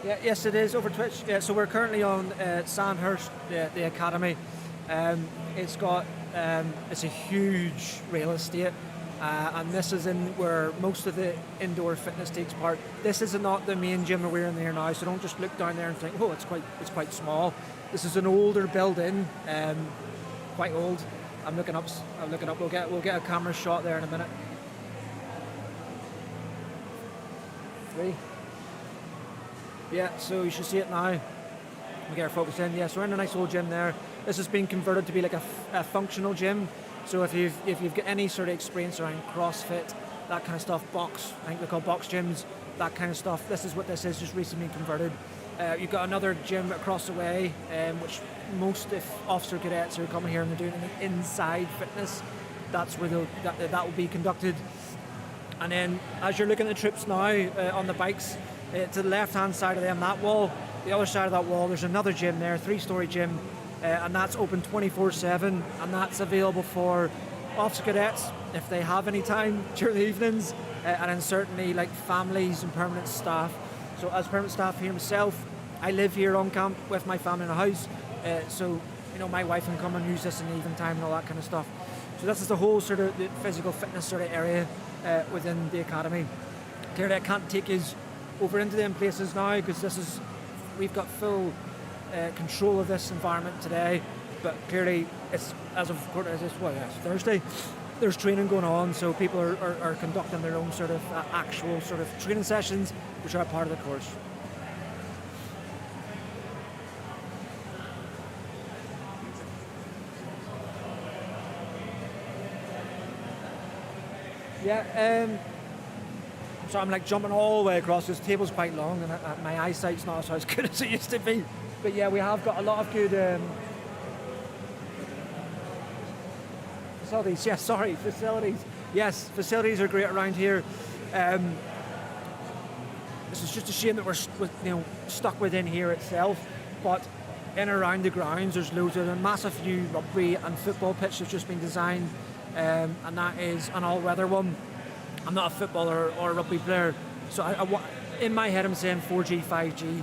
Yeah, yes, it is over Twitch. Yeah, so we're currently on Sandhurst, the academy. It's got it's a huge real estate, and this is in where most of the indoor fitness takes part. This is not the main gym that we're in there now, so don't just look down there and think, oh, it's quite small. This is an older building, quite old. I'm looking up. We'll get a camera shot there in a minute. 3. Yeah, so you should see it now. We get our focus in. Yeah, so we're in a nice old gym there. This has been converted to be like a functional gym. So if you've got any sort of experience around CrossFit, that kind of stuff, box, I think they're called box gyms, that kind of stuff. This is what this is, just recently converted. You've got another gym across the way, which most officer cadets are coming here and they're doing an inside fitness. That's where that will be conducted. And then as you're looking at the trips now on the bikes, to the left hand side of them, that wall, the other side of that wall, there's another gym there, 3-story gym, and that's open 24/7, and that's available for officer cadets if they have any time during the evenings, and then certainly like families and permanent staff. So as permanent staff here myself, I live here on camp with my family in a house, so my wife can come and use this in the evening time and all that kind of stuff. So this is the whole sort of the physical fitness sort of area within the academy. Clearly I can't take you over into them places now because we've got full control of this environment today, but clearly it's it's Thursday. There's training going on, so people are conducting their own sort of actual sort of training sessions, which are part of the course. Yeah, so I'm like jumping all the way across. This table's quite long, and my eyesight's not as good as it used to be. But yeah, we have got a lot of good facilities. Yes, sorry, facilities. Yes, facilities are great around here. This is just a shame that we're stuck within here itself, but in and around the grounds there's loads of a massive new rugby and football pitch that's just been designed, and that is an all-weather one. I'm not a footballer or a rugby player, so in my head I'm saying 4G, 5G.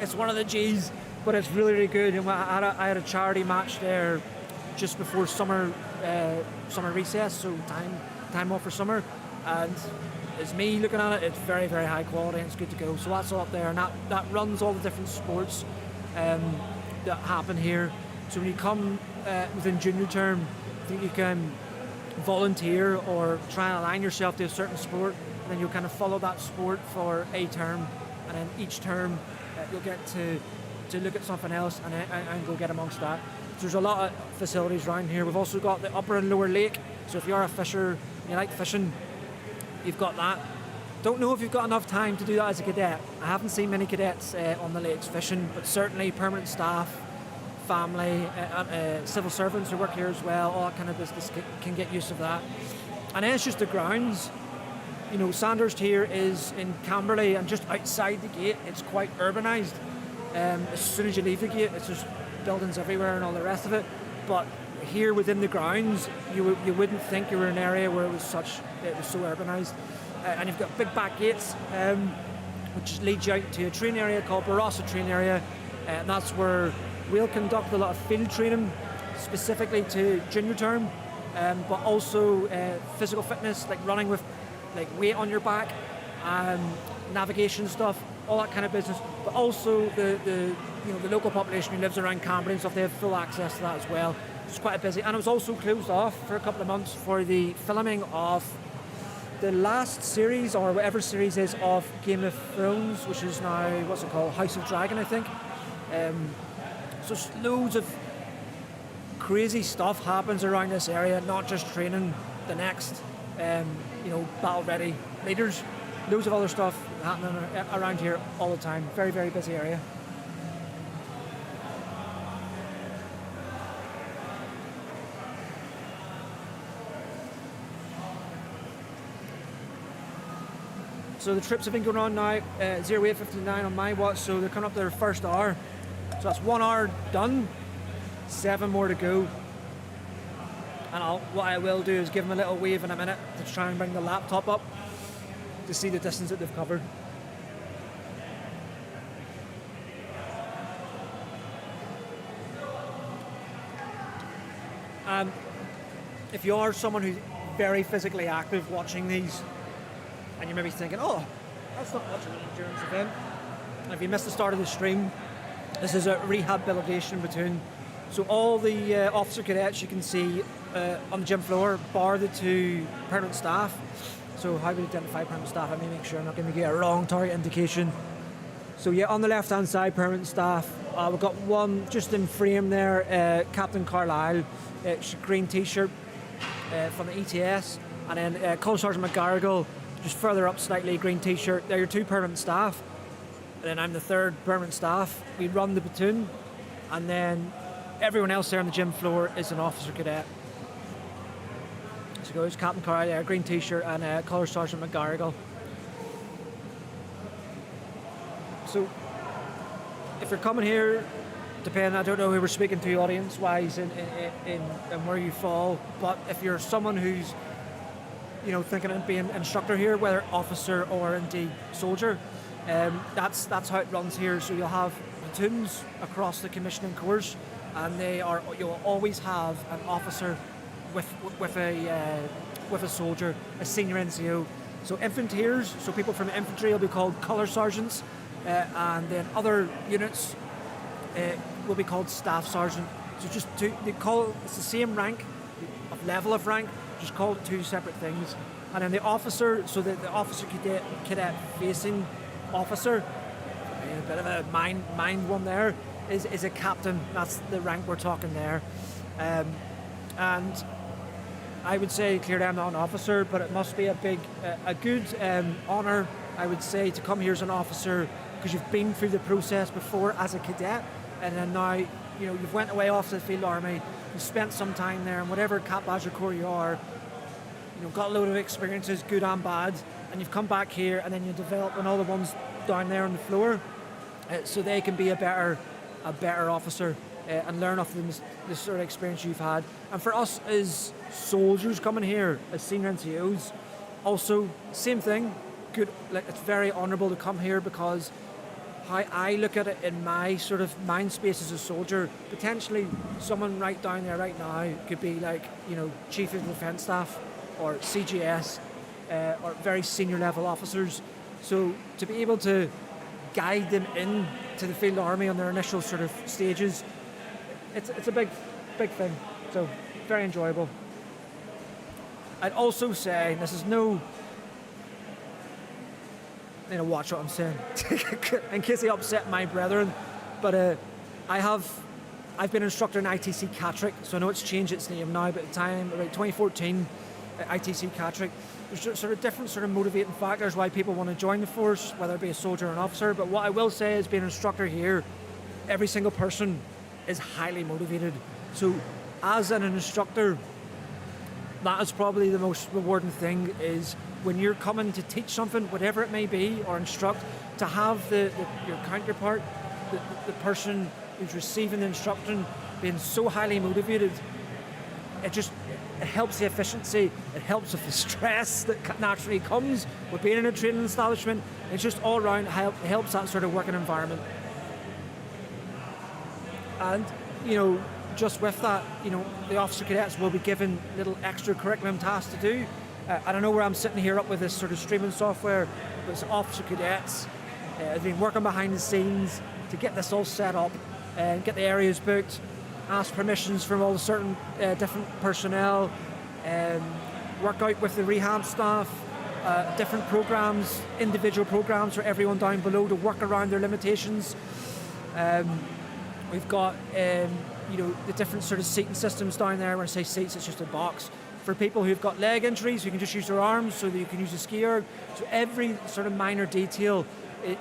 It's one of the G's, but it's really, really good. And I had a charity match there just before summer recess, so time off for summer, and it's me looking at it. It's very, very high quality and it's good to go. So that's all up there, and that runs all the different sports that happen here. So when you come within junior term, I think you can volunteer or try and align yourself to a certain sport, and then you'll kind of follow that sport for a term, and then each term you'll get to look at something else and go get amongst that. So there's a lot of facilities around here. We've also got the upper and lower lake, so if you're a fisher and you like fishing, you've got that. Don't know if you've got enough time to do that as a cadet. I haven't seen many cadets on the lakes fishing, but certainly permanent staff, family, civil servants who work here as well, all that kind of business can get use of that. And then it's just the grounds. Sandhurst here is in Camberley, and just outside the gate it's quite urbanised. As soon as you leave the gate, it's just buildings everywhere and all the rest of it. But here within the grounds, you wouldn't think you were in an area where it was so urbanised. And you've got big back gates, which leads you out to a training area called Barossa Training Area, and that's where we'll conduct a lot of field training specifically to junior term, but also physical fitness, like running with like weight on your back, navigation stuff, all that kind of business. But also the local population who lives around Camberley and stuff, they have full access to that as well. It's quite busy, and it was also closed off for a couple of months for the filming of the last series, or whatever series is, of Game of Thrones, which is now, what's it called, House of Dragon, I think. So loads of crazy stuff happens around this area, not just training the next battle ready leaders. Loads of other stuff happening around here all the time. Very, very busy area. So the trips have been going on now, 08:59 on my watch, so they're coming up to their first hour. So that's 1 hour done, 7 more to go. And what I will do is give them a little wave in a minute to try and bring the laptop up to see the distance that they've covered. If you are someone who's very physically active watching these, and you're maybe thinking, oh, that's not much of an endurance event. And if you missed the start of the stream, this is a rehabilitation platoon. So all the officer cadets you can see on the gym floor, bar the 2 permanent staff. So how we identify permanent staff, let me make sure I'm not going to get a wrong target indication. So yeah, on the left hand side, permanent staff. We've got one just in frame there, Captain Carlisle, green t-shirt from the ETS, and then Colour Sergeant McGarrigle, just further up slightly, green t-shirt. They're your 2 permanent staff. And then I'm the 3rd permanent staff. We run the platoon, and then everyone else there on the gym floor is an officer cadet. So goes Captain Carl there, green t-shirt, and Colour Sergeant McGarrigle. So if you're coming here, I don't know who we're speaking to audience-wise in where you fall, but if you're someone who's thinking of being an instructor here, whether officer or indeed soldier, that's how it runs here. So you'll have platoons across the commissioning course, and you'll always have an officer with a soldier, a senior NCO. So infantryers, so people from the infantry will be called colour sergeants, and then other units will be called staff sergeant. So it's the same rank, of level of rank, just call it 2 separate things. And then the officer, so the officer cadet facing officer, a bit of a mind one there, is a captain. That's the rank we're talking there. And I would say clearly I'm not an officer, but it must be a good honour, I would say, to come here as an officer, because you've been through the process before as a cadet, and then now you've went away off to the field army, you've spent some time there, and whatever Cap Badger Corps you are, got a load of experiences, good and bad, and you've come back here, and then you develop on all the ones down there on the floor, so they can be a better officer and learn off the sort of experience you've had. And for us as soldiers coming here as senior NCOs, also same thing. Good, it's very honourable to come here, because how I look at it in my sort of mind space as a soldier, potentially someone right down there right now could be like, Chief of Defence Staff or CGS or very senior level officers. So to be able to guide them in to the field army on their initial sort of stages, it's a big thing. So very enjoyable. I'd also say, this is no, watch what I'm saying, in case they upset my brethren, but I've been an instructor in ITC Catterick, so I know it's changed its name now, but at the time, about 2014, ITC Catterick, there's just sort of different sort of motivating factors why people want to join the force, whether it be a soldier or an officer. But what I will say is, being an instructor here, every single person is highly motivated. So as an instructor, that is probably the most rewarding thing, is when you're coming to teach something, whatever it may be, or instruct, to have your counterpart, the person who's receiving the instruction, being so highly motivated, it helps the efficiency, it helps with the stress that naturally comes with being in a training establishment. It's just all around helps that sort of working environment. And, just with that, the officer cadets will be given little extra curriculum tasks to do. I don't know where I'm sitting here up with this sort of streaming software, but it's officer cadets. Have been working behind the scenes to get this all set up and get the areas booked, ask permissions from all the certain different personnel, work out with the rehab staff, different programs, individual programs for everyone down below to work around their limitations. We've got the different sort of seating systems down there. When I say seats, it's just a box. For people who've got leg injuries, who can just use their arms, so that you can use a ski erg. So every sort of minor detail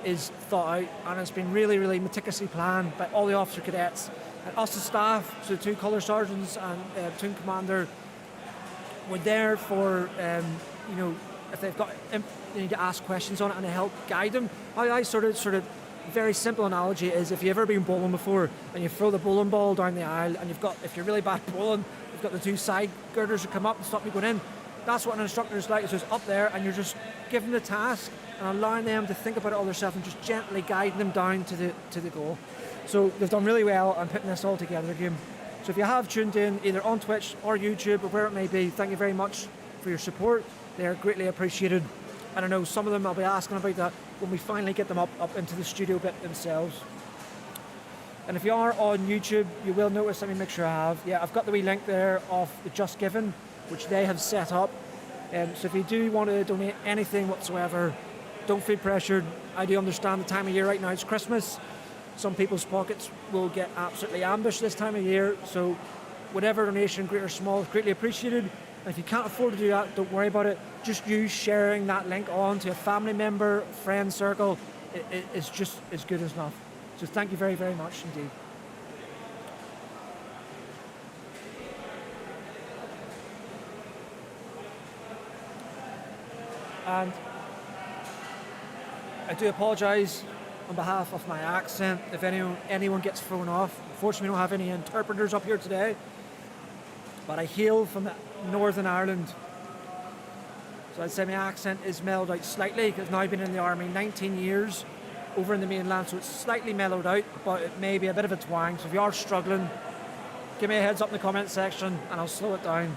is thought out, and it's been really, really meticulously planned by all the officer cadets. And us as staff, so the 2 colour sergeants and platoon commander, we're there for, if they've got, they need to ask questions on it and to help guide them. I sort of, very simple analogy is, if you've ever been bowling before and you throw the bowling ball down the aisle, and if you're really bad bowling, you've got the 2 side girders that come up and stop you going in. That's what an instructor is like. So it's up there, and you're just giving the task and allowing them to think about it all themselves, and just gently guiding them down to the goal. So they've done really well on putting this all together again. So So if you have tuned in either on Twitch or YouTube or where it may be, thank you very much for your support. They are greatly appreciated. And I know some of them I'll be asking about that when we finally get them up into the studio bit themselves. And if you are on YouTube, you will notice, let me make sure I have, yeah, I've got the wee link there of the Just Giving, which they have set up. So if you do want to donate anything whatsoever, don't feel pressured. I do understand the time of year right now, it's Christmas. Some people's pockets will get absolutely ambushed this time of year, so whatever donation, great or small, is greatly appreciated. And if you can't afford to do that, don't worry about it. Just use sharing that link on to a family member, friend circle. It's just as good as enough. So thank you very, very much indeed. And I do apologise on behalf of my accent if anyone gets thrown off. Unfortunately, we don't have any interpreters up here today, but I hail from Northern Ireland. So I'd say my accent is mellowed out slightly because now I've been in the army 19 years over in the mainland, so it's slightly mellowed out, but it may be a bit of a twang. So if you are struggling, give me a heads up in the comment section and I'll slow it down.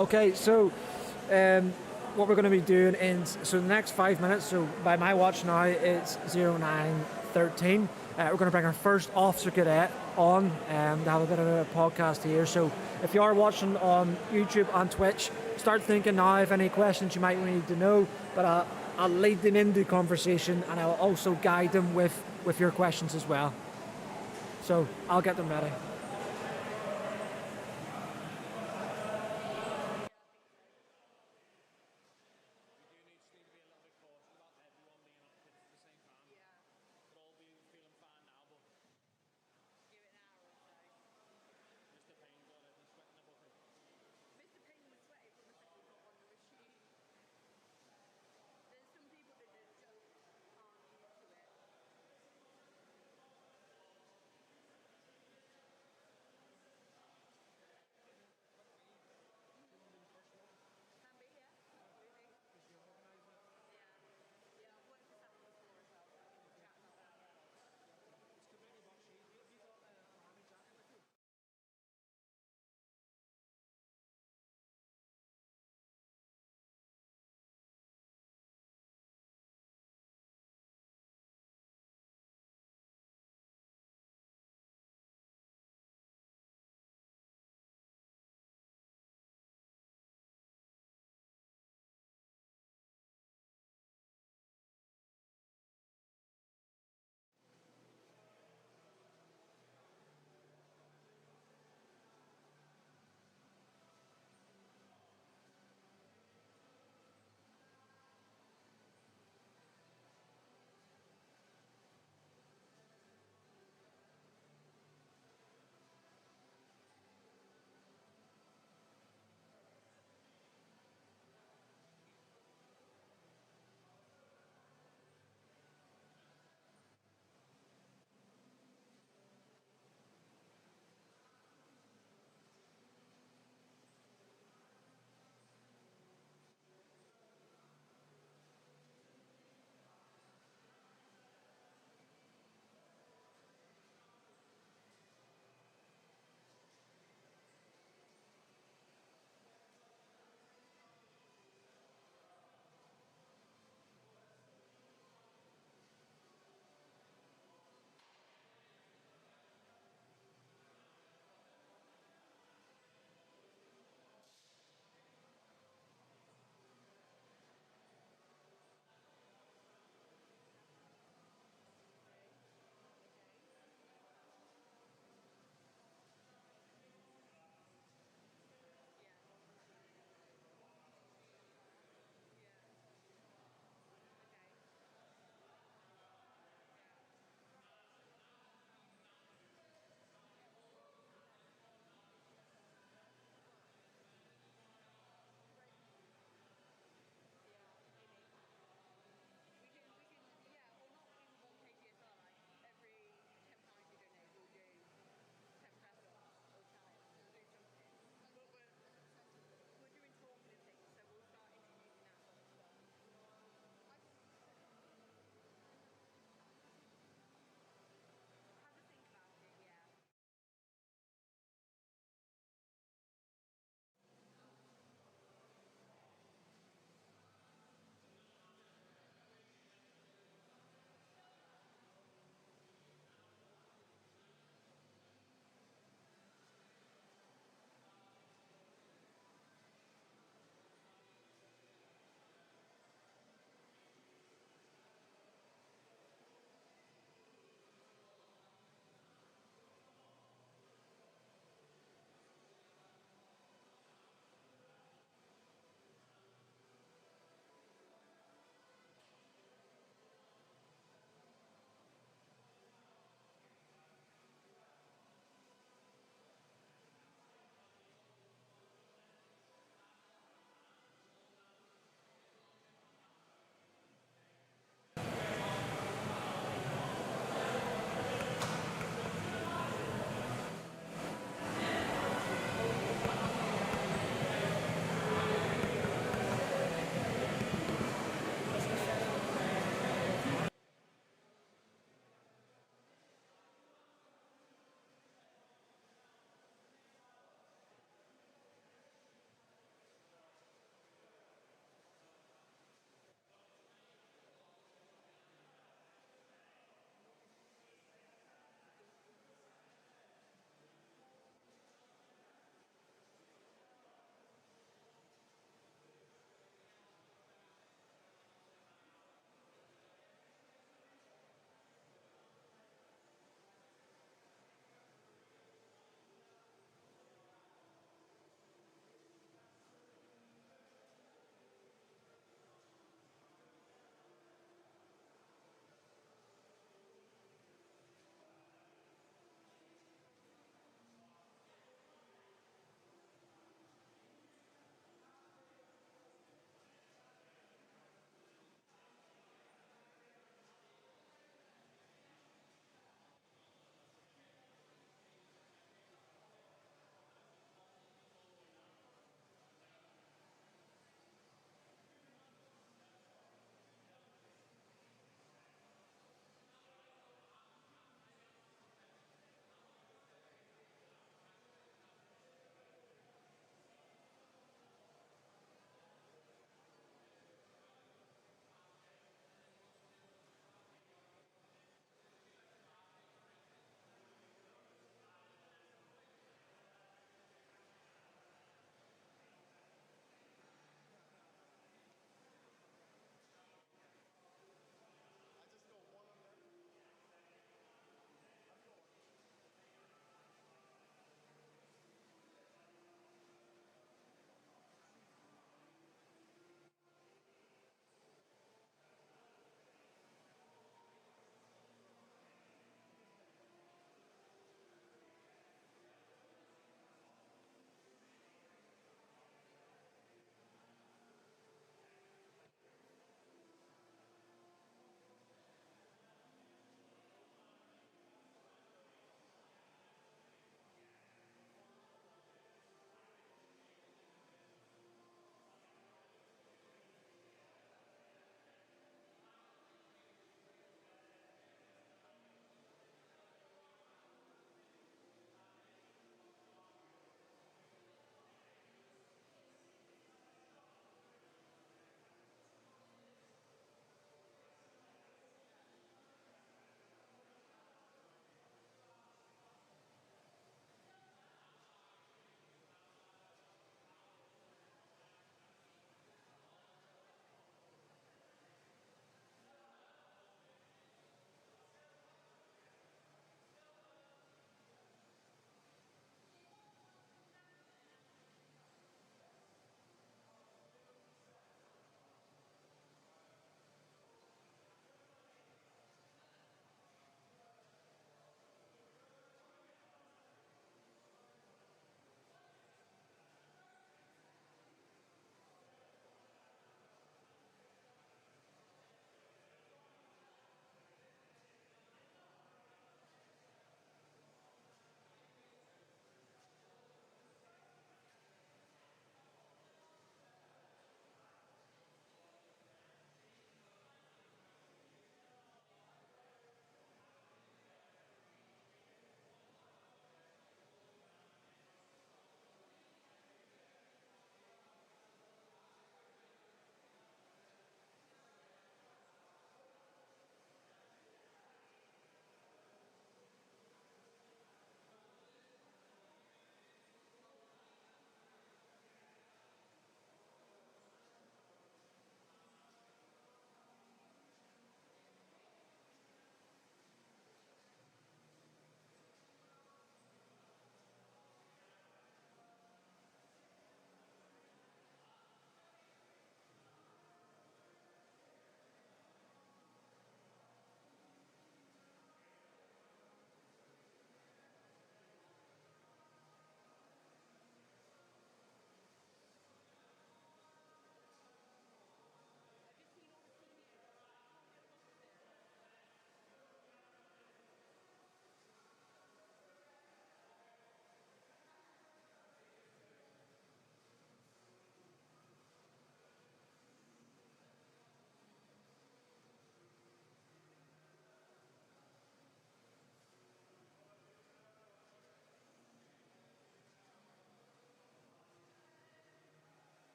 Okay, so what we're going to be doing is, so the next 5 minutes, so by my watch now it's 09:13. We're going to bring our first officer cadet on to have a bit of a podcast here. So if you are watching on YouTube and Twitch, start thinking now of any questions you might need to know, but I'll lead them into the conversation and I'll also guide them with your questions as well. So I'll get them ready.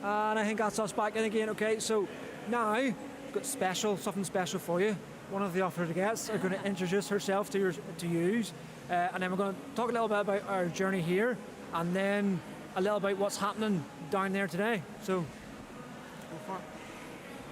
And I think that's us back in again. Okay, so now I've got something special for you. One of the OCdets are going to introduce herself to you, and then we're going to talk a little bit about our journey here, and then a little about what's happening down there today. So, go for it.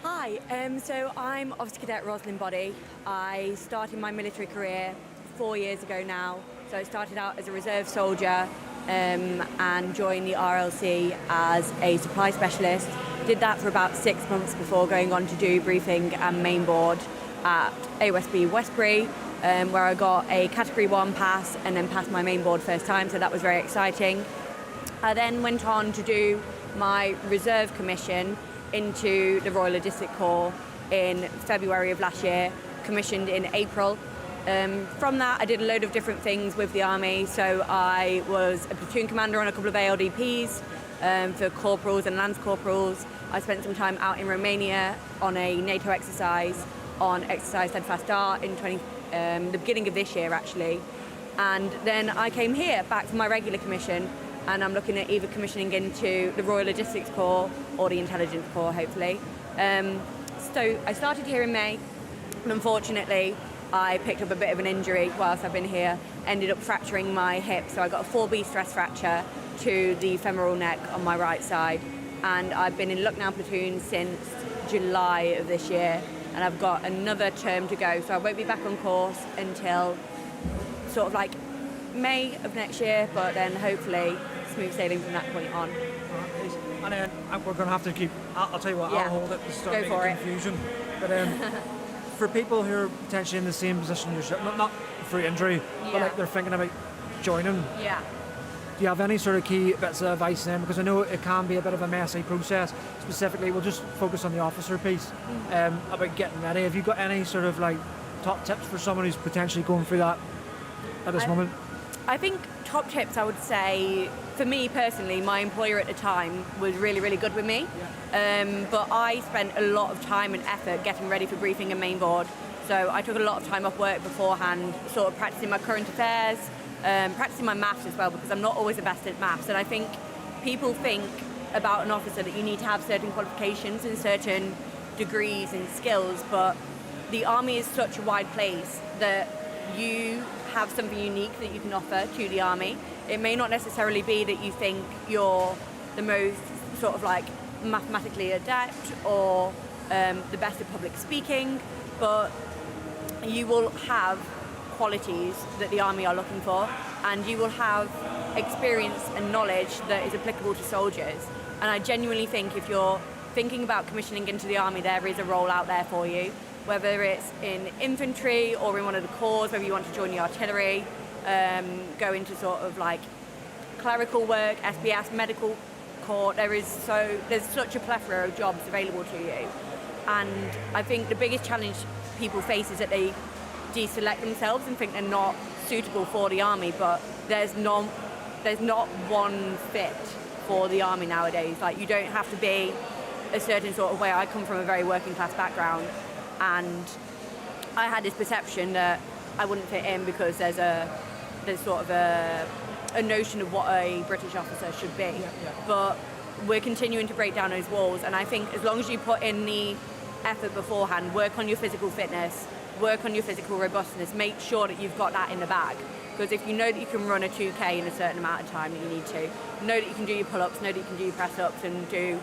Hi, so I'm Cadet Roslyn Body. I started my military career 4 years ago now. So I started out as a reserve soldier and joined the RLC as a supply specialist. Did that for about 6 months before going on to do briefing and main board at AOSB Westbury, where I got a Category 1 pass and then passed my main board first time, so that was very exciting. I then went on to do my reserve commission into the Royal Logistic Corps in February of last year, commissioned in April. From that I did a load of different things with the Army, so I was a platoon commander on a couple of ALDPs for corporals and lance corporals. I spent some time out in Romania on a NATO exercise, on exercise Steadfast Dart in the beginning of this year actually, and then I came here back for my regular commission, and I'm looking at either commissioning into the Royal Logistics Corps or the Intelligence Corps hopefully. So I started here in May, and unfortunately I picked up a bit of an injury whilst I've been here, ended up fracturing my hip, so I got a 4B stress fracture to the femoral neck on my right side, and I've been in Lucknow Platoon since July of this year, and I've got another term to go, so I won't be back on course until sort of like May of next year, but then hopefully smooth sailing from that point on. And then we're going to have to keep, I'll tell you what, I'll hold it to start making confusion. But for people who are potentially in the same position yourself, not through injury, but like they're thinking about joining, do you have any sort of key bits of advice then? Because I know it can be a bit of a messy process. Specifically, we'll just focus on the officer piece, about getting ready. Have you got any sort of like top tips for someone who's potentially going through that at this moment? I think top tips, I would say, for me personally, my employer at the time was really, really good with me. But I spent a lot of time and effort getting ready for briefing and main board. So I took a lot of time off work beforehand, sort of practicing my current affairs, practicing my maths as well, because I'm not always the best at maths. And I think people think about an officer that you need to have certain qualifications and certain degrees and skills, but the Army is such a wide place that you have something unique that you can offer to the Army. It may not necessarily be that you think you're the most sort of like mathematically adept or the best at public speaking, but you will have qualities that the Army are looking for, and you will have experience and knowledge that is applicable to soldiers. And I genuinely think if you're thinking about commissioning into the Army, there is a role out there for you, whether it's in infantry or in one of the corps, whether you want to join the artillery, go into sort of like clerical work, SBS, medical corps. There's such a plethora of jobs available to you. And I think the biggest challenge people face is that they deselect themselves and think they're not suitable for the Army, but there's not one fit for the Army nowadays. Like, you don't have to be a certain sort of way. I come from a very working class background, and I had this perception that I wouldn't fit in because there's sort of a notion of what a British officer should be. But we're continuing to break down those walls, and I think as long as you put in the effort beforehand, work on your physical fitness, work on your physical robustness, make sure that you've got that in the bag. Because if you know that you can run a 2K in a certain amount of time that you need to, know that you can do your pull-ups, know that you can do your press-ups and do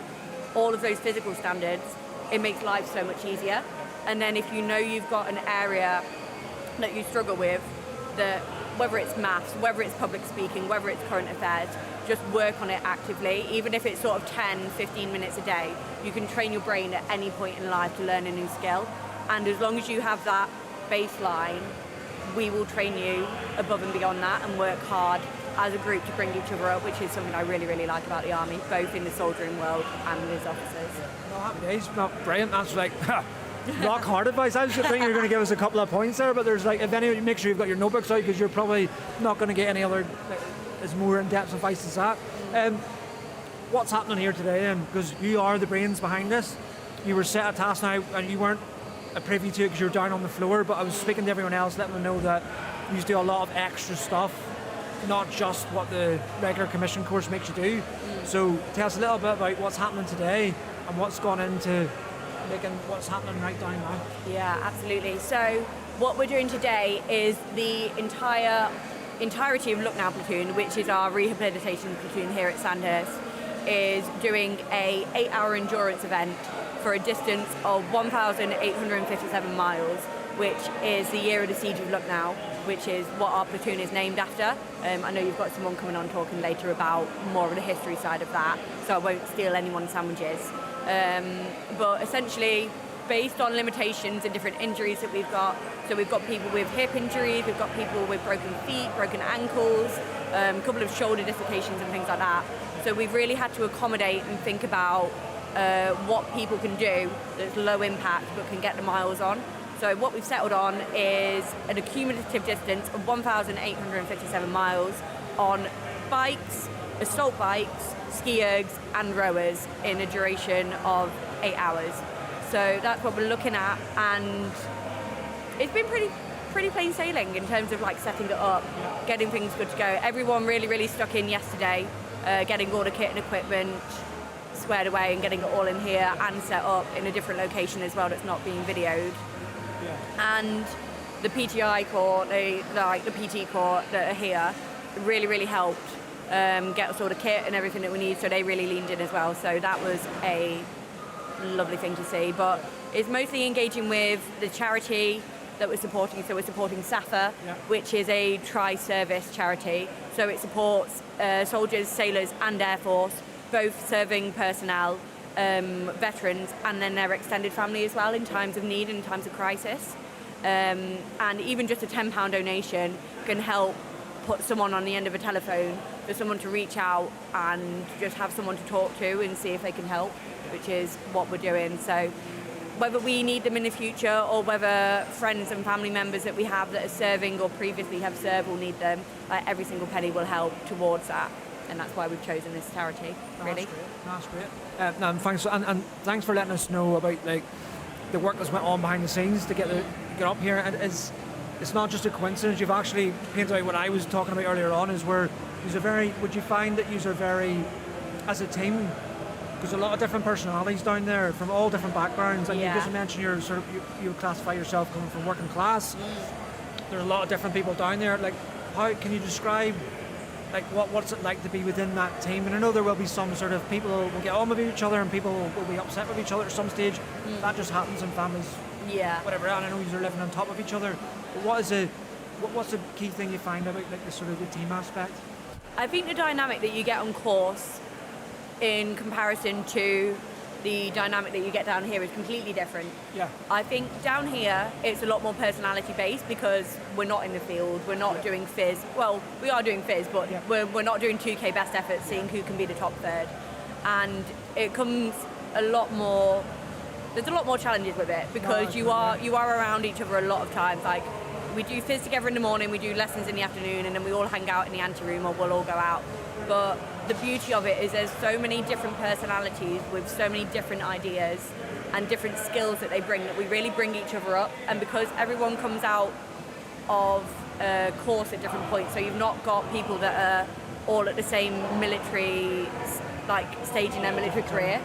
all of those physical standards, it makes life so much easier. And then if you know you've got an area that you struggle with, that whether it's maths, whether it's public speaking, whether it's current affairs, just work on it actively. Even if it's sort of 10, 15 minutes a day, you can train your brain at any point in life to learn a new skill. And as long as you have that baseline, we will train you above and beyond that and work hard as a group to bring each other up, which is something I really, really like about the Army, both in the soldiering world and as officers. No, happy days. No, brilliant. That's like rock hard advice. I was just thinking you're going to give us a couple of points there, but there's like, if any, make sure you've got your notebooks out, because you're probably not going to get any other as more in-depth advice as that. What's happening here today then? Because you are the brains behind this. You were set a task now, and you weren't privy to it because you were down on the floor, but I was speaking to everyone else, letting them know that you do a lot of extra stuff not just what the regular commission course makes you do. So tell us a little bit about what's happening today and what's gone into making what's happening right down now. Yeah, absolutely. So what we're doing today is the entirety of Lucknow Platoon, which is our rehabilitation platoon here at Sandhurst, is doing a 8-hour endurance event for a distance of 1,857 miles, which is the year of the siege of Lucknow, which is what our platoon is named after. I know you've got someone coming on talking later about more of the history side of that, so I won't steal anyone's sandwiches. But essentially, based on limitations and different injuries that we've got, so we've got people with hip injuries, we've got people with broken feet, broken ankles, a couple of shoulder dislocations and things like that. So we've really had to accommodate and think about what people can do that's low impact but can get the miles on. So what we've settled on is an accumulative distance of 1,857 miles on bikes, assault bikes, ski ergs and rowers in a duration of 8 hours. So that's what we're looking at, and it's been pretty plain sailing in terms of like setting it up, getting things good to go. Everyone really stuck in yesterday, getting all the kit and equipment squared away and getting it all in here and set up in a different location as well that's not being videoed. And the PTI court, the PT court that are here really helped get us all the kit and everything that we need, so they really leaned in as well. So that was a lovely thing to see. But it's mostly engaging with the charity that we're supporting. So we're supporting SSAFA, which is a tri-service charity. So it supports soldiers, sailors and Air Force, both serving personnel, veterans and then their extended family as well in times of need and in times of crisis. And even just a £10 donation can help put someone on the end of a telephone for someone to reach out and just have someone to talk to and see if they can help, which is what we're doing. So whether we need them in the future or whether friends and family members that we have that are serving or previously have served will need them, every single penny will help towards that. And that's why we've chosen this charity, really. That's great. And thanks for letting us know about like the work that's went on behind the scenes to get up here. And it's not just a coincidence. You've actually painted out what I was talking about earlier on. Is where would you find that you're very, as a team, there's a lot of different personalities down there from all different backgrounds. And you just mentioned you classify yourself coming from working class. There's a lot of different people down there. Like, how can you describe? Like what's it like to be within that team? And I know there will be some sort of people will get on with each other and people will be upset with each other at some stage. That just happens in families. Whatever. And I know you're living on top of each other. But what's the key thing you find about like the sort of the team aspect? I think the dynamic that you get on course in comparison to the dynamic that you get down here is completely different. I think down here it's a lot more personality based because we're not in the field, we're not doing fizz. Well, we are doing fizz, but we're not doing 2K best efforts, seeing who can be the top third. And it comes there's a lot more challenges with it because you are around each other a lot of times. Like we do fizz together in the morning, we do lessons in the afternoon, and then we all hang out in the ante room or we'll all go out. But the beauty of it is there's so many different personalities with so many different ideas and different skills that they bring that we really bring each other up. And because everyone comes out of a course at different points, so you've not got people that are all at the same military stage in their military career.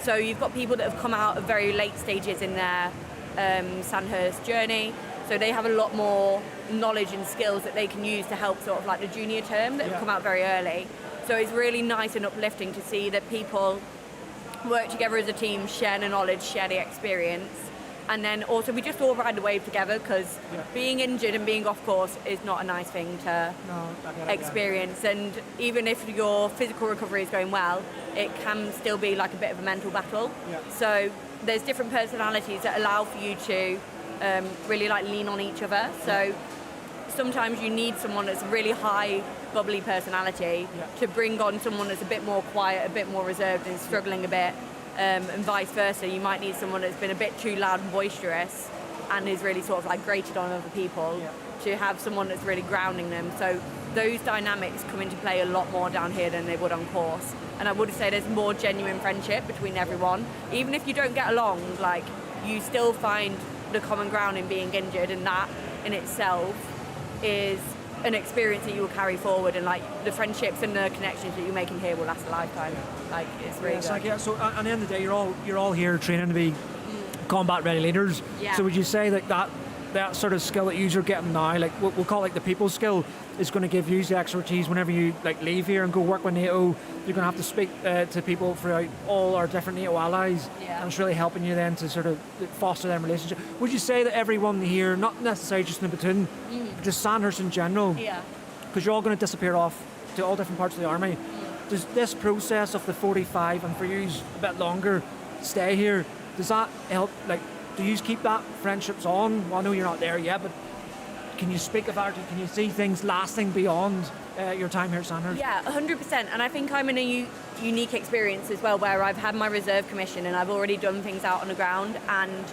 So you've got people that have come out at very late stages in their Sandhurst journey. So they have a lot more knowledge and skills that they can use to help sort of like the junior term that have come out very early. So it's really nice and uplifting to see that people work together as a team, share the knowledge, share the experience. And then also we just all ride the wave together because being injured and being off course is not a nice thing to experience. And even if your physical recovery is going well, it can still be like a bit of a mental battle. So there's different personalities that allow for you to really lean on each other. So sometimes you need someone that's a really high, bubbly personality to bring on someone that's a bit more quiet, a bit more reserved and struggling a bit, and vice versa. You might need someone that's been a bit too loud and boisterous and is really sort of grated on other people to have someone that's really grounding them. So those dynamics come into play a lot more down here than they would on course. And I would say there's more genuine friendship between everyone. Even if you don't get along, you still find the common ground in being injured, and that in itself is an experience that you will carry forward, and like the friendships and the connections that you're making here will last a lifetime. Like it's really good. Like, so at the end of the day, you're all here training to be combat ready leaders. Yeah. So would you say that sort of skill that you're getting now, like we'll call it like the people skill, is going to give you the expertise whenever you like leave here and go work with NATO? You're going to have to speak to people throughout all our different NATO allies, and it's really helping you then to sort of foster them relationship. Would you say that everyone here, not necessarily just in the platoon, but just Sandhurst in general, because you're all going to disappear off to all different parts of the army, does this process of the 45 and for you a bit longer stay here, does that help? Like, do you keep that friendships on? Well, I know you're not there yet, but can you speak of that? Can you see things lasting beyond your time here at Sandhurst? Yeah, 100%. And I think I'm in a unique experience as well, where I've had my reserve commission and I've already done things out on the ground. And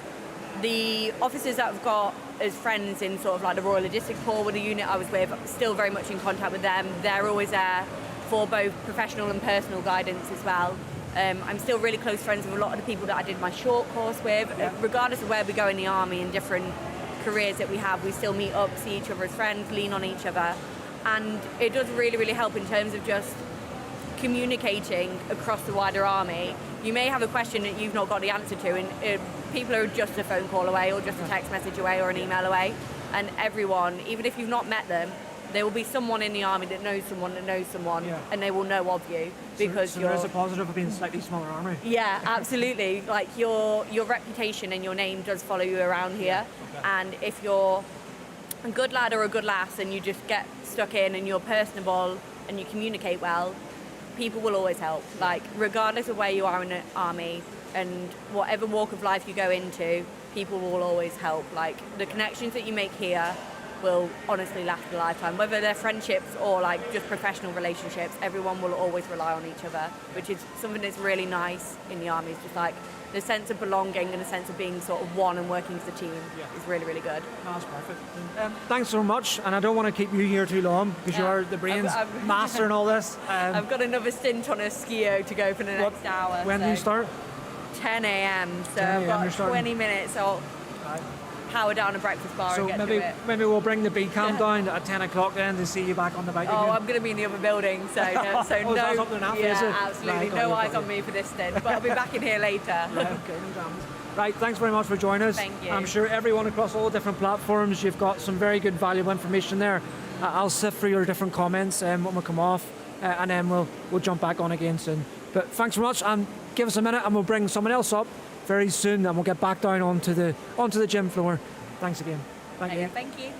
the officers that I've got as friends in sort of like the Royal Logistics Corps, with the unit I was with, still very much in contact with them. They're always there for both professional and personal guidance as well. I'm still really close friends with a lot of the people that I did my short course with. Regardless of where we go in the army and different careers that we have, we still meet up, see each other as friends, lean on each other. And it does really, really help in terms of just communicating across the wider army. You may have a question that you've not got the answer to, and people are just a phone call away or just a text message away or an email away. And everyone, even if you've not met them, there will be someone in the army that knows someone that knows someone, and they will know of you because so there is a positive of being a slightly smaller army. Yeah, absolutely. Like your reputation and your name does follow you around here, and if you're a good lad or a good lass and you just get stuck in and you're personable and you communicate well, people will always help. Like regardless of where you are in the army and whatever walk of life you go into, people will always help. Like the connections that you make here will honestly last a lifetime. Whether they're friendships or like just professional relationships, everyone will always rely on each other, which is something that's really nice in the army. It's just like the sense of belonging and the sense of being sort of one and working as a team is really, really good. No, that's perfect. Thanks so much, and I don't want to keep you here too long because you're the brains master in all this. I've got another stint on a skio to go for the next hour. When do you start? 10 a.m. So I've got 20 minutes. So power down a breakfast bar and get to it. Maybe we'll bring the B cam down at 10 o'clock then to see you back on the bike again. I'm going to be in the other building, so no, that's up there now, is it? Absolutely, no eyes on me for this stint, but I'll be back in here later. Right, thanks very much for joining us. Thank you. I'm sure everyone across all different platforms, you've got some very good valuable information there. I'll sift through your different comments when we come off, and then we'll jump back on again soon. But thanks very much, and give us a minute and we'll bring someone else up very soon, and we'll get back down onto the gym floor. Thanks again. Thank you. Thank you.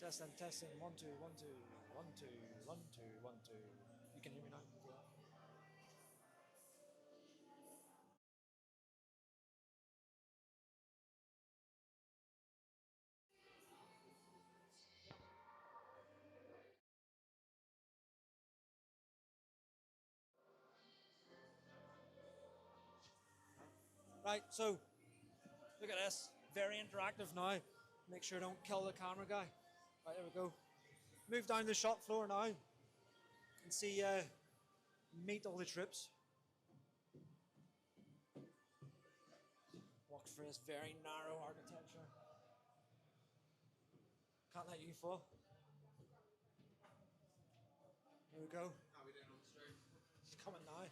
Testing. 1, 2, 1, 2, 1, 2, 1, 2, 1, 2. You can hear me now? Right, so look at this. Very interactive now. Make sure I don't kill the camera guy. Right, there we go. Move down the shop floor now and see, meet all the troops. Walk through this very narrow architecture. Can't let you fall. Here we go. How are we doing on the stream? It's coming now.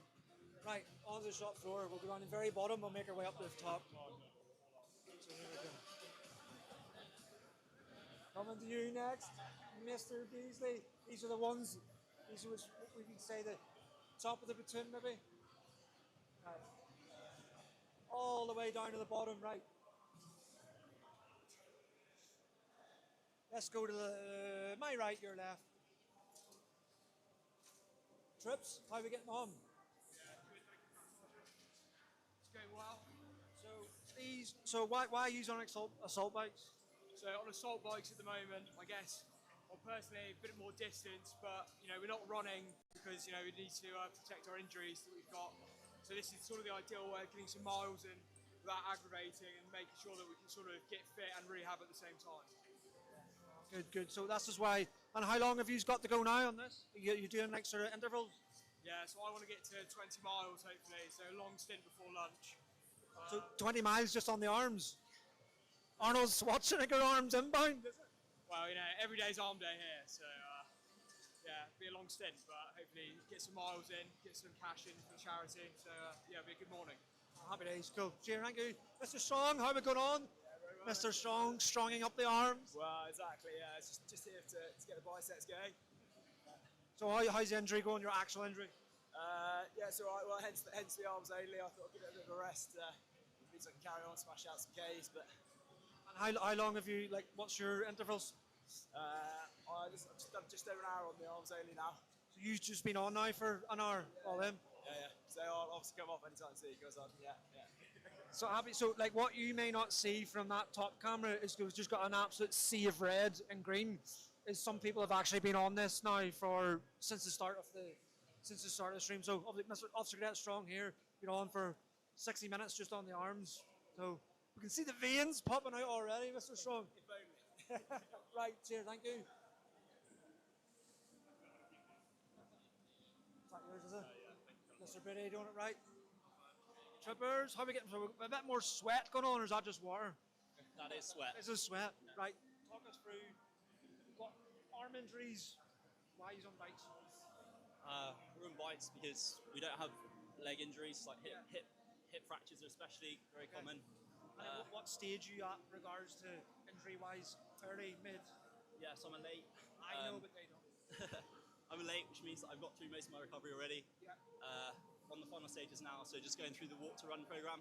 Right, on the shop floor. We'll go down the very bottom. We'll make our way up to the top. So here we go. Coming to you next, Mr. Beasley. These are the ones. These are what we can say the top of the platoon, maybe. Right. All the way down to the bottom, right. Let's go to the my right, your left. Trips, how are we getting on? It's going well. So why are you using assault bikes? So on assault bikes at the moment, I guess, well personally a bit more distance, but we're not running because we need to protect our injuries that we've got. So this is sort of the ideal way of getting some miles in without aggravating and making sure that we can sort of get fit and rehab at the same time. Good. So that's just why. And how long have you got to go now on this? You doing like sort of intervals? Yeah, so I want to get to 20 miles hopefully, so a long stint before lunch. So 20 miles just on the arms. Arnold Schwarzenegger arms inbound. Well, every day's arm day here, so yeah, it'll be a long stint, but hopefully get some miles in, get some cash in for charity. So yeah, it'll be a good morning. Happy days, cool. Cheers, thank you. Mr. Strong, how are we going on? Well, Mr. Strong, stronging up the arms. Well, exactly, yeah. It's just here to get the biceps going. So how's the injury going, your actual injury? Yeah, it's all right. Well, hence the arms only. I thought I'd give it a bit of a rest. Means I can carry on, smash out some Ks. But And how long have you, what's your intervals? I've just done just over an hour on the arms only now. So you've just been on now for an hour, all in? Yeah. So I'll obviously come off anytime soon because yeah. So happy. So what you may not see from that top camera is we've just got an absolute sea of red and green. Is some people have actually been on this now since the start of the stream. So obviously Mr. Officer Cadet Strong here, been on for 60 minutes just on the arms. So we can see the veins popping out already, Mr. Strong. If only. Right, cheers, thank you. Is that yours, is it? Mr. Brady, doing it right? Trippers, how are we getting? So a bit more sweat going on, or is that just water? That is sweat. This is sweat, right? Talk us through what arm injuries. Why are you on bikes? We're on bikes because we don't have leg injuries, like hip fractures are especially very common. And at what stage are you at regards to injury-wise? Early, mid? Yeah, so I'm a late. I know, but they don't. I'm a late, which means that I've got through most of my recovery already. Yeah. On the final stages now, so just going through the walk to run program,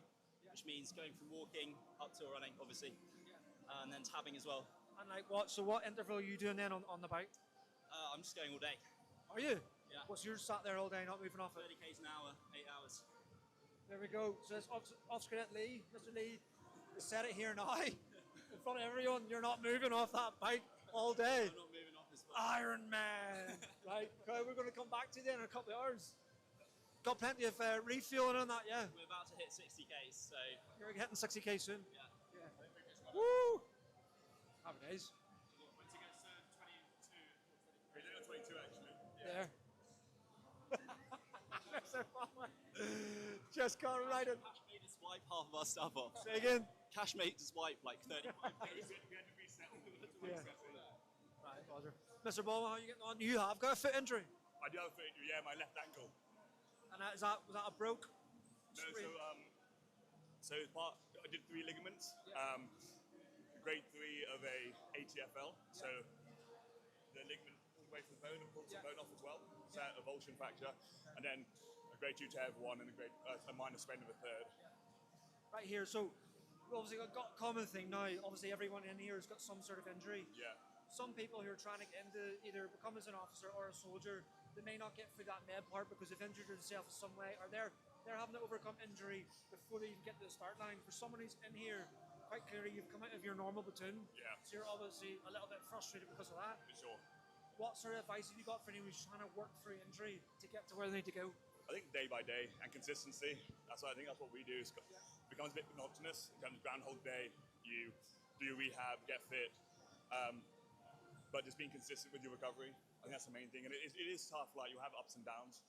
which means going from walking up to running, obviously, and then tabbing as well. And what interval are you doing then on the bike? I'm just going all day. Are you? Yeah. What's yours sat there all day, not moving off it? 30 k's an hour, 8 hours. There we go. So it's Officer Cadet Lee, Mr. Lee, has said it here now, in front of everyone. You're not moving off that bike all day. I'm not moving off this bike. Iron Man. Right. Okay, we're going to come back to you then in a couple of hours. Got plenty of refueling on that, yeah. We're about to hit 60 k's, so You're hitting 60k soon. yeah. Woo! Happy days. Once it gets to 22, we did a 22 actually. There. Just got right in. Cash made us wipe half of our stuff off. Say again. Cash made us wipe like 35 k's. We had to reset all the Yeah. yeah. Right, Roger. Mr. Bowman, how are you getting on? You have got a foot injury. I do have a foot injury, yeah, my left ankle. And was that a broke? No, so I did 3 ligaments. Yeah. Grade 3 of a ATFL, so the ligament pulled away from the bone and pulled some bone off as well. So a avulsion fracture, and then a grade 2 tear of 1 and a minor sprain of a 3rd. Right here, so we obviously got a common thing now. Obviously everyone in here has got some sort of injury. Yeah. some people who are trying to get into either become as an officer or a soldier, they may not get through that med part because they've injured themselves in some way, or they're having to overcome injury before they even get to the start line. For someone who's in here, quite clearly you've come out of your normal platoon, so you're obviously a little bit frustrated because of that. For sure. What sort of advice have you got for anyone who's trying to work through injury to get to where they need to go? I think day by day and consistency. I think that's what we do. It becomes a bit monotonous. It becomes Groundhog Day. You do your rehab, get fit, but just being consistent with your recovery. I think that's the main thing. And it is tough. Like, you'll have ups and downs.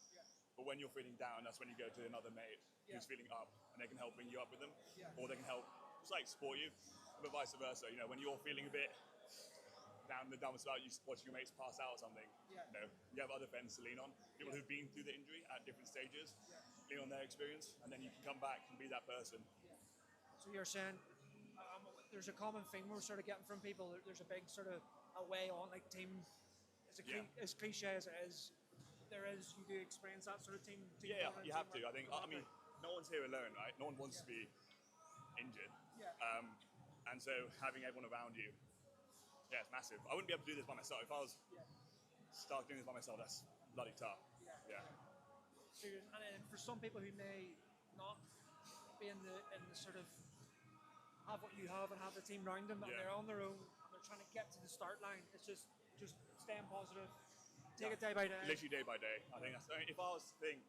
But when you're feeling down, that's when you go to another mate who's feeling up, and they can help bring you up with them, or they can help just like support you, but vice versa. You know, when you're feeling a bit down in the dumps about you watching your mates pass out or something, you know, you have other friends to lean on, people who've been through the injury at different stages, lean on their experience, and then you can come back and be that person. So you're saying there's a common thing we're sort of getting from people. There's a big sort of a way on, like team. As cliche as it is, you do experience that sort of team. Yeah, you have to. I mean, no one's here alone, right? No one wants to be injured. And so having everyone around you, it's massive. I wouldn't be able to do this by myself. If I was start doing this by myself, that's bloody tough. So and for some people who may not be in the sort of have what you have and have the team around them, and they're on their own and they're trying to get to the start line, it's just staying positive. Take it day by day. Literally day by day. I think if I was to think,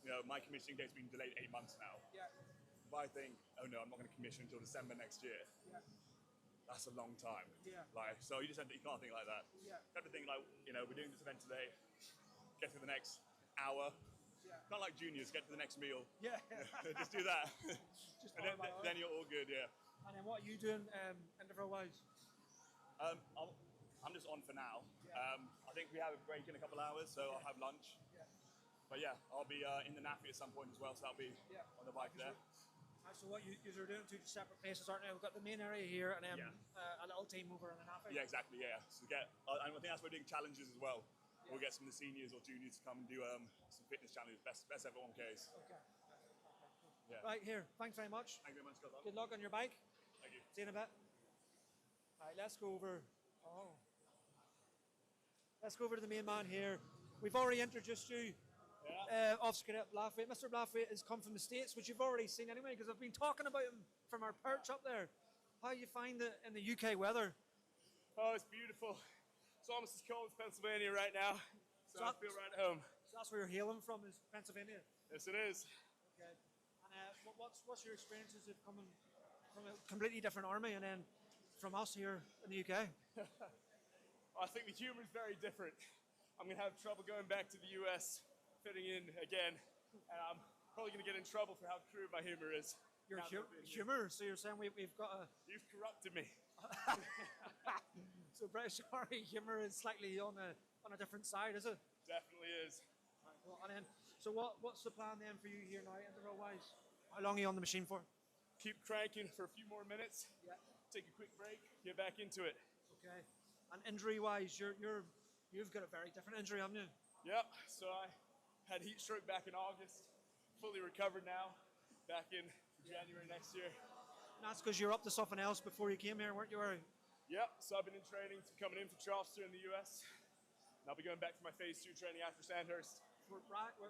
you know, my commissioning date's been delayed 8 months now. If I think, oh no, I'm not going to commission until December next year. That's a long time. Like, so you can't think like that. You have to think like, you know, we're doing this event today. Get to the next hour. Kind of like juniors, get to the next meal. Just do that. And then you're all good. And then what are you doing interval-wise? I'm just on for now. I think we have a break in a couple hours, so I'll have lunch. But I'll be in the NAFI at some point as well, so I'll be on the bike there. So what you are doing, two separate places, aren't you? We've got the main area here and then a little team over in the NAFI. Yeah, exactly, So and I think that's why we're doing challenges as well. We'll get some of the seniors or juniors to come and do some fitness challenges, best ever 1Ks. Okay. Right, here, thanks very much. Thank you very much, Scott. Good luck on your bike. Thank you. See you in a bit. All right, let's go over. Let's go over to the main man here. We've already introduced you, Officer Cadet Blathwaite. Mr. Blathwaite has come from the States, which you've already seen anyway, because I've been talking about him from our perch up there. How you find it in the UK weather? Oh, it's beautiful. It's almost as cold as Pennsylvania right now, so I feel right at home. So that's where you're hailing from, is Pennsylvania? Yes, it is. Okay. And what's your experiences of coming from a completely different army and then from us here in the UK? I think the humor is very different. I'm going to have trouble going back to the US, fitting in again, and I'm probably going to get in trouble for how crude my humor is. Your humor? So you're saying we've got a... You've corrupted me. So British Army humor is slightly on a different side, is it? Definitely is. Right, well, and then, so what's the plan then for you here now, interval-wise? How long are you on the machine for? Keep cranking for a few more minutes. Take a quick break. Get back into it. Okay. And injury-wise, you've got a very different injury, haven't you? Yep. So I had heat stroke back in August. Fully recovered now. Back in January next year. And that's because you're up to something else before you came here, weren't you? Yep. So I've been in training, coming in for officer in the US. And I'll be going back for my phase 2 training after Sandhurst.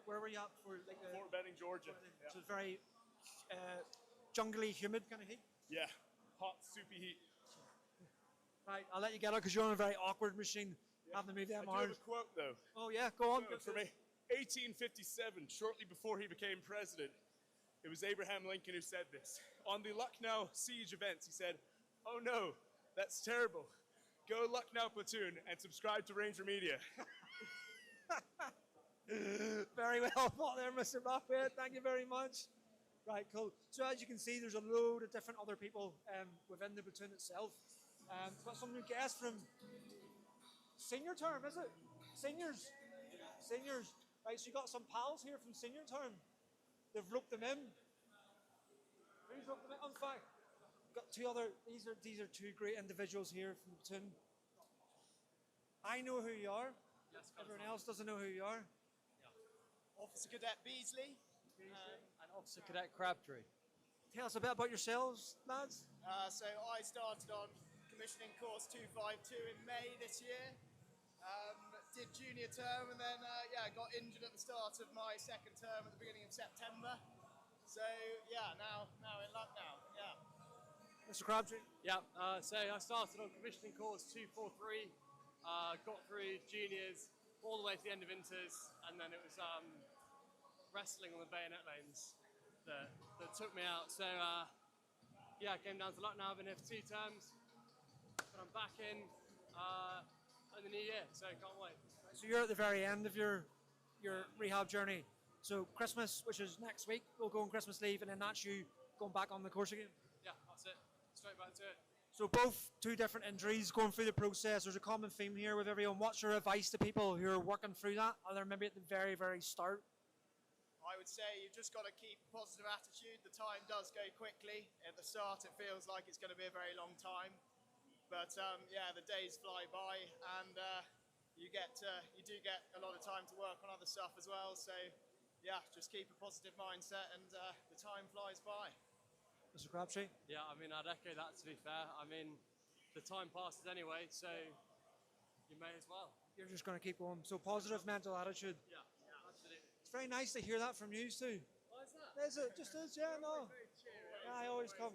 Where were you at for? Fort Benning, Georgia. So it's very jungly, humid kind of heat? Yeah. Hot, soupy heat. Right, I'll let you get out because you're on a very awkward machine. Having to move them I do have a quote, though. Oh, yeah, go on. From 1857, shortly before he became president, it was Abraham Lincoln who said this. On the Lucknow siege events, he said, "Oh no, that's terrible. Go Lucknow Platoon and subscribe to Ranger Media." Very well thought there, Mr. Blathwaite. Thank you very much. Right, cool. So as you can see, there's a load of different other people within the platoon itself. Got some new guests from senior term, is it? Seniors. Right, so you got some pals here from senior term. They've roped them in. Who's roped them in? In fact, got two other. These are two great individuals here from the platoon. I know who you are. Yes, everyone else doesn't know who you are. Yeah. Officer Cadet Beasley. And Officer Cadet Crabtree. Tell us a bit about yourselves, lads. So I started on commissioning course 252 in May this year. Did junior term and then got injured at the start of my second term at the beginning of September. So yeah, now in Lucknow. Yeah. Mr. Crabtree? Yeah, so I started on commissioning course 243, got through juniors all the way to the end of inters, and then it was wrestling on the bayonet lanes that took me out. So I came down to Lucknow. I've been here for 2 terms, but I'm back in the new year, so can't wait. So you're at the very end of your rehab journey. So Christmas, which is next week, we'll go on Christmas leave, and then that's you going back on the course again? Yeah, that's it. Straight back to it. So both 2 different injuries, going through the process. There's a common theme here with everyone. What's your advice to people who are working through that? Are there maybe at the very, very start? I would say you've just got to keep a positive attitude. The time does go quickly. At the start, it feels like it's going to be a very long time. But the days fly by, and you do get a lot of time to work on other stuff as well. So yeah, just keep a positive mindset, and the time flies by. Mr. Crabtree? Yeah, I mean, I'd echo that, to be fair. I mean, the time passes anyway, so you may as well. You're just going to keep going. So positive mental attitude. Yeah, absolutely. It's very nice to hear that from you too. Why is that? Is it? Just is, yeah, no. Yeah, I always come.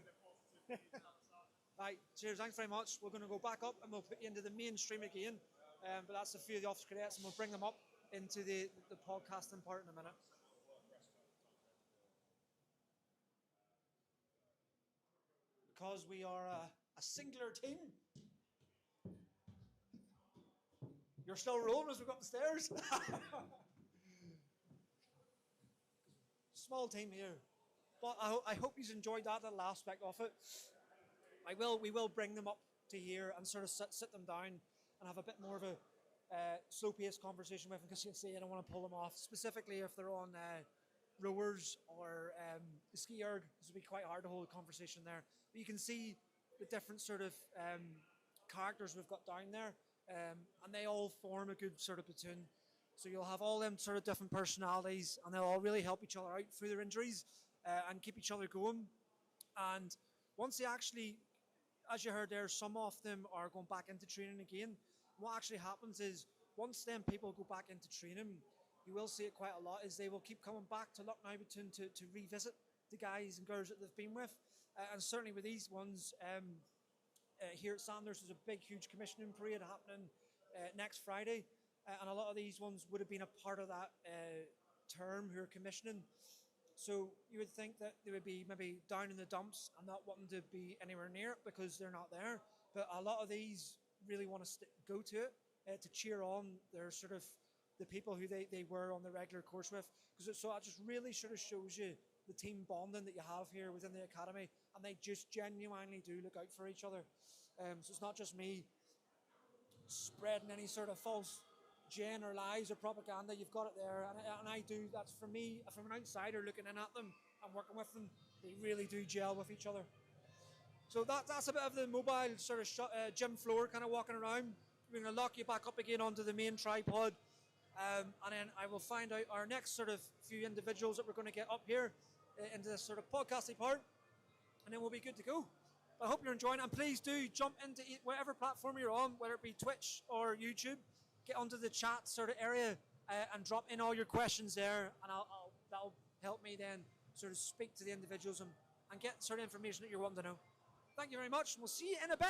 Right, cheers, thanks very much. We're going to go back up and we'll put you into the mainstream again. But that's a few of the officer cadets, and we'll bring them up into the podcasting part in a minute. Because we are a singular team. You're still rolling as we go up the stairs. Small team here. But I hope you've enjoyed that little aspect of it. We will bring them up to here and sort of sit them down and have a bit more of a slow-paced conversation with them, because you see, I don't want to pull them off, specifically if they're on rowers or the ski erg. This would be quite hard to hold a conversation there. But you can see the different sort of characters we've got down there, and they all form a good sort of platoon. So you'll have all them sort of different personalities, and they'll all really help each other out through their injuries and keep each other going. And once they actually, as you heard there, some of them are going back into training again. What actually happens is, once them people go back into training, you will see it quite a lot, is they will keep coming back to Lucknow Platoon to revisit the guys and girls that they've been with. And certainly with these ones, here at Sandhurst, there's a big, huge commissioning parade happening next Friday. And a lot of these ones would have been a part of that term who are commissioning. So you would think that they would be maybe down in the dumps and not wanting to be anywhere near it because they're not there. But a lot of these really want to go to it to cheer on their sort of the people who they were on the regular course with. So that just really sort of shows you the team bonding that you have here within the academy, and they just genuinely do look out for each other. So it's not just me spreading any sort of false gen or lies or propaganda. You've got it there, and I do. That's for me, from an outsider looking in at them and working with them, they really do gel with each other. So that's a bit of the mobile sort of gym floor kind of walking around. We're going to lock you back up again onto the main tripod, and then I will find out our next sort of few individuals that we're going to get up here into this sort of podcasting part, and then we'll be good to go. I hope you're enjoying it, and please do jump into whatever platform you're on, whether it be Twitch or YouTube. Get onto the chat sort of area and drop in all your questions there, and that'll help me then sort of speak to the individuals and get sort of information that you're wanting to know. Thank you very much, and we'll see you in a bit.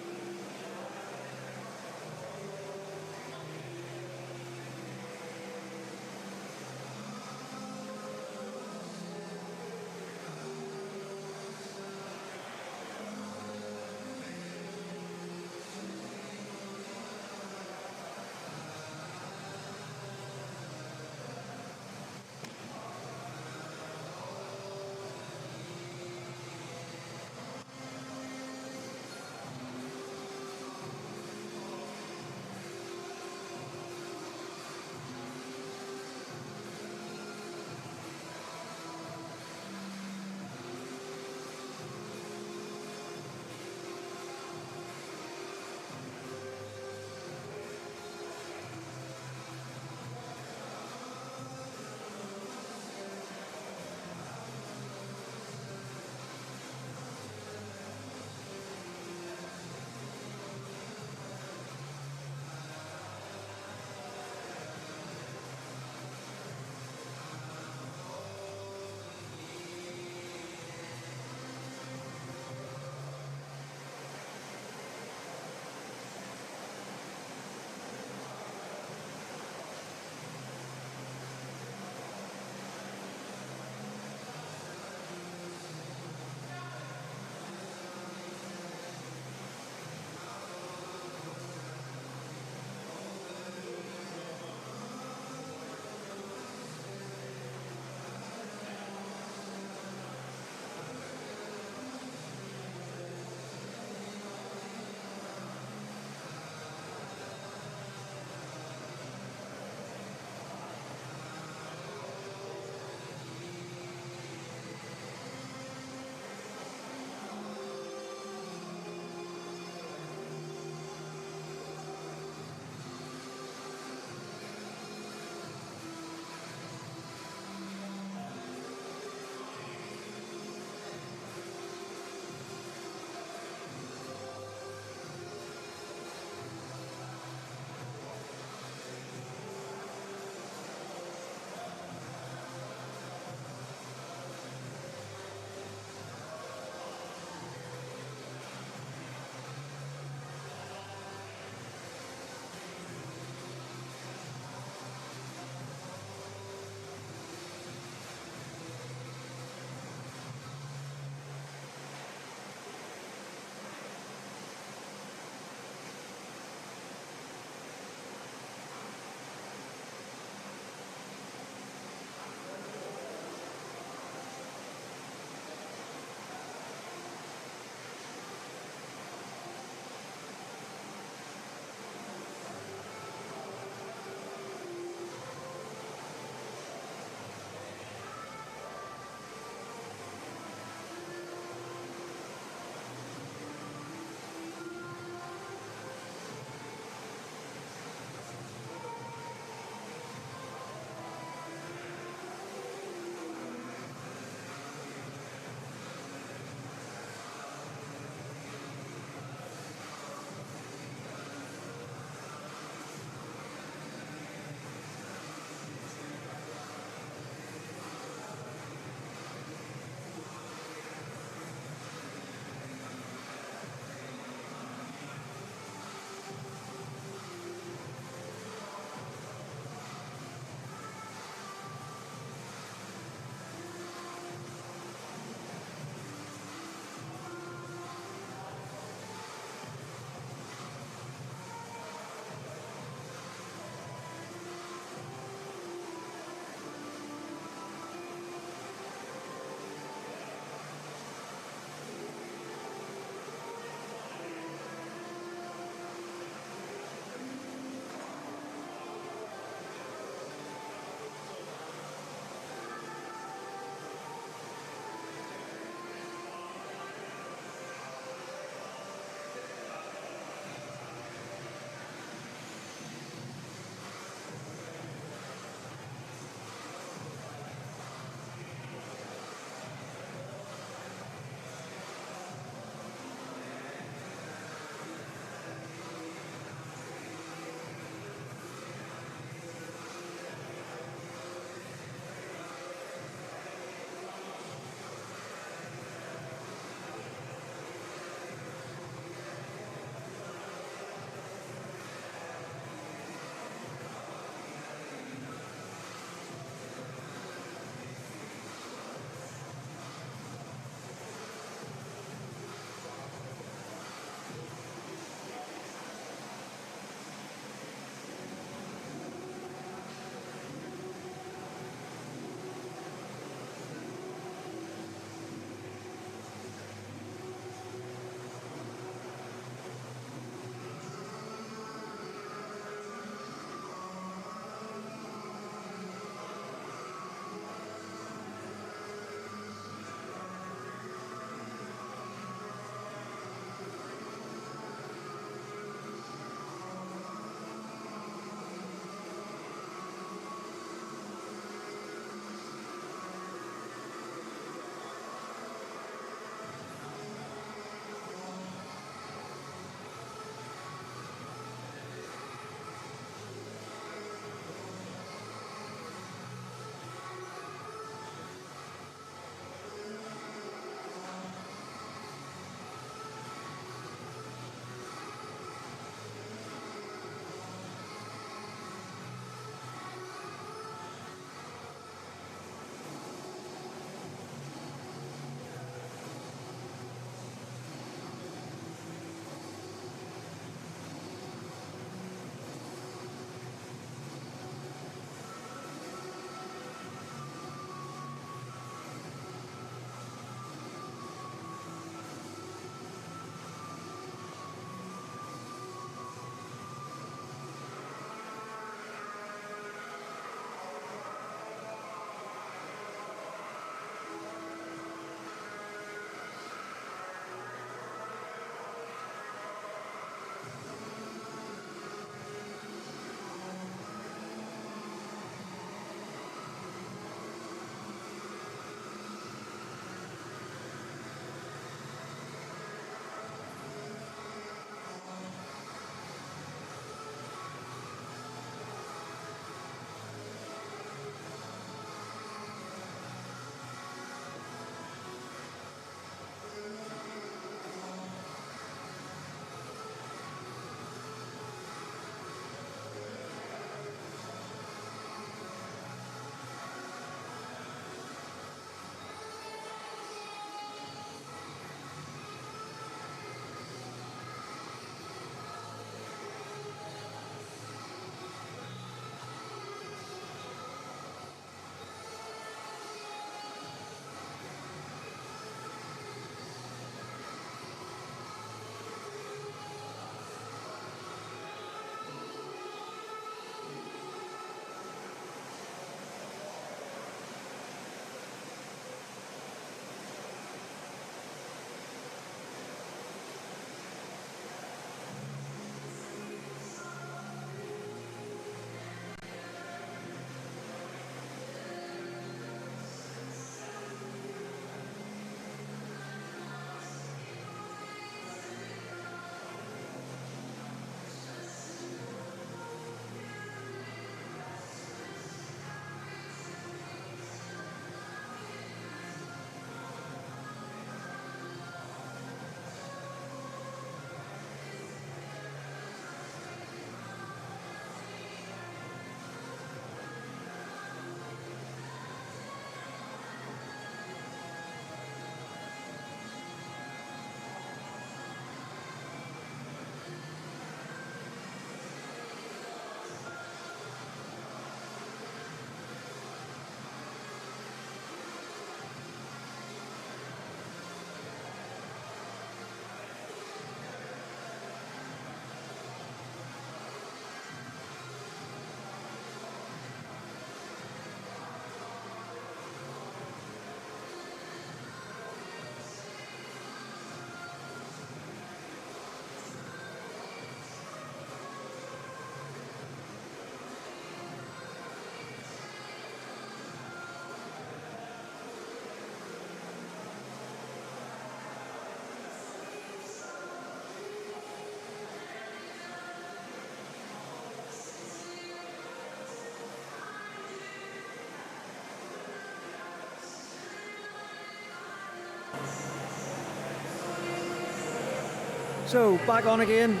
So back on again.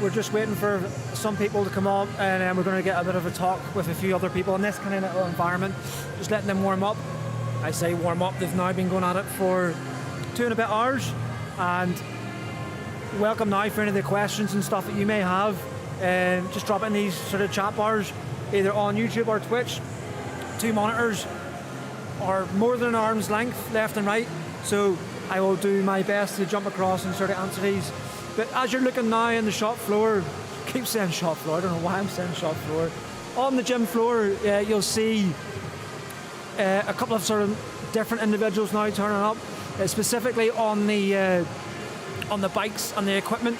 We're just waiting for some people to come up, and then we're going to get a bit of a talk with a few other people in this kind of little environment, just letting them warm up. I say warm up, they've now been going at it for 2 and a bit hours, and welcome now for any of the questions and stuff that you may have. Just drop in these sort of chat bars, either on YouTube or Twitch. 2 monitors are more than an arm's length left and right, so I will do my best to jump across and sort of answer these. But as you're looking now in the shop floor, I keep saying shop floor, I don't know why I'm saying shop floor. On the gym floor, you'll see a couple of sort of different individuals now turning up, specifically on the bikes and the equipment,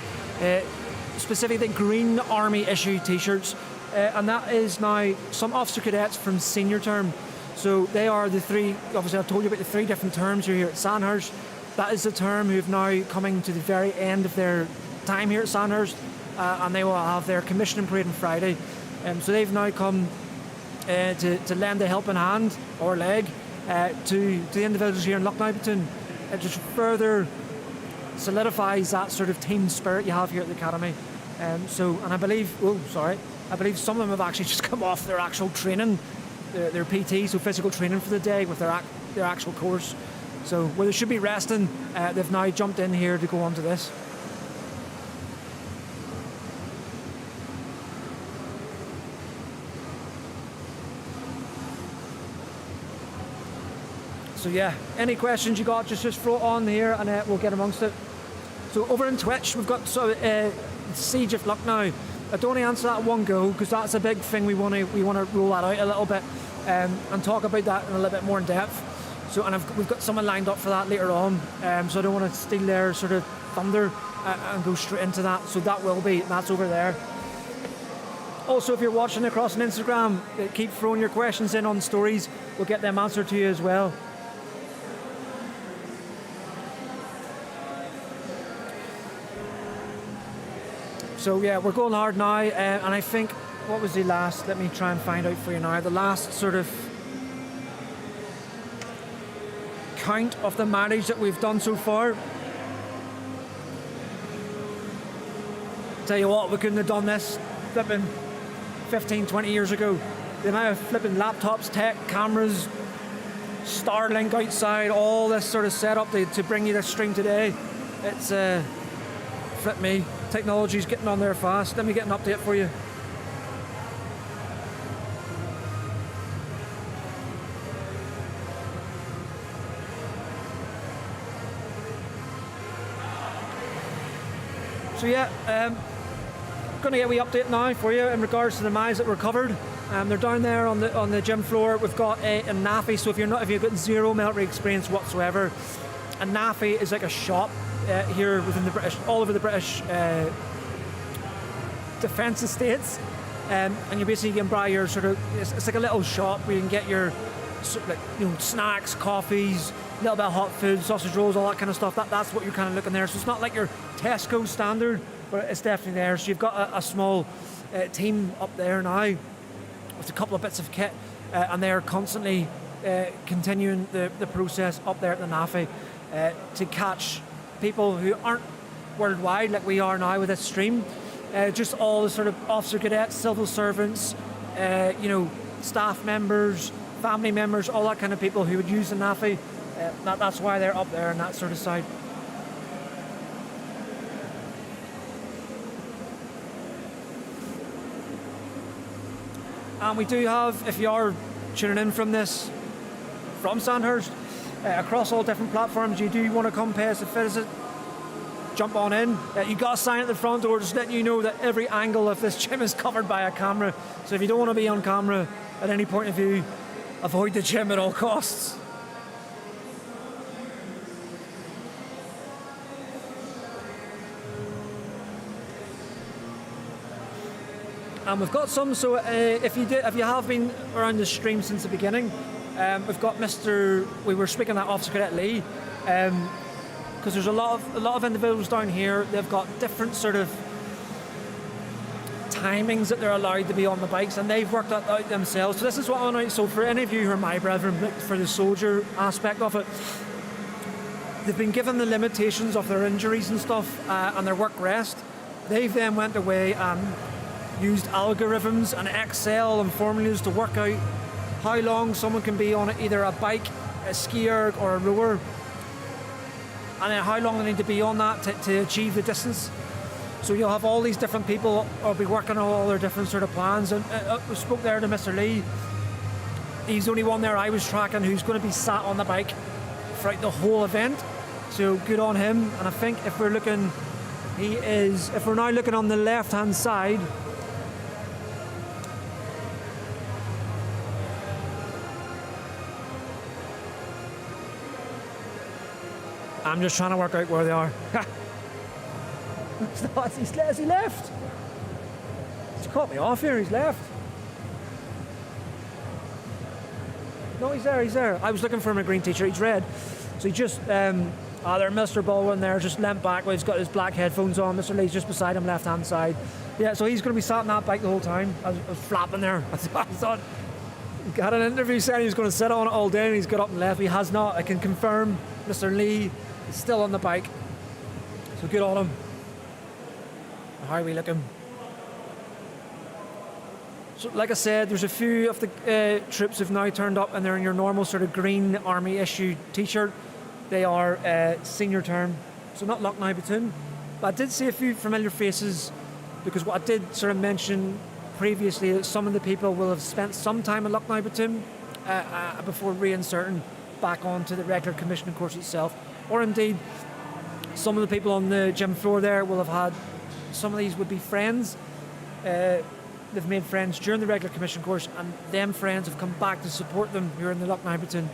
specifically the green army issue t-shirts, and that is now some officer cadets from senior term. So they are the 3, obviously I've told you about the 3 different terms here at Sandhurst. That is the term who've now coming to the very end of their time here at Sandhurst, and they will have their commissioning parade on Friday. So they've now come to lend a helping hand or leg to the individuals here in Lucknow Platoon. It just further solidifies that sort of team spirit you have here at the Academy. And I believe, I believe some of them have actually just come off their actual training, their PT, so physical training for the day with their actual course. So where they should be resting, they've now jumped in here to go on to this. So yeah, any questions you got, just throw it on here and we'll get amongst it. So over in Twitch, we've got Siege of Lucknow. I don't want to answer that at one go because that's a big thing. We want to roll that out a little bit and talk about that in a little bit more in depth. So, and we've got someone lined up for that later on, so I don't want to steal their sort of thunder and go straight into that. So that's over there. Also, if you're watching across on Instagram, keep throwing your questions in on stories. We'll get them answered to you as well. So yeah, we're going hard now, and I think, what was the last, let me try and find out for you now, the last sort of count of the mileage that we've done so far. Tell you what, we couldn't have done this flipping 15, 20 years ago. The amount of flipping laptops, tech, cameras, Starlink outside, all this sort of setup to bring you this stream today. It's, flip me, technology's getting on there fast. Let me get an update for you. So yeah, going to get a wee update now for you in regards to the miles that were covered. They're down there on the gym floor. We've got a NAFI. So if you've got 0 military experience whatsoever, a NAFI is like a shop here within the British, all over the British defence estates, and you basically can buy your sort of. It's like a little shop where you can get your snacks, coffees, a little bit of hot food, sausage rolls, all that kind of stuff. That's what you're kind of looking there. So it's not like your Tesco standard, but it's definitely there. So you've got a small team up there now with a couple of bits of kit, and they're constantly continuing the process up there at the NAFI to catch people who aren't worldwide like we are now with this stream. Just all the sort of officer cadets, civil servants, staff members, family members, all that kind of people who would use the NAFI. That's why they're up there on that sort of side. And we do have, if you are tuning in from Sandhurst, across all different platforms, you do want to come pay us a visit, jump on in. You got a sign at the front door just letting you know that every angle of this gym is covered by a camera. So if you don't want to be on camera at any point of view, avoid the gym at all costs. And we've got some, so if you have been around the stream since the beginning, we've got we were speaking at Officer Cadet Lee, because there's a lot of individuals down here. They've got different sort of timings that they're allowed to be on the bikes, and they've worked that out themselves. So this is what I know. So for any of you who are my brethren, for the soldier aspect of it, they've been given the limitations of their injuries and stuff and their work rest. They've then went away and used algorithms and Excel and formulas to work out how long someone can be on either a bike, a ski erg or a rower, and then how long they need to be on that to achieve the distance. So you'll have all these different people will be working on all their different sort of plans. And we spoke there to Mr. Lee. He's the only one there I was tracking who's going to be sat on the bike throughout the whole event. So good on him. And I think if we're looking, if we're now looking on the left-hand side, I'm just trying to work out where they are. Has he left? He's caught me off here, he's left. No, he's there. I was looking for him a green t-shirt, he's red. So he just, there, Mr. Baldwin there, just leant back, he's got his black headphones on. Mr. Lee's just beside him, left-hand side. Yeah, so he's going to be sat on that bike the whole time. I was flapping there. I thought, he had an interview saying he was going to sit on it all day, and he's got up and left. He has not. I can confirm Mr. Lee is still on the bike. So good on him. How are we looking? So like I said, there's a few of the troops who've now turned up and they're in your normal sort of green army issue t-shirt. They are senior term, so not Lucknow Platoon. But I did see a few familiar faces, because what I did sort of mention previously, that some of the people will have spent some time in Lucknow Platoon before reinserting back onto the regular commissioning course itself. Or indeed, some of the people on the gym floor there will have had, some of these would be friends. They've made friends during the regular commission course, and them friends have come back to support them here in the Lucknow Platoon.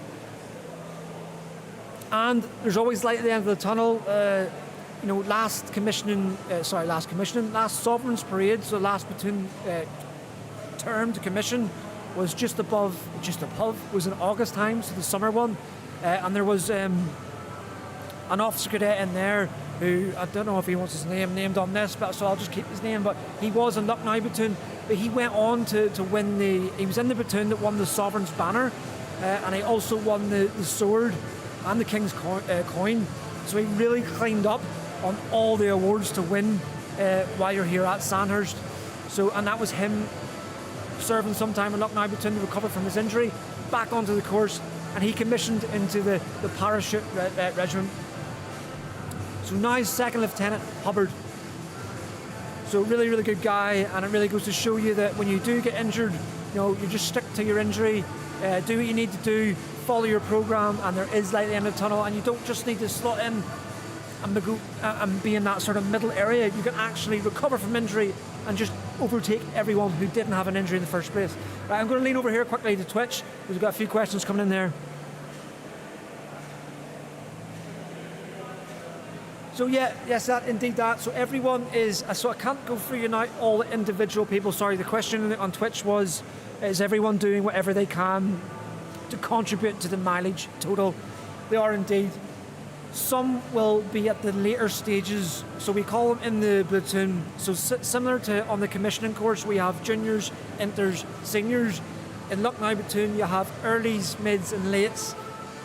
And there's always light at the end of the tunnel. Last Sovereign's Parade, so last platoon term to commission was just above, was in August time, so the summer one. And there was an officer cadet in there who, I don't know if he wants his name named on this, but so I'll just keep his name, but he was in Lucknow Platoon, but he went on to win he was in the platoon that won the Sovereign's Banner, and he also won the sword and the King's coin, so he really climbed up on all the awards to win while you're here at Sandhurst. So, and that was him serving some time in Lucknow Platoon to recover from his injury, back onto the course, and he commissioned into the parachute regiment. So now he's Second Lieutenant Hubbard. So really, really good guy, and it really goes to show you that when you do get injured, you just stick to your injury, do what you need to do, follow your program, and there is light at the end of the tunnel, and you don't just need to slot in and be in that sort of middle area. You can actually recover from injury and just overtake everyone who didn't have an injury in the first place. Right, I'm going to lean over here quickly to Twitch. We've got a few questions coming in there. So yeah, yes, indeed that. So everyone is, so I can't go through you now all the individual people. Sorry, the question on Twitch was, is everyone doing whatever they can to contribute to the mileage total? They are indeed. Some will be at the later stages, so we call them in the platoon. So similar to on the commissioning course, we have juniors, inters, seniors. In Lucknow Platoon, you have earlies, mids and lates.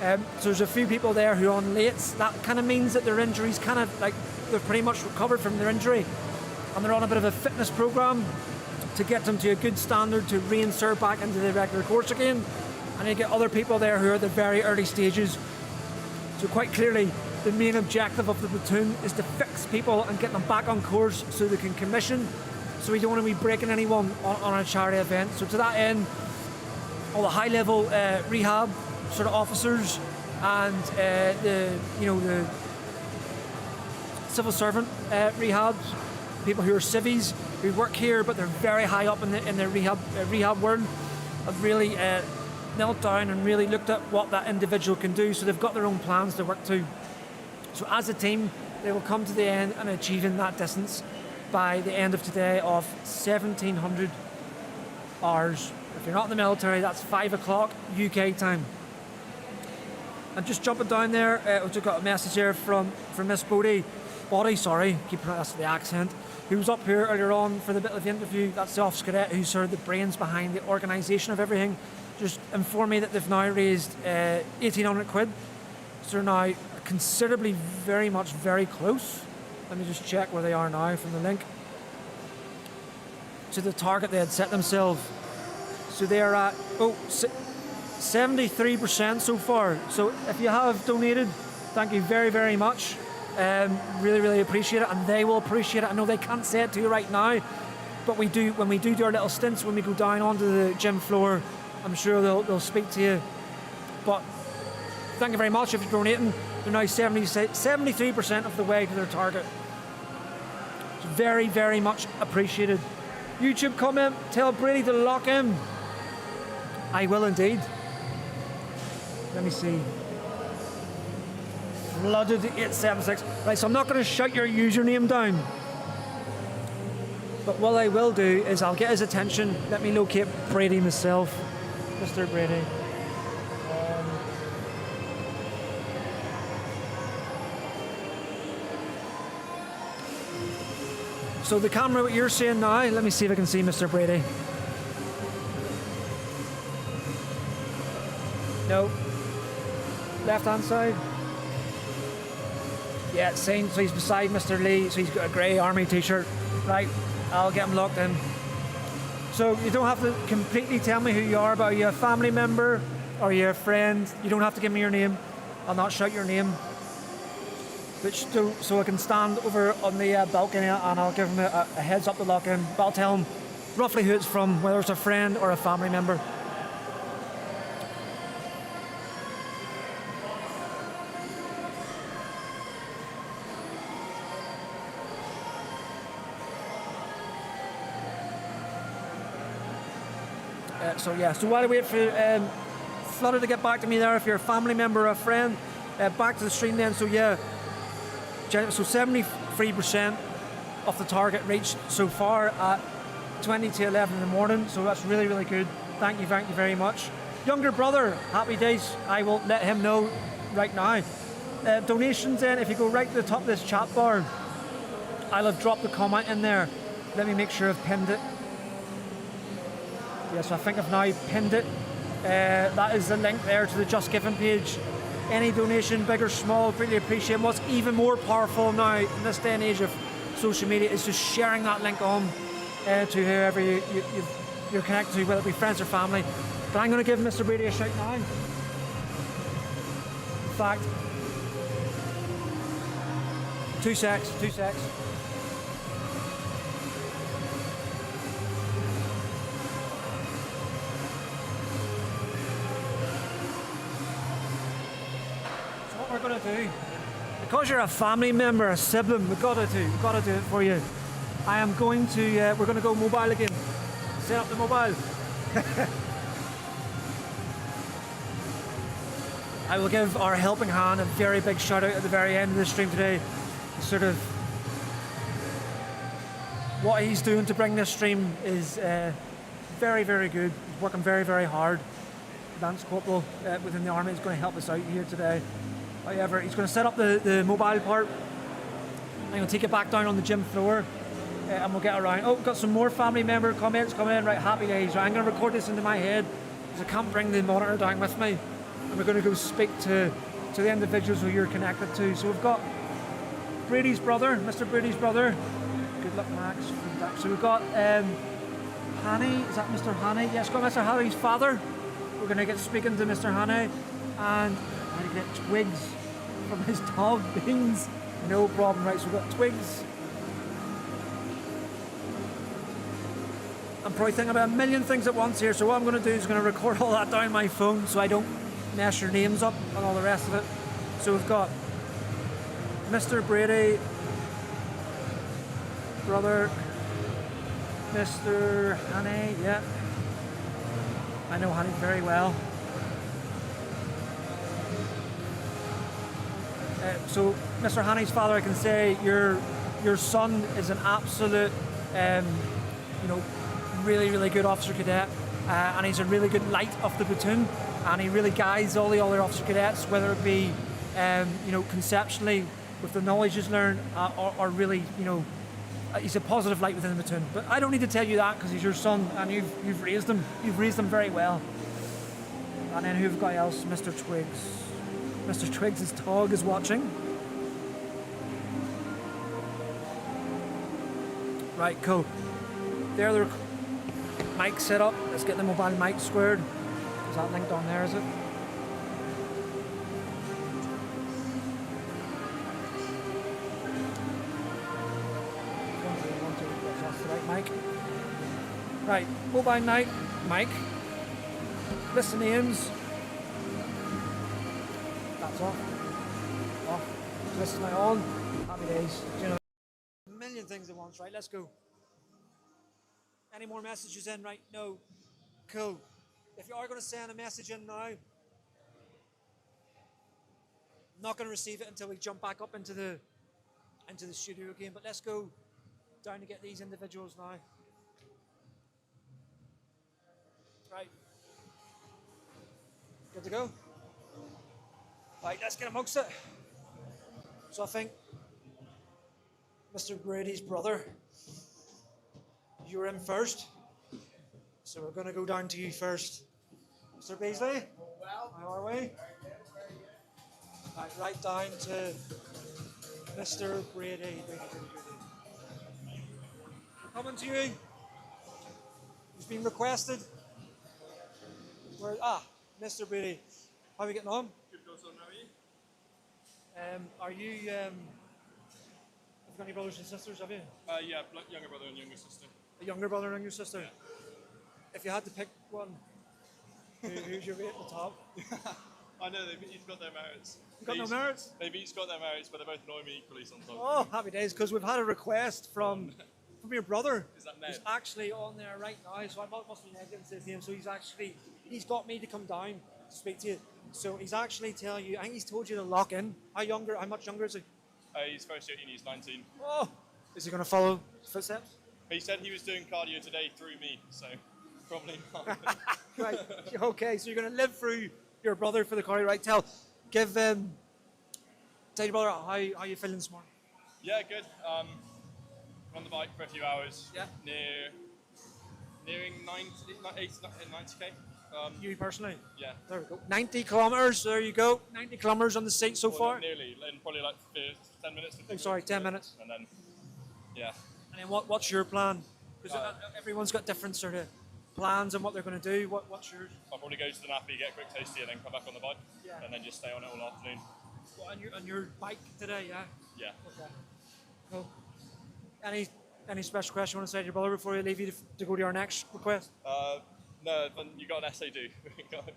So there's a few people there who are on lates. That kind of means that their injuries kind of like, they're pretty much recovered from their injury, and they're on a bit of a fitness program to get them to a good standard to reinsert back into the regular course again. And you get other people there who are at the very early stages. So quite clearly, the main objective of the platoon is to fix people and get them back on course so they can commission. So we don't want to be breaking anyone on a charity event. So to that end, all the high-level rehab sort of officers and the civil servant rehabs, people who are civvies who work here but they're very high up in the rehab world, have really knelt down and really looked at what that individual can do. So they've got their own plans to work to. So as a team, they will come to the end and achieving that distance by the end of today of 1700 hours. If you're not in the military, that's 5 o'clock UK time. And just jumping down there, we just got a message here from Miss Bodie, keep pronouncing the accent, who was up here earlier on for the bit of the interview. That's the officer cadet who's sort of the brains behind the organisation of everything. Just informed me that they've now raised 1,800 quid. So they're now considerably, very close. Let me just check where they are now from the link to the target they had set themselves. So they're at 73% so far. So if you have donated, thank you very much. Really appreciate it, and they will appreciate it. I know they can't say it to you right now, but we do when we do our little stints, when we go down onto the gym floor. I'm sure they'll speak to you. But thank you very much if you're donating. They're now 73% of the way to their target. It's very much appreciated. YouTube comment, tell Brady to lock in. I will indeed. Let me see. Flooded 876. Right, so I'm not going to shut your username down. But what I will do is I'll get his attention. Let me locate Brady myself. Mr. Brady. So the camera, what you're seeing now, let me see if I can see Mr. Brady. No. Left hand side. Yeah, it's seen. So he's beside Mr. Lee. So he's got a grey army t-shirt. Right, I'll get him locked in. So you don't have to completely tell me who you are, but are you a family member? Or are you a friend? You don't have to give me your name. I'll not shout your name. Which so I can stand over on the balcony and I'll give him a heads up to lock in. But I'll tell him roughly who it's from, whether it's a friend or a family member. So while I wait for Flutter to get back to me there, if you're a family member or a friend, back to the stream then. So yeah, so 73% of the target reached so far at 20 to 11 in the morning. So that's really good. Thank you very much. Younger brother, happy days. I will let him know right now. Donations then, if you go right to the top of this chat bar, I'll have dropped the comment in there. Let me make sure I've pinned it. Yes, I think I've now pinned it. That is the link there to the Just Giving page. Any donation, big or small, greatly appreciate. What's even more powerful now in this day and age of social media is just sharing that link on to whoever you're connected to, whether it be friends or family. But I'm going to give Mr. Brady a shout now. In fact, 2 secs. We're going to do, because you're a family member, a sibling, we've got to do it for you. I am going to, we're going to go mobile again. Set up the mobile. I will give our helping hand a very big shout out at the very end of the stream today. Sort of what he's doing to bring this stream is very good. He's working very hard. Lance Corporal within the Army is going to help us out here today. However, he's going to set up the mobile part. I'm going to take it back down on the gym floor and we'll get around. Oh, we've got some more family member comments coming in. Right, happy days. Right, I'm going to record this into my head because I can't bring the monitor down with me. And we're going to go speak to the individuals who you're connected to. So we've got Brady's brother, Mr. Brady's brother. Good luck, Max. So we've got Hanny. Is that Mr. Hanny? Yes, we've got Mr. Hanny's father. We're going to get speaking to Mr. Hanny. And I'm going to get twigs from his dog, Beans. No problem, right? So we've got twigs. I'm probably thinking about a million things at once here. So what I'm going to do is going to record all that down my phone so I don't mess your names up and all the rest of it. So we've got Mr. Brady, brother, Mr. Hanny, yeah. I know Hanny very well. So, Mr. Hanny's father, I can say your son is an absolute, really good officer cadet, and he's a really good light of the platoon, and he really guides all the other officer cadets, whether it be, conceptually with the knowledge he's learned, or really, he's a positive light within the platoon. But I don't need to tell you that because he's your son and you've raised him. You've raised him very well. And then who've got else? Mr. Twiggs. Mr. Twiggs' dog is watching. Right, cool. There, their mic set up. Let's get the mobile mic squared. Is that linked on there, is it? That's the right mic. Right, mobile mic. List the names. That's off. List my on. Happy days. You know, a million things at once. Right, let's go. Any more messages in? Right, no. Cool. If you are going to send a message in now, I'm not going to receive it until we jump back up into the studio again. But let's go down to get these individuals now. Right. Good to go? Right, let's get amongst it. So I think Mr. Brady's brother, you're in first. So we're going to go down to you first. Mr. Beasley, how are we? Right down to Mr. Brady. We're coming to you. He's been requested. Mr. Brady. How are we getting on? Good, how are you? Are you, have you got any brothers and sisters, have you? Yeah, younger brother and younger sister. A younger brother and younger sister? Yeah. If you had to pick one, who's your rate at the top? I know, they've each got their merits. You got no merits? They've each got their merits, but they both annoy me equally sometimes. Oh, happy days, because we've had a request from your brother. Is that Ned? Who's actually on there right now, so I must be Ned, didn't say his name, so he's got me to come down to speak to you. So he's actually telling you, I think he's told you to lock in. How much younger is he? He's first year, he's 19. Oh, is he going to follow footsteps? He said he was doing cardio today through me, so probably not. Right, okay, so you're going to live through your brother for the cardio, right? Tell your brother how you feeling this morning. Yeah, good. On the bike for a few hours. Yeah. Nearing 90k. You personally? Yeah. There we go. 90 kilometers. There you go. 90 kilometers on the seat so far. Nearly, in probably like 10 minutes. 10 minutes. And then, yeah. And then what's your plan? Because everyone's got different sort of plans and what they're going to do. What's yours? I'll probably go to the nappy, get a quick tasty, and then come back on the bike. Yeah. And then just stay on it all afternoon. Well, on your bike today, yeah? Yeah. Okay. Cool. Any special question you want to say to your brother before you leave you to go to our next request? No, but you got an essay due.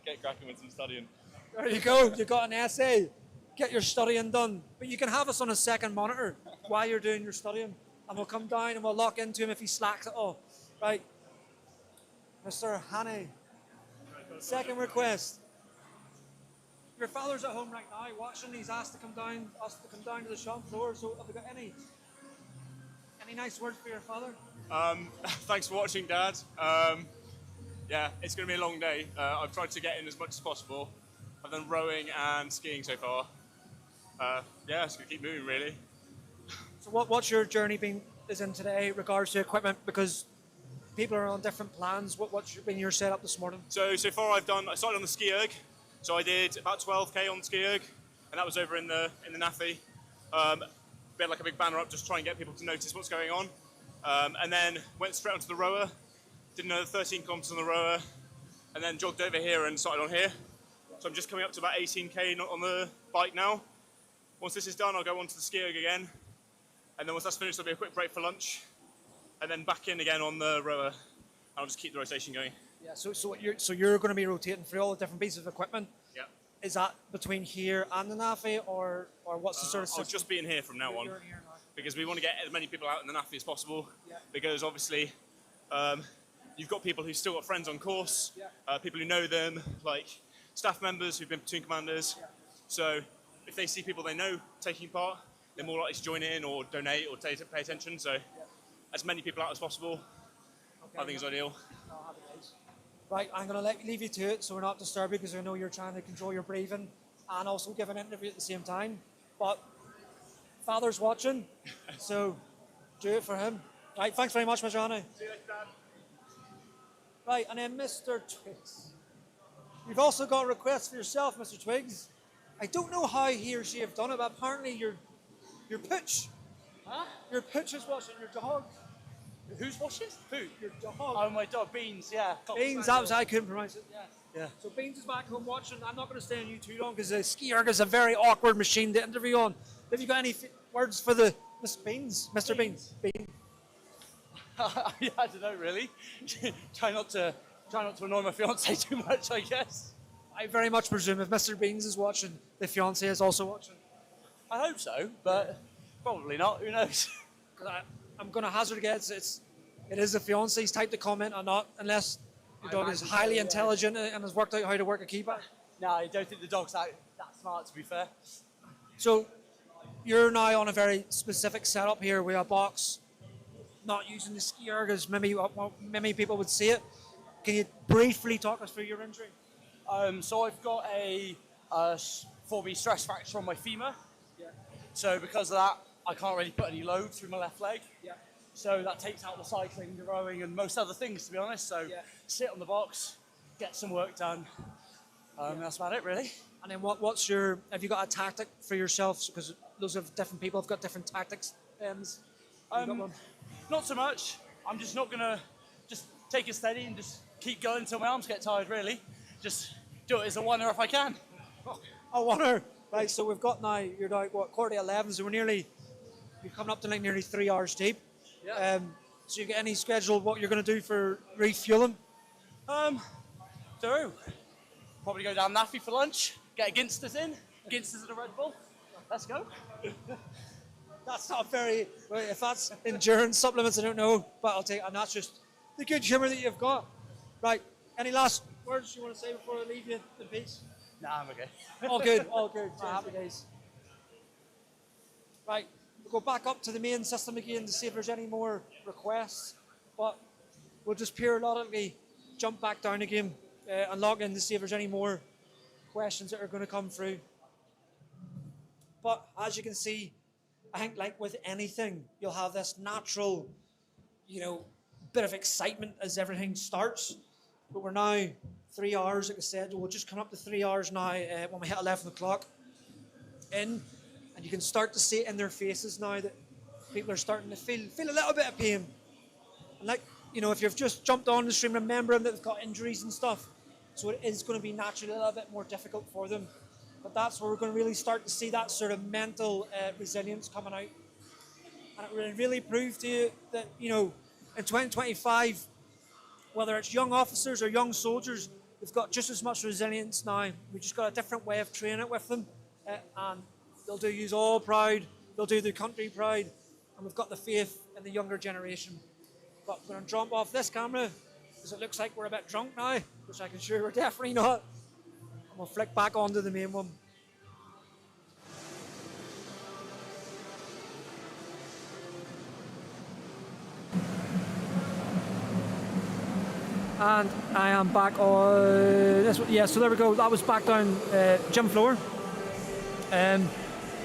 Get cracking with some studying. There you go. You got an essay. Get your studying done. But you can have us on a second monitor while you're doing your studying. And we'll come down and we'll lock into him if he slacks at all. Right. Mr. Haney. Second request. Your father's at home right now watching. He's asked to come down to the shop floor. So have we got any nice words for your father? Thanks for watching, Dad. Yeah, it's going to be a long day. I've tried to get in as much as possible. I've done rowing and skiing so far. Yeah, it's going to keep moving, really. So what's your journey been in today in regards to equipment? Because people are on different plans. What's been your setup this morning? So far I started on the ski erg. So I did about 12k on the ski erg, and that was over in the NAFI. We had like a big banner up just to try and get people to notice what's going on. And then went straight onto the rower. Did another 13 kilometers on the rower, and then jogged over here and started on here. So I'm just coming up to about 18k on the bike now. Once this is done, I'll go onto the ski erg again. And then once that's finished, there'll be a quick break for lunch. And then back in again on the rower. And I'll just keep the rotation going. Yeah, so you're going to be rotating through all the different pieces of equipment? Yeah. Is that between here and the NAFI, or what's the sort of system? I'll just be in here from now on. You're in here now. Because we want to get as many people out in the NAFI as possible. Yeah. Because obviously, you've got people who've still got friends on course, Yeah. people who know them, like staff members who've been platoon commanders. Yeah. So if they see people they know taking part, they're more likely to join in or donate or pay attention. So as many people out as possible, Okay, I think is ideal. No, happy days. Right, I'm going to leave you to it so we're not disturbing, because I know you're trying to control your breathing and also give an interview at the same time. But Father's watching, so do it for him. Right, thanks very much, Mr. Hanna. See you later, Dan. Right, and then Mr. Twigs. You've also got a request for yourself, Mr. Twigs. I don't know how he or she have done it, but apparently your pooch. Huh? Your pooch is watching your dog. Who's watching? Who? Your dog. Oh, my dog, Beans, yeah. Beans, that was, I couldn't pronounce it. Yeah. So Beans is back home watching. I'm not going to stay on you too long because the ski erg is a very awkward machine to interview on. Have you got any words for the Mr. Beans? Mr. Beans. Beans. Yeah, I don't know, really. Try not to annoy my fiance too much, I guess. I very much presume if Mr. Beans is watching, the fiance is also watching. I hope so, but probably not. Who knows? I'm going to hazard a guess. It is the fiance's type to comment or not, unless your dog is highly intelligent and has worked out how to work a keypad. No, I don't think the dog's that smart, to be fair. So you're now on a very specific setup here with a box, not using the ski erg as many people would see it. Can you briefly talk us through your injury? So I've got a 4B stress fracture on my femur. Yeah. So because of that, I can't really put any load through my left leg. Yeah. So that takes out the cycling, the rowing, and most other things, to be honest. So sit on the box, get some work done. That's about it, really. And then have you got a tactic for yourself? Because loads of different people have got different tactics. Not so much. I'm just not going to just take it steady and just keep going until my arms get tired, really. Just do it as a oneer if I can. A oneer. Right, so we've got now, you're like, what, 11, so you're coming up to like nearly 3 hours deep. Yeah. So you get any schedule what you're going to do for refueling? Probably go down Naffy for lunch, get a Ginsters in, Ginsters and a Red Bull. Let's go. That's not very, well, if that's endurance supplements, I don't know, but I'll take, and that's just the good humour that you've got. Right, any last words you want to say before I leave you in peace? Nah, I'm okay. All good, all good. Happy days. Right, we'll go back up to the main system again to see if there's any more requests, but we'll just periodically jump back down again and log in to see if there's any more questions that are going to come through. But as you can see, I think like with anything, you'll have this natural, bit of excitement as everything starts. But we're now 3 hours, like I said, we'll just come up to 3 hours now when we hit 11 o'clock in, and you can start to see it in their faces now that people are starting to feel a little bit of pain. And like, if you've just jumped on the stream, remembering that they've got injuries and stuff, so it is going to be naturally a little bit more difficult for them. But that's where we're going to really start to see that sort of mental resilience coming out. And it will really prove to you that, in 2025, whether it's young officers or young soldiers, they've got just as much resilience now. We've just got a different way of training it with them. And they'll do you all proud, they'll do the country proud, and we've got the faith in the younger generation. But we're going to jump off this camera, because it looks like we're a bit drunk now, which I can assure we're definitely not. And we'll flick back onto the main one. And I am back on this one. Yeah, so there we go. That was back down gym floor.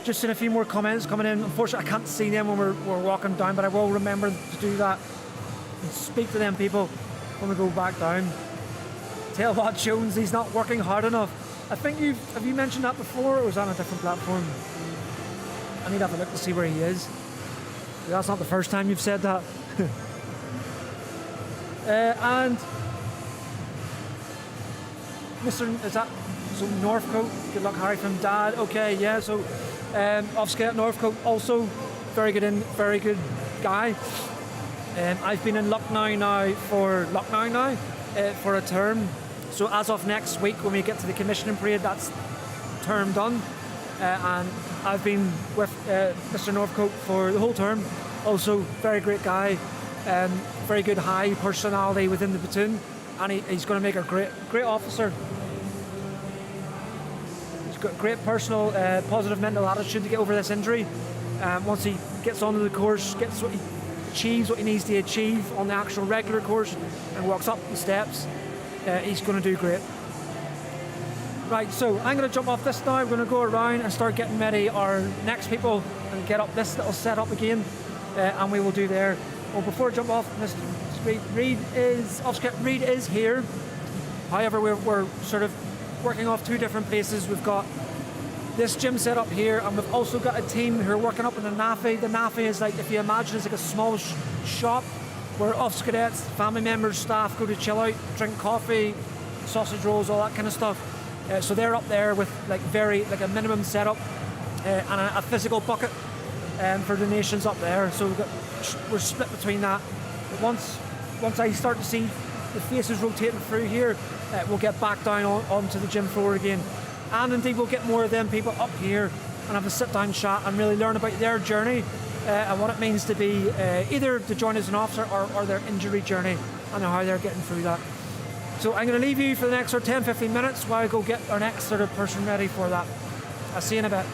Just seen a few more comments coming in. Unfortunately, I can't see them when we're walking down, but I will remember to do that and speak to them people when we go back down. Tell what Jones, he's not working hard enough. I think have you mentioned that before, or was that on a different platform? I need to have a look to see where he is. That's not the first time you've said that. And is that Northcote? Good luck, Harry, from Dad. Okay, yeah. So obviously at Northcote, also very good guy. I've been in Lucknow now for a term. So as of next week, when we get to the commissioning period, that's term done. And I've been with Mr. Northcote for the whole term. Also, very great guy. Very good high personality within the platoon, and he's going to make a great officer. He's got great personal, positive mental attitude to get over this injury. Once he gets onto the course, achieves what he needs to achieve on the actual regular course, and walks up the steps, he's going to do great. Right, so I'm going to jump off this now. We're going to go around and start getting ready our next people and get up this little setup again. and we will do there. Well, before I jump off, Mr. Reid is here. However, we're sort of working off two different places. We've got this gym set up here, and we've also got a team who are working up in the NAFI. The NAFI is like, if you imagine, it's like a small shop where OCdts, family members, staff go to chill out, drink coffee, sausage rolls, all that kind of stuff. So they're up there with like a minimum setup and a physical bucket for donations up there. So we're split between that. But once I start to see the faces rotating through here, we'll get back down onto the gym floor again. And indeed we'll get more of them people up here and have a sit down chat and really learn about their journey and what it means to be either to join as an officer or their injury journey and how they're getting through that. So I'm going to leave you for the next sort of 10-15 minutes while I go get our next sort of person ready for that. I'll see you in a bit.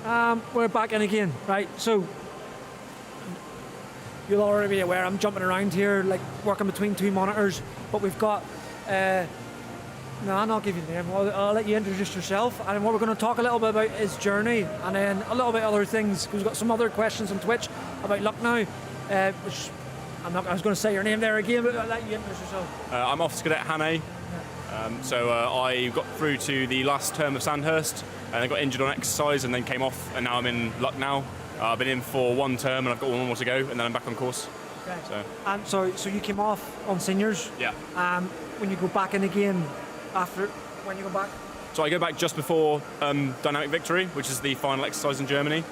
We're back in again, right? So you'll already be aware I'm jumping around here, like working between two monitors, but we've got. No, I'll not give you the name. I'll let you introduce yourself, and what we're going to talk a little bit about is journey, and then a little bit other things. We've got some other questions on Twitch about Lucknow, which I was going to say your name there again, but I'll let you introduce yourself. I'm Officer Cadet Hannay. So I got through to the last term of Sandhurst, and I got injured on exercise, and then came off, and now I'm in Lucknow. I've been in for one term, and I've got one more to go, and then I'm back on course. Okay. So you came off on seniors. Yeah. When you go back in again, when you go back. So I go back just before Dynamic Victory, which is the final exercise in Germany.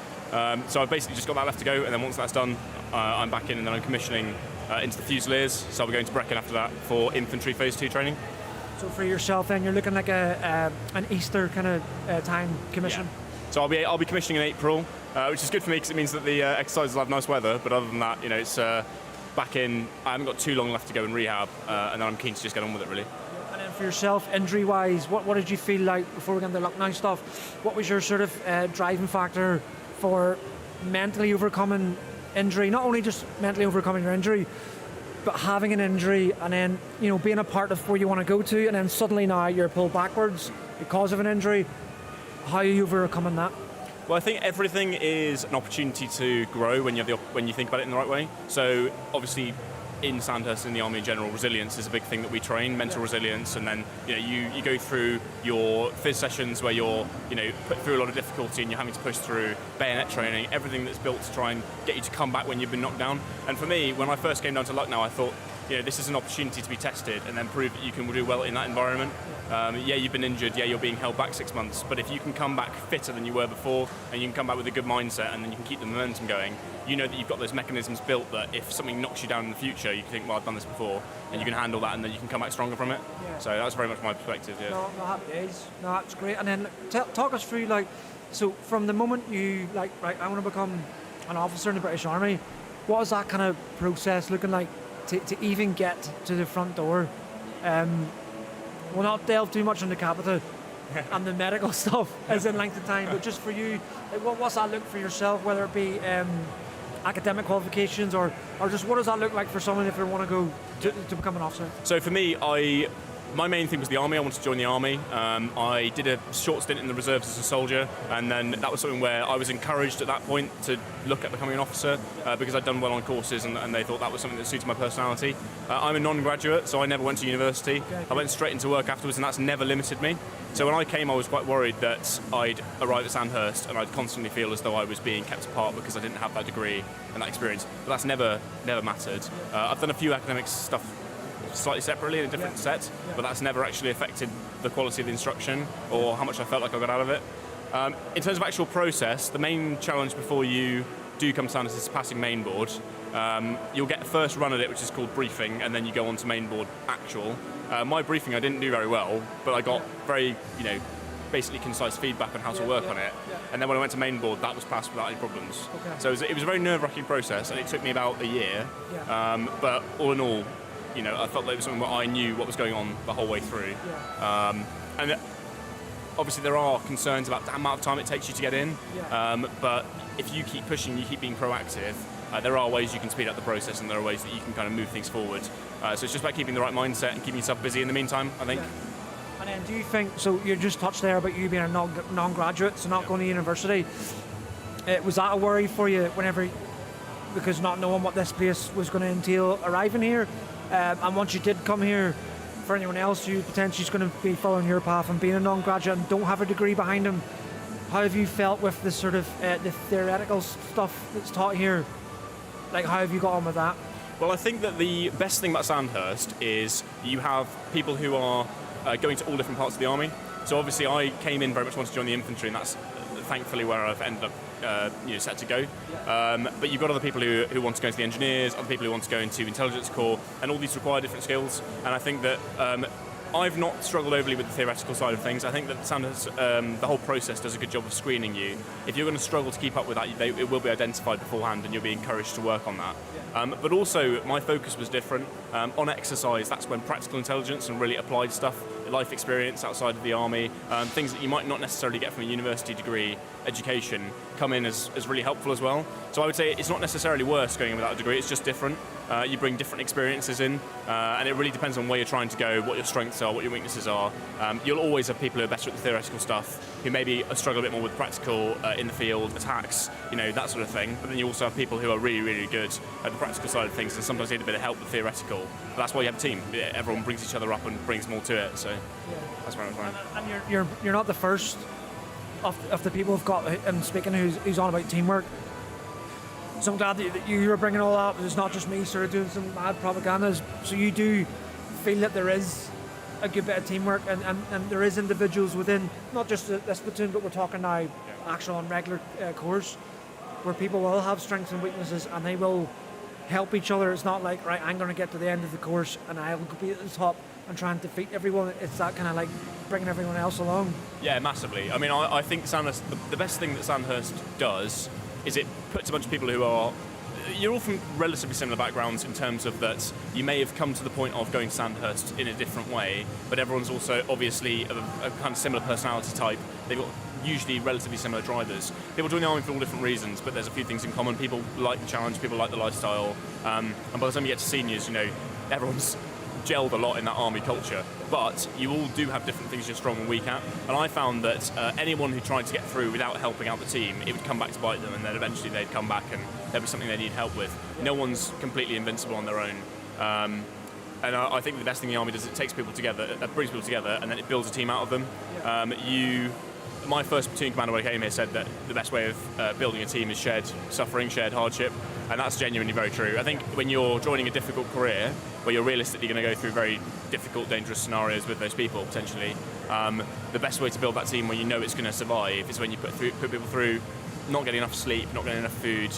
So I've basically just got that left to go, and then once that's done, I'm back in, and then I'm commissioning into the Fusiliers. So I'll be going to Brecon after that for infantry phase 2 training. So for yourself, then you're looking like an Easter kind of time commission. Yeah. So I'll be commissioning in April, which is good for me because it means that the exercises will have nice weather. But other than that, it's back in. I haven't got too long left to go in rehab, and then I'm keen to just get on with it really. And then for yourself, injury-wise, what did you feel like before we get into the Lucknow stuff? What was your sort of driving factor for mentally overcoming injury? Not only just mentally overcoming your injury, but having an injury and then being a part of where you want to go to, and then suddenly now you're pulled backwards because of an injury. How are you overcoming that? Well, I think everything is an opportunity to grow when you think about it in the right way. So obviously, in Sandhurst, in the Army in general, resilience is a big thing that we train, mental resilience, and then you go through your phys sessions where you're put through a lot of difficulty and you're having to push through bayonet training, everything that's built to try and get you to come back when you've been knocked down. And for me, when I first came down to Lucknow, I thought this is an opportunity to be tested and then prove that you can do well in that environment. You've been injured, you're being held back 6 months, but if you can come back fitter than you were before, and you can come back with a good mindset, and then you can keep the momentum going, you know that you've got those mechanisms built that if something knocks you down in the future, you can think, well, I've done this before, and you can handle that, and then you can come back stronger from it. Yeah. So that's very much my perspective. Yeah. No, happy days. No, that's great. And then talk us through, so from the moment you right, I want to become an officer in the British Army, what was that kind of process looking like to even get to the front door? We'll not delve too much into Capita and the medical stuff as in length of time, but just for you, what's that look for yourself, whether it be academic qualifications or just what does that look like for someone if they want to go to become an officer? So for me, my main thing was the Army. I wanted to join the Army. I did a short stint in the reserves as a soldier, and then that was something where I was encouraged at that point to look at becoming an officer because I'd done well on courses, and they thought that was something that suited my personality. I'm a non-graduate, so I never went to university. Okay. I went straight into work afterwards, and that's never limited me. So when I came, I was quite worried that I'd arrive at Sandhurst and I'd constantly feel as though I was being kept apart because I didn't have that degree and that experience. But that's never mattered. I've done a few academic stuff slightly separately in a different set, but that's never actually affected the quality of the instruction or how much I felt like I got out of it. In terms of actual process, the main challenge before you do come to Sandhurst is passing main board. You'll get a first run at it, which is called briefing, and then you go on to main board actual. My briefing I didn't do very well, but I got very, basically concise feedback on how to work on it. And then when I went to main board, that was passed without any problems. Okay. So it was a very nerve-wracking process, and it took me about a year. But all in all, I felt like it was something where I knew what was going on the whole way through. And obviously there are concerns about the amount of time it takes you to get in, but if you keep pushing, you keep being proactive, there are ways you can speed up the process, and there are ways that you can kind of move things forward. So it's just about keeping the right mindset and keeping yourself busy in the meantime, I think. And then do you think, so you just touched there about you being a non-graduate, so not going to university, was that a worry for you because not knowing what this place was going to entail arriving here? And once you did come here, for anyone else who potentially is going to be following your path and being a non-graduate and don't have a degree behind them, how have you felt with the sort of the theoretical stuff that's taught here? How have you got on with that? Well, I think that the best thing about Sandhurst is you have people who are going to all different parts of the Army. So obviously I came in very much wanted to join the infantry, and that's thankfully where I've ended up set to go. But you've got other people who want to go into the engineers, other people who want to go into intelligence corps, and all these require different skills. And I think that I've not struggled overly with the theoretical side of things. I think that Sandhurst, the whole process does a good job of screening you. If you're going to struggle to keep up with that, it will be identified beforehand, and you'll be encouraged to work on that. But also, my focus was different. On exercise, that's when practical intelligence and really applied stuff, life experience outside of the Army, things that you might not necessarily get from a university degree, education come in as really helpful as well. So I would say it's not necessarily worse going in without a degree, it's just different. You bring different experiences in, and it really depends on where you're trying to go, what your strengths are, what your weaknesses are. You'll always have people who are better at the theoretical stuff, who maybe struggle a bit more with practical in the field, attacks, that sort of thing. But then you also have people who are really, really good at the practical side of things and sometimes need a bit of help with theoretical. But that's why you have a team. Everyone brings each other up and brings more to it, so that's where I'm going. And you're not the first of the people who've got, I'm speaking, who's on about teamwork. So I'm glad that you were bringing all that up. It's not just me sort of doing some mad propagandas. So you do feel that there is a good bit of teamwork and there is individuals within, not just this platoon, but we're talking now actual and regular course, where people will have strengths and weaknesses and they will help each other. It's not like, right, I'm going to get to the end of the course and I'll be at the top and try and defeat everyone. It's that kind of like bringing everyone else along. Yeah, massively. I mean, I think Sandhurst, the best thing that Sandhurst does is it puts a bunch of people who are, you're all from relatively similar backgrounds in terms of that you may have come to the point of going to Sandhurst in a different way, but everyone's also obviously a kind of similar personality type. They've got usually relatively similar drivers. People join the army for all different reasons, but there's a few things in common. People like the challenge, people like the lifestyle, and by the time you get to seniors, everyone's gelled a lot in that army culture, but you all do have different things you're strong and weak at, and I found that anyone who tried to get through without helping out the team, it would come back to bite them, and then eventually they'd come back and there'd be something they need help with. No one's completely invincible on their own, and I think the best thing the army does is it takes people together, brings people together, and then it builds a team out of them. My first platoon commander when I came here said that the best way of building a team is shared suffering, shared hardship, and that's genuinely very true. I think when you're joining a difficult career, where you're realistically going to go through very difficult, dangerous scenarios with those people, potentially, the best way to build that team when you know it's going to survive is when you put people through not getting enough sleep, not getting enough food,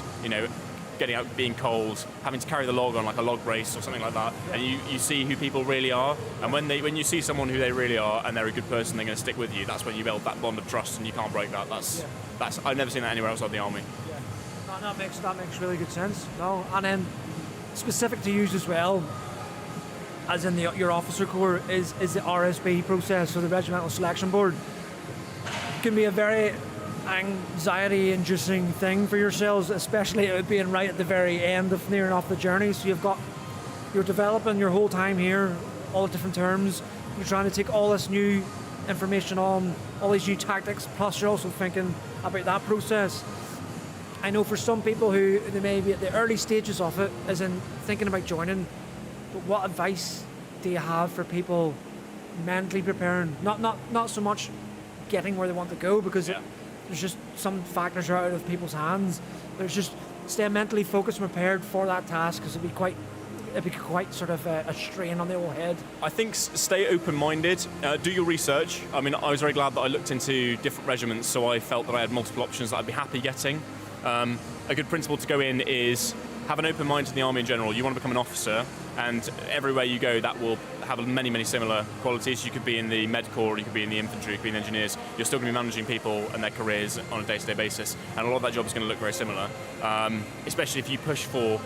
getting out, being cold, having to carry the log on like a log brace or something like that, and you see who people really are, and when you see someone who they really are and they're a good person, they're going to stick with you. That's when you build that bond of trust, and you can't break that. That's I've never seen that anywhere outside the army. Yeah. That makes really good sense. No, and then specific to you as well, as in your officer corps, is the RSB process, so the Regimental Selection Board. It can be a very anxiety-inducing thing for yourselves, especially it being right at the very end of nearing off the journey. So you're developing your whole time here, all the different terms. You're trying to take all this new information on, all these new tactics, plus you're also thinking about that process. I know for some people who they may be at the early stages of it, as in thinking about joining, but what advice do you have for people mentally preparing? Not so much getting where they want to go, because there's just some factors are out of people's hands. There's just staying mentally focused and prepared for that task, because it'd be quite sort of a strain on the old head. I think stay open-minded, do your research. I mean, I was very glad that I looked into different regiments, so I felt that I had multiple options that I'd be happy getting. A good principle to go in is have an open mind to the army in general. You want to become an officer, and everywhere you go that will have many, many similar qualities. You could be in the Med Corps, you could be in the infantry, you could be in the engineers. You're still going to be managing people and their careers on a day-to-day basis, and a lot of that job is going to look very similar, especially if you push for,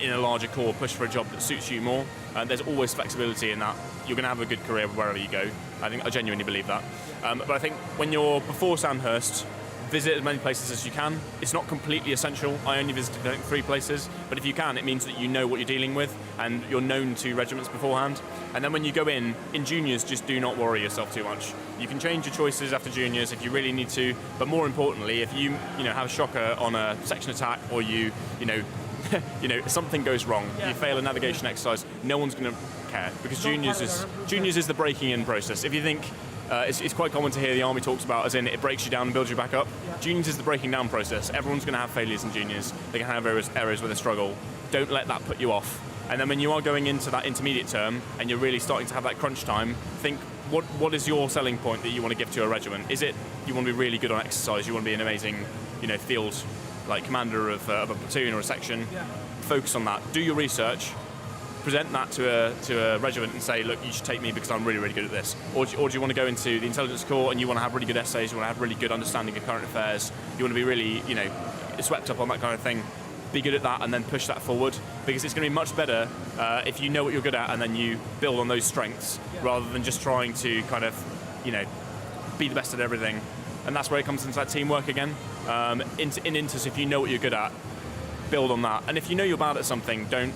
in a larger corps, push for a job that suits you more. There's always flexibility in that. You're going to have a good career wherever you go. I genuinely believe that. But I think when you're before Sandhurst, visit as many places as you can. It's not completely essential. I only visited, I think, 3 places, but if you can, it means that you know what you're dealing with and you're known to regiments beforehand. And then when you go in juniors, just do not worry yourself too much. You can change your choices after juniors if you really need to, but more importantly, if you have a shocker on a section attack, or you something goes wrong, you fail a navigation exercise, no one's going to care, because juniors is the breaking in process. If you think it's quite common to hear the army talks about, as in it breaks you down and builds you back up. Juniors is the breaking down process. Everyone's going to have failures in juniors. They can have errors where they struggle. Don't let that put you off. And then when you are going into that intermediate term and you're really starting to have that crunch time, think what is your selling point that you want to give to a regiment? Is it you want to be really good on exercise? You want to be an amazing, field like commander of a platoon or a section? Focus on that. Do your research. Present that to a regiment and say, look, you should take me because I'm really, really good at this. Or do you want to go into the intelligence corps and you want to have really good essays, you want to have really good understanding of current affairs, you want to be really, swept up on that kind of thing. Be good at that and then push that forward, because it's going to be much better if you know what you're good at and then you build on those strengths, rather than just trying to kind of, be the best at everything and that's where it comes into that teamwork again. In Intus, if you know what you're good at, build on that. And if you know you're bad at something, don't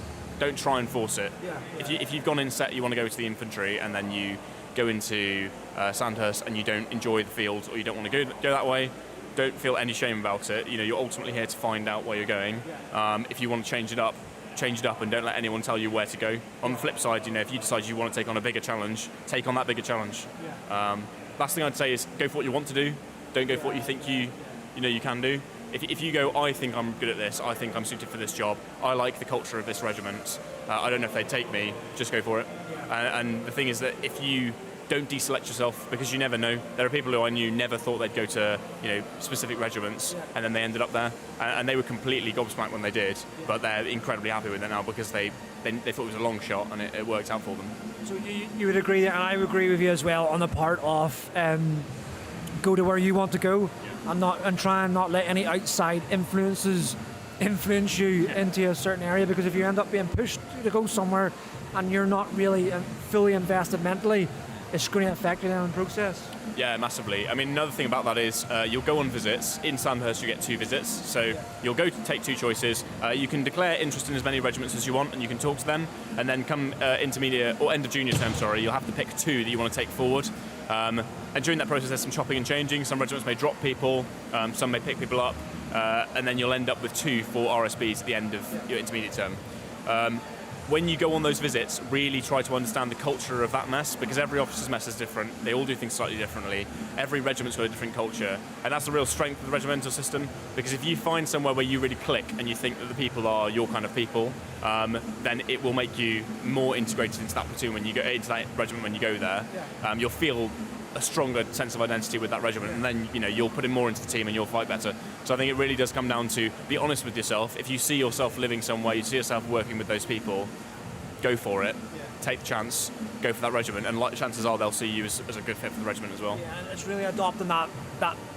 try and force it. If you've gone in set, you want to go to the infantry, and then you go into Sandhurst and you don't enjoy the field, or you don't want to go that way, don't feel any shame about it. You're ultimately here to find out where you're going. If you want to change it up, and don't let anyone tell you where to go. On the flip side, if you decide you want to take on a bigger challenge, take on that bigger challenge. Last thing I'd say is go for what you want to do. Don't go for what you think you can do. If you go, I think I'm good at this, I think I'm suited for this job, I like the culture of this regiment, I don't know if they'd take me, just go for it. And the thing is that if you don't deselect yourself, because you never know. There are people who I knew never thought they'd go to specific regiments, and then they ended up there, and they were completely gobsmacked when they did, but they're incredibly happy with it now because they thought it was a long shot and it worked out for them. So you would agree, and I would agree with you as well on the part of go to where you want to go, and try and not let any outside influences influence you into a certain area, because if you end up being pushed to go somewhere and you're not really fully invested mentally, it's going to affect you in the process. Yeah, massively. I mean, another thing about that is you'll go on visits. In Sandhurst, you get 2 visits. So you'll go to take 2 choices. You can declare interest in as many regiments as you want, and you can talk to them. And then come intermediate, or end of junior term, you'll have to pick 2 that you want to take forward. And during that process, there's some chopping and changing. Some regiments may drop people, some may pick people up, and then you'll end up with 2 full RSBs at the end of your intermediate term. When you go on those visits, really try to understand the culture of that mess, because every officer's mess is different. They all do things slightly differently. Every regiment's got a different culture, and that's the real strength of the regimental system, because if you find somewhere where you really click and you think that the people are your kind of people, then it will make you more integrated into that platoon when you go into that regiment when you go there. You'll feel a stronger sense of identity with that regiment, and then you'll put in more into the team and you'll fight better. So I think it really does come down to be honest with yourself. If you see yourself living somewhere, you see yourself working with those people, go for it, take the chance, go for that regiment, and chances are they'll see you as a good fit for the regiment as well. Yeah, and it's really adopting that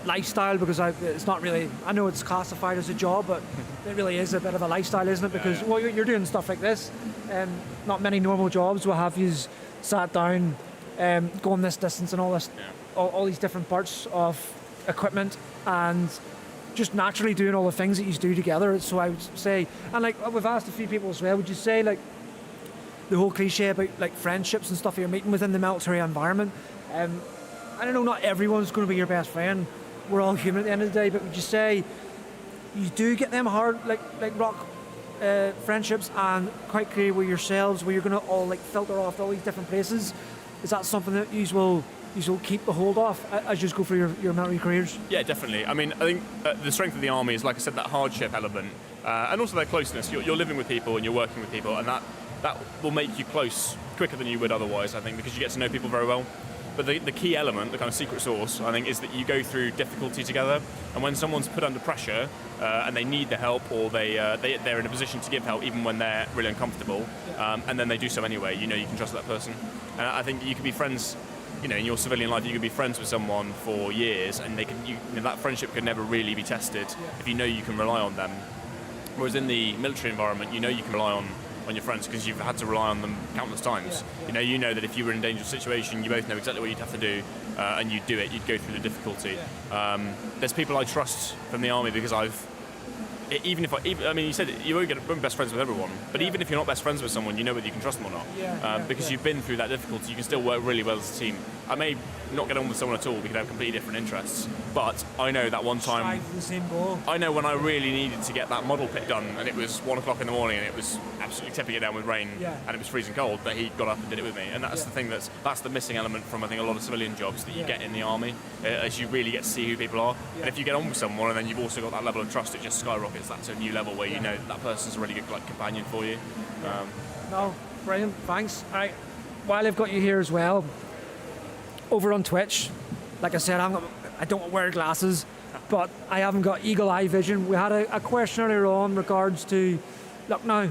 lifestyle, because it's not really, I know it's classified as a job, but it really is a bit of a lifestyle, isn't it? Because well, you're doing stuff like this, not many normal jobs will have you sat down, going this distance and all this, all these different parts of equipment, and just naturally doing all the things that you do together. So I would say, and like we've asked a few people as well, would you say like the whole cliche about like friendships and stuff you're meeting within the military environment, I don't know, not everyone's going to be your best friend, we're all human at the end of the day, but would you say you do get them hard like rock friendships and quite clear with yourselves, where you're going to all like filter off all these different places? Is that something that you will keep the hold off as you go through your military careers? Yeah, definitely. I mean, I think the strength of the army is, like I said, that hardship element, and also that closeness. You're living with people and you're working with people, and that will make you close quicker than you would otherwise, I think, because you get to know people very well. But the key element, the kind of secret sauce, I think, is that you go through difficulty together, and when someone's put under pressure and they need the help, or they're in a position to give help even when they're really uncomfortable, and then they do so anyway, you can trust that person. And I think you can be friends, in your civilian life, you can be friends with someone for years, and that friendship can never really be tested if you can rely on them. Whereas in the military environment, you can rely on your friends because you've had to rely on them countless times. You know that if you were in a dangerous situation, you both know exactly what you'd have to do, and you'd do it. You'd go through the difficulty. There's people I trust from the army because you said you won't be best friends with everyone, but even if you're not best friends with someone, you know whether you can trust them or not. Because you've been through that difficulty, you can still work really well as a team. I may not get on with someone at all, we could have completely different interests, but I know that one time, Strive for the same goal. I know when I really needed to get that model pit done, and it was 1 o'clock in the morning, and it was absolutely tipping it down with rain, and it was freezing cold, that he got up and did it with me. And that's the thing that's the missing element from, I think, a lot of civilian jobs that you get in the army, as you really get to see who people are. And if you get on with someone, and then you've also got that level of trust, it just skyrockets that to a new level where you know that person's a really good companion for you. No, brilliant, thanks. All right, while I've got you here as well, over on Twitch, like I said, I don't wear glasses, but I haven't got eagle eye vision. We had a question earlier on regards to Lucknow.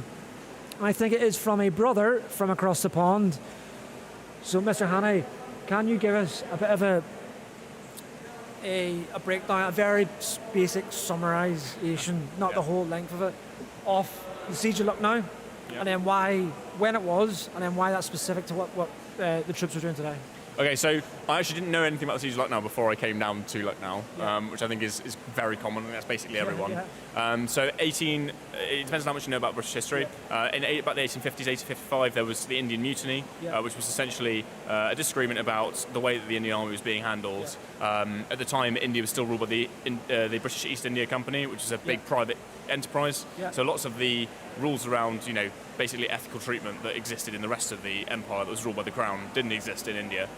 I think it is from a brother from across the pond. So, Mr. Haney, can you give us a bit of a breakdown, a very basic summarisation, not the whole length of it, of the Siege of Lucknow, and then when it was, and then why that's specific to what the troops are doing today? Okay, so I actually didn't know anything about the Siege of Lucknow before I came down to Lucknow, which I think is very common, and that's basically everyone. So it depends on how much you know about British history. In about the 1850s, 1855, there was the Indian Mutiny, which was essentially a disagreement about the way that the Indian Army was being handled. At the time, India was still ruled by the British East India Company, which is a big private enterprise. So lots of the rules around, basically ethical treatment that existed in the rest of the empire that was ruled by the crown didn't exist in India.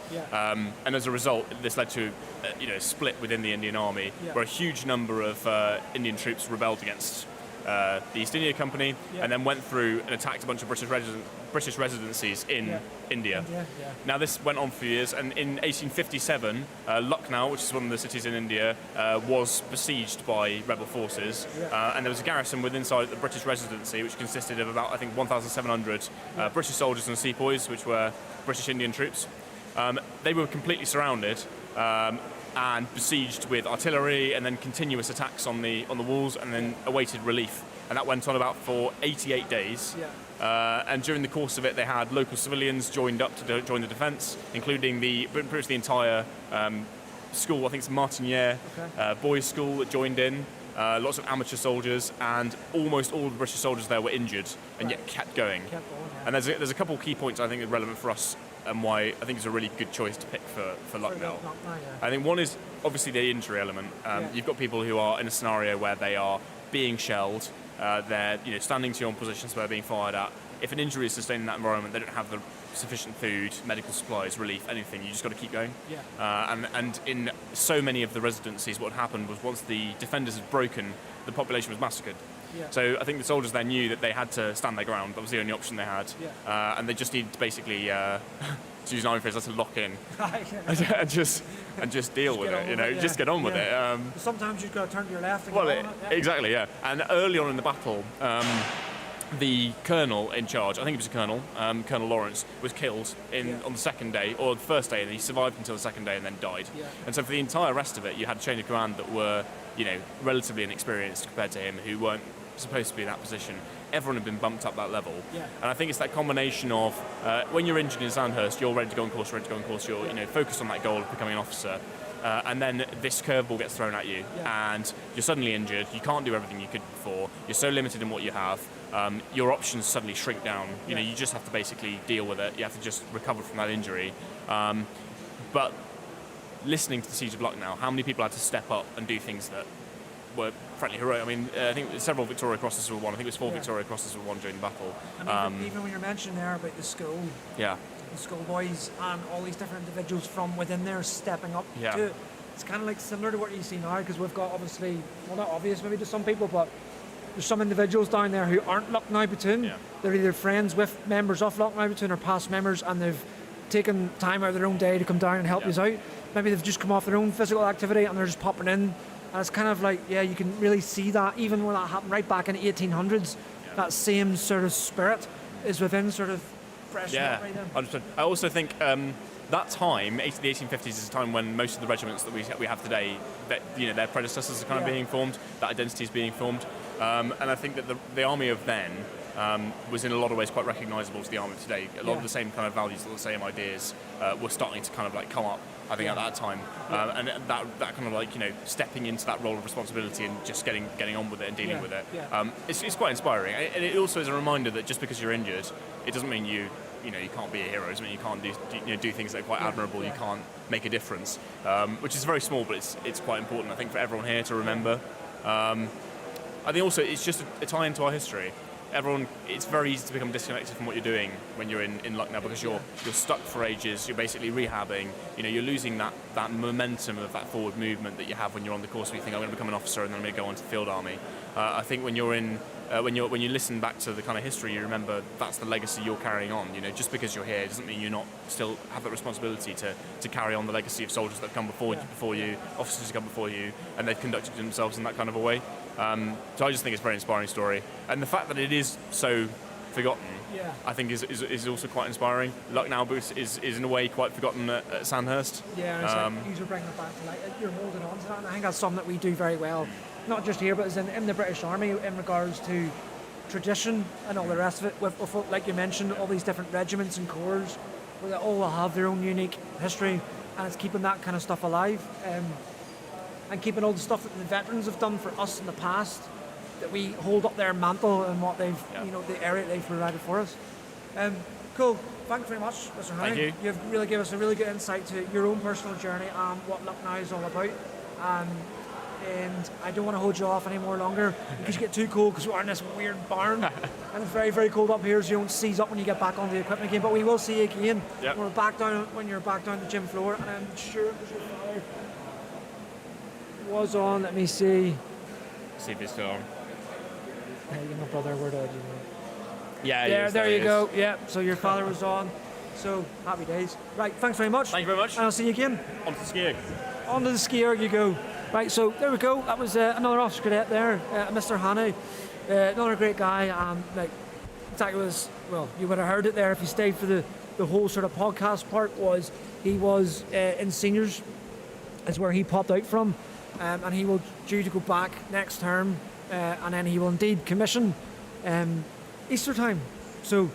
And as a result, this led to a split within the Indian army, where a huge number of Indian troops rebelled against the East India Company, and then went through and attacked a bunch of British residencies in India. Now this went on for years, and in 1857, Lucknow, which is one of the cities in India, was besieged by rebel forces, and there was a garrison within inside the British residency, which consisted of about, I think, 1,700 British soldiers and sepoys, which were British Indian troops. They were completely surrounded and besieged with artillery, and then continuous attacks on the walls, and then awaited relief. And that went on about for 88 days. And during the course of it, they had local civilians joined up to join the defence, including pretty much the entire school. I think it's Martiniere boys' school that joined in. Lots of amateur soldiers, and almost all the British soldiers there were injured, and yet kept going. And there's a couple of key points I think are relevant for us, and why I think it's a really good choice to pick for Lucknow. I think one is obviously the injury element. You've got people who are in a scenario where they are being shelled, they're standing to your own positions where they're being fired at. If an injury is sustained in that environment, they don't have the sufficient food, medical supplies, relief, anything. You just got to keep going. And in so many of the residencies, what happened was once the defenders had broken, the population was massacred. So I think the soldiers there knew that they had to stand their ground. That was the only option they had. And they just needed to basically, to use an army phrase, to lock in and just deal with it. Just get on with it. Sometimes you've got to turn to your left. And Exactly. And early on in the battle, the colonel in charge, I think it was a colonel, Colonel Lawrence, was killed on the second day, or the first day, and he survived until the second day and then died. And so for the entire rest of it, you had a chain of command that were, relatively inexperienced compared to him, who weren't supposed to be in that position. Everyone had been bumped up that level. And I think it's that combination of, when you're injured in Sandhurst, you're ready to go on course, you're focused on that goal of becoming an officer. And then this curveball gets thrown at you, and you're suddenly injured. You can't do everything you could before. You're so limited in what you have. Your options suddenly shrink down. You just have to basically deal with it. You have to just recover from that injury. But listening to the Siege of Lucknow, how many people had to step up and do things that were frankly heroic? I mean, I think several Victoria Crosses were won. I think it was 4 Victoria Crosses were won during the battle. And even when you're mentioning there about the school, the schoolboys and all these different individuals from within there stepping up to it, it's kind of like similar to what you see now, because we've got obviously, well, not obvious maybe to some people, but there's some individuals down there who aren't Lucknow Platoon. They're either friends with members of Lucknow Platoon or past members, and they've taken time out of their own day to come down and help you out. Maybe they've just come off their own physical activity and they're just popping in. And it's kind of like, you can really see that even when that happened right back in the 1800s, that same sort of spirit is within sort of fresh. Right then. I also think that time, the 1850s, is a time when most of the regiments that we have today, that their predecessors are kind of being formed, that identity is being formed, and I think that the army of then was in a lot of ways quite recognisable to the army of today. A lot of the same kind of values, the same ideas were starting to kind of like come up, I think, at that time, and that kind of like stepping into that role of responsibility and just getting on with it and dealing with it. It's quite inspiring, and it also is a reminder that just because you're injured, it doesn't mean you can't be a hero. It doesn't mean you can't do things that are quite admirable. You can't make a difference, which is very small, but it's quite important, I think, for everyone here to remember. I think also it's just a tie into our history. It's very easy to become disconnected from what you're doing when you're in Lucknow, because you're stuck for ages. You're basically rehabbing. You're losing that momentum of that forward movement that you have when you're on the course where you think, I'm going to become an officer and then I'm going to go on to the field army. I think when you listen back to the kind of history, you remember that's the legacy you're carrying on. Just because you're here doesn't mean you're not still have that responsibility to carry on the legacy of soldiers that have come before you, officers who come before you, and they've conducted themselves in that kind of a way. So I just think it's a very inspiring story, and the fact that it is so forgotten, I think is also quite inspiring. Lucknow is in a way quite forgotten at Sandhurst. It's like you're bringing it back to light. You're holding on to that, and I think that's something that we do very well, not just here, but as in the British Army in regards to tradition and all the rest of it. With like you mentioned, all these different regiments and corps, they all will have their own unique history, and it's keeping that kind of stuff alive, and keeping all the stuff that the veterans have done for us in the past, that we hold up their mantle and what they've, the area they've provided for us. Cool. Thanks very much, Mr. Honey. Thank you. You've really given us a really good insight to your own personal journey and what Lucknow is all about. And I don't want to hold you off any more longer because you get too cold because we're in this weird barn and it's very, very cold up here, so you don't seize up when you get back on the equipment again. But we will see you again Yep. when you're back down the gym floor. And I'm sure it was your father was on. Let me see. See if it's still on. Hey, my brother, where did you know? Yeah, there you go. Yeah, so your father was on. So happy days. Right, thanks very much. Thank you very much. And I'll see you again. On to the skiing. On to the skier you go. Right, so there we go. That was another officer cadet there, Mr. Haney. Another great guy. Exactly was, well, you would have heard it there if you stayed for the whole sort of podcast part. He was in seniors, is where he popped out from, and he will due to go back next term, and then he will indeed commission Easter time. So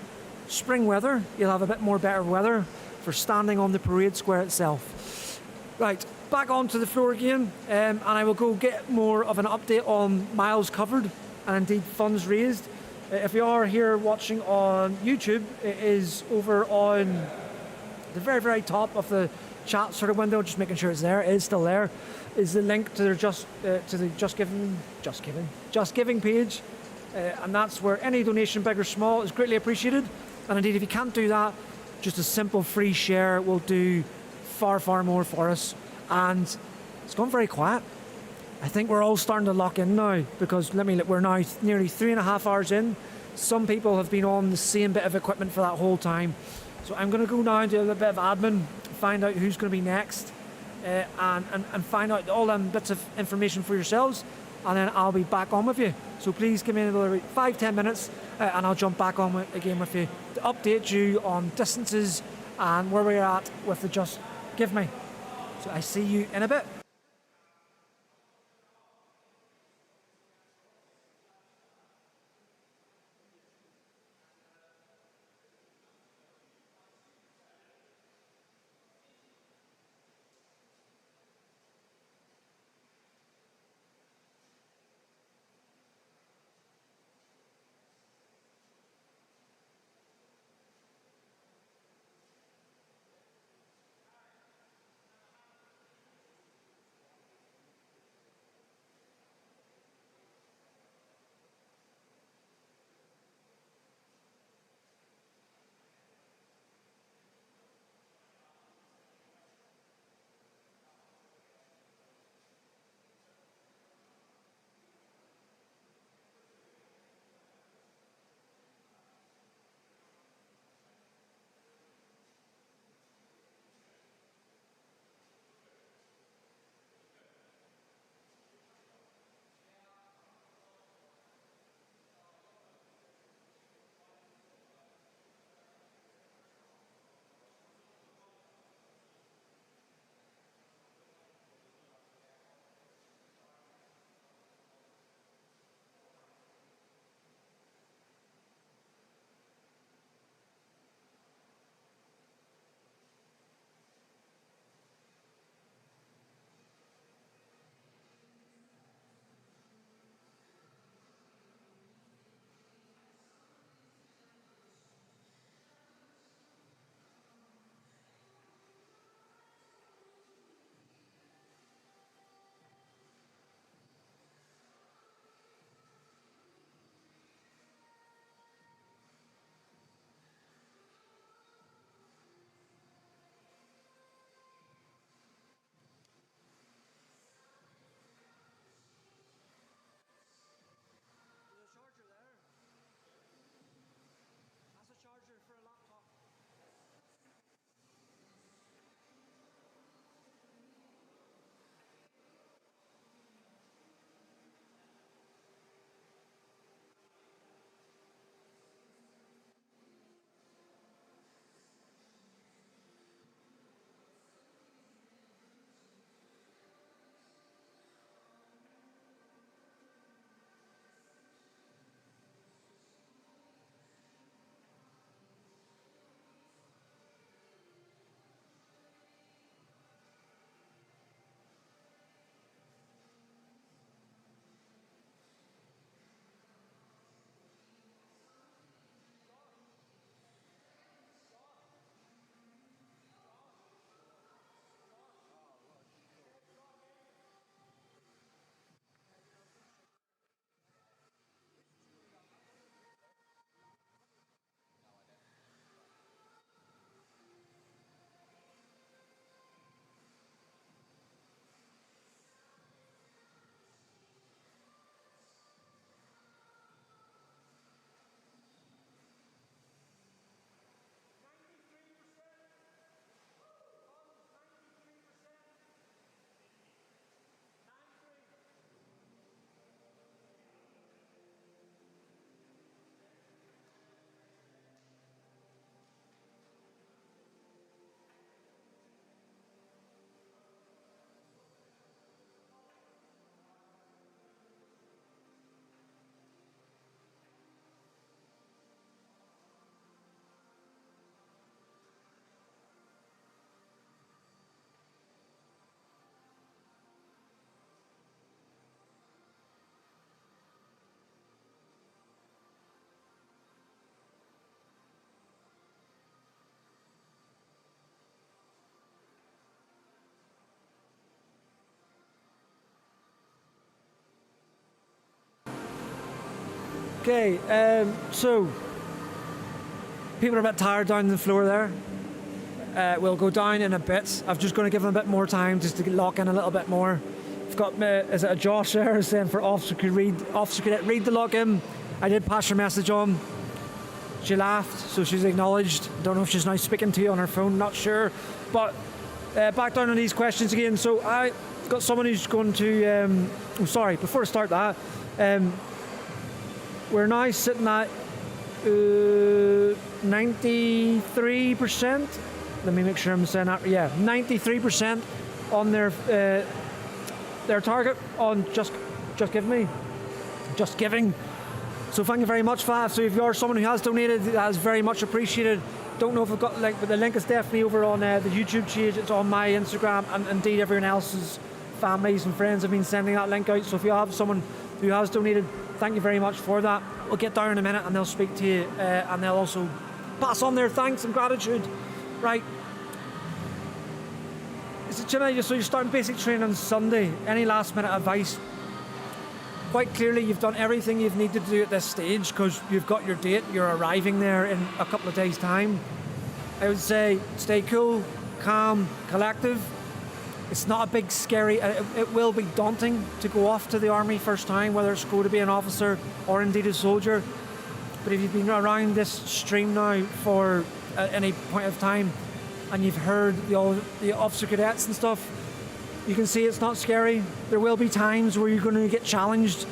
spring weather, you'll have a bit more better weather for standing on the parade square itself. Right, back onto the floor again, and I will go get more of an update on miles covered and indeed funds raised. If you are here watching on YouTube, it is over on the very, very top of the chat sort of window, just making sure it's there. It is still there. Is the link to their Just Giving page, and that's where any donation, big or small, is greatly appreciated. And indeed, if you can't do that, just a simple free share will do far, far more for us. And it's gone very quiet. I think we're all starting to lock in now, because let me look, we're now nearly 3.5 hours in. Some people have been on the same bit of equipment for that whole time. So I'm going to go now and do a little bit of admin, find out who's going to be next, and find out all them bits of information for yourselves, and then I'll be back on with you. So please give me another 5-10 minutes, and I'll jump back on again with you to update you on distances and where we're at with the Just Give Me. So I see you in a bit. Okay, so people are a bit tired down the floor there. We'll go down in a bit. I'm just going to give them a bit more time just to lock in a little bit more. I've got, is it a Josh there saying for Officer Cadet, read the lock-in. I did pass your message on. She laughed, so she's acknowledged. Don't know if she's now speaking to you on her phone, not sure. But back down on these questions again. So I got someone who's going to, before I start that, we're now sitting at 93%. Let me make sure I'm saying that. Yeah, 93% on their target on Just Giving. So thank you very much for that. So if you're someone who has donated, that is very much appreciated. Don't know if I've got the link, but the link is definitely over on the YouTube page. It's on my Instagram, and indeed everyone else's families and friends have been sending that link out. So if you have someone who has donated, thank you very much for that. We'll get down in a minute and they'll speak to you and they'll also pass on their thanks and gratitude. Right. So you're starting basic training on Sunday. Any last minute advice? Quite clearly you've done everything you've needed to do at this stage because you've got your date, you're arriving there in a couple of days' time. I would say stay cool, calm, collective. It's not a big scary, it will be daunting to go off to the army first time, whether it's go to be an officer or indeed a soldier. But if you've been around this stream now for any point of time and you've heard the officer cadets and stuff, you can see it's not scary. There will be times where you're going to get challenged.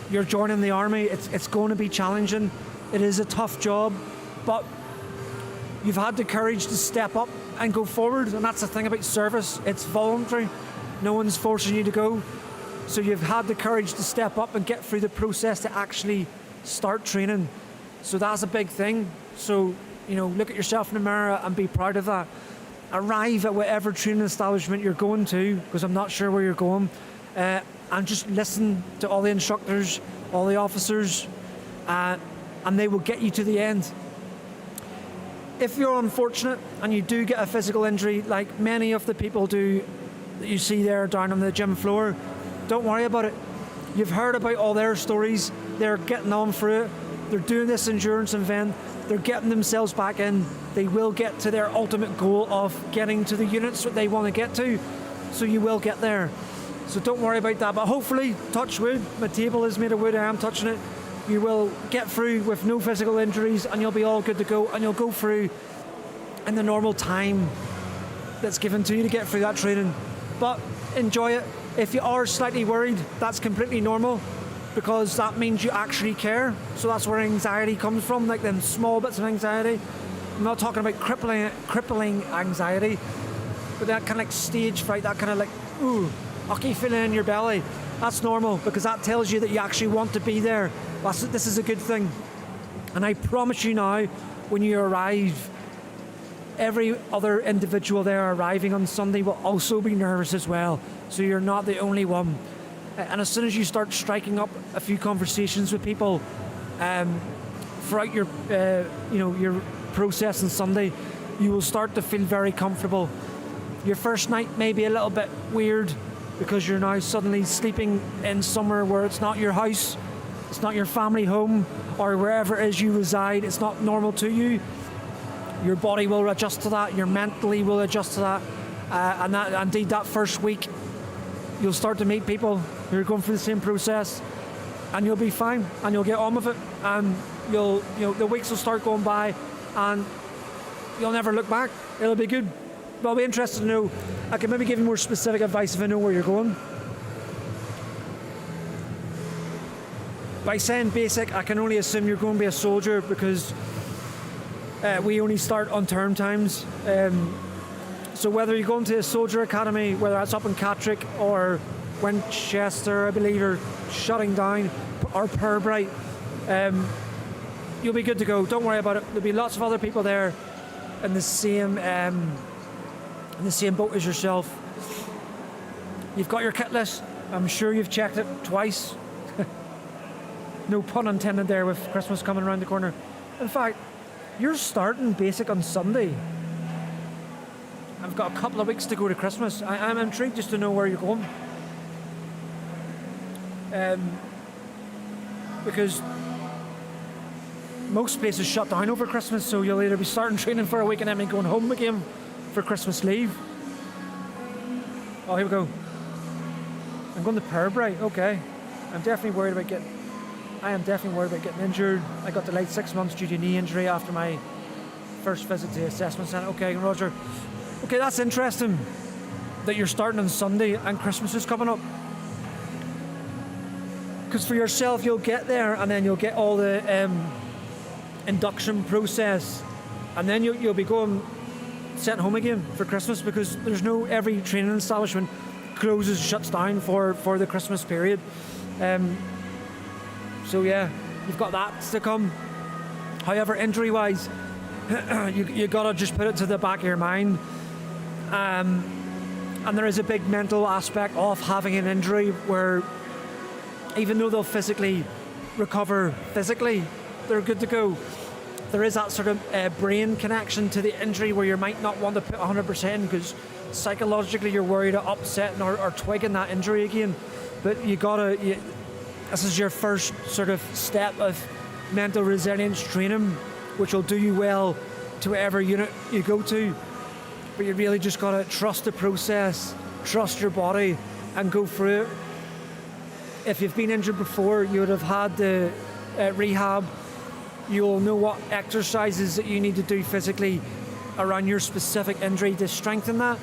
You're joining the army, it's going to be challenging. It is a tough job, but you've had the courage to step up and go forward, and that's the thing about service. It's voluntary. No one's forcing you to go. So you've had the courage to step up and get through the process to actually start training. So that's a big thing. So, look at yourself in the mirror and be proud of that. Arrive at whatever training establishment you're going to, because I'm not sure where you're going, and just listen to all the instructors, all the officers, and they will get you to the end. If you're unfortunate and you do get a physical injury, like many of the people do that you see there down on the gym floor, don't worry about it. You've heard about all their stories. They're getting on through it. They're doing this endurance event. They're getting themselves back in. They will get to their ultimate goal of getting to the units that they want to get to. So you will get there. So don't worry about that. But hopefully, touch wood, my table is made of wood, I am touching it. You will get through with no physical injuries and you'll be all good to go, and you'll go through in the normal time that's given to you to get through that training. But enjoy it. If you are slightly worried, that's completely normal because that means you actually care. So that's where anxiety comes from, like them small bits of anxiety. I'm not talking about crippling anxiety, but that kind of like stage fright, that kind of like, ucky feeling in your belly. That's normal because that tells you that you actually want to be there. This is a good thing. And I promise you now, when you arrive, every other individual there arriving on Sunday will also be nervous as well. So you're not the only one. And as soon as you start striking up a few conversations with people throughout your process on Sunday, you will start to feel very comfortable. Your first night may be a little bit weird because you're now suddenly sleeping in somewhere where it's not your house, it's not your family home, or wherever it is you reside. It's not normal to you. Your body will adjust to that, your mentally will adjust to that, and indeed that first week you'll start to meet people who are going through the same process, and you'll be fine and you'll get on with it, and the weeks will start going by and you'll never look back. It'll be good. But I'll be interested to know. I can maybe give you more specific advice if I know where you're going. By saying basic, I can only assume you're going to be a soldier because we only start on term times. So whether you're going to a soldier academy, whether that's up in Catterick or Winchester, I believe, are shutting down, or Purbright, you'll be good to go. Don't worry about it. There'll be lots of other people there in the same boat as yourself. You've got your kit list. I'm sure you've checked it twice. No pun intended there with Christmas coming around the corner. In fact, you're starting basic on Sunday. I've got a couple of weeks to go to Christmas. I'm intrigued just to know where you're going. Because most places shut down over Christmas, so you'll either be starting training for a week and then be going home again for Christmas leave. Oh, here we go. I'm going to Burpee. Okay. I am definitely worried about getting injured. I got delayed 6 months due to knee injury after my first visit to the assessment centre. Okay, Roger. Okay, that's interesting that you're starting on Sunday and Christmas is coming up. Because for yourself, you'll get there and then you'll get all the induction process, and then you'll be going sent home again for Christmas, because every training establishment closes, shuts down for the Christmas period. So yeah, you've got that to come. However, injury-wise, you gotta just put it to the back of your mind. And there is a big mental aspect of having an injury where, even though they'll physically recover physically, they're good to go. There is that sort of brain connection to the injury where you might not want to put 100% because psychologically you're worried of upsetting or twigging that injury again. But this is your first sort of step of mental resilience training, which will do you well to whatever unit you go to. But you really just got to trust the process, trust your body, and go through it. If you've been injured before, you would have had the rehab. You'll know what exercises that you need to do physically around your specific injury to strengthen that.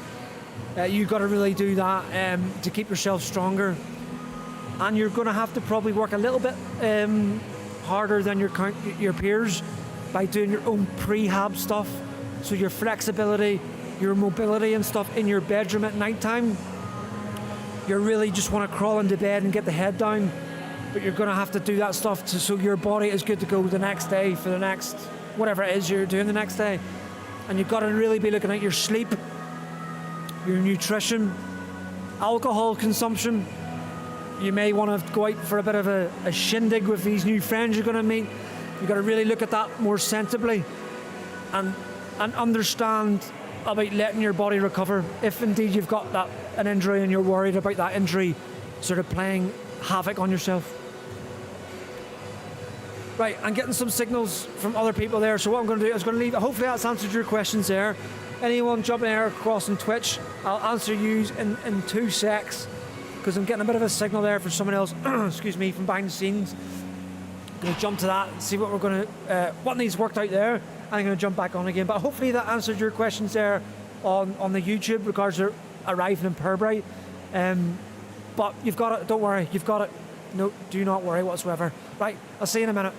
You've got to really do that to keep yourself stronger. And you're going to have to probably work a little bit harder than your peers by doing your own prehab stuff. So your flexibility, your mobility and stuff in your bedroom at night time. You really just want to crawl into bed and get the head down, but you're going to have to do that stuff so your body is good to go the next day for the next, whatever it is you're doing the next day. And you've got to really be looking at your sleep, your nutrition, alcohol consumption. You may want to go out for a bit of a shindig with these new friends you're going to meet. You've got to really look at that more sensibly and understand about letting your body recover. If indeed you've got an injury and you're worried about that injury sort of playing havoc on yourself. Right, I'm getting some signals from other people there, so what I'm going to do is going to leave. Hopefully that's answered your questions there. Anyone jumping there across on Twitch, I'll answer you in 2 secs, because I'm getting a bit of a signal there for someone else, excuse me, from behind the scenes. I'm going to jump to that and see what we're going to, what needs worked out there. I'm going to jump back on again, but hopefully that answered your questions there on the YouTube regards to arriving in Burpee. But you've got it, don't worry, you've got it. No, do not worry whatsoever. Right, I'll see you in a minute.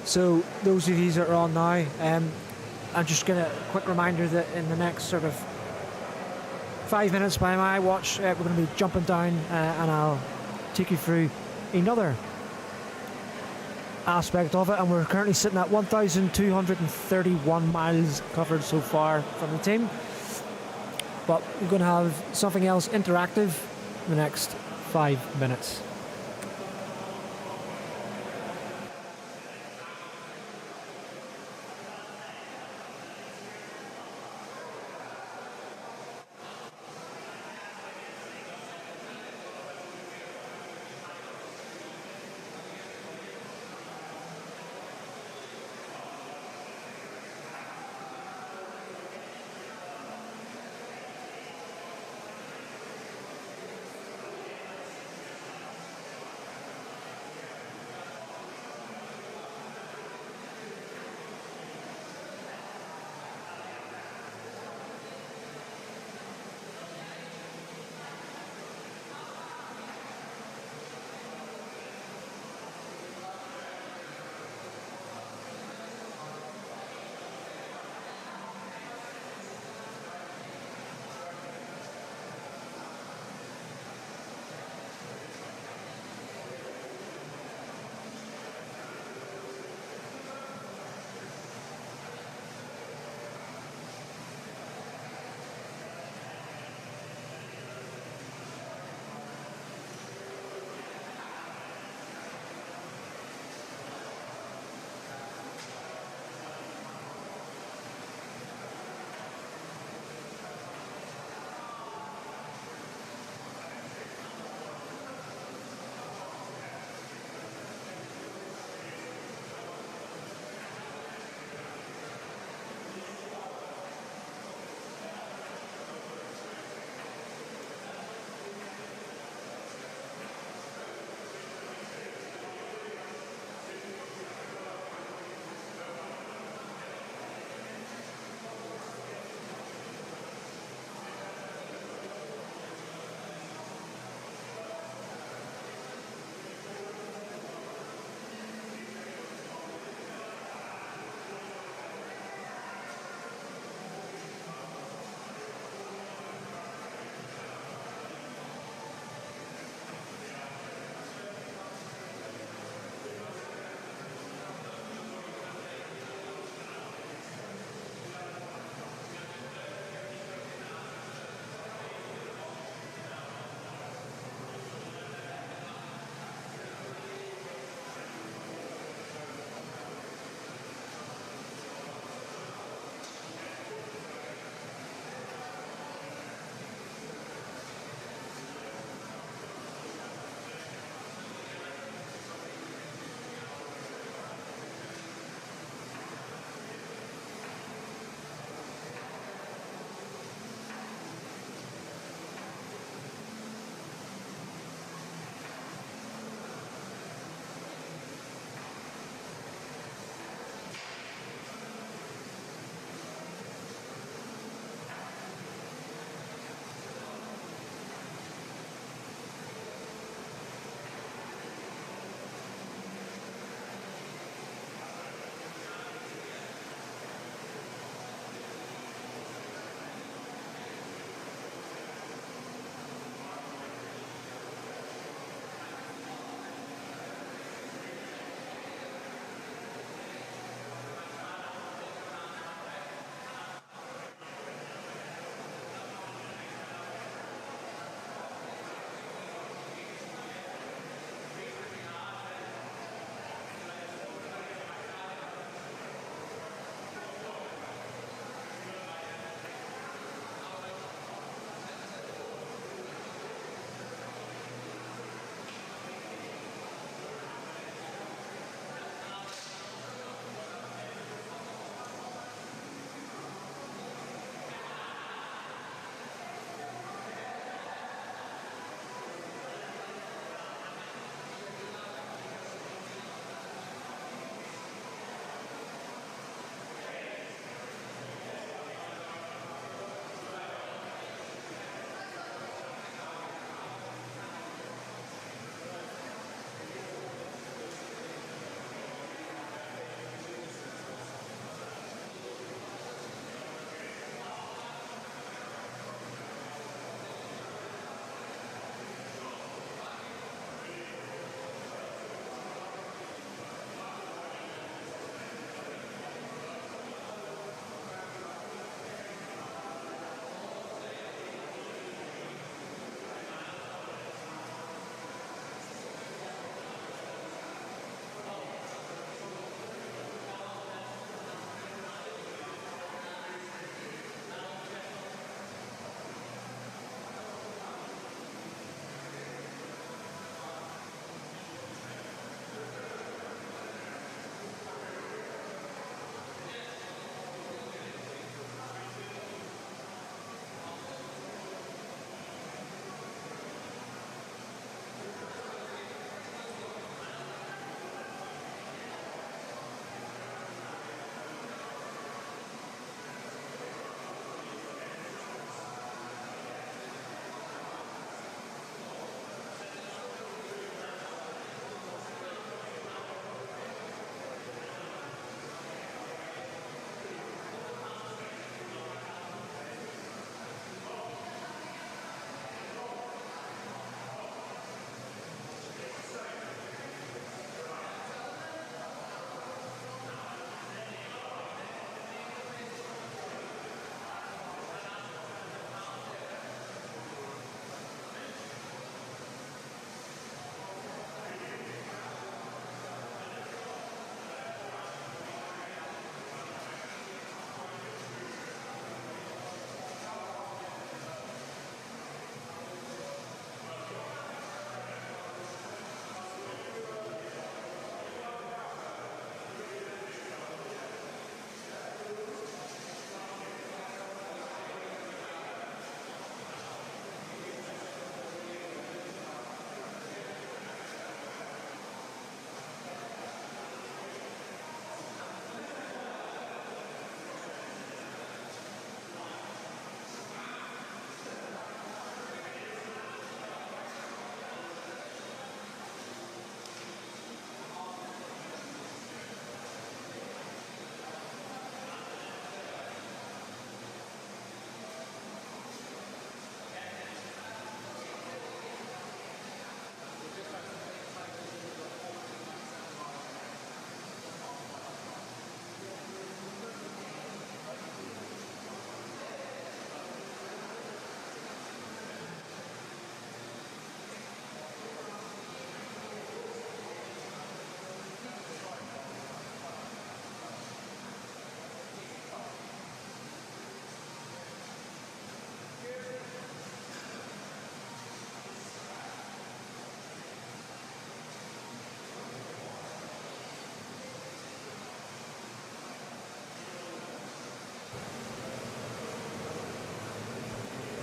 So those of you that are on now, I'm just going to quick reminder that in the next sort of 5 minutes by my watch, we're going to be jumping down and I'll take you through another aspect of it, and we're currently sitting at 1,231 miles covered so far from the team, but we're going to have something else interactive in the next 5 minutes.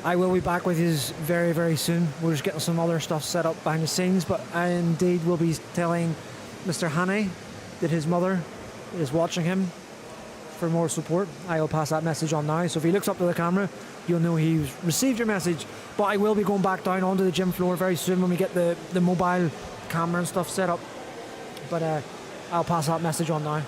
I will be back with you very, very soon. We're just getting some other stuff set up behind the scenes, but I indeed will be telling Mr. Hannay that his mother is watching him for more support. I will pass that message on now. So if he looks up to the camera, you'll know he's received your message. But I will be going back down onto the gym floor very soon when we get the mobile camera and stuff set up. But I'll pass that message on now.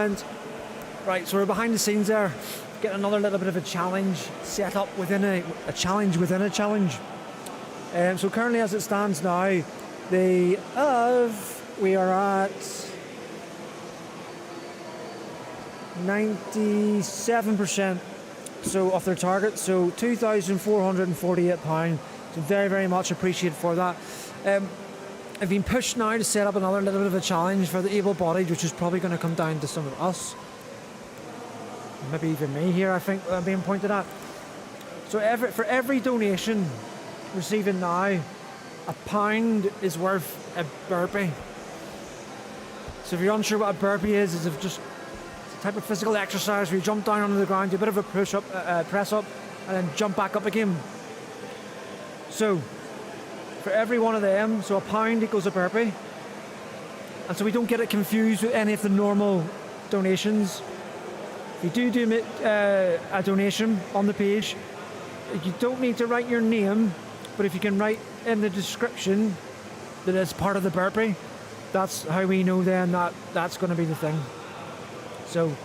And right, so we're behind the scenes there, getting another little bit of a challenge set up within a challenge within a challenge. So currently, as it stands now, we are at 97%. So of their target, so £2,448. So very, very much appreciated for that. I've been pushed now to set up another little bit of a challenge for the able-bodied, which is probably going to come down to some of us. Maybe even me here, I think, I'm being pointed at. So for every donation receiving now, £1 is worth a burpee. So if you're unsure what a burpee is it's a type of physical exercise where you jump down onto the ground, do a bit of a push-up, press up, and then jump back up again. So for every one of them, so £1 equals a burpee. And so we don't get it confused with any of the normal donations. If you do a donation on the page, you don't need to write your name, but if you can write in the description that it's part of the burpee, that's how we know then that that's going to be the thing. So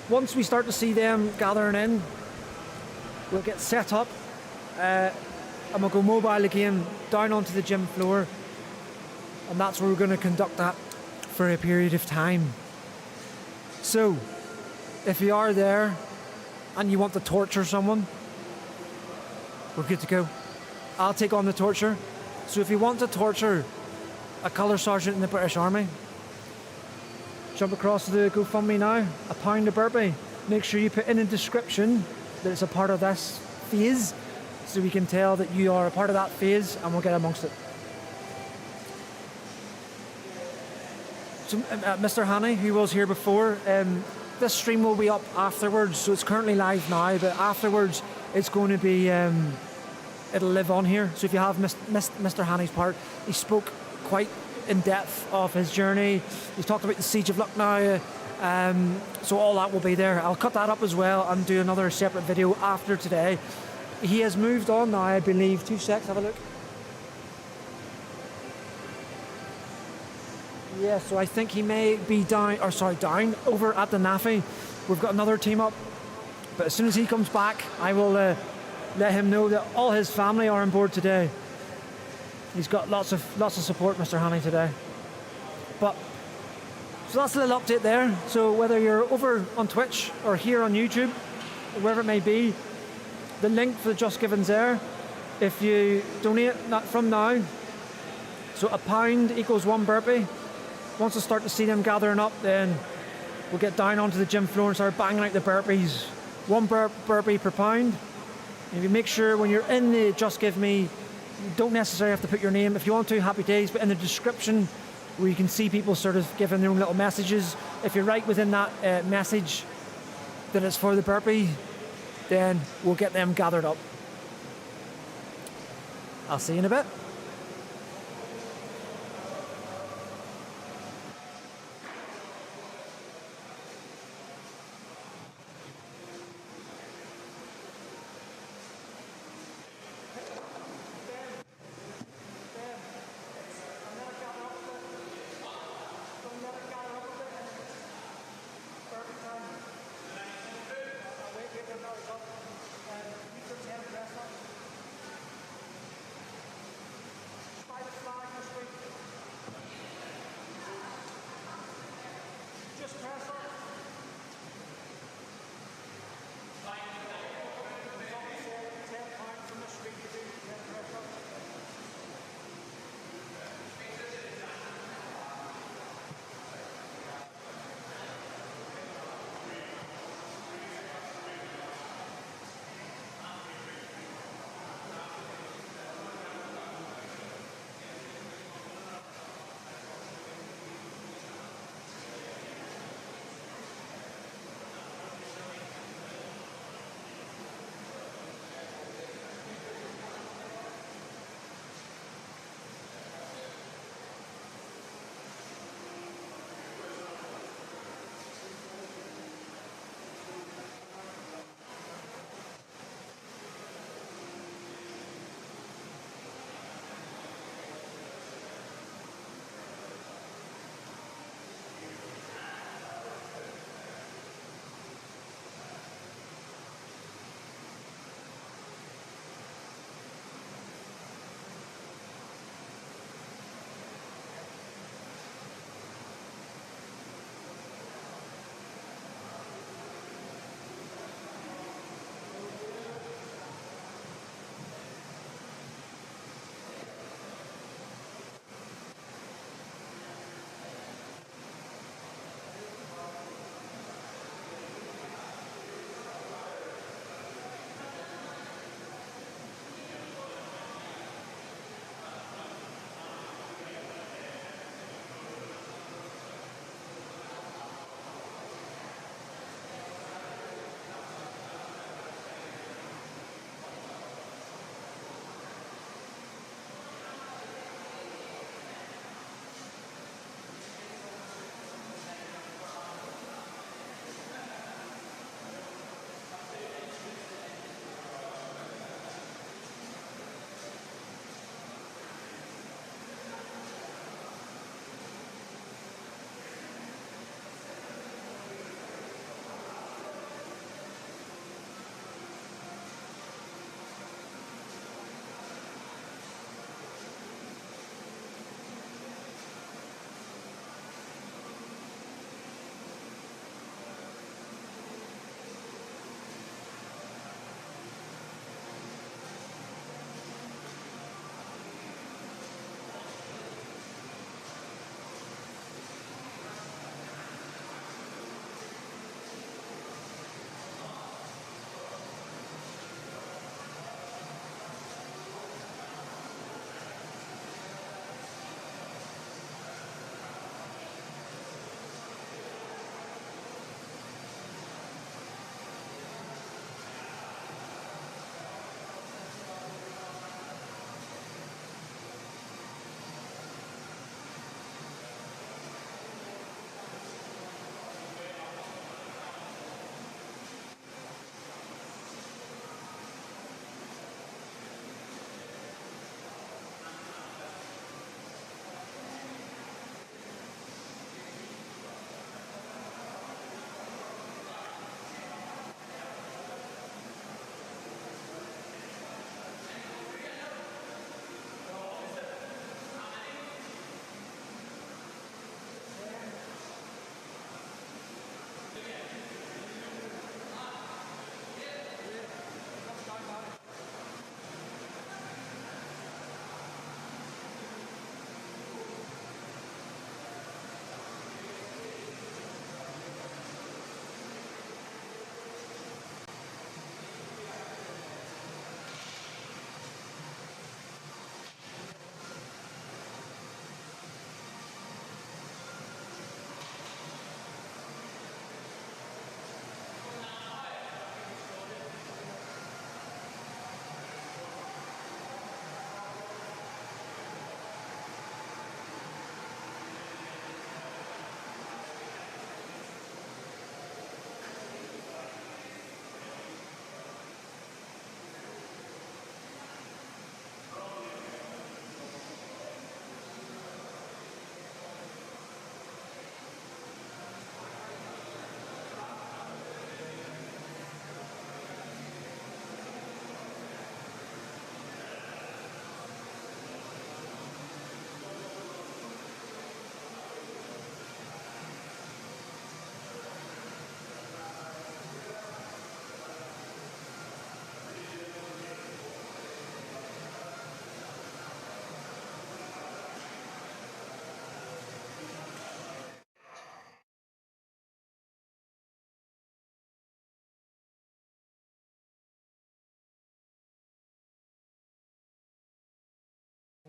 once we start to see them gathering in, we'll get set up and we'll go mobile again down onto the gym floor, and that's where we're going to conduct that for a period of time. So if you are there and you want to torture someone, we're good to go. I'll take on the torture. So if you want to torture a colour sergeant in the British Army, jump across to the GoFundMe now, £1 a burpee. Make sure you put in the description that it's a part of this phase, so we can tell that you are a part of that phase, and we'll get amongst it. So Mr. Hanny, who was here before, this stream will be up afterwards, so it's currently live now, but afterwards it's going to be, it'll live on here. So if you have missed Mr. Hanny's part, he spoke quite in depth of his journey. He talked about the Siege of Lucknow, so all that will be there. I'll cut that up as well and do another separate video after today. He has moved on now, I believe. 2 secs, have a look. Yeah, so I think he may be down over at the NAFI. We've got another team up, but as soon as he comes back, I will let him know that all his family are on board today. He's got lots of support, Mr. Hanny, today. But so that's a little update there. So whether you're over on Twitch or here on YouTube, or wherever it may be, the link for the Just Giving's there. If you donate from now, so £1 equals 1 burpee. Once I start to see them gathering up, then we'll get down onto the gym floor and start banging out the burpees. 1 burpee per £1. If you make sure when you're in the Just Give Me, you don't necessarily have to put your name. If you want to, happy days, but in the description where you can see people sort of giving their own little messages, if you write within that message that it's for the burpee, then we'll get them gathered up. I'll see you in a bit.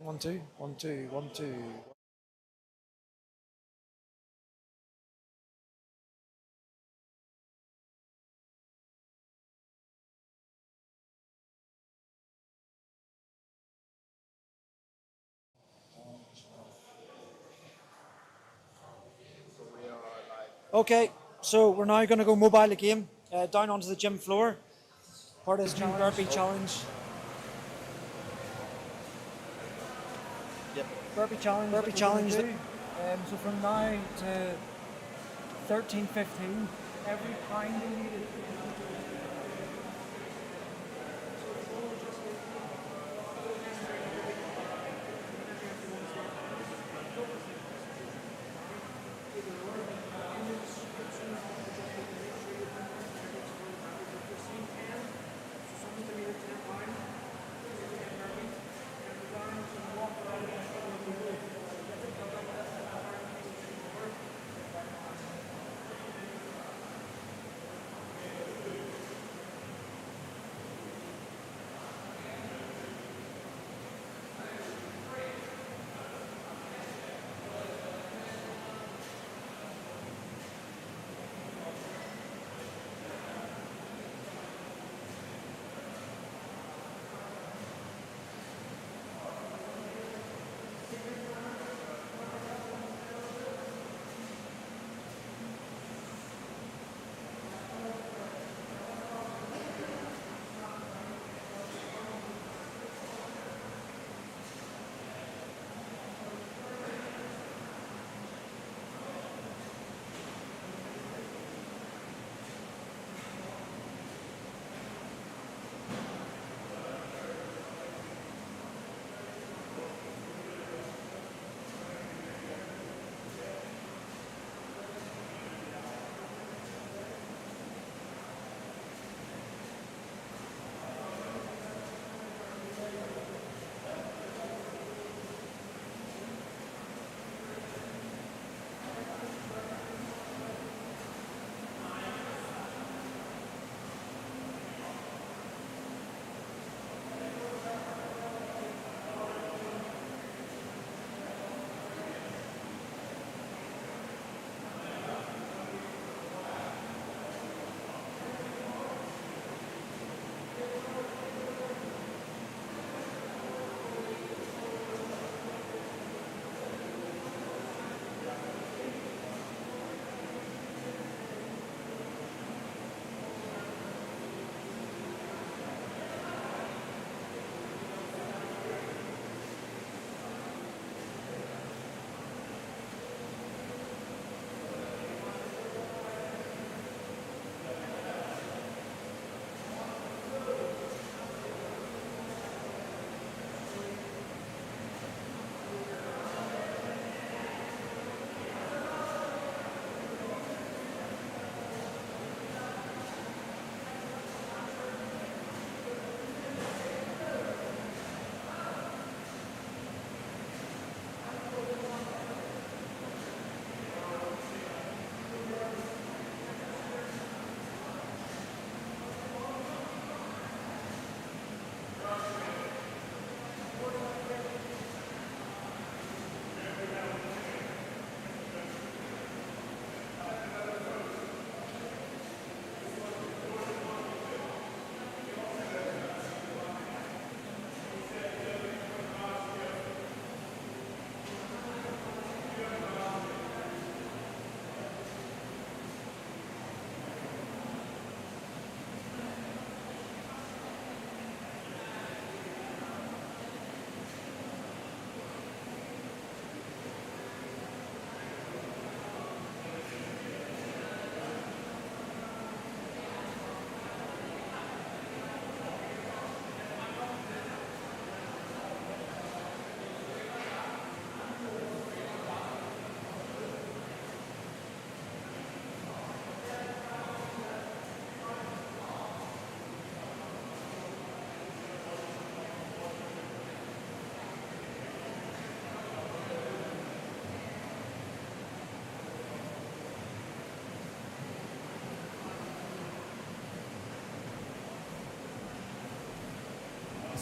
1, 2, 1, 2, 1, 2. Okay, so we're now going to go mobile again, down onto the gym floor. Part of this new burpee challenge. Yep. Burpee challenge. So from now to 13:15, every pound we need is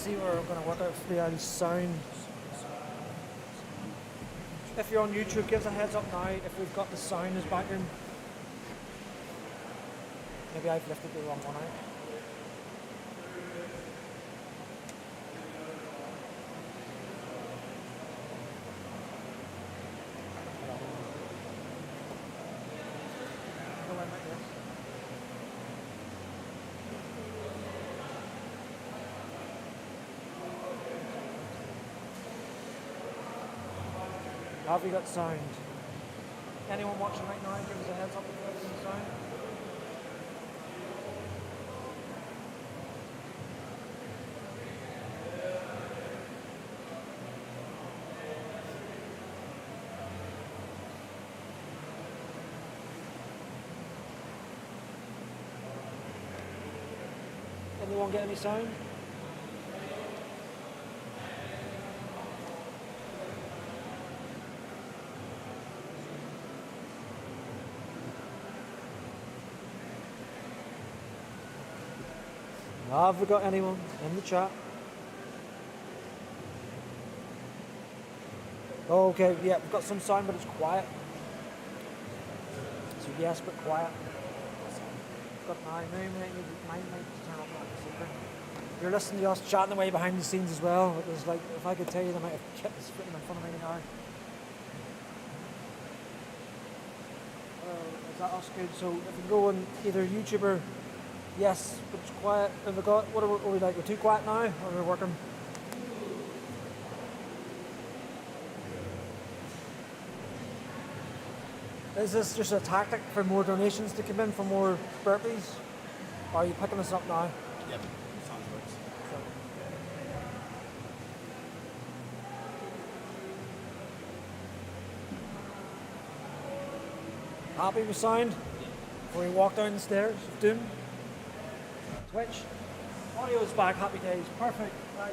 see where I'm going to work out for the sound. if you're on YouTube, give us a heads up now if we've got the sound as background. Maybe I've lifted the wrong one out. Have we got sound? Anyone watching right now, give us a heads up if we've got some sound. Anyone get any sound? Have we got anyone in the chat? Okay, yeah, we've got some sound, but it's quiet. So yes, but quiet. Got my turn up that. You're listening to us chatting away behind the scenes as well. It was like, if I could tell you the amount of kit that's sitting in front of me now. Is that us good? So if we go on either YouTube or yes, but it's quiet. Have we got, what are we like? We're too quiet now, or we're working? Is this just a tactic for more donations to come in for more burpees? Or are you picking this up now? Yep, sounds works. Happy with sound? Before we walk down the stairs of doom? Twitch. Audio's back, happy days. Perfect. Right.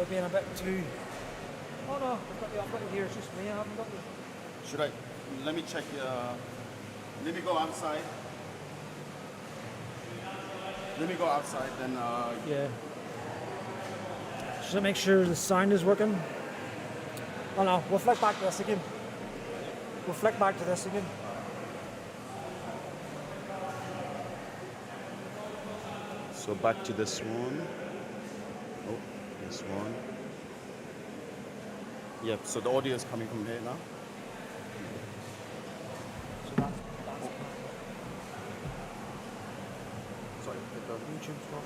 about being a bit too. Oh no, I've got it here. It's just me. I haven't got it. Should I? Let me check. Let me go outside. Let me go outside. Then. Yeah. Just to make sure the sound is working. Oh no, we'll flick back to this again. We'll flick back to this again. So back to this one. Oh, this one. Yep. So the audio is coming from here now. So that's Sorry. YouTube's one.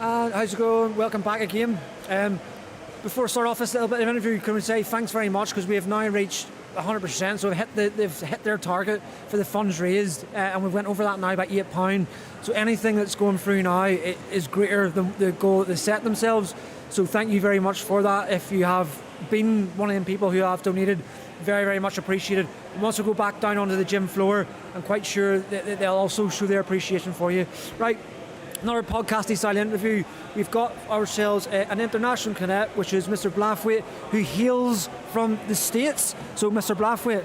How's it going? Welcome back again. Before I start off this little bit of interview, can we say thanks very much, because we have now reached 100%, so they've hit their target for the funds raised, and we went over that now by £8. So anything that's going through now is greater than the goal that they set themselves. So thank you very much for that. If you have been one of them people who have donated, very, very much appreciated. And once we go back down onto the gym floor, I'm quite sure that they'll also show their appreciation for you. Right, another podcasty style interview. We've got ourselves an international cadet, which is Mr. Blathwaite, who hails from the States. So Mr. Blathwaite,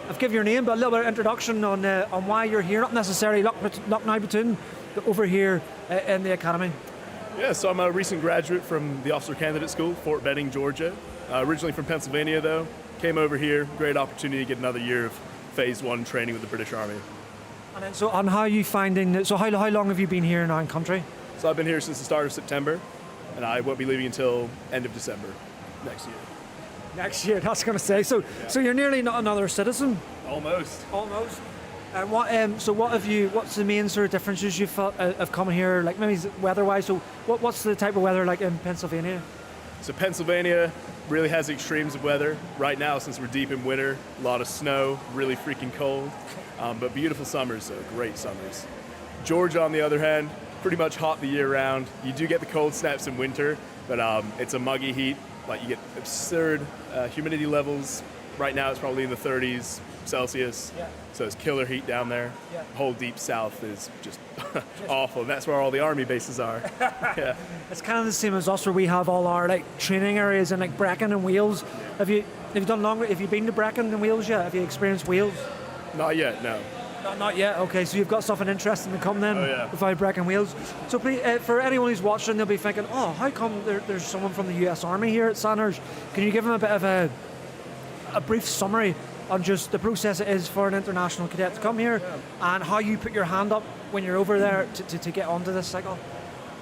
I've given your name, but a little bit of introduction on why you're here, not necessarily Lucknow Platoon, but over here in the academy. Yeah, so I'm a recent graduate from the Officer Candidate School, Fort Benning, Georgia. Originally from Pennsylvania, though. Came over here, great opportunity to get another year of Phase 1 training with the British Army. And then, so, how are you finding? So, how long have you been here now in country? So I've been here since the start of September, and I won't be leaving until end of December next year. Next year, that's going to say. So, Yeah. So you're nearly not another citizen. Almost. Almost. What's the main sort of differences you felt of coming here? Like maybe weather-wise. So, what's the type of weather like in Pennsylvania? So Pennsylvania really has extremes of weather. Right now, since we're deep in winter, a lot of snow, really freaking cold, but beautiful summers, so great summers. Georgia, on the other hand, pretty much hot the year round. You do get the cold snaps in winter, but it's a muggy heat. Like you get absurd humidity levels. Right now, it's probably in the 30s Celsius, so it's killer heat down there. Yeah. The whole deep south is just awful. That's where all the army bases are. Yeah. It's kind of the same as us, where we have all our like training areas in like Brecon and Wales. Have you done longer? Have you been to Brecon and Wales yet? Have you experienced Wales? Not yet, no. Not yet. Okay, so you've got something interesting to come then. Oh, yeah. Without Brecon Wales. So please, for anyone who's watching, they'll be thinking, oh, how come there's someone from the US Army here at Sandhurst? Can you give them a bit of a brief summary on just the process it is for an international cadet to come here, and how you put your hand up when you're over there to get onto this cycle?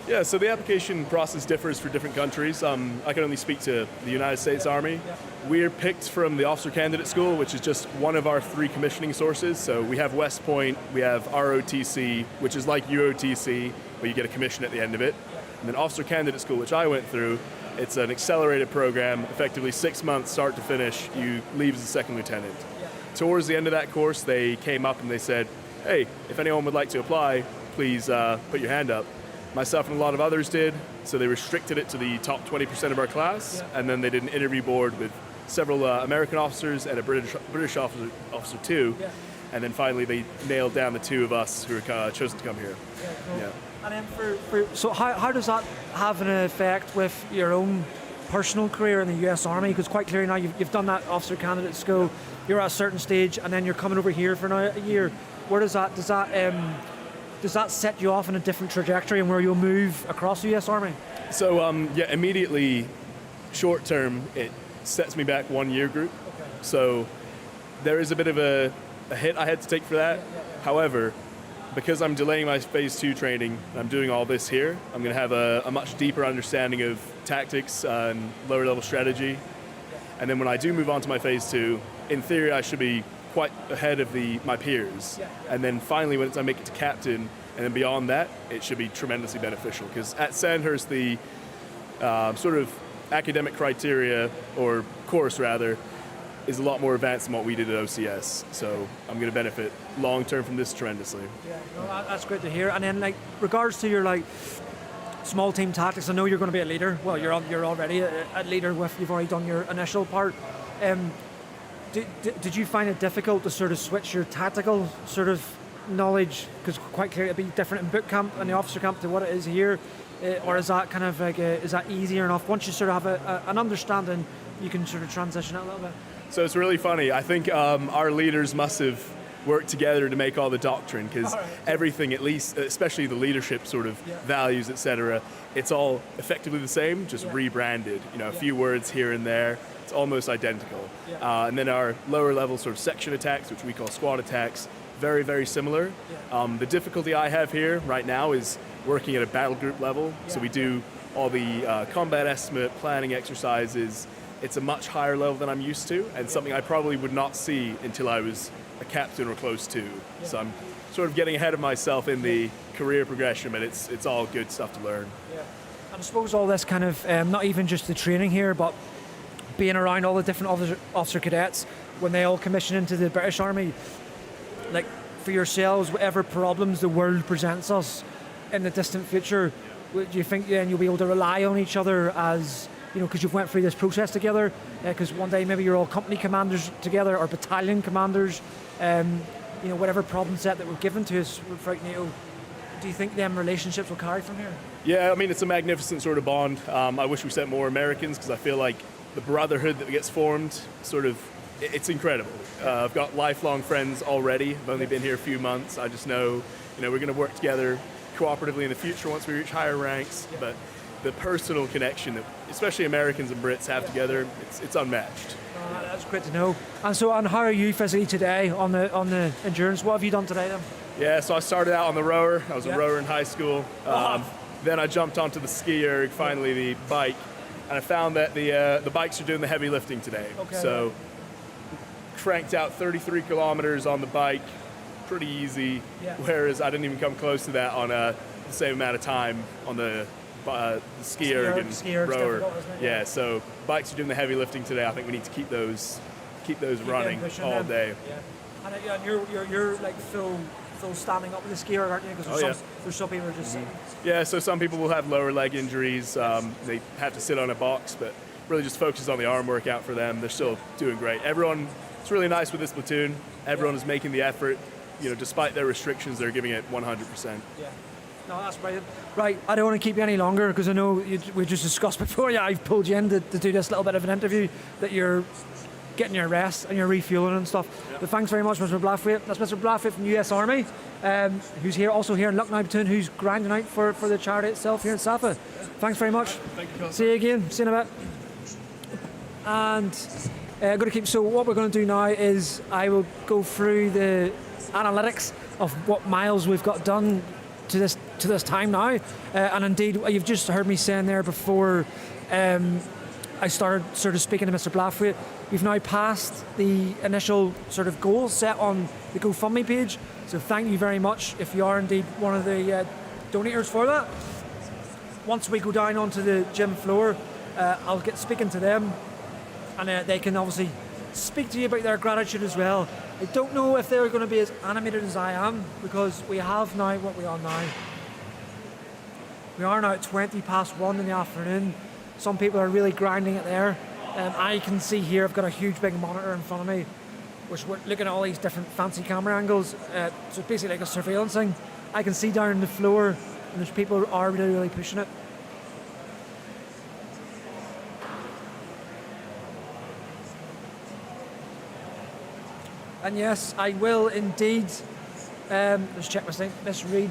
Yeah, so the application process differs for different countries. I can only speak to the United States Army. We're picked from the Officer Candidate School, which is just one of our 3 commissioning sources. So we have West Point, we have ROTC, which is like UOTC, where you get a commission at the end of it. And then Officer Candidate School, which I went through, it's an accelerated program, effectively 6 months, start to finish. You leave as a second lieutenant. Towards the end of that course, they came up and they said, hey, if anyone would like to apply, please put your hand up. Myself and a lot of others did, so they restricted it to the top 20% of our class, and then they did an interview board with several American officers and a British officer too, and then finally they nailed down the 2 of us who were chosen to come here. Cool. And then so how does that have an effect with your own personal career in the US Army? Because quite clearly now you've done that Officer Candidate School, you're at a certain stage, and then you're coming over here for now a year. Where does that set you off in a different trajectory, and where you'll move across the US Army? So immediately, short term, it sets me back 1 year group. Okay. So there is a bit of a hit I had to take for that. However, because I'm delaying my Phase 2 training, and I'm doing all this here, I'm going to have a much deeper understanding of tactics and lower level strategy. And then when I do move on to my Phase 2, in theory I should be quite ahead of my peers. And then finally when I make it to captain, and then beyond that, it should be tremendously beneficial. Because at Sandhurst, the sort of academic criteria, or course rather, is a lot more advanced than what we did at OCS. So I'm going to benefit long term from this tremendously. Yeah, no, that's great to hear. And then, like, regards to your like small team tactics, I know you're going to be a leader. Well, you're already a leader. You've already done your initial part. Did you find it difficult to sort of switch your tactical sort of knowledge, because quite clearly it'd be different in boot camp and the officer camp to what it is here, or is that kind of like is that easier enough once you sort of have an understanding, you can sort of transition it a little bit? So it's really funny. I think our leaders must have worked together to make all the doctrine, because everything, at least, especially the leadership sort of values, etc., it's all effectively the same, just rebranded. You know, a few words here and there. It's almost identical. And then our lower level sort of section attacks, which we call squad attacks, very, very similar. The difficulty I have here right now is working at a battle group level. So we do all the combat estimate, planning exercises. It's a much higher level than I'm used to, and something I probably would not see until I was a captain or close to. So I'm sort of getting ahead of myself in the career progression, but it's all good stuff to learn. Yeah. And I suppose all this kind of, not even just the training here, but being around all the different officer cadets when they all commission into the British Army, like for yourselves, whatever problems the world presents us in the distant future, do you think then you'll be able to rely on each other as, you know, because you've went through this process together, because one day maybe you're all company commanders together or battalion commanders, you know, whatever problem set that we've given to us throughout NATO, do you think them relationships will carry from here? Yeah, I mean, it's a magnificent sort of bond. I wish we sent more Americans because I feel like the brotherhood that gets formed, sort of, it's incredible. I've got lifelong friends already. I've only been here a few months. I just know, you know, we're going to work together cooperatively in the future once we reach higher ranks. But the personal connection that especially Americans and Brits have together, it's unmatched. That's great to know. And so, and how are you physically today on the endurance? What have you done today then? Yeah, so I started out on the rower. I was a rower in high school. Then I jumped onto the ski erg, finally the bike, and I found that the bikes are doing the heavy lifting today. So cranked out 33 kilometers on the bike, pretty easy, whereas I didn't even come close to that on the same amount of time on the ski erg and rower. Yeah, so bikes are doing the heavy lifting today. I think we need to keep those running all day. Yeah. And you're like full standing up with the ski erg, aren't you? Because there's some people who are just sitting. Yeah, so some people will have lower leg injuries. They have to sit on a box, but really just focuses on the arm workout for them. They're still doing great. It's really nice with this platoon. Everyone is making the effort. You know, despite their restrictions, they're giving it 100%. Yeah. No, that's brilliant. Right, I don't want to keep you any longer because I know we just discussed before. Yeah, I've pulled you in to do this little bit of an interview that you're getting your rest and you're refueling and stuff. But thanks very much, Mr. Blathwaite. That's Mr. Blathwaite from the US Army, who's also here in Lucknow Platoon, who's grinding out for the charity itself here in SSAFA. Thanks very much. Thank you. See you again. See you in a bit. And so what we're going to do now is I will go through the analytics of what miles we've got done to this time now, and indeed you've just heard me saying there before I started sort of speaking to Mr. Blathwaite, we've now passed the initial sort of goal set on the GoFundMe page, so thank you very much if you are indeed one of the donators for that. Once we go down onto the gym floor, I'll get speaking to them, and they can obviously speak to you about their gratitude as well. I don't know if they're going to be as animated as I am, because we have now what we are now. We are now at 1:20 in the afternoon. Some people are really grinding it there. I can see here, I've got a huge big monitor in front of me, which we're looking at all these different fancy camera angles. So it's basically like a surveillance thing. I can see down the floor, and there's people who are really, really pushing it. And yes, I will indeed. Let's check my thing. Miss Reid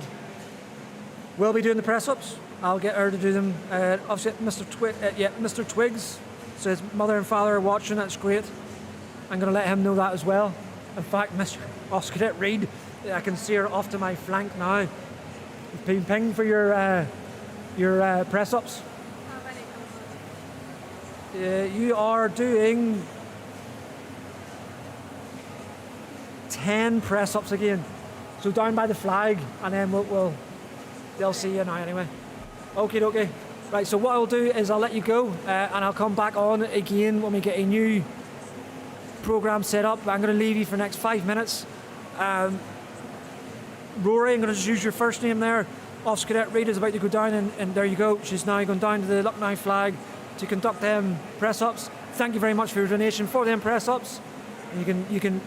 will be doing the press-ups. I'll get her to do them. Obviously, Mr. Twiggs. So his mother and father are watching. That's great. I'm going to let him know that as well. In fact, Mr. Cadet Reid, I can see her off to my flank now. You've been pinged for your press-ups. You are doing 10 press-ups again. So down by the flag, and then they'll see you now anyway. Okay. Right, so what I'll do is I'll let you go, and I'll come back on again when we get a new program set up. I'm going to leave you for the next 5 minutes. Rory, I'm going to just use your first name there. Officer Cadet Reid is about to go down, and there you go. She's now going down to the Lucknow flag to conduct them press-ups. Thank you very much for your donation for them press-ups. You can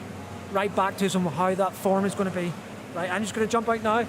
write back to us on how that form is going to be. Right, I'm just going to jump out now.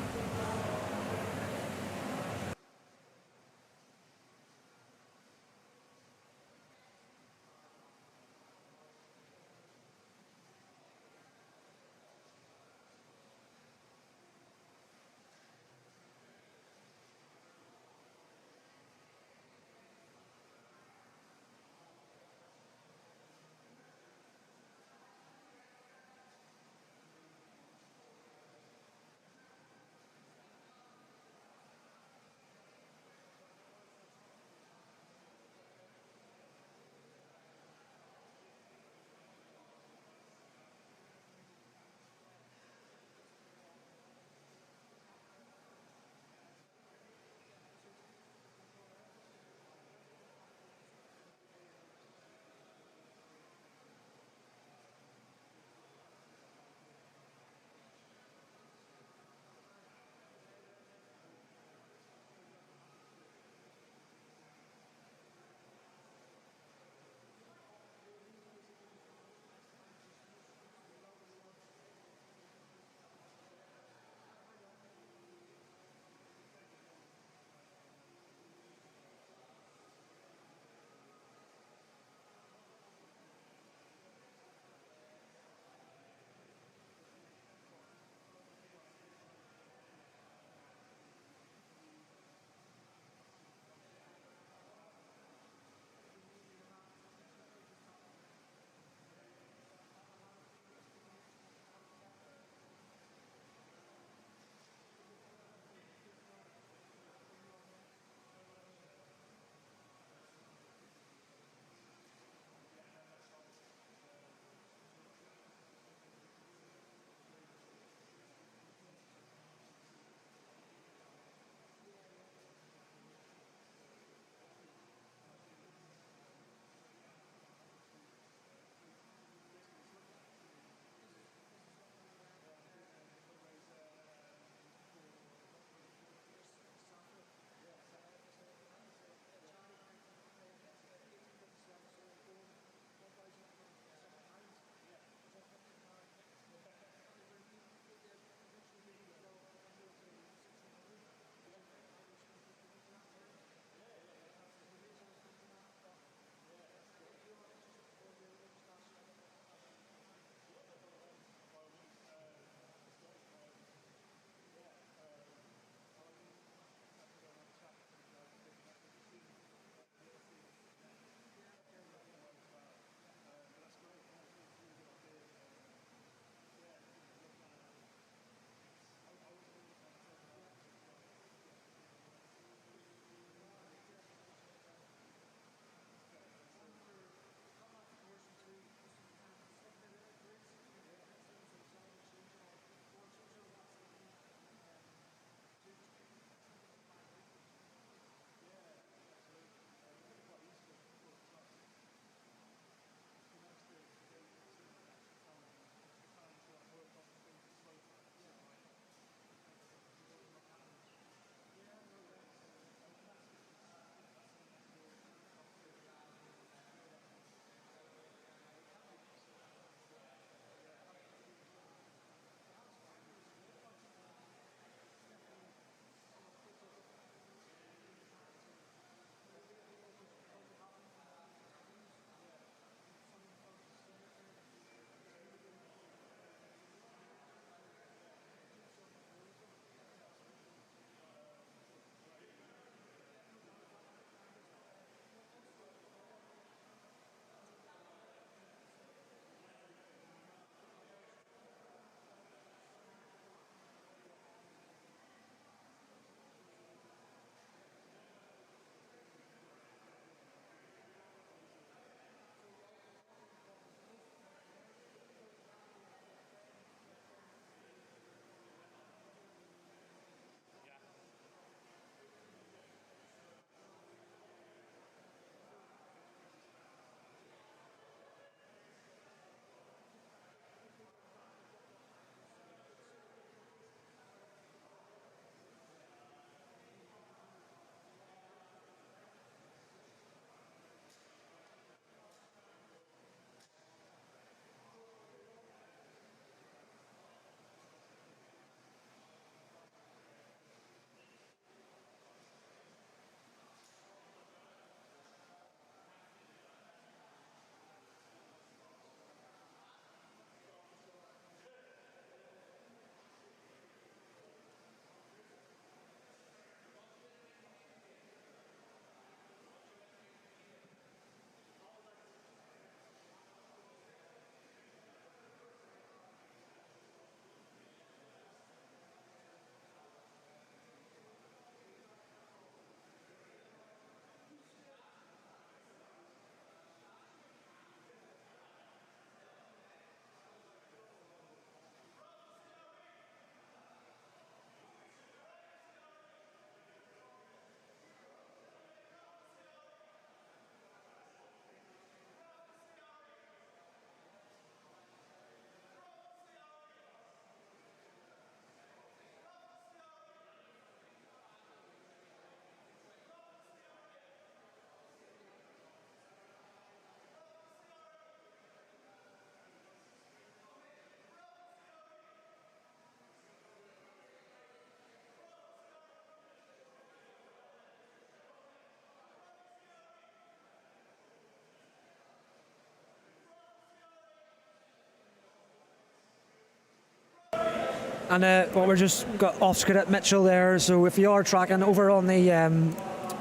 But we're just got OCdts Mitchell there. So if you are tracking over on the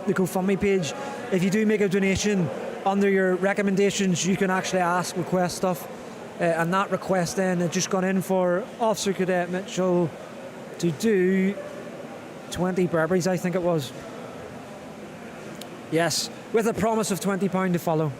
GoFundMe page, if you do make a donation under your recommendations, you can actually request stuff, and that request then had just gone in for Officer Cadet Mitchell to do 20 Burpees, I think it was. Yes, with a promise of £20 to follow.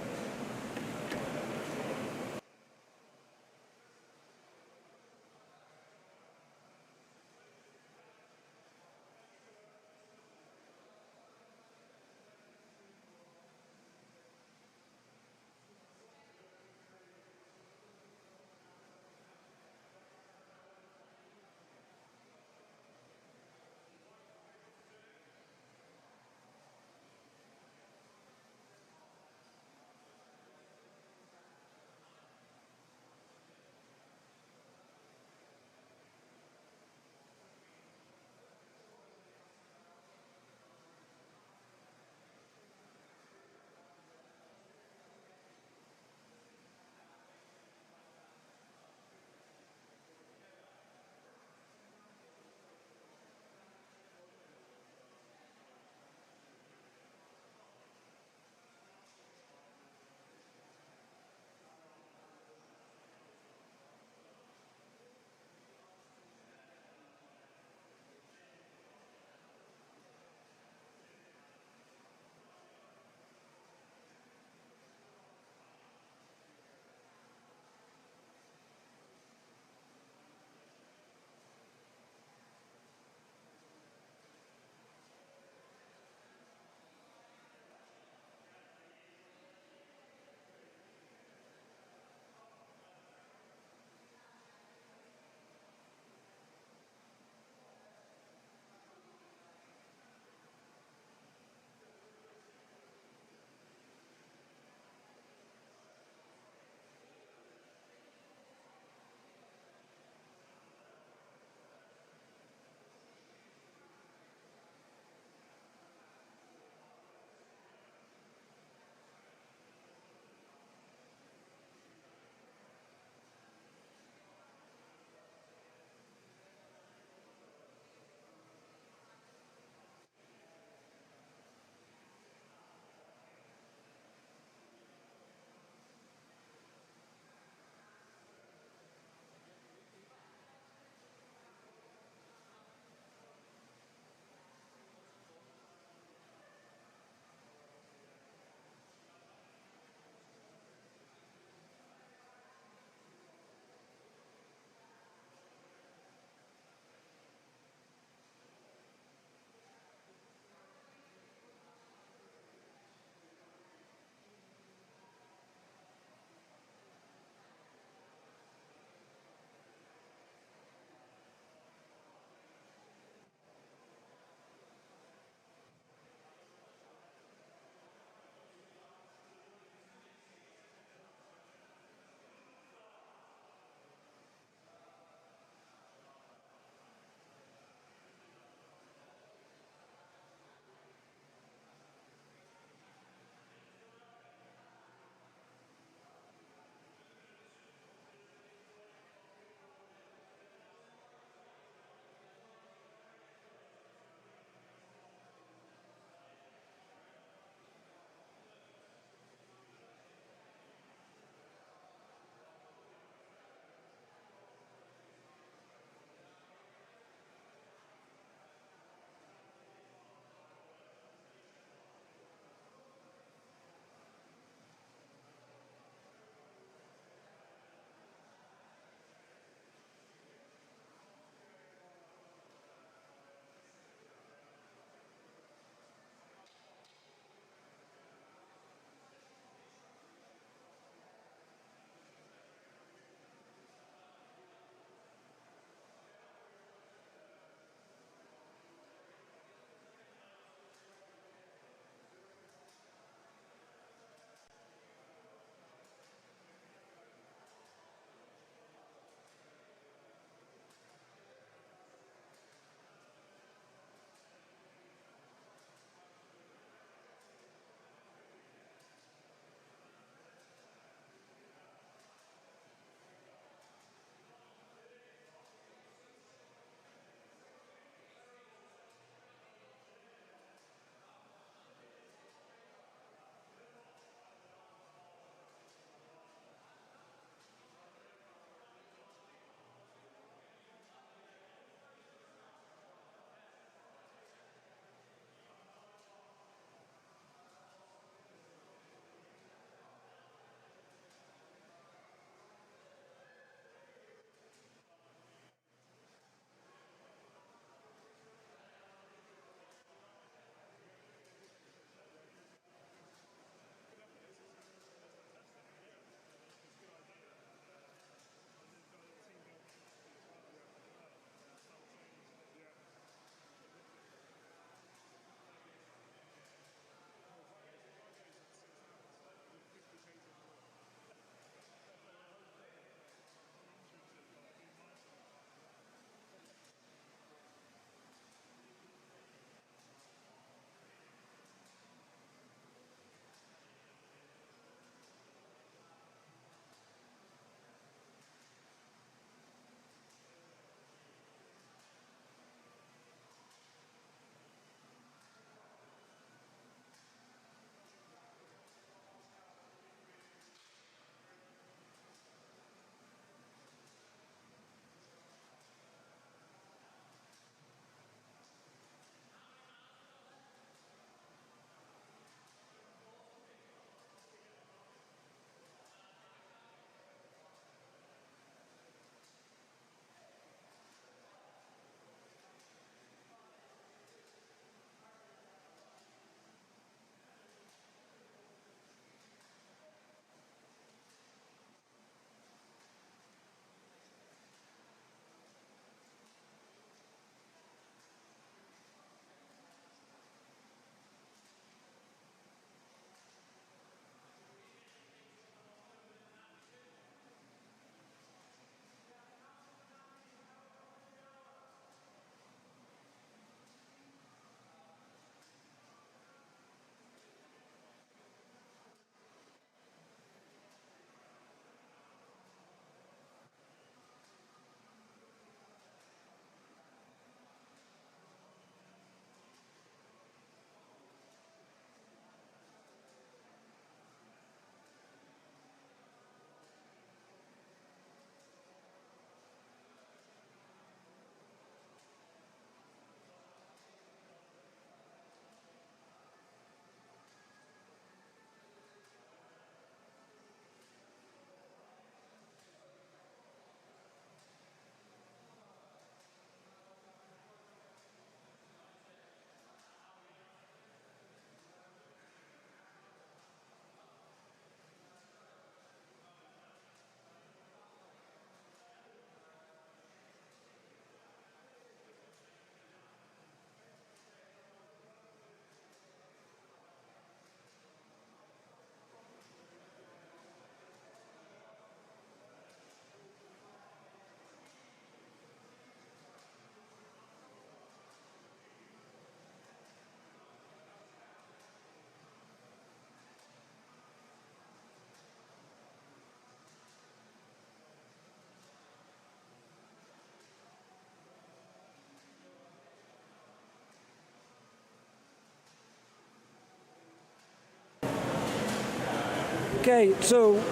Okay, so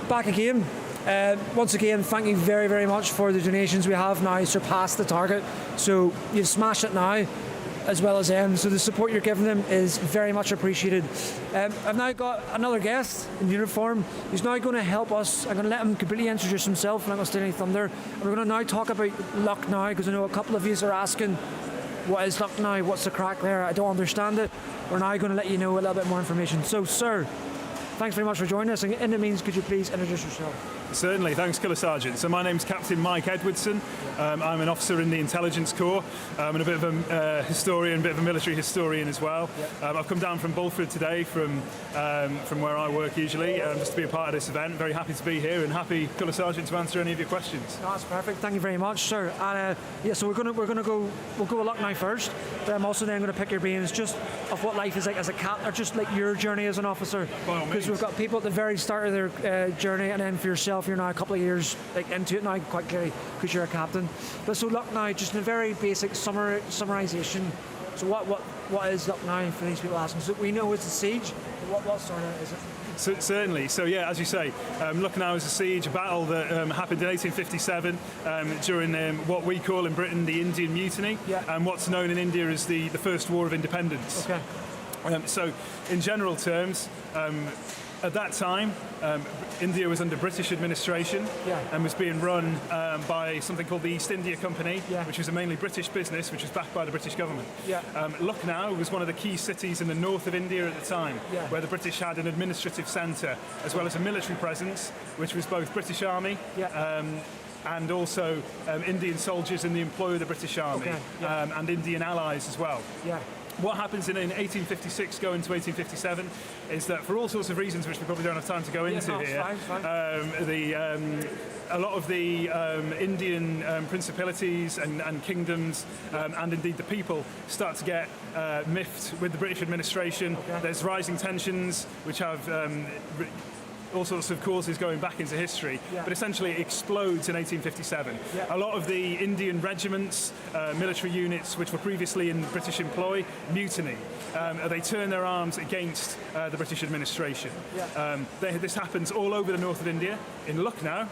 back again. Once again, thank you very, very much for the donations. We have now surpassed the target, so you've smashed it now, as well as them. So the support you're giving them is very much appreciated. I've now got another guest in uniform who's now going to help us. I'm going to let him completely introduce himself. I'm not going to steal any thunder. And we're going to now talk about Lucknow, because I know a couple of you are asking, what is Lucknow? What's the crack there? I don't understand it. We're now going to let you know a little bit more information. So, sir, thanks very much for joining us. And in the means, could you please introduce yourself? Certainly, thanks, Colour Sergeant. So my name's Captain Mike Edwardson. I'm an officer in the Intelligence Corps. I'm a bit of a historian, a bit of a military historian as well. I've come down from Bulford today, from where I work usually, just to be a part of this event. Very happy to be here, and happy, Colour Sergeant, to answer any of your questions. No, that's perfect. Thank you very much, sir. And yeah, so we'll go with Lucknow first. But I'm also then going to pick your brains just of what life is like as a cat, or just like your journey as an officer. Because we've got people at the very start of their journey, and then for yourself, you're now a couple of years into it now, quite clearly, because you're a captain. But so Lucknow, just in a very basic summarization. So what is Lucknow for these people asking? So we know it's a siege. But what sort of is it? So, certainly. So yeah, as you say, Lucknow is a siege, a battle that happened in 1857 during what we call in Britain the Indian Mutiny, and what's known in India as the First War of Independence. Okay. So in general terms, at that time, India was under British administration and was being run by something called the East India Company, which was a mainly British business, which was backed by the British government. Lucknow was one of the key cities in the north of India at the time, where the British had an administrative centre, as well as a military presence, which was both British Army and also Indian soldiers in the employ of the British Army, and Indian allies as well. What happens in 1856 going to 1857 is that, for all sorts of reasons which we probably don't have time to go into here, a lot of the Indian principalities and kingdoms and indeed the people start to get miffed with the British administration. There's rising tensions which have all sorts of causes going back into history, but essentially it explodes in 1857. A lot of the Indian regiments, military units which were previously in British employ, mutiny. They turn their arms against the British administration. This happens all over the north of India. In Lucknow,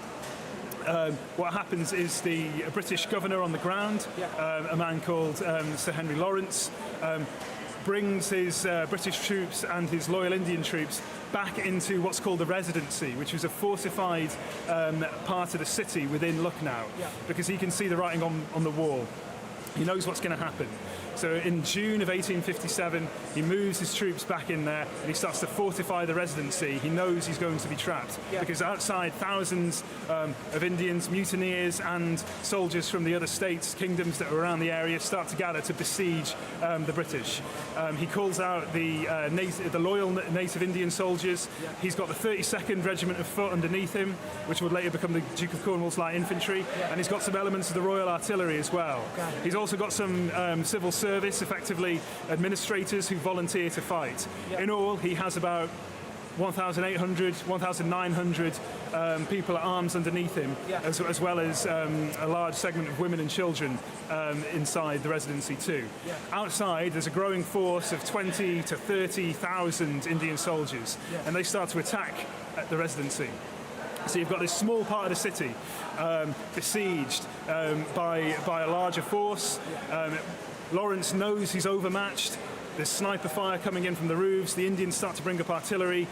what happens is the British governor on the ground, a man called Sir Henry Lawrence, brings his British troops and his loyal Indian troops back into what's called the Residency, which was a fortified part of the city within Lucknow, because he can see the writing on the wall. He knows what's going to happen. So in June of 1857, he moves his troops back in there and he starts to fortify the Residency. He knows he's going to be trapped because outside, thousands of Indians, mutineers and soldiers from the other states, kingdoms that are around the area start to gather to besiege the British. He calls out the loyal native Indian soldiers. He's got the 32nd Regiment of Foot underneath him, which would later become the Duke of Cornwall's Light Infantry, and he's got some elements of the Royal Artillery as well. He's also got some civil service, effectively administrators who volunteer to fight. In all, he has about 1,800, 1,900 people at arms underneath him, as well as a large segment of women and children inside the Residency too. Outside, there's a growing force of 20 to 30,000 Indian soldiers, and they start to attack at the Residency. So you've got this small part of the city besieged by a larger force. Lawrence knows he's overmatched. There's sniper fire coming in from the roofs. The Indians start to bring up artillery.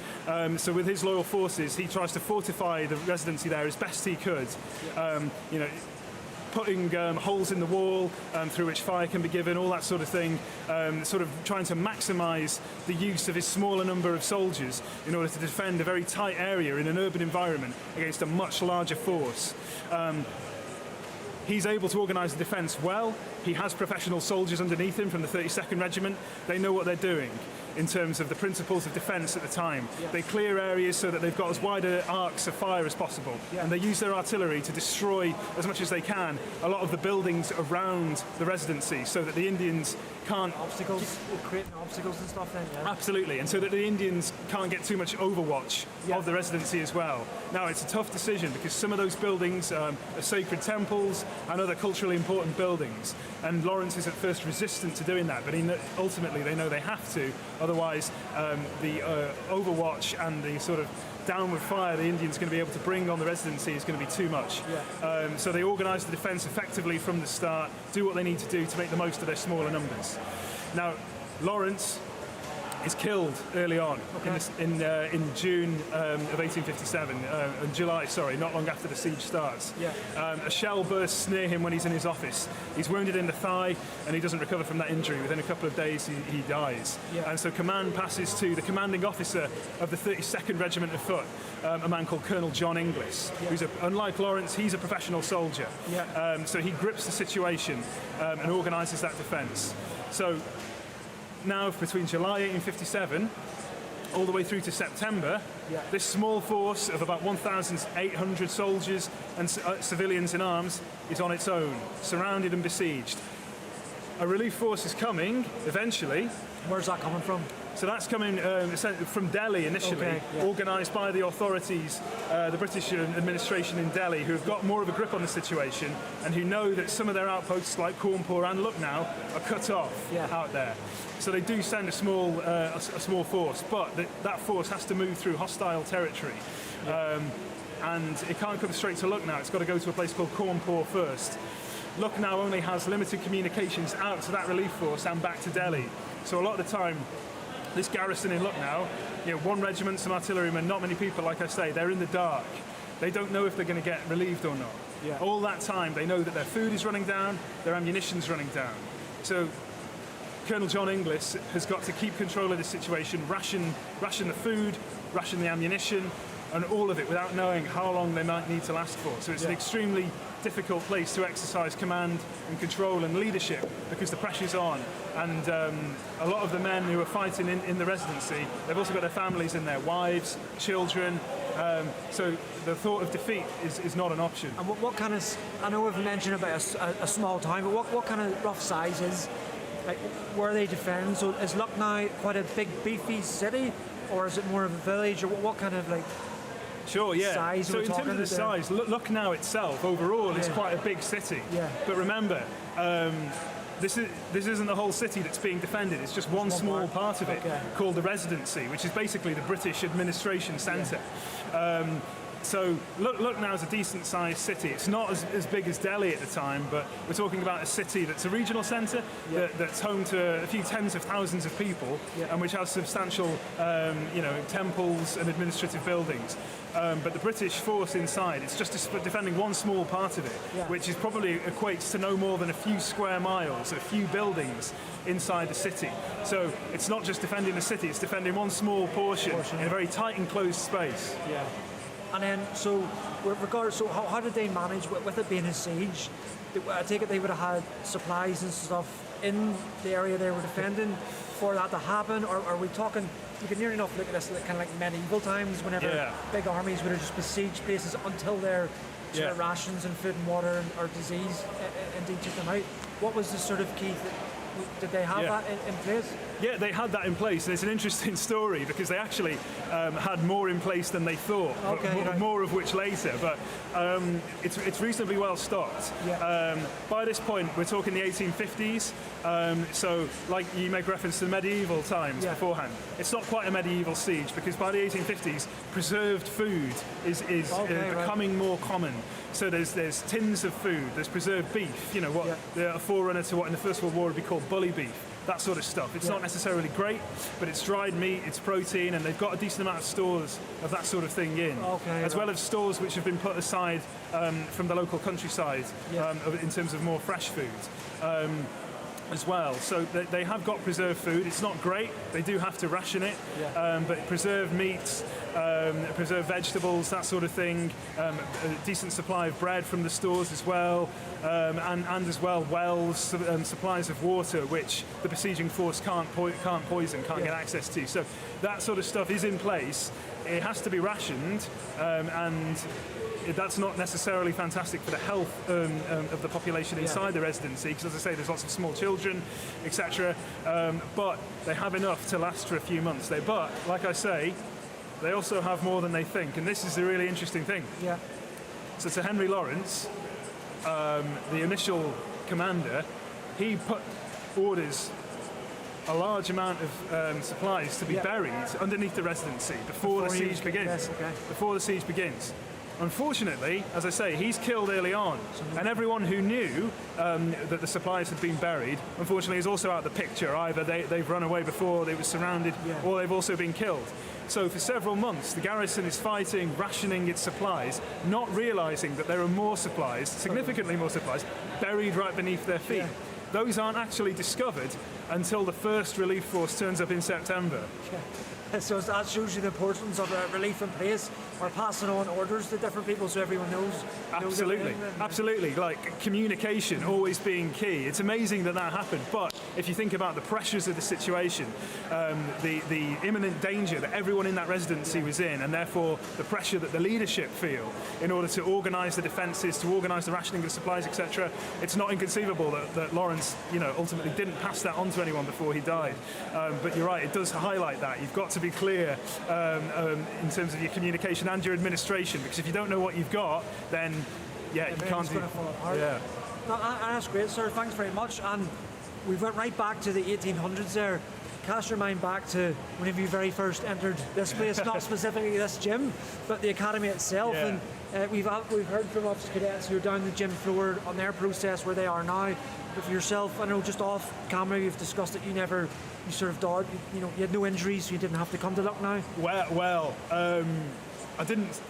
So with his loyal forces, he tries to fortify the Residency there as best he could. Putting holes in the wall through which fire can be given, all that sort of thing, sort of trying to maximise the use of his smaller number of soldiers in order to defend a very tight area in an urban environment against a much larger force. He's able to organise the defence well. He has professional soldiers underneath him from the 32nd Regiment. They know what they're doing in terms of the principles of defence at the time. They clear areas so that they've got as wide arcs of fire as possible, and they use their artillery to destroy as much as they can a lot of the buildings around the Residency, so that the Indians can't... Creating obstacles and stuff then, Absolutely, and so that the Indians can't get too much overwatch of the Residency as well. Now, it's a tough decision because some of those buildings are sacred temples and other culturally important buildings, and Lawrence is at first resistant to doing that, but ultimately they know they have to, Otherwise, the overwatch and the sort of downward fire the Indians going to be able to bring on the residency is going to be too much. So they organise the defence effectively from the start, do what they need to do to make the most of their smaller numbers. Now, Lawrence is killed early on in June of 1857, in July, sorry, not long after the siege starts. A shell bursts near him when he's in his office. He's wounded in the thigh and he doesn't recover from that injury. Within a couple of days he dies. And so command passes to the commanding officer of the 32nd Regiment of Foot, a man called Colonel John Inglis, who's, unlike Lawrence, he's a professional soldier. So he grips the situation and organises that defence. So now, between July 1857 all the way through to September, this small force of about 1,800 soldiers and civilians in arms is on its own, surrounded and besieged. A relief force is coming eventually. Where's that coming from? So that's coming from Delhi initially, organised by the authorities, the British administration in Delhi, who have got more of a grip on the situation and who know that some of their outposts like Cawnpore and Lucknow are cut off out there. So they do send a small force, but that force has to move through hostile territory. And it can't come straight to Lucknow, it's got to go to a place called Cawnpore first. Lucknow only has limited communications out to that relief force and back to Delhi. So a lot of the time, this garrison in Lucknow, one regiment, some artillerymen, not many people, like I say, they're in the dark. They don't know if they're going to get relieved or not. All that time, they know that their food is running down, their ammunition's running down. So Colonel John Inglis has got to keep control of the situation, ration the food, ration the ammunition, and all of it without knowing how long they might need to last for. So it's an extremely difficult place to exercise command and control and leadership because the pressure's on. And a lot of the men who are fighting in the residency, they've also got their families in there, wives, children. So the thought of defeat is not an option. And what kind of, I know we've mentioned about a small town, but what kind of rough size is, like, where they defend? So is Lucknow quite a big, beefy city, or is it more of a village, or what kind of, like, size? So in terms of the size, Lucknow itself overall is quite a big city. But remember, this isn't the whole city that's being defended. It's just one small part of it called the Residency, which is basically the British administration centre. So Lucknow is a decent-sized city. It's not as big as Delhi at the time, but we're talking about a city that's a regional centre that's home to a few tens of thousands of people, and which has substantial, temples and administrative buildings. But the British force inside, it's just defending one small part of it, which is probably equates to no more than a few square miles, a few buildings inside the city. So it's not just defending the city; it's defending one small portion in a very tight enclosed space. And then, so regardless, so how did they manage with it being a siege? I take it they would have had supplies and stuff in the area they were defending for that to happen, or are we talking? You can nearly enough look at this kind of like medieval times, whenever big armies would have just besieged places until their sort of rations and food and water or disease indeed took them out. What was the sort of key? Did they have that in place? Yeah, they had that in place, and it's an interesting story because they actually had more in place than they thought, more of which later, but it's reasonably well stocked. By this point, we're talking the 1850s, so like you make reference to the medieval times beforehand. It's not quite a medieval siege because by the 1850s, preserved food is becoming more common. So there's tins of food, there's preserved beef, a forerunner to what in the First World War would be called bully beef. That sort of stuff. It's not necessarily great, but it's dried meat, it's protein, and they've got a decent amount of stores of that sort of thing in. As well as stores which have been put aside from the local countryside in terms of more fresh food. As well, so they have got preserved food. It's not great, they do have to ration it, but preserved meats, preserved vegetables, that sort of thing, a decent supply of bread from the stores as well, and as well wells and supplies of water which the besieging force can't poison, can't get access to. So that sort of stuff is in place. It has to be rationed, and that's not necessarily fantastic for the health of the population inside the residency, because as I say, there's lots of small children, etc. But they have enough to last for a few months. But, like I say, they also have more than they think, and this is the really interesting thing. So Sir Henry Lawrence, the initial commander, he put orders a large amount of supplies to be buried underneath the residency before the siege begins. Yes, okay. Before the siege begins. Unfortunately, as I say, he's killed early on, and everyone who knew that the supplies had been buried, unfortunately, is also out of the picture. Either they've run away before they were surrounded, or they've also been killed. So for several months, the garrison is fighting, rationing its supplies, not realising that there are more supplies, significantly more supplies, buried right beneath their feet. Yeah. Those aren't actually discovered until the first relief force turns up in September. So that shows you the importance of relief in place, or passing on orders to different people so everyone knows. Absolutely, absolutely. Like communication always being key. It's amazing that happened, but if you think about the pressures of the situation, the imminent danger that everyone in that residency was in, and therefore the pressure that the leadership feel in order to organise the defences, to organise the rationing of supplies, etc., it's not inconceivable that Lawrence, ultimately didn't pass that on to anyone before he died. But you're right, it does highlight that. You've got to be clear in terms of your communication and your administration, because if you don't know what you've got, then you can't do. Yeah. No, that's great, sir. Thanks very much. And we went right back to the 1800s there. Cast your mind back to whenever you very first entered this place, not specifically this gym, but the academy itself. Yeah. And we've heard from cadets who are down the gym floor on their process where they are now. But for yourself, I know just off camera you've discussed that you sort of died, you had no injuries, so you didn't have to come to Lucknow. Well, I didn't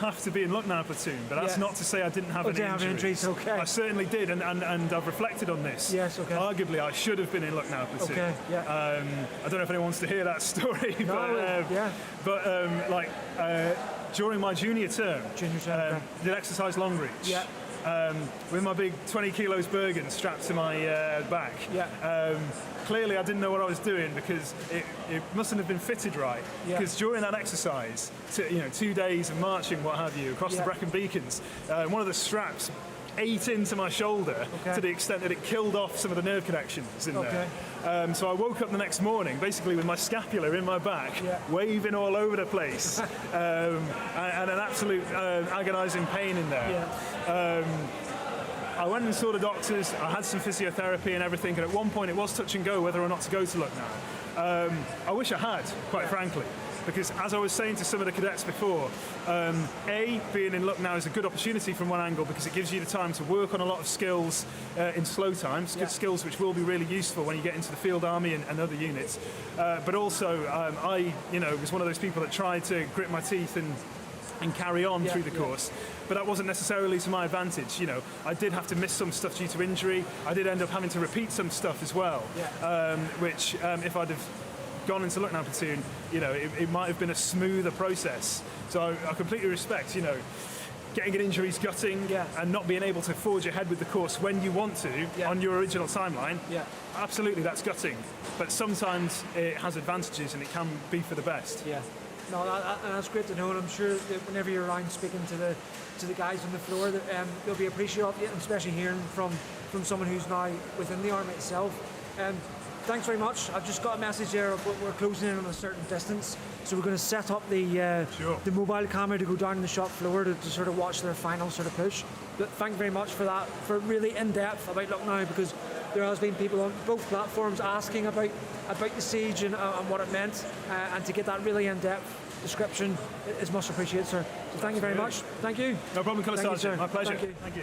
have to be in Lucknow Platoon, but that's not to say I didn't have any injuries. Okay. I certainly did, and I've reflected on this. Yes, okay. Arguably, I should have been in Lucknow Platoon. Okay, yeah. I don't know if anyone wants to hear that story, during my junior term, did exercise long reach. Yeah. With my big 20 kilos Bergen strapped to my back. Yeah. Clearly I didn't know what I was doing because it mustn't have been fitted right. Because during that exercise, 2 days of marching, what have you, across the Brecon Beacons, one of the straps ate into my shoulder to the extent that it killed off some of the nerve connections in there. So I woke up the next morning basically with my scapula in my back, waving all over the place, and an absolute agonising pain in there. I went and saw the doctors, I had some physiotherapy and everything, and at one point it was touch and go whether or not to go to Lucknow. I wish I had, quite frankly, because as I was saying to some of the cadets before, being in Lucknow is a good opportunity from one angle because it gives you the time to work on a lot of skills in slow times, good skills which will be really useful when you get into the field army and other units. But also, I was one of those people that tried to grit my teeth and carry on through the course. But that wasn't necessarily to my advantage. I did have to miss some stuff due to injury. I did end up having to repeat some stuff as well, which if I'd have gone into Lucknow Platoon, it might have been a smoother process. So I completely respect, getting an injury is gutting, and not being able to forge ahead with the course when you want to on your original timeline. Absolutely, that's gutting. But sometimes it has advantages and it can be for the best. No, that's great to know, and I'm sure that whenever you're around speaking to the guys on the floor, that they'll be appreciative of it, especially hearing from someone who's now within the army itself. Thanks very much. I've just got a message there of we're closing in on a certain distance, so we're going to set up the mobile camera to go down the shop floor to sort of watch their final sort of push. But thank you very much for that, for really in-depth about Lucknow, because there has been people on both platforms asking about the siege and what it meant, and to get that really in-depth description is much appreciated, sir. So thank you very much. Thank you. No problem, Colour Sergeant. My pleasure. Thank you.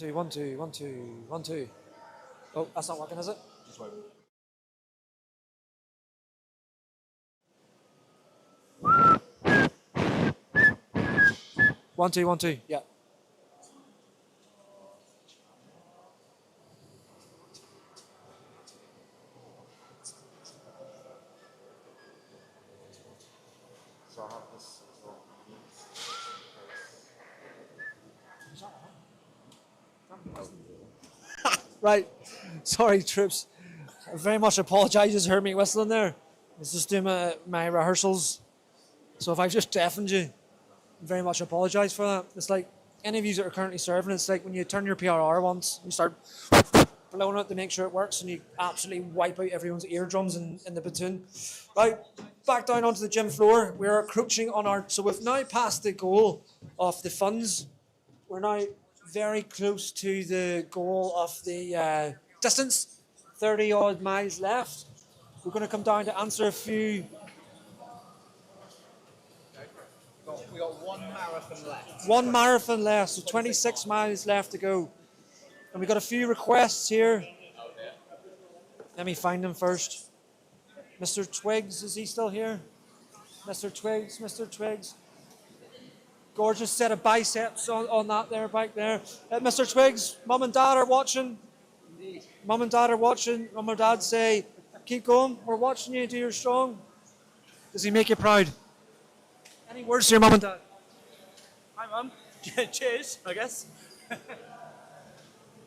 Two, 1, 2, 1, 2, 1, 2. Oh, that's not working, is it? Just wait. 1, 2, 1, 2. Yeah. So I have this Right. Sorry, troops. I very much apologise. You just heard me whistling there. I was just doing my rehearsals. So if I just deafened you, I very much apologise for that. It's like any of you that are currently serving, it's like when you turn your PRR once, you start blowing it to make sure it works, and you absolutely wipe out everyone's eardrums in the platoon. Right, back down onto the gym floor. We're crouching on our... So we've now passed the goal of the funds. We're now very close to the goal of the distance. 30 odd miles left. We're going to come down to answer a few... We got 1 marathon left. 1 marathon left, so 26 miles left to go. And we've got a few requests here. Let me find them first. Mr. Twigs, is he still here? Mr. Twigs, Mr. Twigs. Gorgeous set of biceps on that there, back there. Mr. Twigs, Mum and Dad are watching. Mum and Dad are watching. Mum and Dad say, keep going, we're watching you, do your strong. Does he make you proud? Any words to your Mum and Dad? Hi, Mum. Cheers, I guess.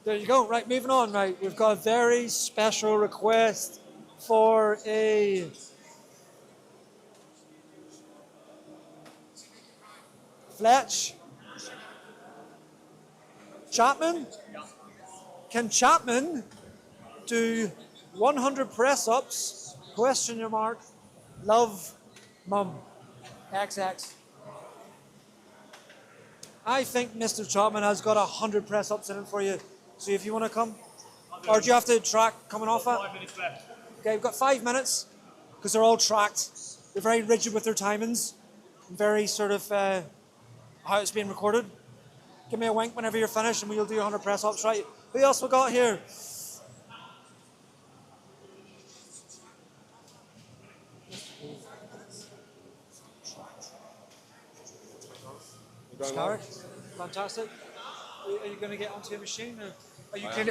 There you go. Right, moving on. Right, we've got a very special request for a Fletch. Chapman? Can Chapman do 100 press-ups? Question your mark. Love, Mum. XX. I think Mr. Chapman has got 100 press-ups in it for you. So if you want to come, or do you have to track coming off that? 5 minutes left. Okay, we've got 5 minutes because they're all tracked. They're very rigid with their timings, and very sort of how it's being recorded. Give me a wink whenever you're finished, and we'll do 100 press-ups. Right? Who else we got here? Scarrick, fantastic. Are you going to get onto a machine, or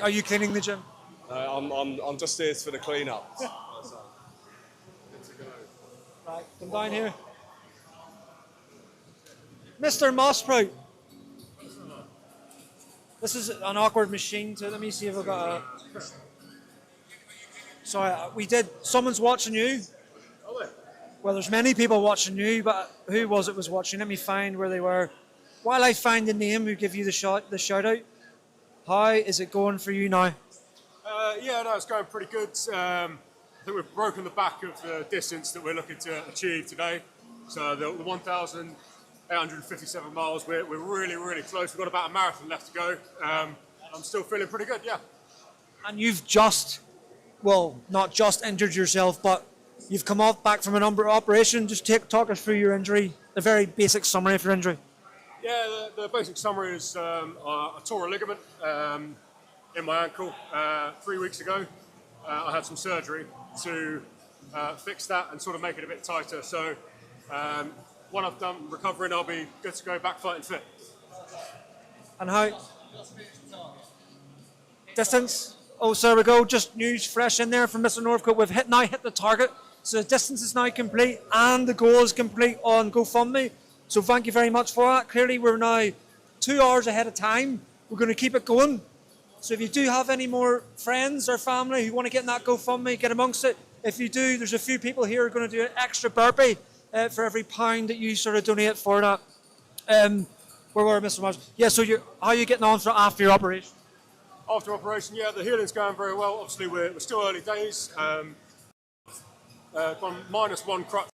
are you cleaning the gym? I'm just here for the clean-up. Right, come down here. Mr. Mossprout. This is an awkward machine, so let me see if I've got a... Sorry, someone's watching you. Well, there's many people watching you, but who was watching? Let me find where they were. While I find the name who give you the shout out, how is it going for you now? Yeah, no, it's going pretty good. I think we've broken the back of the distance that we're looking to achieve today. So the 1,857 miles, we're really, really close. We've got about a marathon left to go. I'm still feeling pretty good, yeah. And you've not just injured yourself, but you've come back from an operation. Just talk us through your injury, a very basic summary of your injury. Yeah, the basic summary is I tore a ligament in my ankle 3 weeks ago. I had some surgery to fix that and sort of make it a bit tighter. So when I've done recovering, I'll be good to go back fighting fit. And how? Distance? Oh, so there we go. Just news fresh in there from Mr. Northcote. We've now hit the target. So the distance is now complete and the goal is complete on GoFundMe. So thank you very much for that. Clearly we're now 2 hours ahead of time. We're going to keep it going. So if you do have any more friends or family who want to get in that GoFundMe, get amongst it. If you do, there's a few people here who are going to do an extra burpee for every £1 that you sort of donate for that. Where were we, Mr. Marsh? Yeah, so how are you getting on after your operation? After operation, yeah, the healing's going very well. Obviously, we're still early days. Gone -1 crutch.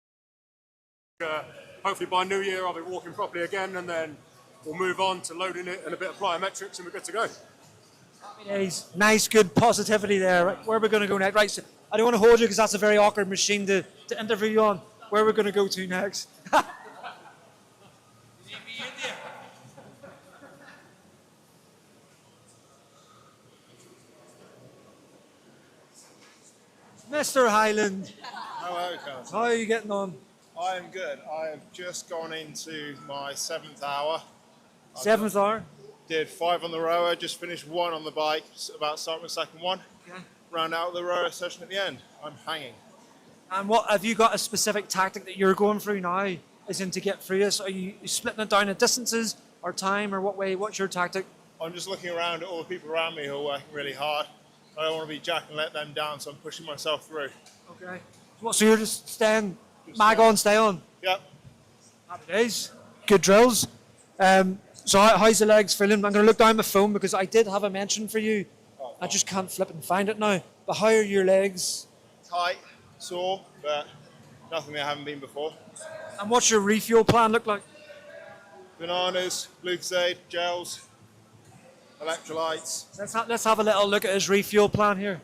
Hopefully by New Year I'll be walking properly again, and then we'll move on to loading it and a bit of plyometrics, and we're good to go. Nice, good positivity there. Right, where are we going to go next? Right, so I don't want to hold you because that's a very awkward machine to interview you on. Where are we going to go to next? Mr. Highland, Hello, Carlos. how are you getting on? I am good. I have just gone into my 7th hour. 7th hour? Did 5 on the rower, just finished 1 on the bike, about starting the second one. Okay. Round out the rower session at the end. I'm hanging. And what have you got a specific tactic that you're going through now? Is in to get through this? Are you splitting it down at distances or time or what way? What's your tactic? I'm just looking around at all the people around me who are working really hard. I don't want to be Jack and let them down, so I'm pushing myself through. Okay. So you're just staying, mag on, stay on? Yep. Happy days. Good drills. So how's the legs feeling? I'm going to look down my phone because I did have a mention for you. I just can't flip and find it now. But how are your legs? Tight, sore, but nothing they haven't been before. And what's your refuel plan look like? Bananas, Lucozade, gels, electrolytes. Let's have a little look at his refuel plan here.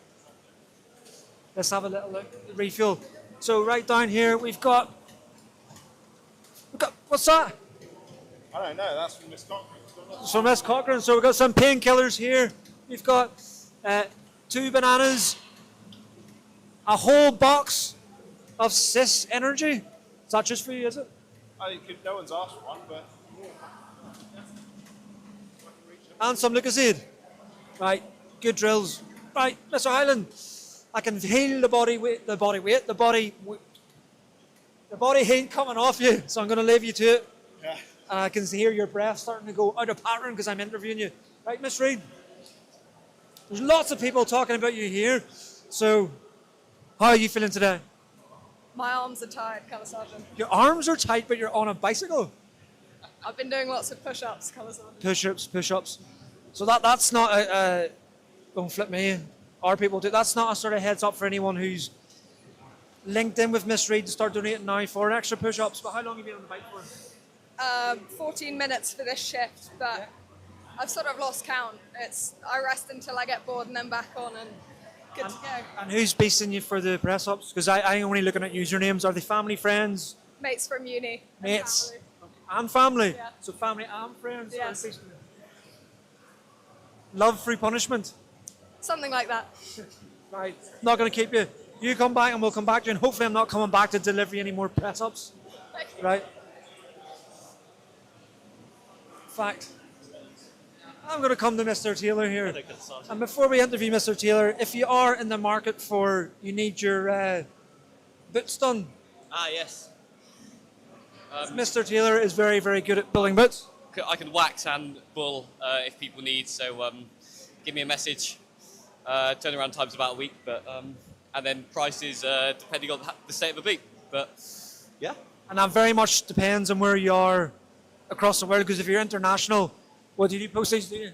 Let's have a little look at the refuel. So right down here we've got what's that? I don't know, that's from Miss Cochran. So Miss Cochran, so we've got some painkillers here. We've got 2 bananas, a whole box of Cis Energy. Is that just for you, is it? No one's asked for one, but... And some Lucozade. Right, good drills. Right, Mr. Highland, I can heal the body weight, the body heat coming off you, so I'm going to leave you to it. Yeah. And I can hear your breath starting to go out of pattern because I'm interviewing you. Right, Miss Reid? There's lots of people talking about you here. So, how are you feeling today? My arms are tired, Colour Sergeant. Your arms are tight, but you're on a bicycle. I've been doing lots of push-ups, Colour Sergeant. Push-ups. So that's not don't flip me. Our people do. That's not a sort of heads up for anyone who's linked in with Miss Reid to start donating now for extra push-ups. But how long have you been on the bike for? 14 minutes for this shift, but I've sort of lost count. I rest until I get bored and then back on and good to go. And who's beasting you for the press-ups? Because I'm only looking at usernames. Are they family, friends? Mates from uni. Mates. And family. And family? Yeah. So family and friends? Yes. Love through punishment? Something like that. Right. Not going to keep you. You come back and we'll come back to you, and hopefully I'm not coming back to deliver you any more press-ups. Right. Fact. I'm going to come to Mr. Taylor here. And before we interview Mr. Taylor, if you are in the market for, you need your boots done. Ah, yes. Mr. Taylor is very, very good at building boots. I can wax and bull if people need, so give me a message. Turnaround time's about a week, but and then prices depending on the state of the boot. But yeah. And that very much depends on where you are across the world, because if you're international, what do you do postage, do you?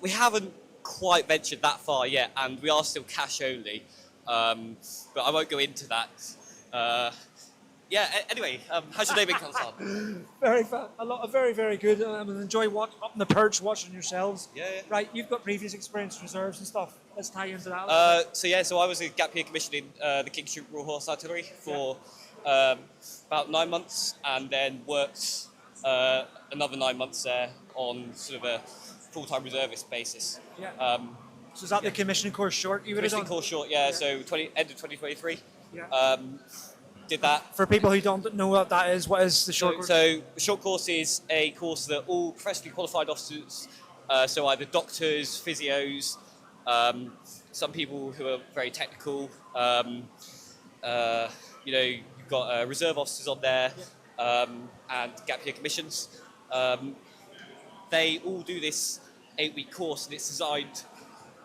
We haven't quite ventured that far yet, and we are still cash only. But I won't go into that. Yeah, anyway, how's your day been, Constantine? Very fun. Very, very good. Enjoy up in the perch watching yourselves. Yeah. Right, you've got previous experience, reserves and stuff. Let's tie into that. So I was a gap year commissioned in the King Street Royal Horse Artillery for about 9 months, and then worked another 9 months there on sort of a full-time reservist basis. Yeah. So is that the commissioning course short you would have done? Commissioning course short, yeah. So end of 2023. Yeah. Did that. For people who don't know what that is, what is the short course? So the short course is a course that all professionally qualified officers, so either doctors, physios, some people who are very technical, you've got reserve officers on there, and gap year commissions. They all do this 8-week course, and it's designed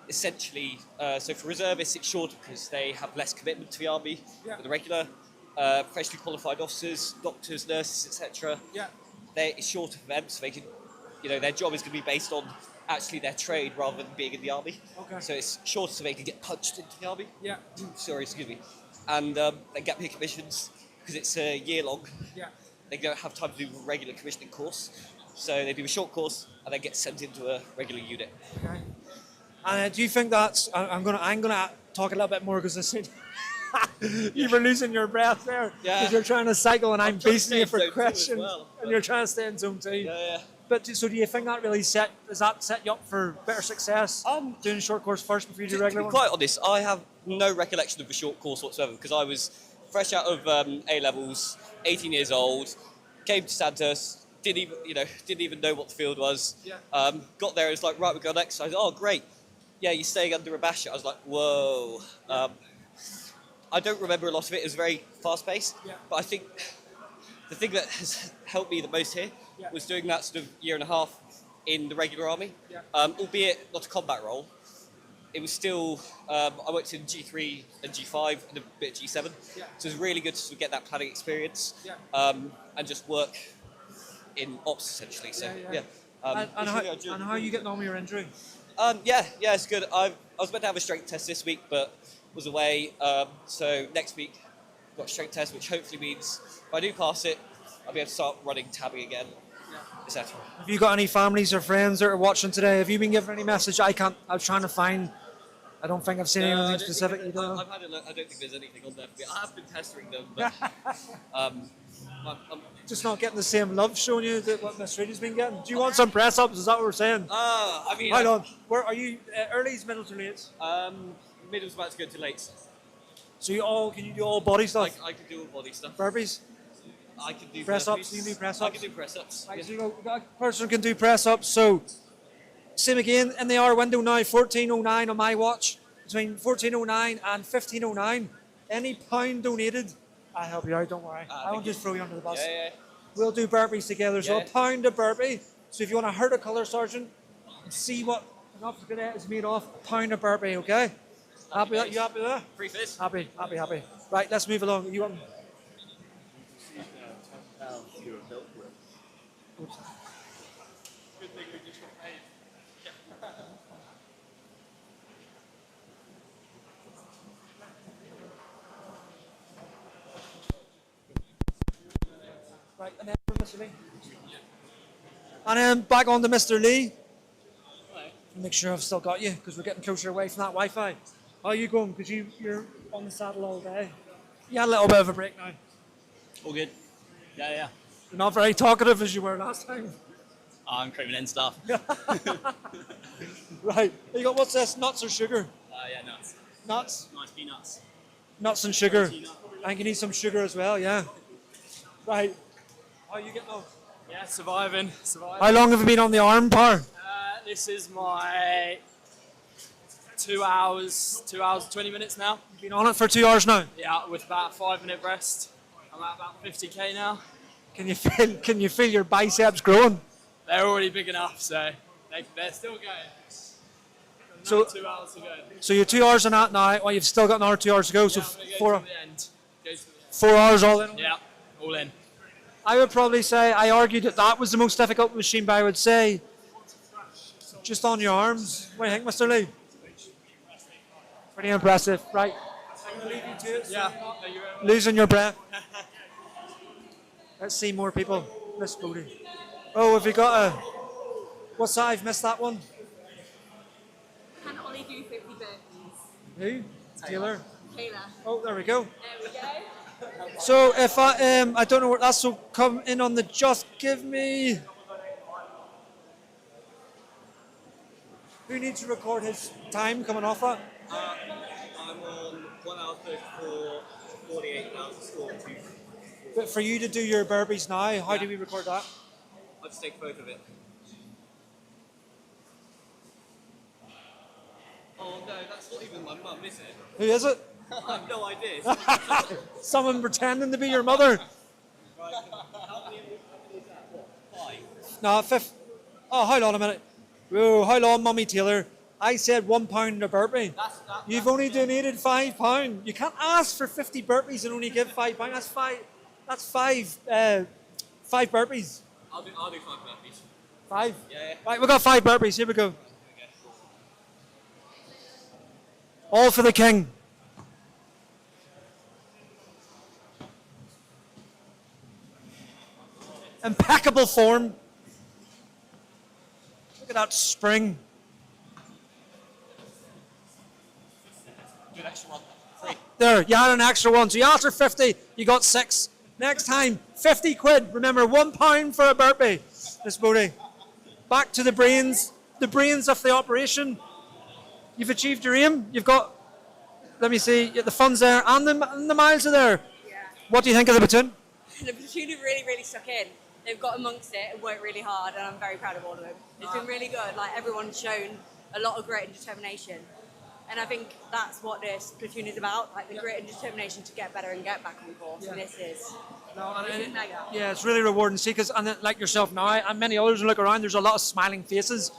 essentially, so for reservists it's shorter because they have less commitment to the army than the regular. Professionally qualified officers, doctors, nurses, etc. Yeah. It's shorter for them, so they can, their job is going to be based on actually their trade rather than being in the army. Okay. So it's shorter so they can get punched into the army. Yeah. Sorry, excuse me. And they get peer commissions because it's a year long. Yeah. They don't have time to do a regular commissioning course, so they do a short course and then get sent into a regular unit. Okay. And do you think that's? I'm gonna talk a little bit more because I said. You were losing your breath there because you're trying to cycle and I'm beasting you for questions, and you're trying to stay in zone 2. Yeah. But so do you think that really set you up for better success? Doing short course first before you do To regular be one? quite honest, I have no recollection of the short course whatsoever because I was fresh out of A levels, 18 years old, came to Sandhurst, didn't even know what the field was. Yeah. Got there, it's like, right, we've got an exercise. Oh, great. Yeah, you're staying under a basher. I was like, whoa. I don't remember a lot of it. It was very fast-paced. Yeah. But I think the thing that has helped me the most here was doing that sort of year and a half in the regular army, albeit not a combat role. It was still, I worked in G3 and G5 and a bit of G7. Yeah. So it was really good to sort of get that planning experience Yeah. and just work in ops essentially. So yeah. And how are you getting on with your injury? Yeah, it's good. I was meant to have a strength test this week, but was away. So next week, got a strength test, which hopefully means if I do pass it, I'll be able to start running tabbing again, etc. Have you got any families or friends that are watching today? Have you been given any message? I was trying to find. I don't think I've seen anything specific. I've had a look. I don't think there's anything on there for me. I have been pestering them, but I'm just not getting the same love showing you that what Miss Reed's been getting. Do you want some press ups? Is that what we're saying? I mean, hold on. Where are you? Early's, middles, or late? Middle's about to go to late. So can you do all body stuff? I can do all body stuff. Burpees. I can do press ups. burpees. You can do press I ups. can do press ups. Right, so you got a person can do press ups. So same again in the hour window now. 14:09 on my watch. Between 14:09 and 15:09. Any pound donated, I'll help you out. Don't worry. I won't just throw you under the bus. Yeah. We'll do burpees together. So Yeah. a pound of burpee. So if you want to hurt a colour sergeant and see what an officer cadet is made of, a pound of burpee. Okay. Happy with that? You happy with that? Free fist. Happy. Right, let's move along. You want? Good thing we just got paid. Right, and then Mr. Lee. And then back on to Mr. Lee. Make sure I've still got you because we're getting closer away from that Wi-Fi. How are you going? Because you're on the saddle all day. You had a little bit of a break now. All good. Yeah. You're not very talkative as you were last time. I'm craving in stuff. Right. You got what's this? Nuts or sugar? Yeah, nuts. Nuts? Nice peanuts. Nuts and sugar. Protein nut. I think you need some sugar as well, yeah. Right. How are you getting on? Yeah, surviving. How long have you been on the arm power? This is my 2 hours, 20 minutes now. You've been on it for 2 hours now? Yeah, with about a 5-minute rest. I'm at about 50k now. Can you feel your biceps growing? They're already big enough, so they're still going. So 2 hours to go. So you're 2 hours on that now. Well, you've still got another 2 hours to go. So I'm gonna go 4 to the end. Go to the end. 4 hours all in. Yeah, all in. I would probably say I argued that was the most difficult machine, but I would say just on your arms. What do you think, Mr. Lee? Pretty impressive, right? I'm gonna leave you to it. Yeah. Losing your breath. Let's see more people. Miss Bodie. Oh, have you got a? What's that? I've missed that one. Can only do 50 burpees. Who? Taylor. Kayla. Oh, there we go. There we go. So if I don't know what that's, so come in on the just give me. Who needs to record his time coming off that? I'm on 1 hour 34, 48 hours score 2. But for you to do your burpees now, how do we record that? I'll just take both of it. Oh no, that's not even my mum, is it? Who is it? I have no idea. Someone pretending to be your mother. Right, how many is that? What, 5? No, 5. Oh, hold on a minute. Whoa, hold on, Mummy Taylor. I said £1 a burpee. You've only donated £5. You can't ask for 50 burpees and only give £5. That's five. That's five burpees. I'll do 5 burpees. 5? Yeah. Right, we've got 5 burpees. Here we go. All for the king. Impeccable form. Look at that spring. Do an extra one. 3. There, you had an extra one. So you asked for 50, you got 6. Next time, 50 quid. Remember, £1 for a burpee. Miss Bodie. back to the brains of the operation. You've achieved your aim. You've got, let me see, the funds there and the miles are there. Yeah. What do you think of the platoon? The platoon have really, really stuck in. They've got amongst it and worked really hard, and I'm very proud of all of them. It's been really good. Like, everyone's shown a lot of grit and determination. And I think that's what this platoon is about, like the grit and determination to get better and get back on course. And this is. Yeah, it's really rewarding to see, because like yourself now, and many others who look around, there's a lot of smiling faces.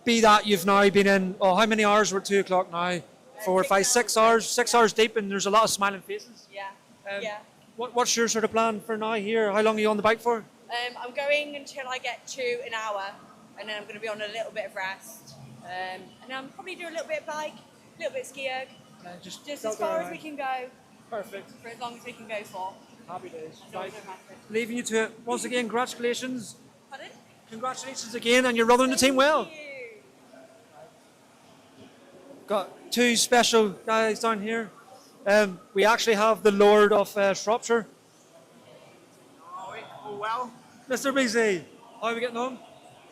Be that you've now been in, how many hours? We're at 2 o'clock now. 4, 5, 6 hours. 6 hours deep, and there's a lot of smiling faces. Yeah. What's your sort of plan for now here? How long are you on the bike for? I'm going until I get to an hour, and then I'm going to be on a little bit of rest. And then I'm probably do a little bit of bike, a little bit of ski erg. Just as far as we can go. Perfect. For as long as we can go for. Happy days. Right. Leaving you to it. Once again, congratulations. Pardon? Congratulations again, and you're running the team well. Got 2 special guys down here. We actually have the Lord of Shropshire. Oh, well. Mr. BC, how are we getting on?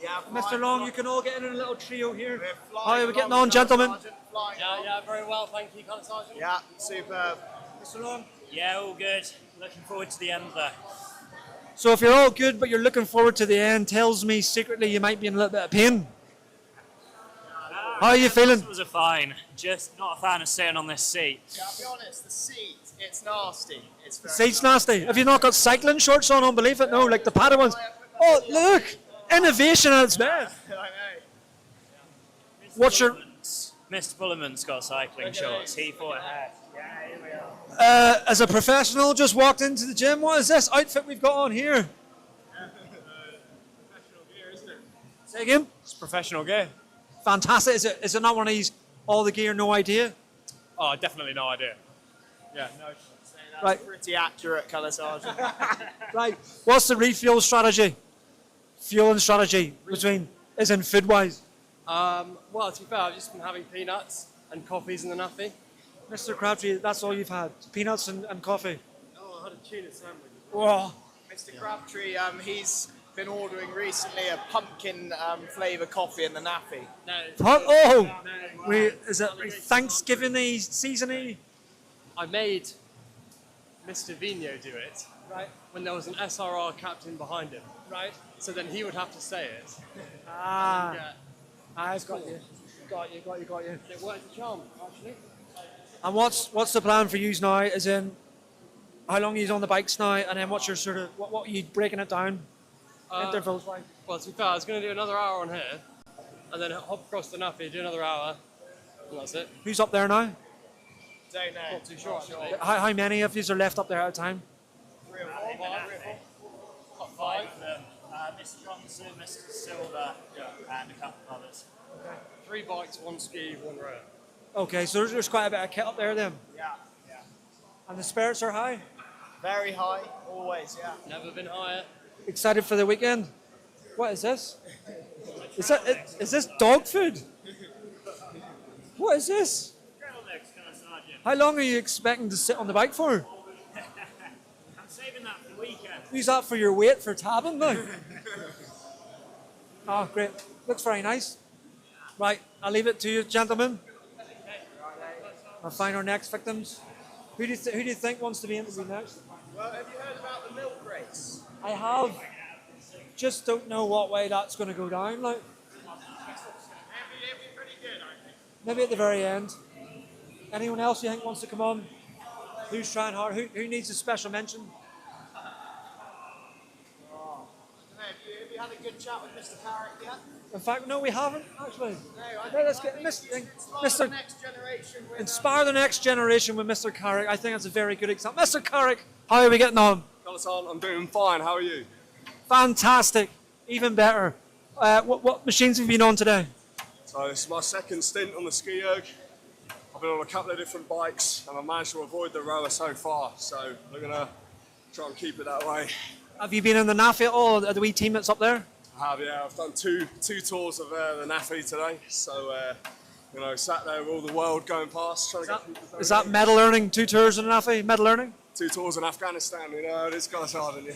Yeah, Mr. Long, you can all get in a little trio here. Flying How are we getting along, on, gentlemen? Yeah, very well, thank you, Colour Sergeant. Yeah, superb. Mr. Long? Yeah, all good. Looking forward to the end there. So if you're all good, but you're looking forward to the end, tells me secretly you might be in a little bit of pain. How are you feeling? Was fine. Just not a fan of sitting on this seat. Yeah, I'll be honest, the seat, it's nasty. It's very Seat's nasty. Have you not got cycling shorts on, believe it? No, like the padded ones. Oh, look! Innovation at its best. I know. What's your... Mr. Bullerman's got cycling shorts. He thought ahead. Yeah, here we are. As a professional, just walked into the gym. What is this outfit we've got on here? Professional gear, isn't it? Say again? It's professional gear. Fantastic. Is it not one of these all the gear, no idea? Oh, definitely no idea. Yeah, no. Right. Pretty accurate, Colour Sergeant. Right. What's the refuel strategy? Fueling strategy between, as in food-wise? Well, to be fair, I've just been having peanuts and coffees in the naffy. Mr. Crabtree, that's all you've had? Peanuts and coffee? Oh, I had a tuna sandwich. Whoa. Mr. Crabtree, he's been ordering recently a pumpkin flavour coffee in the naffy. No. Is it Thanksgiving-y, season-y? I made Mr. Vino do it. Right. When there was an SRR captain behind him. Right. So then he would have to say it. Ah. Yeah. I've got you. Got you. It worked a charm, actually. And what's the plan for you now? As in, how long are you on the bikes now? And then what's your sort of, what are you breaking it down? Intervals like? Well, to be fair, I was going to do another hour on here, and then hop across the naffy, do another hour, and that's it. Who's up there now? Don't know. Not too sure, actually. How many of you are left up there at a time? 3 or 4. Got 5 of them. Mr. Johnson, Mr. Silver, and a couple of others. Okay. 3 bikes, 1 ski, 1 rail. Okay, so there's quite a bit of kit up there then. Yeah. And the spirits are high? Very high, always, yeah. Never been higher. Excited for the weekend? What is this? Is this dog food? What is this? How long are you expecting to sit on the bike for? I'm saving that for the weekend. Use that for your weight for tabbing now. Oh, great. Looks very nice. Right, I'll leave it to you, gentlemen. I'll find our next victims. Who do you think wants to be interviewed next? Well, have you heard about the milk race? I have. Just don't know what way that's going to go down. Like, It'll be pretty good, I think. maybe at the very end. Anyone else you think wants to come on? Who's trying hard? Who needs a special mention? Have you had a good chat with Mr. Carrick yet? In fact, no, we haven't actually. No, Let's get Mr. Next generation with, Inspire the next generation with Mr. Carrick. I think that's a very good example. Mr. Carrick, how are we getting on? I'm doing fine. How are you? Fantastic. Even better. What machines have you been on today? So this is my second stint on the ski erg. I've been on a couple of different bikes and I managed to avoid the rower so far. So we're going to try and keep it that way. Have you been in the NAFI at all? Are the wee teammates up there? I have, yeah. I've done two tours of the NAFI today. So, sat there with all the world going past. Trying to get Is that medal earning? 2 tours in the NAFI? Medal earning? 2 tours in Afghanistan, it's kind of hard, yeah.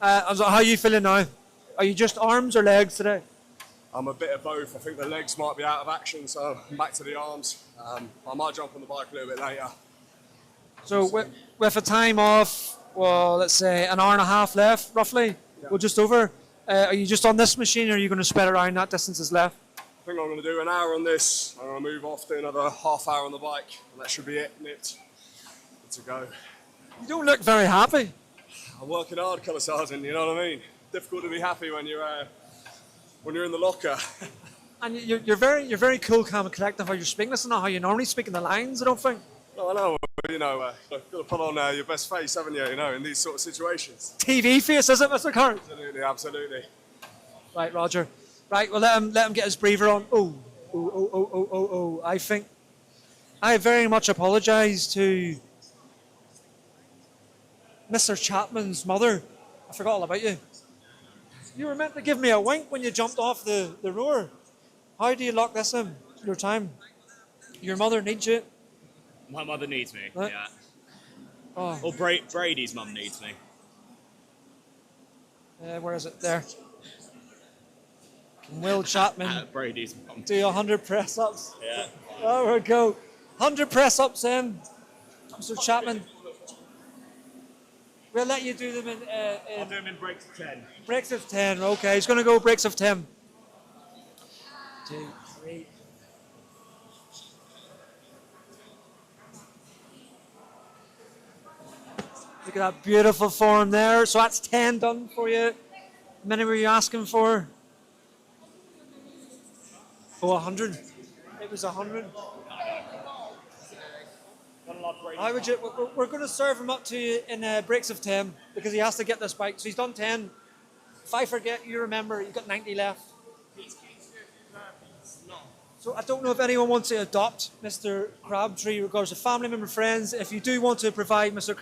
How are you feeling now? Are you just arms or legs today? I'm a bit of both. I think the legs might be out of action, so I'm back to the arms. I might jump on the bike a little bit later. So with a time of, well, let's say an hour and a half left, roughly, well, just over. Are you just on this machine, or are you going to spread around that distances left? I think I'm going to do an hour on this. I'm going to move off, do another half hour on the bike, and that should be it, nipped. Good to go. You don't look very happy. I'm working hard, Colour Sergeant, you know what I mean? Difficult to be happy when you're in the locker. And you're very cool, calm and collective how you're speaking. That's not how you normally speak in the lines, I don't think. No, I know, you've got to put on your best face, haven't you, in these sort of situations. TV face, is it, Mr. Curran? Absolutely, absolutely. Right, Roger. Right, well, let him get his breather on. I think I very much apologise to Mr. Chapman's mother. I forgot all about you. You were meant to give me a wink when you jumped off the rower. How do you lock this in, your time? Your mother needs you. My mother needs me, Right. yeah. Oh. Or Brady's mum needs me. Where is it? There. Can Will Chapman Brady's mum. do 100 press-ups? Yeah. There we go. 100 press-ups in. Mr. Chapman. We'll let you do them in... I'll do them in breaks of 10. Breaks of 10, okay. He's going to go breaks of 10. 2, 3. Look at that beautiful form there. So that's 10 done for you. How many were you asking for? Oh, 100. It was 100. How would you? We're going to serve him up to you in breaks of 10 because he has to get this bike. So he's done 10. If I forget, you remember, you've got 90 left. So I don't know if anyone wants to adopt Mr. Crabtree, regardless of family member, friends. If you do want to provide Mr.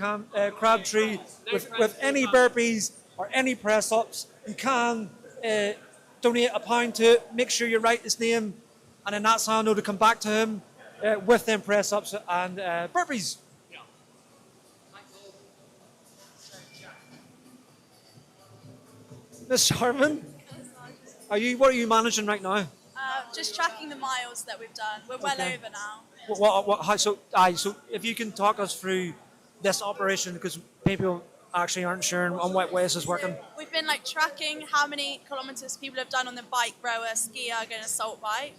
Crabtree with any burpees or any press-ups, you can donate £1 to it. Make sure you write his name, and then that's how I know to come back to him with them press-ups and burpees. Miss Sharman, what are you managing right now? Just tracking the miles that we've done. We're well Okay. over now. So if you can talk us through this operation, because people actually aren't sure on what way this is working. We've been tracking how many kilometers people have done on the bike, rower, skier, going assault bike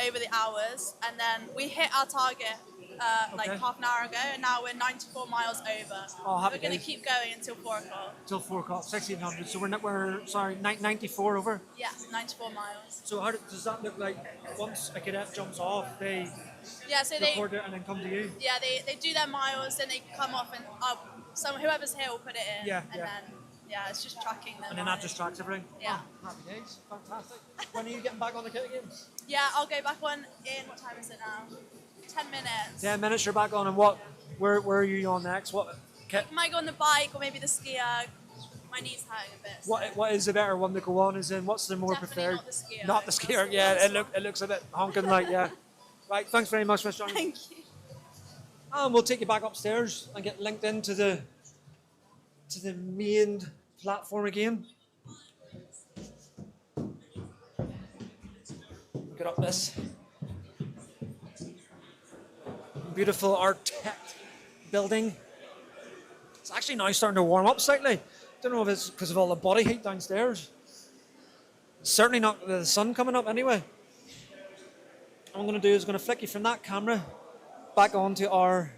over the hours, and then we hit our target half an hour ago, and now we're 94 miles over. Oh, happy we're going to days. keep going until 4 o'clock. Till 4 o'clock, 1600. So we're sorry, 94 over. Yeah, 94 miles. So how does that look like? Once a cadet jumps off, they record it and then come to you. Yeah, they do their miles, then they come off, and whoever's here will put it in. Yeah, and then it's just tracking them. And then that just tracks everything. Yeah. Oh, happy days, fantastic. When are you getting back on the kit games? Yeah, I'll go back on in, what time is it now? 10 minutes. 10 minutes, you're back on, and where are you on next? What kit? Might go on the bike or maybe the skier. My knees hurting a bit. What is the better one to go on? Is in what's the more preferred? Not the skier. Not the skier. Yeah, it looks a bit honking like Right, thanks very much, Miss Johnson. Thank you. And we'll take you back upstairs and get linked into the main platform again. Get up this beautiful architect building. It's actually now starting to warm up slightly. Don't know if it's because of all the body heat downstairs. Certainly not the sun coming up anyway. What I'm going to do is going to flick you from that camera back onto our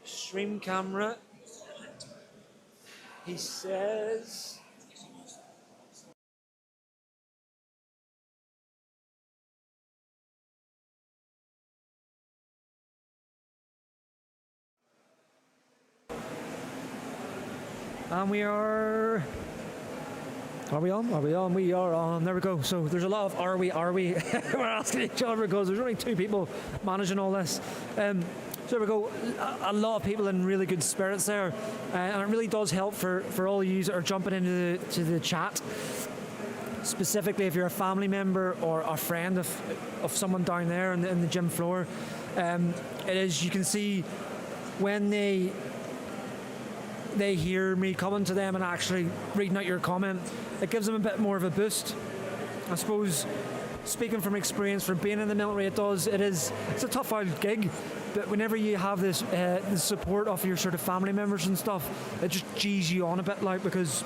stream camera. He says... And we are... Are we on? Are we on? We are on. There we go. So there's a lot of are we? We're asking each other because there's only 2 people managing all this. So there we go. A lot of people in really good spirits there. And it really does help for all you that are jumping into the chat. Specifically if you're a family member or a friend of someone down there in the gym floor. It is, you can see when they they hear me coming to them and actually reading out your comment, it gives them a bit more of a boost. I suppose, speaking from experience from being in the military, it's a tough old gig, but whenever you have this the support of your sort of family members and stuff, it just G's you on a bit, like, because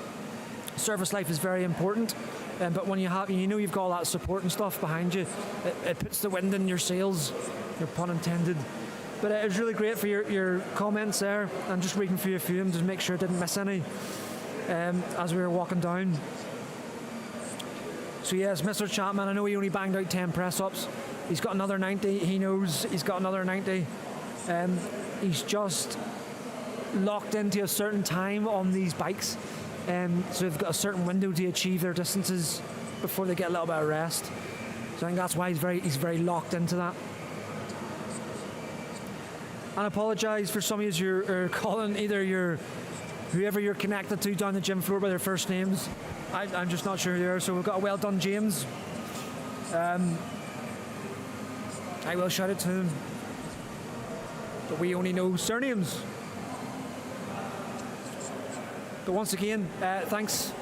service life is very important. But when you've got all that support and stuff behind you, it puts the wind in your sails, your pun intended. But it was really great for your comments there. I'm just reading through a few of them to make sure I didn't miss any as we were walking down. So yes, Mr. Chapman, I know he only banged out 10 press-ups. He's got another 90. He knows he's got another 90. He's just locked into a certain time on these bikes. So they've got a certain window to achieve their distances before they get a little bit of rest. So I think that's why he's very locked into that. And I apologise for some of you who are calling either whoever you're connected to down the gym floor by their first names. I'm just not sure who they are. So we've got a well done James. I will shout it to him. But we only know surnames. But once again, thanks.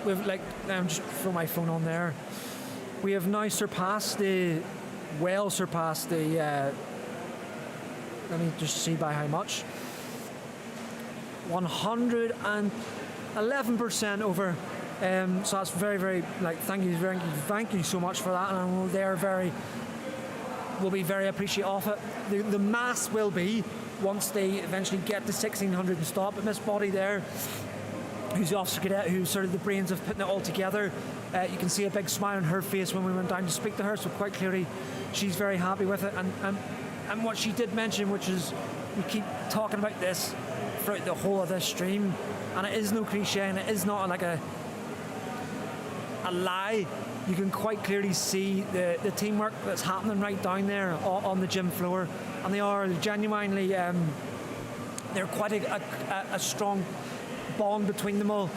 I'm just throw my phone on there. We have now surpassed the. Let me just see by how much. 111% over. So that's very, very thank you so much for that, and will be very appreciative of it. The mass will be once they eventually get to 1600 and stop. But Miss Body there, who's the officer cadet, who's sort of the brains of putting it all together. You can see a big smile on her face when we went down to speak to her, so quite clearly she's very happy with it. And what she did mention, which is, we keep talking about this throughout the whole of this stream, and it is no cliche and it is not like a lie. You can quite clearly see the teamwork that's happening right down there on the gym floor, and they are genuinely, they're quite a strong bond between them all.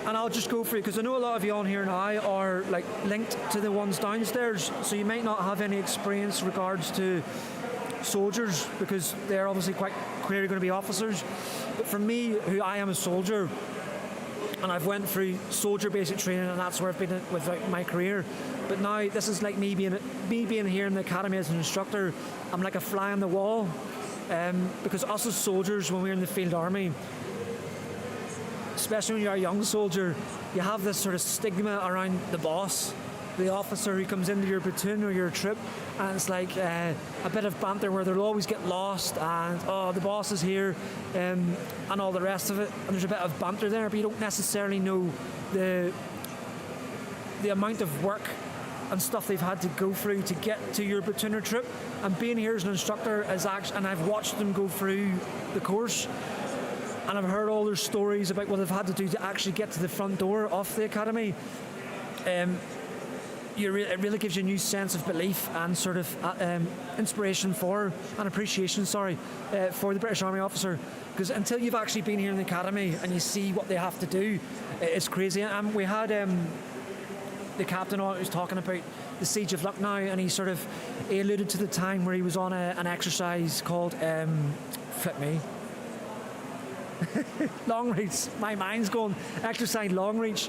And I'll just go for it because I know a lot of you on here now are linked to the ones downstairs, so you might not have any experience in regards to soldiers because they're obviously quite clearly going to be officers. But for me, who I am a soldier, and I've went through soldier basic training, and that's where I've been with my career. But now this is like me being here in the academy as an instructor. I'm like a fly on the wall, because us as soldiers, when we're in the field army, especially when you're a young soldier, you have this sort of stigma around the boss, the officer who comes into your platoon or your troop, and it's like a bit of banter where they'll always get lost and the boss is here, and all the rest of it, and there's a bit of banter there, but you don't necessarily know the amount of work and stuff they've had to go through to get to your platoon or troop. And being here as an instructor is actually, and I've watched them go through the course, and I've heard all their stories about what they've had to do to actually get to the front door of the academy. It really gives you a new sense of belief and sort of inspiration for, and appreciation, for the British Army officer. Because until you've actually been here in the academy and you see what they have to do, it's crazy. And we had the captain on who was talking about the Siege of Lucknow, and he alluded to the time where he was on an exercise called Fit Me. Long reach. My mind's going. Exercise long reach.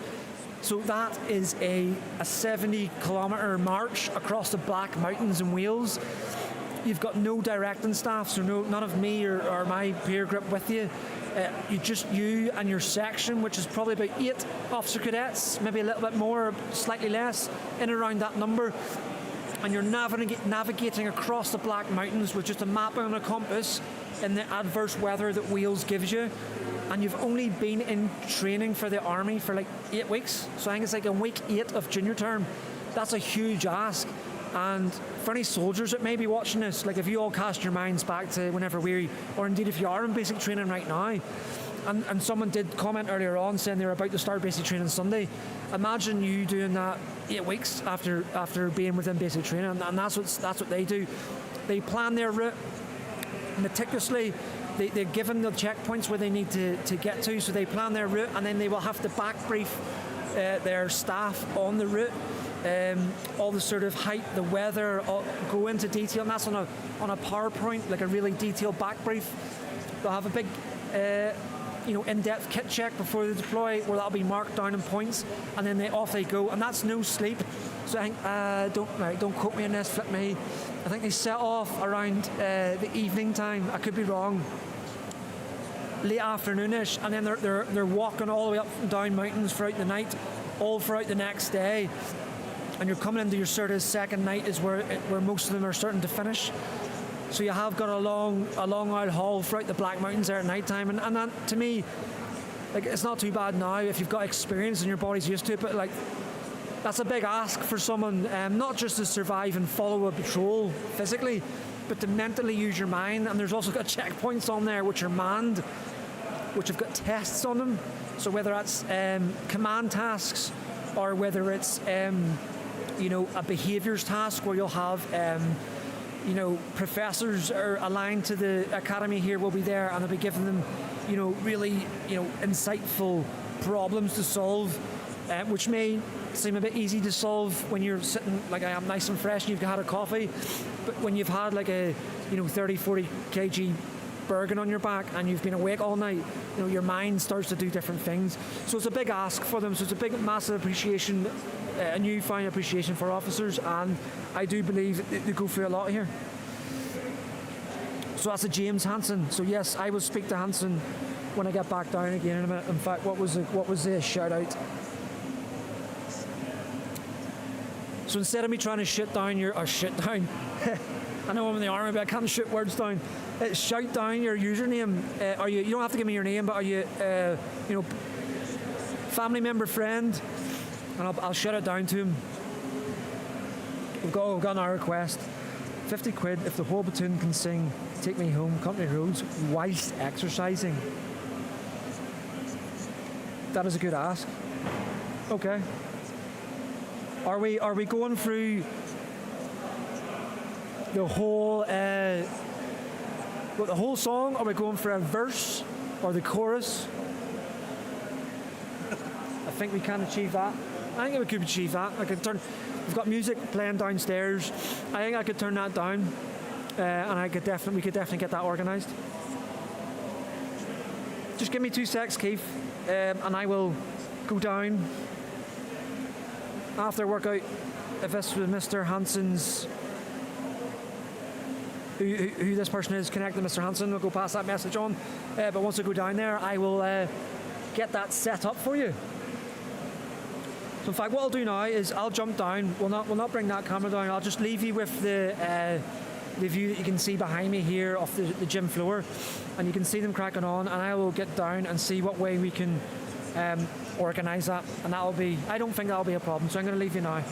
So that is a 70-kilometre march across the Black Mountains in Wales. You've got no directing staff, so none of me or my peer group with you. You and your section, which is probably about 8 officer cadets, maybe a little bit more, slightly less, in around that number. And you're navigating across the Black Mountains with just a map and a compass in the adverse weather that Wales gives you. And you've only been in training for the army for 8 weeks. So I think it's in week 8 of junior term. That's a huge ask. And for any soldiers that may be watching this, if you all cast your minds back to whenever or indeed if you are in basic training right now, and someone did comment earlier on saying they were about to start basic training Sunday, imagine you doing that 8 weeks after being within basic training, and that's what they do. They plan their route meticulously. They're given the checkpoints where they need to get to, so they plan their route, and then they will have to back brief their staff on the route, all the sort of height, the weather, go into detail, and that's on a PowerPoint, a really detailed back brief. They'll have a big in-depth kit check before they deploy, where that'll be marked down in points, and then off they go, and that's no sleep. So I think, don't quote me on this, flip me. I think they set off around the evening time. I could be wrong. Late afternoonish, and then they're walking all the way up and down mountains throughout the night, all throughout the next day. And you're coming into your sort of second night is where most of them are starting to finish. So you have got a long old haul throughout the Black Mountains there at night time, and that, to me, like, it's not too bad now if you've got experience and your body's used to it, but like, that's a big ask for someone, not just to survive and follow a patrol physically, but to mentally use your mind. And there's also got checkpoints on there which are manned, which have got tests on them. So whether that's command tasks, or whether it's a behaviours task where you'll have professors are aligned to the academy here will be there, and they'll be giving them really insightful problems to solve, which may seem a bit easy to solve when you're sitting like I am, nice and fresh, and you've had a coffee, but when you've had like a 30-40 kg Bergen on your back and you've been awake all night, your mind starts to do different things. So it's a big ask for them. So it's a big, massive appreciation, a newfound appreciation for officers, and I do believe they go through a lot here. So that's a James Hansen. So yes, I will speak to Hansen when I get back down again in a minute. In fact, what was the shout out? So instead of me trying to shut down, I know I'm in the army, but I can't shut words down. Shout down your username. You don't have to give me your name, but are you, family member, friend? And I'll shut it down to him. We've got our request. 50 quid if the whole platoon can sing "Take Me Home" company roads whilst exercising. That is a good ask. Okay. Are we going through the whole song? Are we going for a verse or the chorus? I think we can achieve that. I think we could achieve that. We've got music playing downstairs. I think I could turn that down, and we could definitely get that organised. Just give me 2 secs, Keith, and I will go down after workout. If this was Mr. Hansen's, who this person is, connect to Mr. Hansen, we'll go pass that message on. But once I go down there, I will get that set up for you. So in fact, what I'll do now is I'll jump down. We'll not bring that camera down. I'll just leave you with the view that you can see behind me here off the gym floor, and you can see them cracking on. And I will get down and see what way we can organise that, and I don't think that'll be a problem. So I'm going to leave you now.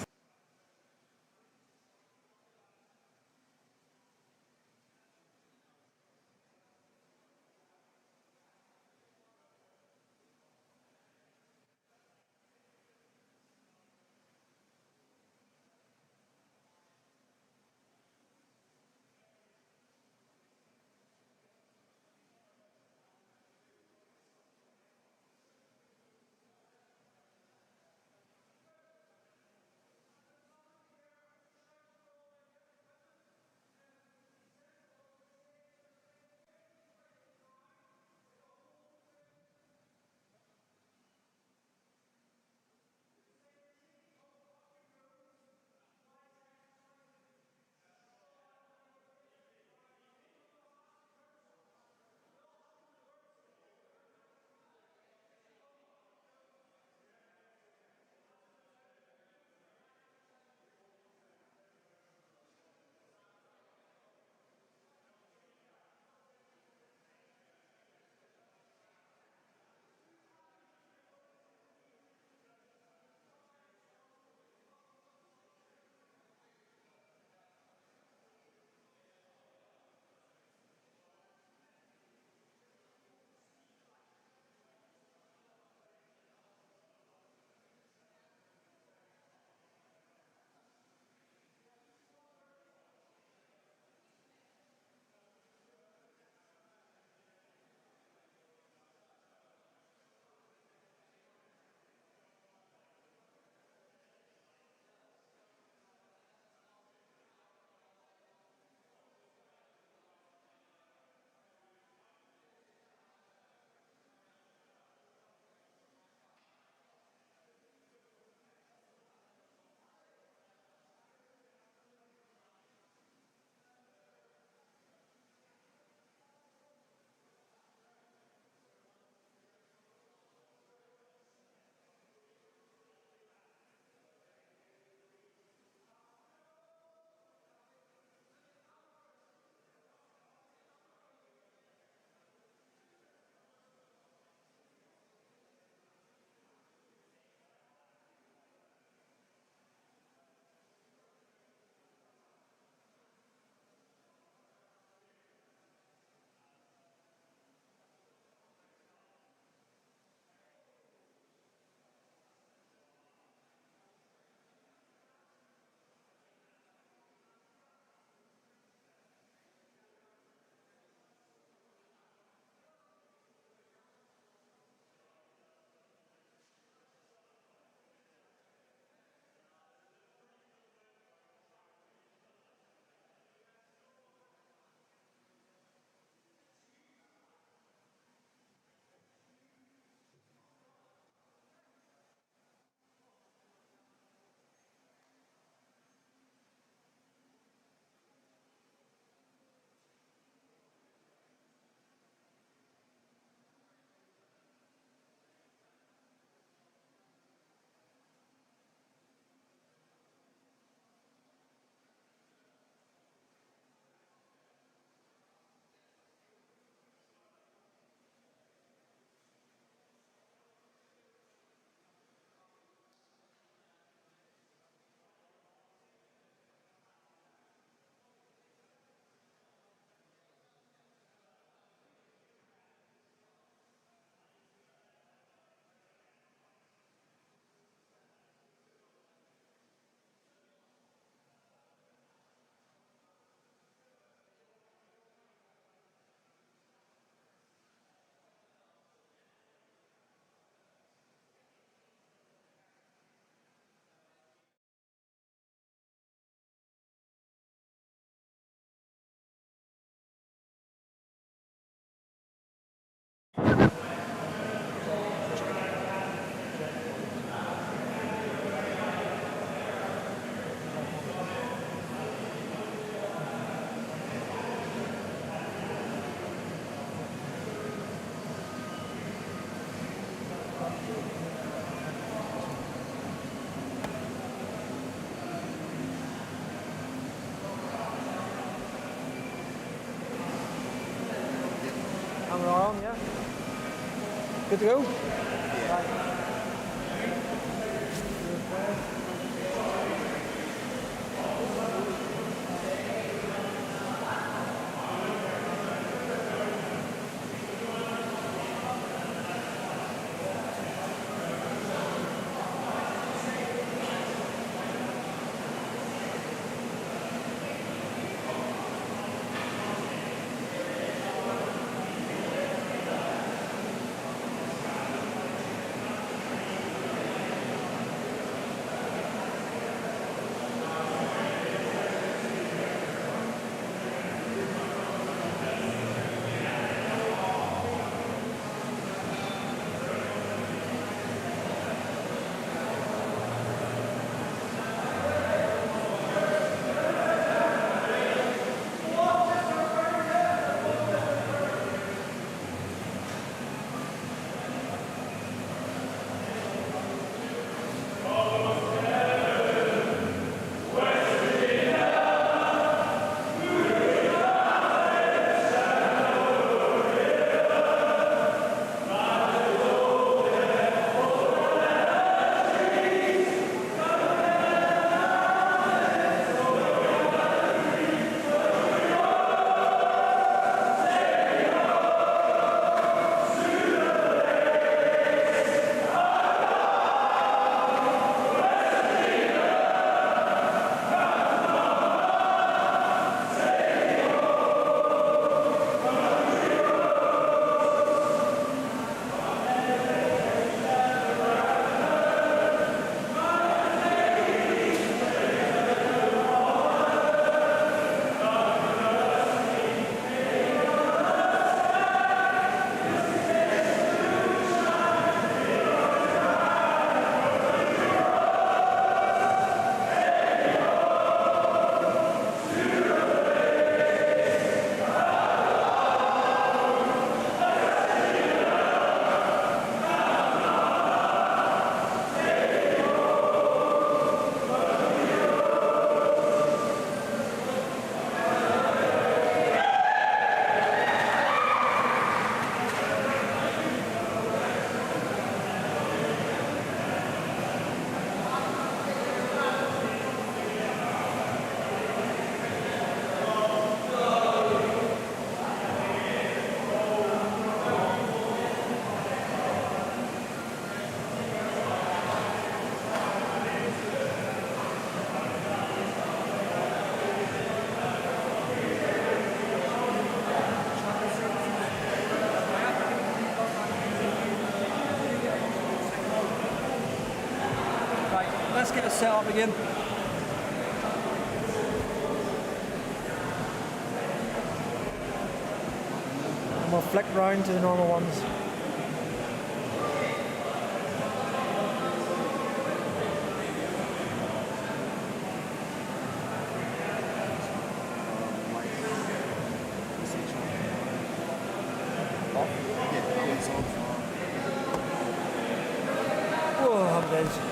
camera on, yeah. Good to go? Right. Let's get us set up again. And we'll flick round to the normal ones. Whoa, I'm dead.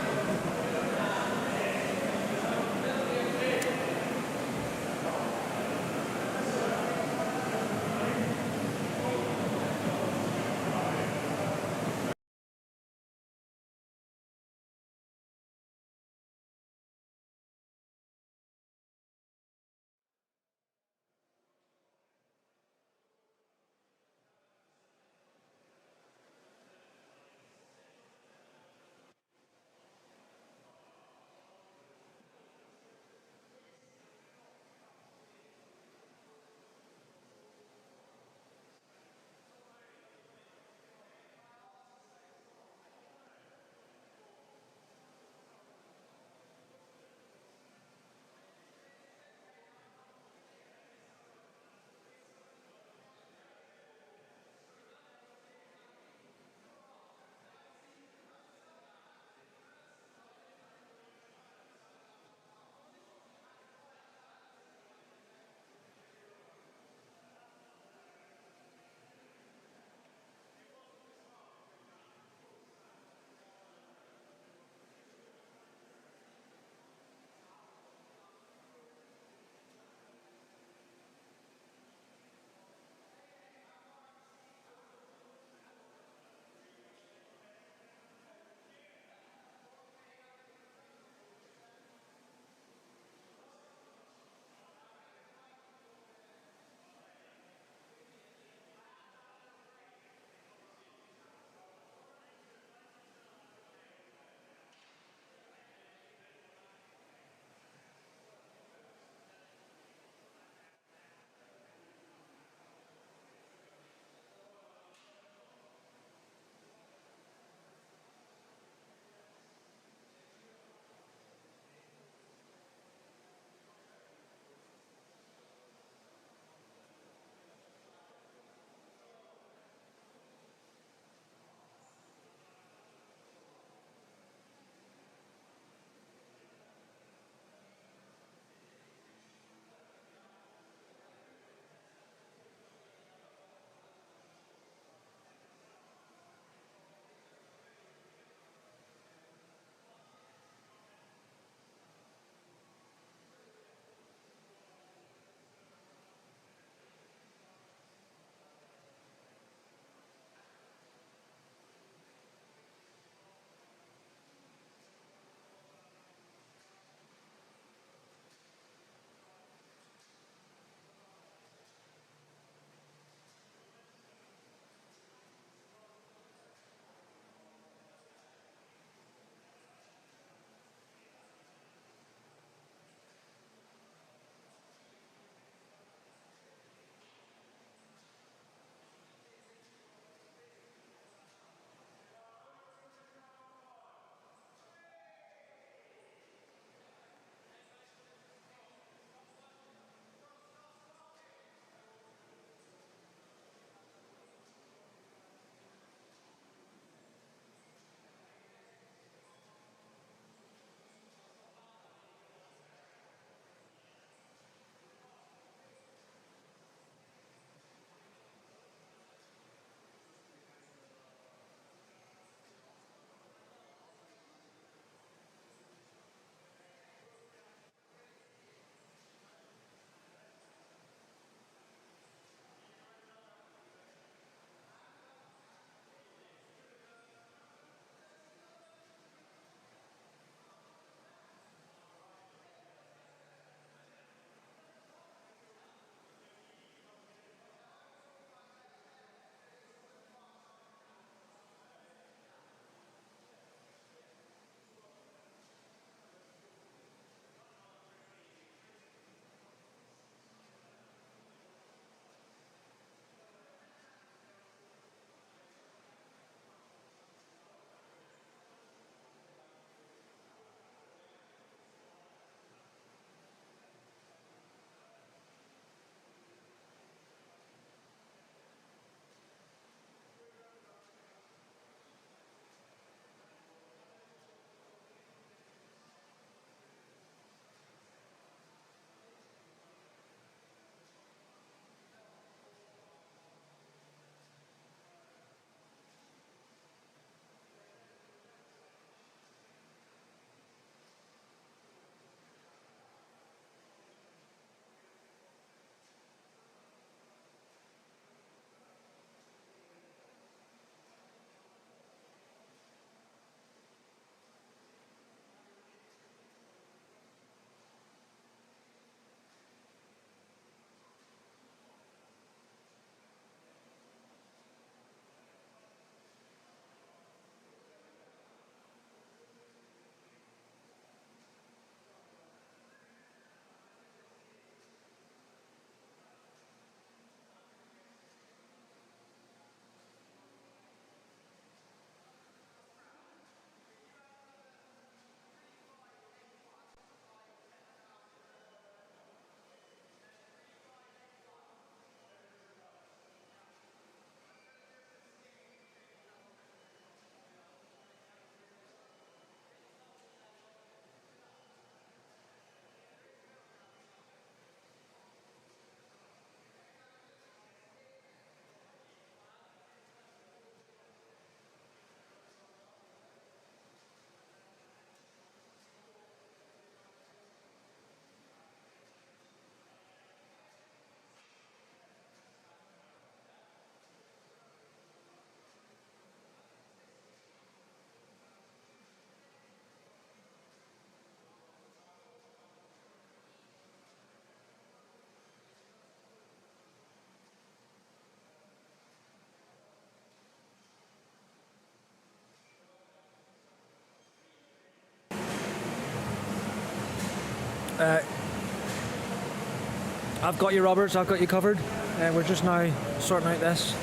I've got you, Roberts. I've got you covered. We're just now sorting out this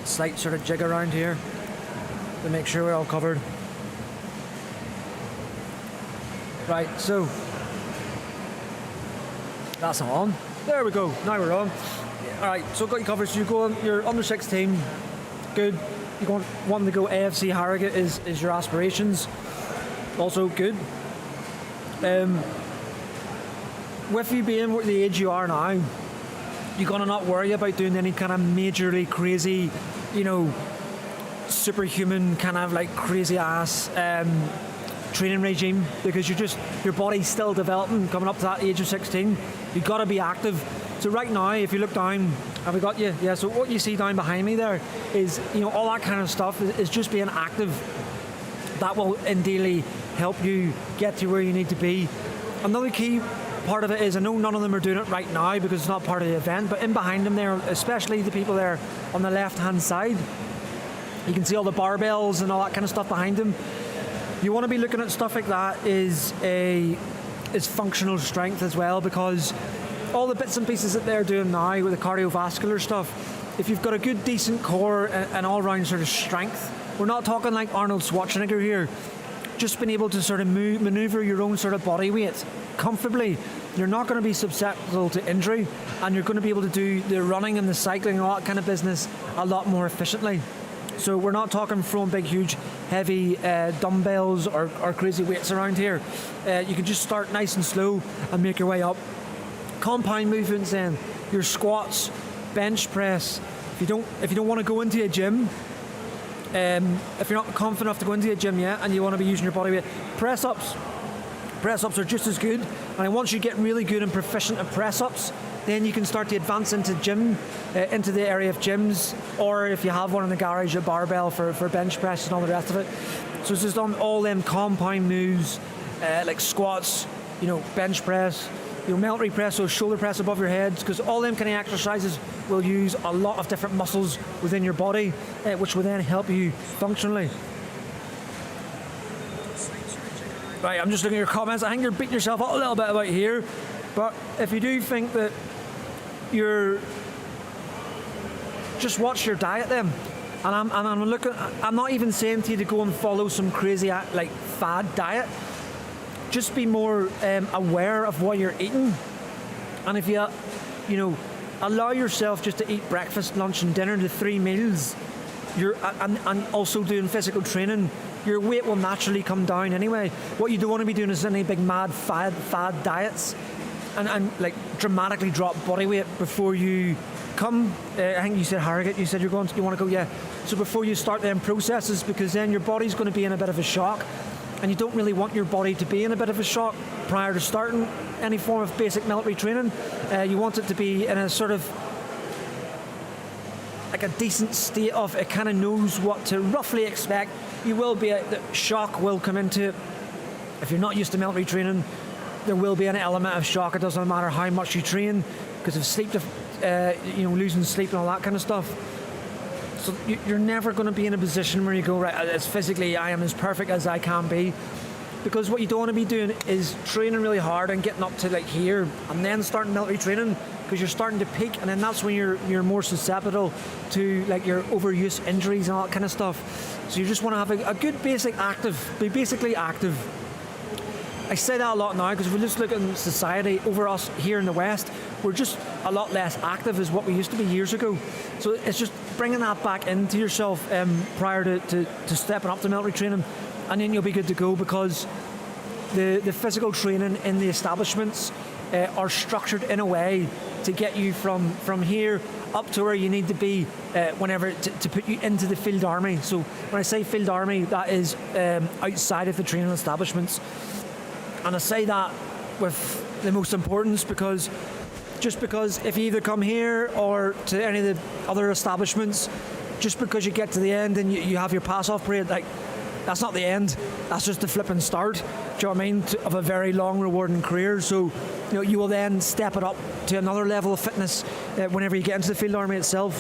slight sort of jig around here to make sure we're all covered. Right, so that's on. There we go. Now we're on. All right, so I've got you covered. So you're under 16. Good. You wanting to go AFC Harrogate is your aspirations. Also good. With you being the age you are now, you're gonna not worry about doing any kind of majorly crazy, superhuman kind of like crazy ass training regime, because your body's still developing, coming up to that age of 16. You've got to be active. So right now, if you look down, have we got you? Yeah, so what you see down behind me there is, all that kind of stuff is just being active. That will indeed help you get to where you need to be. Another key part of it is, I know none of them are doing it right now because it's not part of the event, but in behind them there, especially the people there on the left-hand side, you can see all the barbells and all that kind of stuff behind them. You want to be looking at stuff like that is functional strength as well, because all the bits and pieces that they're doing now with the cardiovascular stuff, if you've got a good decent core and all-round sort of strength, we're not talking like Arnold Schwarzenegger here, just being able to sort of maneuver your own sort of body weight comfortably, you're not going to be susceptible to injury, and you're going to be able to do the running and the cycling and all that kind of business a lot more efficiently. So we're not talking throwing big, huge, heavy dumbbells or crazy weights around here. You can just start nice and slow and make your way up. Compound movements then, your squats, bench press. If you don't want to go into a gym, if you're not confident enough to go into a gym yet and you want to be using your body weight, press-ups. Press-ups are just as good. And once you get really good and proficient at press-ups, then you can start to advance into into the area of gyms, or if you have one in the garage, a barbell for bench press and all the rest of it. So it's just on all them compound moves, like squats, bench press, military press, so shoulder press above your heads, because all them kind of exercises will use a lot of different muscles within your body, which will then help you functionally. Right, I'm just looking at your comments. I think you're beating yourself up a little bit about here, but if you do think that just watch your diet then. And I'm not even saying to you to go and follow some crazy like fad diet. Just be more aware of what you're eating, and if you allow yourself just to eat breakfast, lunch, and dinner, the 3 meals, and also doing physical training, your weight will naturally come down anyway. What you don't want to be doing is any big mad fad diets, and like dramatically drop body weight before you come. I think you said Harrogate. You said you want to go, yeah. So before you start them processes, because then your body's going to be in a bit of a shock. And you don't really want your body to be in a bit of a shock prior to starting any form of basic military training. You want it to be in a sort of like a decent state of, it kind of knows what to roughly expect. You will be, the shock will come into it. If you're not used to military training, there will be an element of shock. It doesn't matter how much you train, because of sleep, losing sleep and all that kind of stuff. So you're never going to be in a position where you go, right, as physically I am as perfect as I can be, because what you don't want to be doing is training really hard and getting up to like here and then starting military training, because you're starting to peak, and then that's when you're more susceptible to like your overuse injuries and all that kind of stuff. So you just want to have a good basic active, be basically active. I say that a lot now because if we just look at society over us here in the West, we're just a lot less active as what we used to be years ago. So it's just bringing that back into yourself prior to stepping up to military training, and then you'll be good to go, because the physical training in the establishments are structured in a way to get you from here up to where you need to be whenever to put you into the field army. So when I say field army, that is outside of the training establishments. And I say that with the most importance, because if you either come here or to any of the other establishments, just because you get to the end and you have your pass-off parade, like, that's not the end. That's just the flipping start, do you know what I mean, of a very long, rewarding career. So, you will then step it up to another level of fitness whenever you get into the field army itself.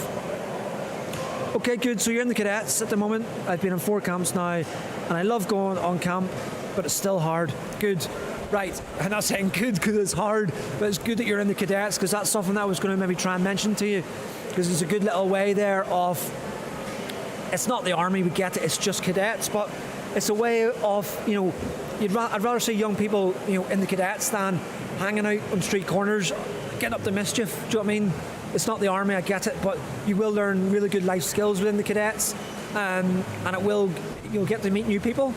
Okay, good. So you're in the cadets at the moment. I've been in 4 camps now, and I love going on camp, but it's still hard. Good. Right, I'm not saying good because it's hard, but it's good that you're in the cadets, because that's something that I was going to maybe try and mention to you, because it's a good little way there of, it's not the army, we get it, it's just cadets, but it's a way of, you know, I'd rather see young people, you know, in the cadets than hanging out on street corners, getting up to mischief. Do you know what I mean? It's not the army, I get it, but you will learn really good life skills within the cadets, and you'll get to meet new people,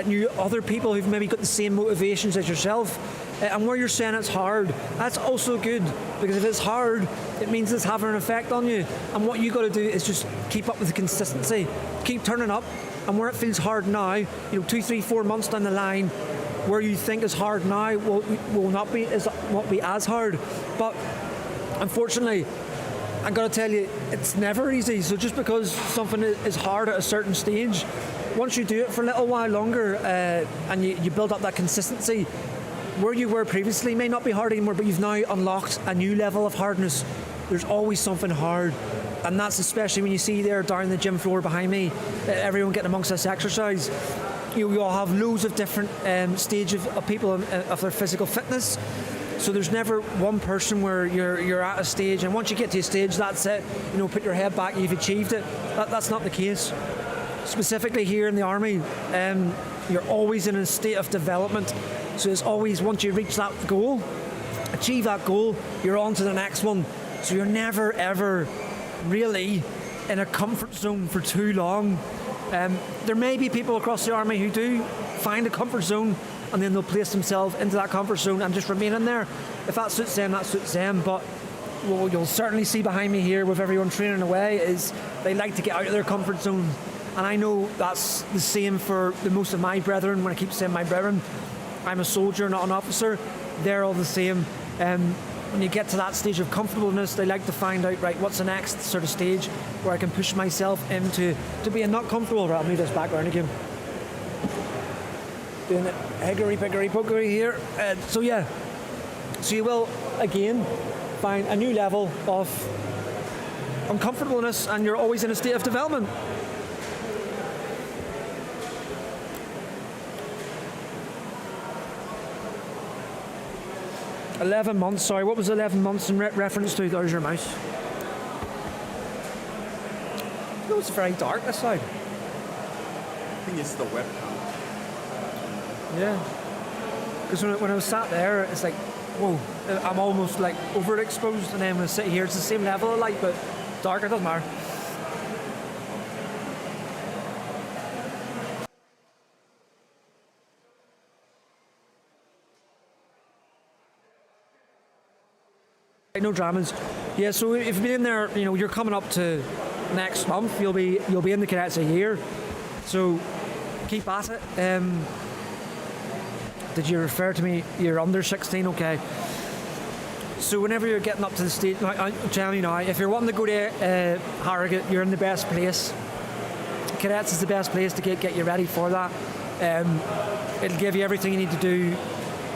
new other people who've maybe got the same motivations as yourself. And where you're saying it's hard, that's also good, because if it's hard, it means it's having an effect on you. And what you got to do is just keep up with the consistency, keep turning up, and where it feels hard now, you know, 2, 3, 4 months down the line, where you think is hard now will not be as hard. But unfortunately, I'm going to tell you, it's never easy. So just because something is hard at a certain stage, once you do it for a little while longer and you build up that consistency, where you were previously may not be hard anymore, but you've now unlocked a new level of hardness. There's always something hard. And that's especially when you see there down the gym floor behind me, everyone getting amongst this exercise. You all have loads of different stages of people of their physical fitness. So there's never one person where you're at a stage, and once you get to a stage, that's it. You know, put your head back, you've achieved it. That's not the case. Specifically here in the army, you're always in a state of development. So it's always, once you reach that goal, achieve that goal, you're on to the next one. So you're never ever really in a comfort zone for too long. There may be people across the army who do find a comfort zone, and then they'll place themselves into that comfort zone and just remain in there. If that suits them, that suits them. But what you'll certainly see behind me here with everyone training away is they like to get out of their comfort zone. And I know that's the same for the most of my brethren. When I keep saying my brethren, I'm a soldier, not an officer. They're all the same. When you get to that stage of comfortableness, they like to find out, right, what's the next sort of stage where I can push myself into being not comfortable. Right, I'll move this back around again. Doing it hickory pickory pokery here. So yeah, so you will again find a new level of uncomfortableness, and you're always in a state of development. $11 months, sorry, what was 11 months in reference to? There's your mouse. Oh, it's very dark this side. I think it's the webcam. Yeah. Because when I was sat there, it's like, whoa, I'm almost like overexposed, and then when I sit here, it's the same level of light, but darker, doesn't matter. No dramas. Yeah, so if you've been in there, you know, you're coming up to next month, you'll be in the cadets a year. So keep at it. Did you refer to me? You're under 16, okay. So whenever you're getting up to the stage, I'm telling you now, if you're wanting to go to Harrogate, you're in the best place. Cadets is the best place to get you ready for that. It'll give you everything you need to do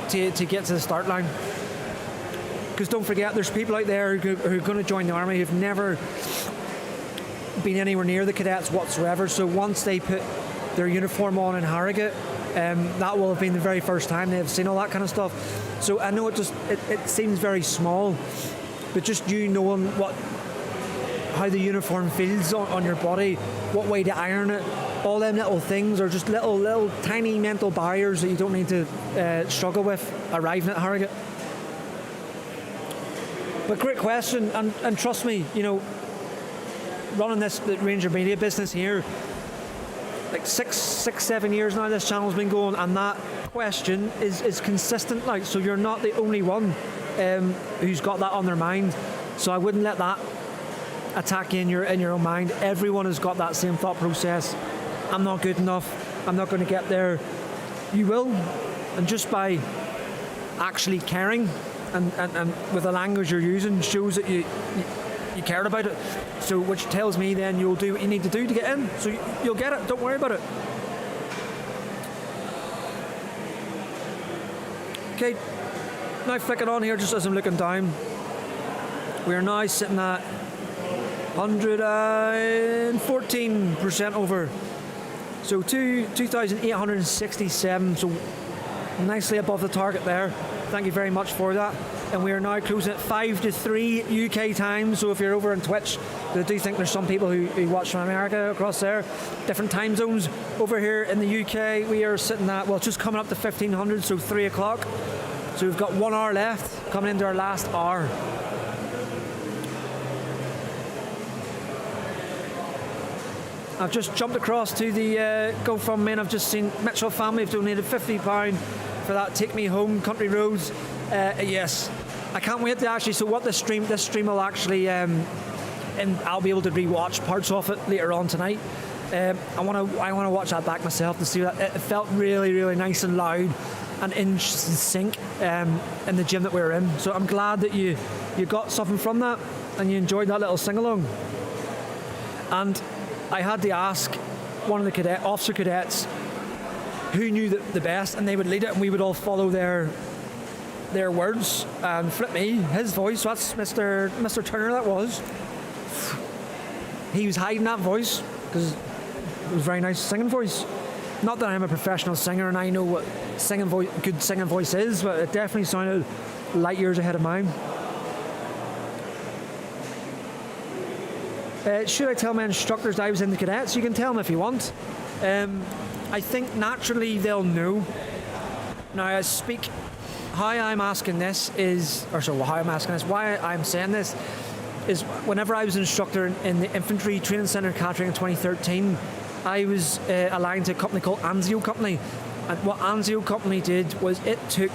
to get to the start line. Because don't forget, there's people out there who are going to join the army who've never been anywhere near the cadets whatsoever. So once they put their uniform on in Harrogate, that will have been the very first time they've seen all that kind of stuff. So I know it seems very small, but just you knowing how the uniform feels on your body, what way to iron it, all them little things are just little tiny mental barriers that you don't need to struggle with arriving at Harrogate. But great question, and trust me, you know, running the Ranger Media business here, like six, 7 years now this channel's been going, and that question is consistent. Like, so you're not the only one who's got that on their mind. So I wouldn't let that attack you in your own mind. Everyone has got that same thought process. I'm not good enough. I'm not going to get there. You will, and just by actually caring and with the language you're using shows that you cared about it. So which tells me then you'll do what you need to do to get in. So you'll get it. Don't worry about it. Okay, now flick it on here just as I'm looking down. We're now sitting at 114% over. So 2,867. So nicely above the target there. Thank you very much for that. And we are now closing at 5 to 3 UK time. So if you're over on Twitch, I do think there's some people who watch from America across there, different time zones. Over here in the UK, we are sitting at, well, just coming up to 1500, so 3 o'clock. So we've got 1 hour left, coming into our last hour. I've just jumped across to the GoFundMe, and I've just seen Mitchell family have donated £50 for that Take Me Home Country Roads. Yes, I can't wait to actually. So what this stream will actually, and I'll be able to rewatch parts of it later on tonight. I want to watch that back myself to see that it felt really, really nice and loud and in sync in the gym that we were in. So I'm glad that you got something from that and you enjoyed that little sing along. And I had to ask one of the officer cadets who knew the best, and they would lead it, and we would all follow their words. And flip me, his voice. That's Mr. Turner. That was. He was hiding that voice because it was a very nice singing voice. Not that I'm a professional singer and I know what good singing voice is, but it definitely sounded light years ahead of mine. Should I tell my instructors I was in the cadets? You can tell them if you want. I think naturally they'll know. Now I speak, why I'm saying this is why I'm saying this is whenever I was an instructor in the Infantry Training Centre Catering in 2013, I was aligned to a company called Anzio Company. And what Anzio Company did was it took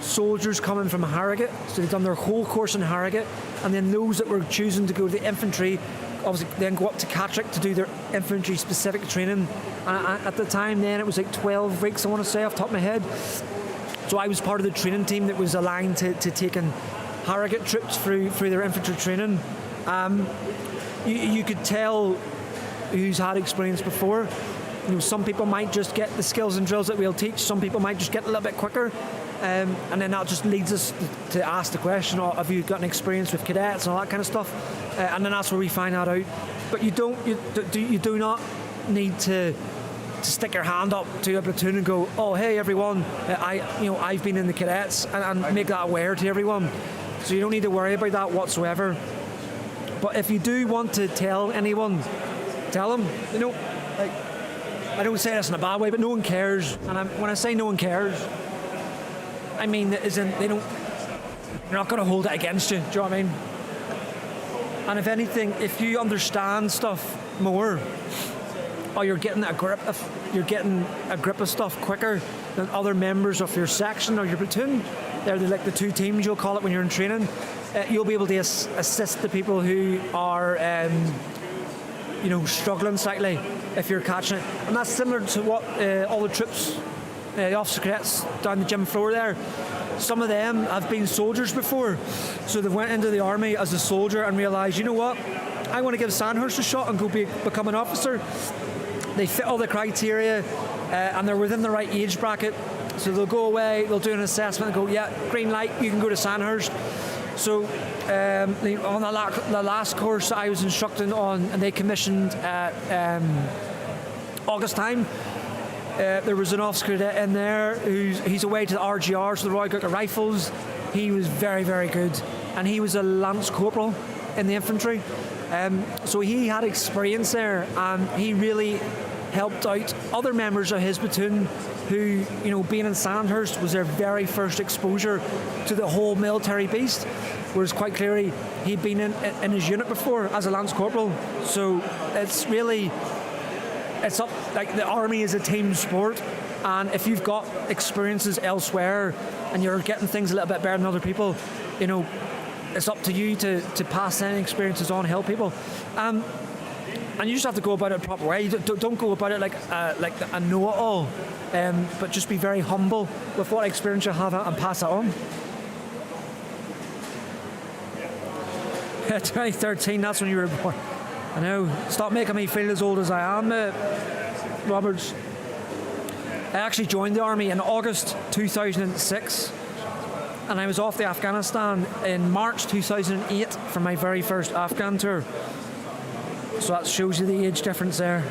soldiers coming from Harrogate, so they'd done their whole course in Harrogate, and then those that were choosing to go to the infantry obviously then go up to Catterick to do their infantry specific training. At the time then it was like 12 weeks, I want to say off the top of my head. So I was part of the training team that was aligned to taking Harrogate troops through their infantry training. You could tell who's had experience before. You know, some people might just get the skills and drills that we'll teach, some people might just get a little bit quicker. And then that just leads us to ask the question, have you got an experience with cadets and all that kind of stuff? And then that's where we find that out. But you do not need to stick your hand up to a platoon and go, oh hey everyone, I've been in the cadets, and make that aware to everyone. So you don't need to worry about that whatsoever. But if you do want to tell anyone, tell them. You know, like, I don't say this in a bad way, but no one cares. And when I say no one cares, I mean, you're not going to hold it against you. Do you know what I mean? And if anything, if you understand stuff more, or you're getting a grip of stuff quicker than other members of your section or your platoon, they're like the two teams you'll call it when you're in training. You'll be able to assist the people who are, struggling slightly if you're catching it. And that's similar to what all the troops. The officer cadets down the gym floor there, some of them have been soldiers before, so they went into the army as a soldier and realised, you know what, I want to give Sandhurst a shot and go become an officer. They fit all the criteria and they're within the right age bracket, so they'll go away, they'll do an assessment and go, yeah, green light, you can go to Sandhurst. So on the last course I was instructing on, and they commissioned at August time, there was an officer cadet in there he's away to the RGR, so the Royal Military Rifles. He was very, very good, and he was a lance corporal in the infantry. So he had experience there, and he really helped out other members of his platoon who, being in Sandhurst was their very first exposure to the whole military beast, whereas quite clearly he'd been in his unit before as a lance corporal. So it's up, like, the army is a team sport, and if you've got experiences elsewhere and you're getting things a little bit better than other people, it's up to you to pass any experiences on, help people, and you just have to go about it the proper way. Don't go about it like a know-it-all, but just be very humble with what experience you have and pass that on. 2013, that's when you were born. I know, stop making me feel as old as I am, Roberts. I actually joined the army in August 2006, and I was off to Afghanistan in March 2008 for my very first Afghan tour. So that shows you the age difference there.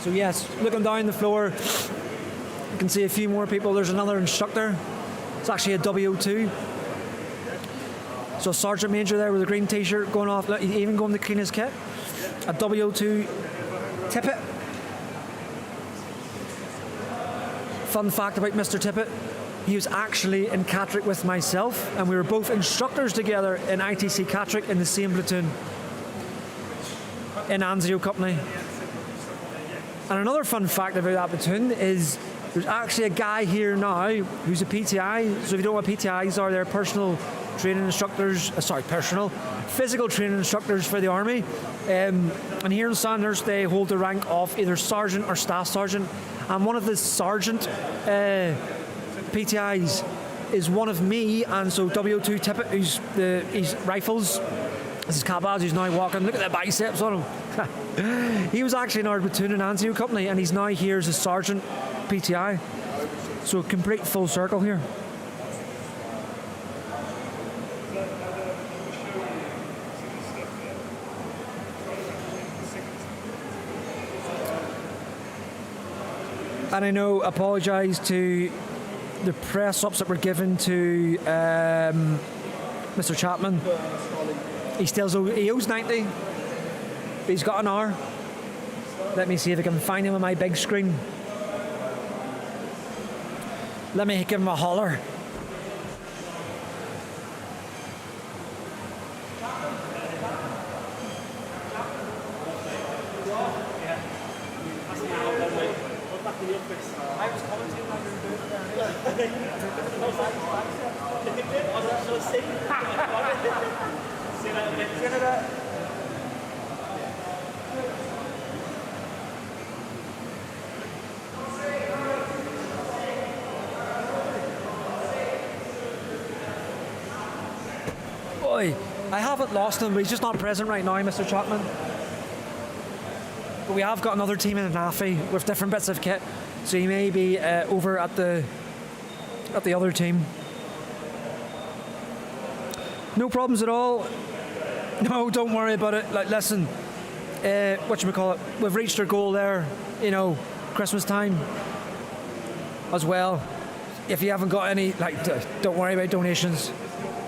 So yes, looking down the floor, you can see a few more people. There's another instructor. It's actually a W02. So Sergeant Major there with a green t-shirt going off, even going to clean his kit. A W02 Tippett. Fun fact about Mr. Tippett, he was actually in Catterick with myself, and we were both instructors together in ITC Catterick in the same platoon in Anzio Company. And another fun fact about that platoon is there's actually a guy here now who's a PTI. So if you don't know what PTIs are, they're personal training instructors, physical training instructors for the Army. And here in Sandhurst, they hold the rank of either sergeant or staff sergeant. And one of the sergeant PTIs is one of me, and so W02 Tippett, he's rifles. This is Cabaz, who's now walking. Look at the biceps on him. He was actually in our platoon in Anzio Company, and he's now here as a sergeant PTI. So complete full circle here. And I know, apologise to the press-ups that were given to Mr. Chapman. He owes 90, but he's got an hour. Let me see if I can find him on my big screen. Let me give him a holler. I was commenting on Boy, I haven't lost him, but he's just not present right now, Mr. Chapman. But we have got another team in Nafi with different bits of kit, so he may be over at the other team. No problems at all. No, don't worry about it. Like, listen, whatchamacallit, we've reached our goal there, you know, Christmas time as well. If you haven't got any, like, don't worry about donations.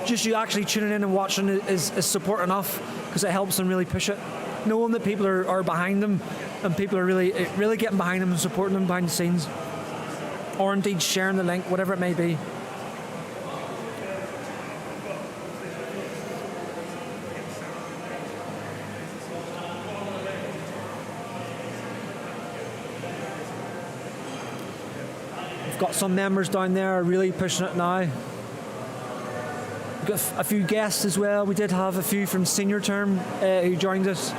Just you actually tuning in and watching is support enough, because it helps them really push it. Knowing that people are behind them, and people are really getting behind them and supporting them behind the scenes, or indeed sharing the link, whatever it may be. We've got some members down there really pushing it now. We've got a few guests as well. We did have a few from senior term who joined us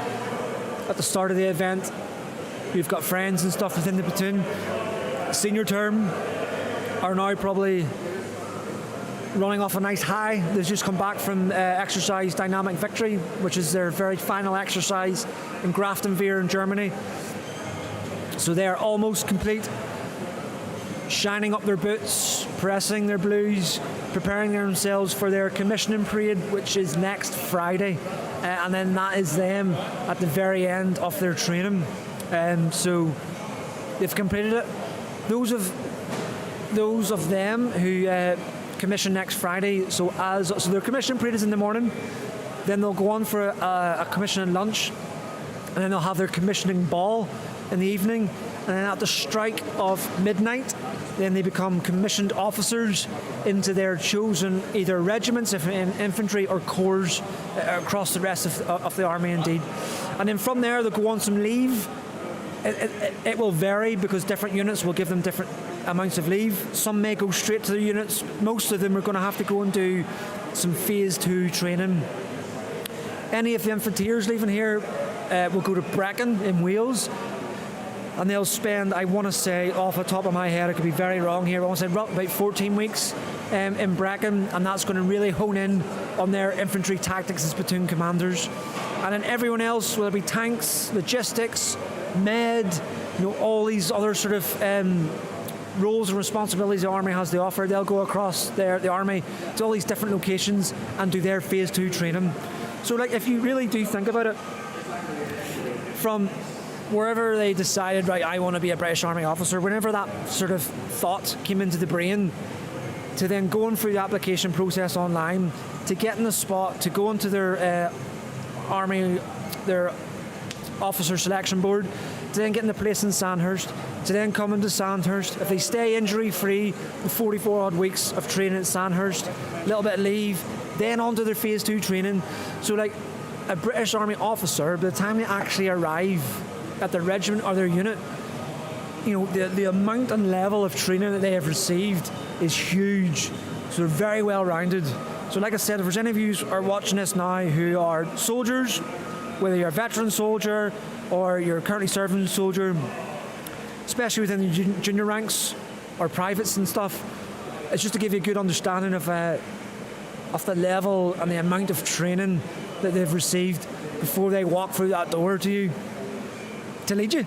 at the start of the event. We've got friends and stuff within the platoon. Senior term are now probably running off a nice high. They've just come back from exercise Dynamic Victory, which is their very final exercise in Grafenwehr in Germany. So they're almost complete, shining up their boots, pressing their blues, preparing themselves for their commissioning parade, which is next Friday. And then that is them at the very end of their training. So they've completed it. Those of them who commission next Friday, so their commissioning parade is in the morning, then they'll go on for a commissioning lunch, and then they'll have their commissioning ball in the evening, and then at the strike of midnight, then they become commissioned officers into their chosen either regiments, if in infantry, or corps across the rest of the army indeed. And then from there they'll go on some leave. It will vary, because different units will give them different amounts of leave. Some may go straight to their units. Most of them are going to have to go and do some phase 2 training. Any of the infantryers leaving here will go to Brecon in Wales, and they'll spend, I want to say off the top of my head, I could be very wrong here, I want to say about 14 weeks in Brecon, and that's going to really hone in on their infantry tactics as platoon commanders. And then everyone else, whether it be tanks, logistics, med, all these other sort of roles and responsibilities the Army has to offer, they'll go across the Army to all these different locations and do their phase 2 training. So like, if you really do think about it, from wherever they decided, right, I want to be a British Army officer, whenever that sort of thought came into the brain, to then going through the application process online, to get in the spot, to go into their their officer selection board, to then get in the place in Sandhurst, to then come into Sandhurst. If they stay injury-free, the 44 odd weeks of training at Sandhurst, a little bit of leave, then on to their phase 2 training. So like a British Army officer, by the time they actually arrive at their regiment or their unit, you know, the amount and level of training that they have received is huge. So they're very well rounded. So like I said, if there's any of you who are watching this now who are soldiers, whether you're a veteran soldier or you're currently serving soldier, especially within the junior ranks or privates and stuff, it's just to give you a good understanding of the level and the amount of training that they've received before they walk through that door to you to lead you.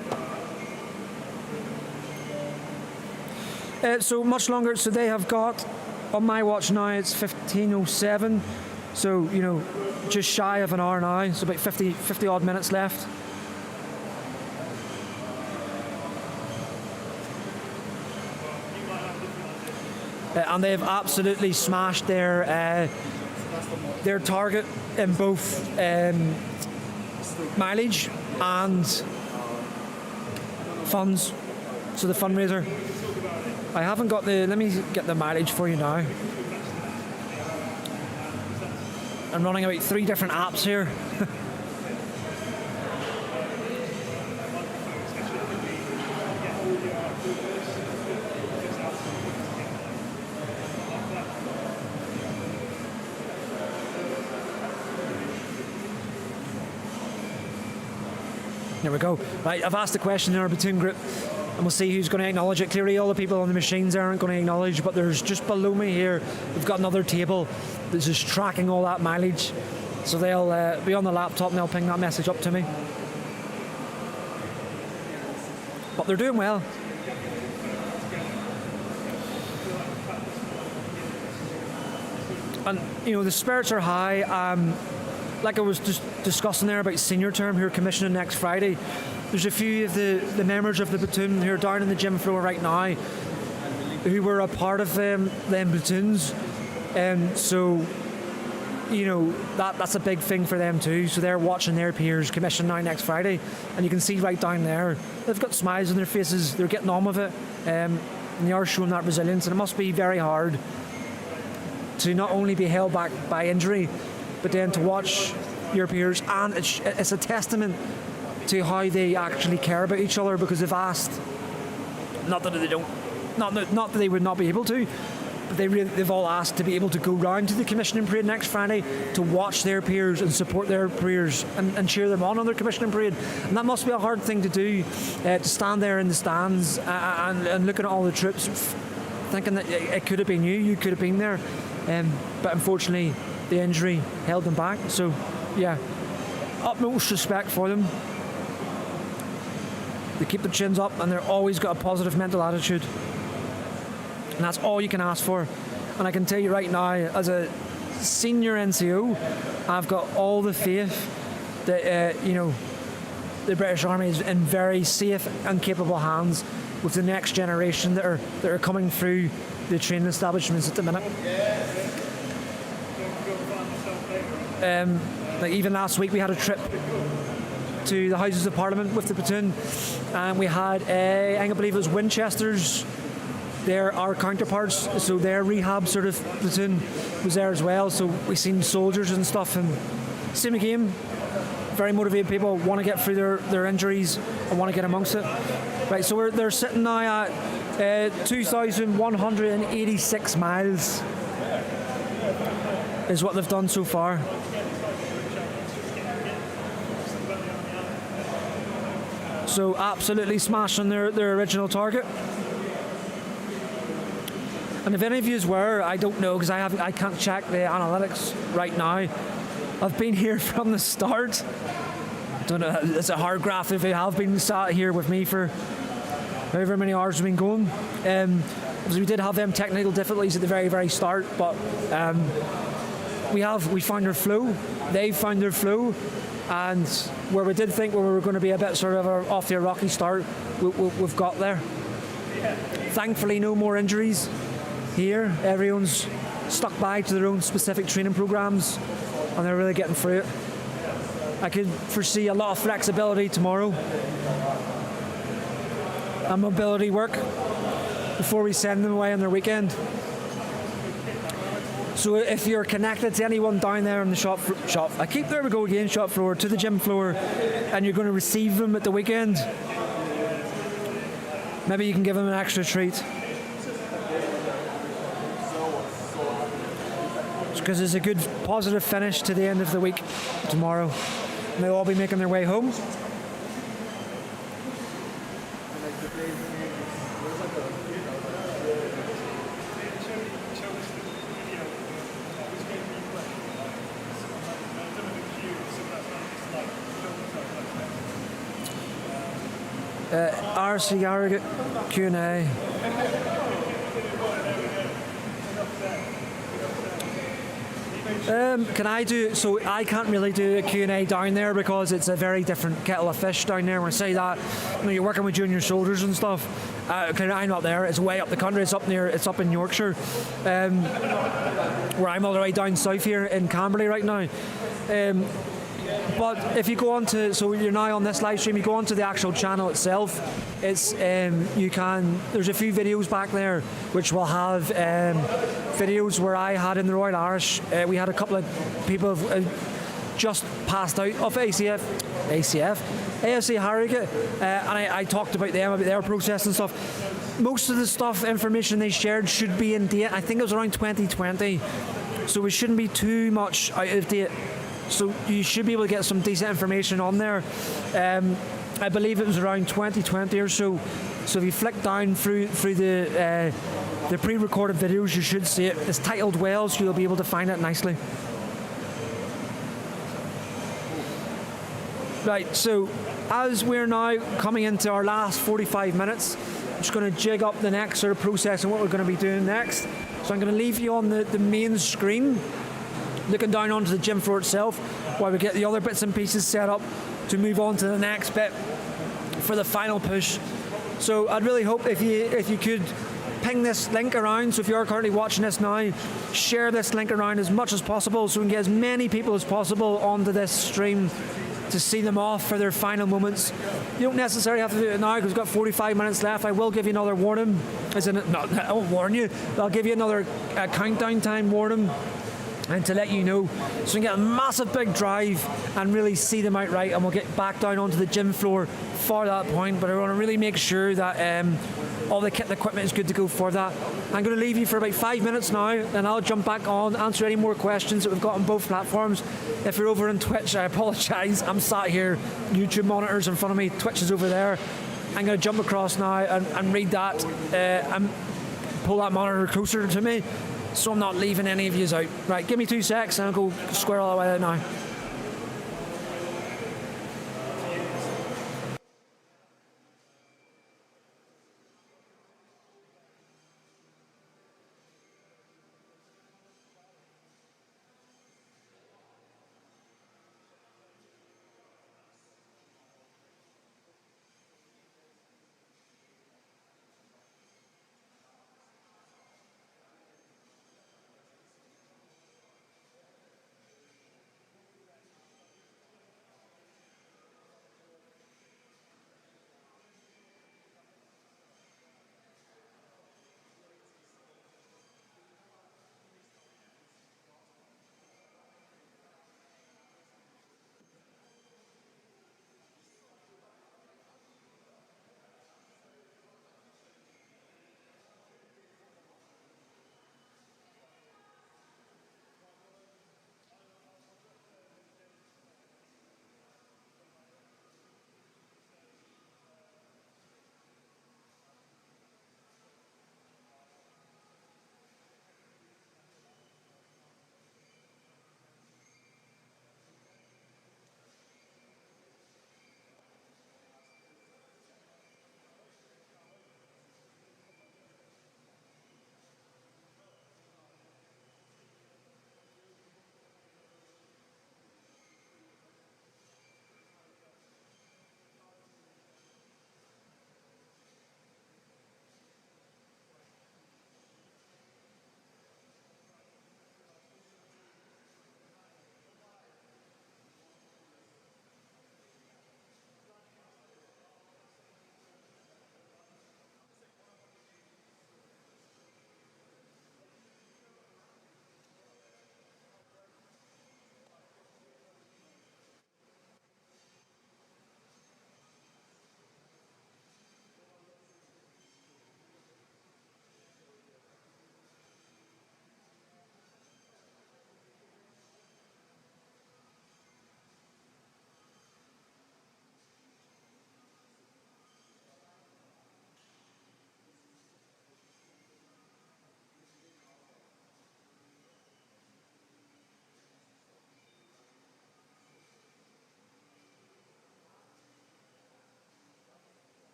So much longer. So they have got, on my watch now, it's 15:07. So, you know, just shy of an hour now. So about 50 odd minutes left. And they've absolutely smashed their target in both mileage and funds. So the fundraiser. I haven't got let me get the mileage for you now. I'm running about 3 different apps here. There we go. Right, I've asked the question in our platoon group, and we'll see who's going to acknowledge it. Clearly all the people on the machines aren't going to acknowledge, but there's just below me here, we've got another table that's just tracking all that mileage. So they'll be on the laptop and they'll ping that message up to me. But they're doing well. And, you know, the spirits are high. Like I was just discussing there about senior term who are commissioning next Friday, there's a few of the members of the platoon who are down in the gym floor right now who were a part of them platoons. So, you know, that's a big thing for them too. So they're watching their peers commission now next Friday. And you can see right down there, they've got smiles on their faces, they're getting on with it. And they are showing that resilience. And it must be very hard to not only be held back by injury, but then to watch your peers, and it's a testament to how they actually care about each other, because they've asked, not that they would not be able to, but they've all asked to be able to go round to the commissioning parade next Friday to watch their peers and support their peers and cheer them on their commissioning parade. And that must be a hard thing to do, to stand there in the stands and looking at all the troops, thinking that it could have been you could have been there, but unfortunately the injury held them back. So yeah, utmost respect for them. They keep their chins up and they're always got a positive mental attitude, and that's all you can ask for. And I can tell you right now, as a senior NCO, I've got all the faith that you know, the British Army is in very safe and capable hands with the next generation that are coming through the training establishments at the minute. Like even last week we had a trip to the Houses of Parliament with the platoon, and we had I believe it was Winchester's, they're our counterparts, so their rehab sort of platoon was there as well. So we seen soldiers and stuff, and same again, very motivated people, want to get through their injuries and want to get amongst it. Right, so they're sitting now at 2,186 miles is what they've done so far. So absolutely smashing their original target. And if any of you were, I don't know, because I can't check the analytics right now. I've been here from the start. I don't know, it's a hard graph if you have been sat here with me for however many hours we've been going. Because we did have them technical difficulties at the very, very start, but we found their flow. They found their flow. And where we did think we were going to be a bit sort of off to a rocky start, we've got there. Thankfully, no more injuries here. Everyone's stuck by to their own specific training programs, and they're really getting through it. I could foresee a lot of flexibility tomorrow and mobility work before we send them away on their weekend. So if you're connected to anyone down there on the shop, there we go again, shop floor, to the gym floor, and you're going to receive them at the weekend, maybe you can give them an extra treat. Because it's a good positive finish to the end of the week tomorrow. And they'll all be making their way home. RC Harrogate Q&A. Can I do, so I can't really do a Q&A down there because it's a very different kettle of fish down there. When I say that, you're working with junior soldiers and stuff. I'm not there, it's way up the country, it's up in Yorkshire, where I'm all the way down south here in Camberley right now. But if you go on to, so you're now on this live stream, you go onto the actual channel itself, it's there's a few videos back there which will have videos where I had in the Royal Irish, we had a couple of people just passed out of ASC Harrogate, and I talked about them, about their process and stuff. Most of the stuff, information they shared should be in date. I think it was around 2020, so we shouldn't be too much out of date. So you should be able to get some decent information on there. I believe it was around 2020 or so. So if you flick down through the pre-recorded videos, you should see it. It's titled well, so you'll be able to find it nicely. Right, so as we're now coming into our last 45 minutes, I'm just going to jig up the next sort of process and what we're going to be doing next. So I'm going to leave you on the main screen, looking down onto the gym floor itself, while we get the other bits and pieces set up to move on to the next bit for the final push. So I'd really hope if you could ping this link around. So if you're currently watching this now, share this link around as much as possible so we can get as many people as possible onto this stream to see them off for their final moments. You don't necessarily have to do it now because we've got 45 minutes left. I will give you another warning. I won't warn you. I'll give you another countdown time warning, and to let you know, so we can get a massive big drive and really see them out right, and we'll get back down onto the gym floor for that point. But I want to really make sure that all the kit and equipment is good to go for that. I'm going to leave you for about 5 minutes now, and I'll jump back on, answer any more questions that we've got on both platforms. If you're over on Twitch, I apologise. I'm sat here, YouTube monitors in front of me, Twitch is over there. I'm going to jump across now and read that and pull that monitor closer to me, so I'm not leaving any of yous out. Right, give me 2 secs and I'll go square all the way out now.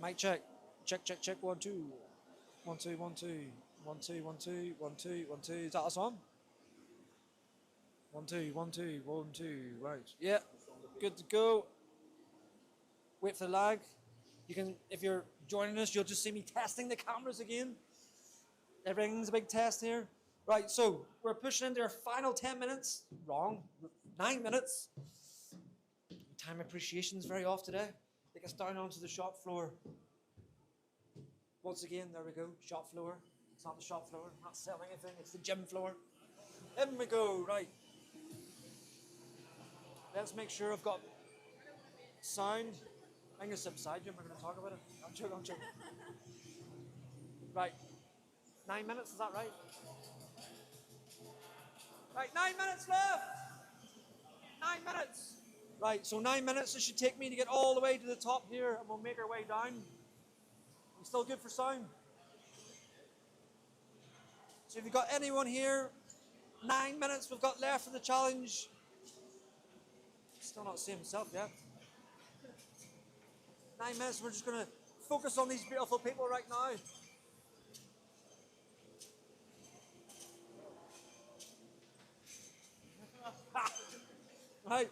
Mic check. Check, check, check. 1, 2. 1, 2, 1, 2. 1, 2, 1, 2. 1, 2, 1, 2. Is that us on? 1, 2, 1, 2, 1, 2. Right. Yeah. Good to go. Wait for the lag. You can, if you're joining us, you'll just see me testing the cameras again. Everything's a big test here. Right, so we're pushing into our final 10 minutes. Wrong. 9 minutes. Time appreciation's very off today. Take us down onto the shop floor. Once again, there we go. Shop floor. It's not the shop floor. I'm not selling anything. It's the gym floor. In we go. Right. Let's make sure I've got sound. I'm going to sit beside you and we're going to talk about it. I'm joking. Right. 9 minutes, is that right? Right, 9 minutes left. 9 minutes. Right, so 9 minutes it should take me to get all the way to the top here and we'll make our way down. I'm still good for sound. So if you've got anyone here, 9 minutes we've got left for the challenge. Still not seeing himself yet. 9 minutes, we're just going to focus on these beautiful people right now. Right,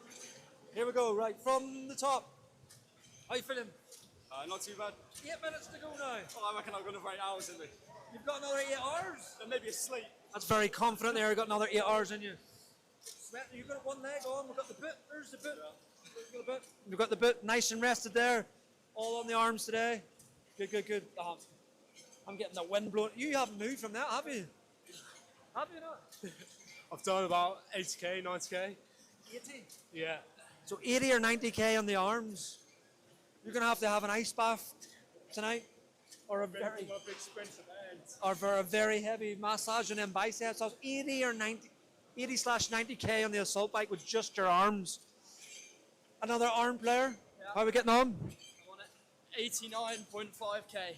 here we go, right, from the top. How you feeling? Not too bad. 8 minutes to go now. Oh, I reckon I've got another 8 hours in me. You've got another 8 hours? Then maybe asleep. That's very confident there, you've got another 8 hours in you. Sweating, you've got one leg on, we've got the boot, there's the boot. We've got the boot, nice and rested there. All on the arms today. Good, good, good. Oh, I'm getting the wind blowing. You haven't moved from that, have you? Have you not? I've done about 80k, 90k. 80? Yeah. So 80 or 90k on the arms. You're going to have an ice bath tonight. Or a very, big sprint at the end. or for a very heavy massage on them biceps. So 80/90k on the assault bike with just your arms. Another arm player. Yeah. How are we getting on? I'm on it. 89.5k.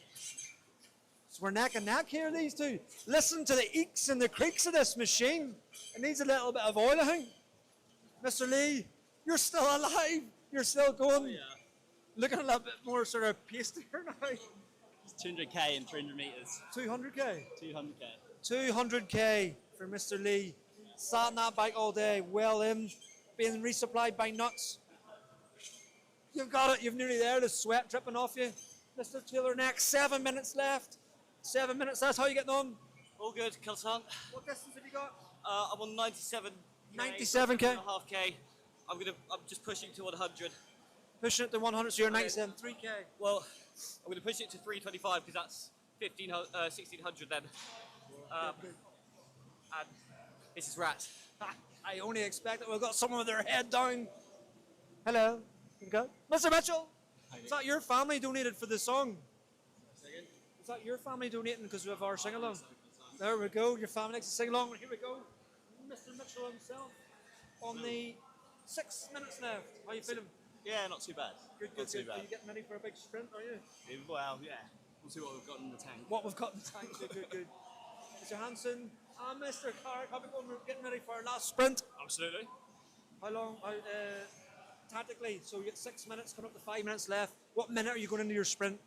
So we're neck and neck here, these two. Listen to the eeks and the creaks of this machine. It needs a little bit of oil, I think. Mr. Lee, you're still alive. You're still going. Oh, yeah. Looking a little bit more sort of pasty here now. It's 200k in 300 meters. 200k? 200k. 200k for Mr. Lee. Sat on that bike all day, well in, being resupplied by nuts. You've got it, you've nearly there, the sweat dripping off you. Mr. Taylor next, 7 minutes left. 7 minutes, that's how you getting on? All good, Kilton. What distance have you got? I'm on 97. 97k? Half k. I'm just pushing to 100. Pushing it to 100, so you're 97. 3k. Well, I'm going to push it to 325 because that's 1600 then. And this is rat. I only expect that we've got someone with their head down. Hello. Here we go. Mr. Mitchell, is that your family donated for the song? Is that your family donating because of our sing-along? There we go. Your family likes to sing along. Here we go. Mr. Mitchell himself on the 6 minutes left. How you feeling? Yeah, not too bad. Good, Not too good. bad. Are you getting ready for a big sprint, are you? Well, yeah. We'll see what we've got in the tank. What we've got in the tank. Good, good, good. Mr. Hansen and Mr. Carrick, how we going? We're getting ready for our last sprint. Absolutely. How long? Tactically, so you get 6 minutes, coming up to 5 minutes left. What minute are you going into your sprint?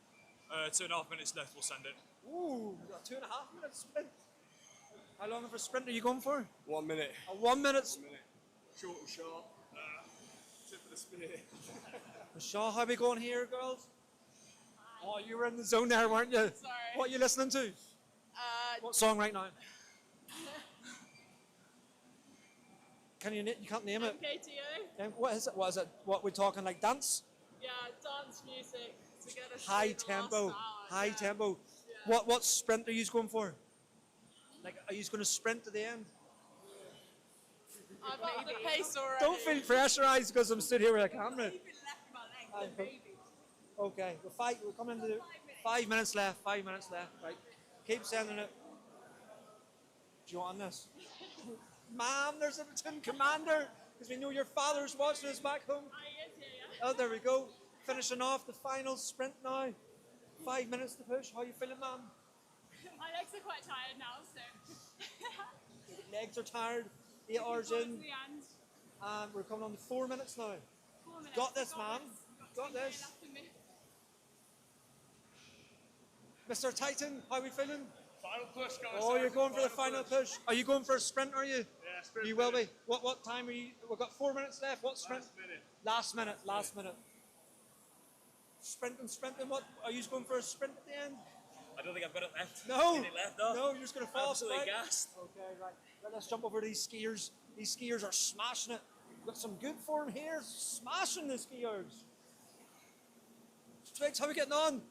2.5 minutes left, we'll send it. Ooh, you got 2.5 minutes sprint. How long of a sprint are you going for? 1 minute. A 1 minute. Short and sharp. Tip of the spear. Michelle, how we going here, girls? Oh, you were in the zone there, weren't you? Sorry. What are you listening to? What song right now? You can't name it. MKTO. What is it? What is it? What we're talking like dance? Yeah, dance music to get us High through the last tempo. hour, High yeah. tempo. Yeah. What sprint are you going for? Like, are you going to sprint to the end? I've got the pace already. Don't feel pressurized because I'm stood here with a camera. Okay, we're coming into 5 minutes left. 5 minutes left. Right, keep sending it. Do you want this? Mom, there's a platoon commander because we know your father's watching us back home. Oh, there we go. Finishing off the final sprint now. 5 minutes to push. How you feeling, Mom? My legs are quite tired now, so. Legs are tired. 8 hours in. And we're coming on to 4 minutes now. 4 minutes. Got this, man. Got this. Mr. Titan, how are we feeling? Final push, guys. Oh, you're going for the final push. Are you going for a sprint, are you? Yeah, sprint. You will be. What time are you? We've got 4 minutes left. What sprint? Last minute. Sprinting. What? Are you going for a sprint at the end? I don't think I've got it left. No. Minute left, though. No, you're just going to fall. Absolutely right? gassed. Okay, right. Let's jump over these skiers. These skiers are smashing it. We've got some good form here. Smashing the skiers. Twigs, how are we getting on?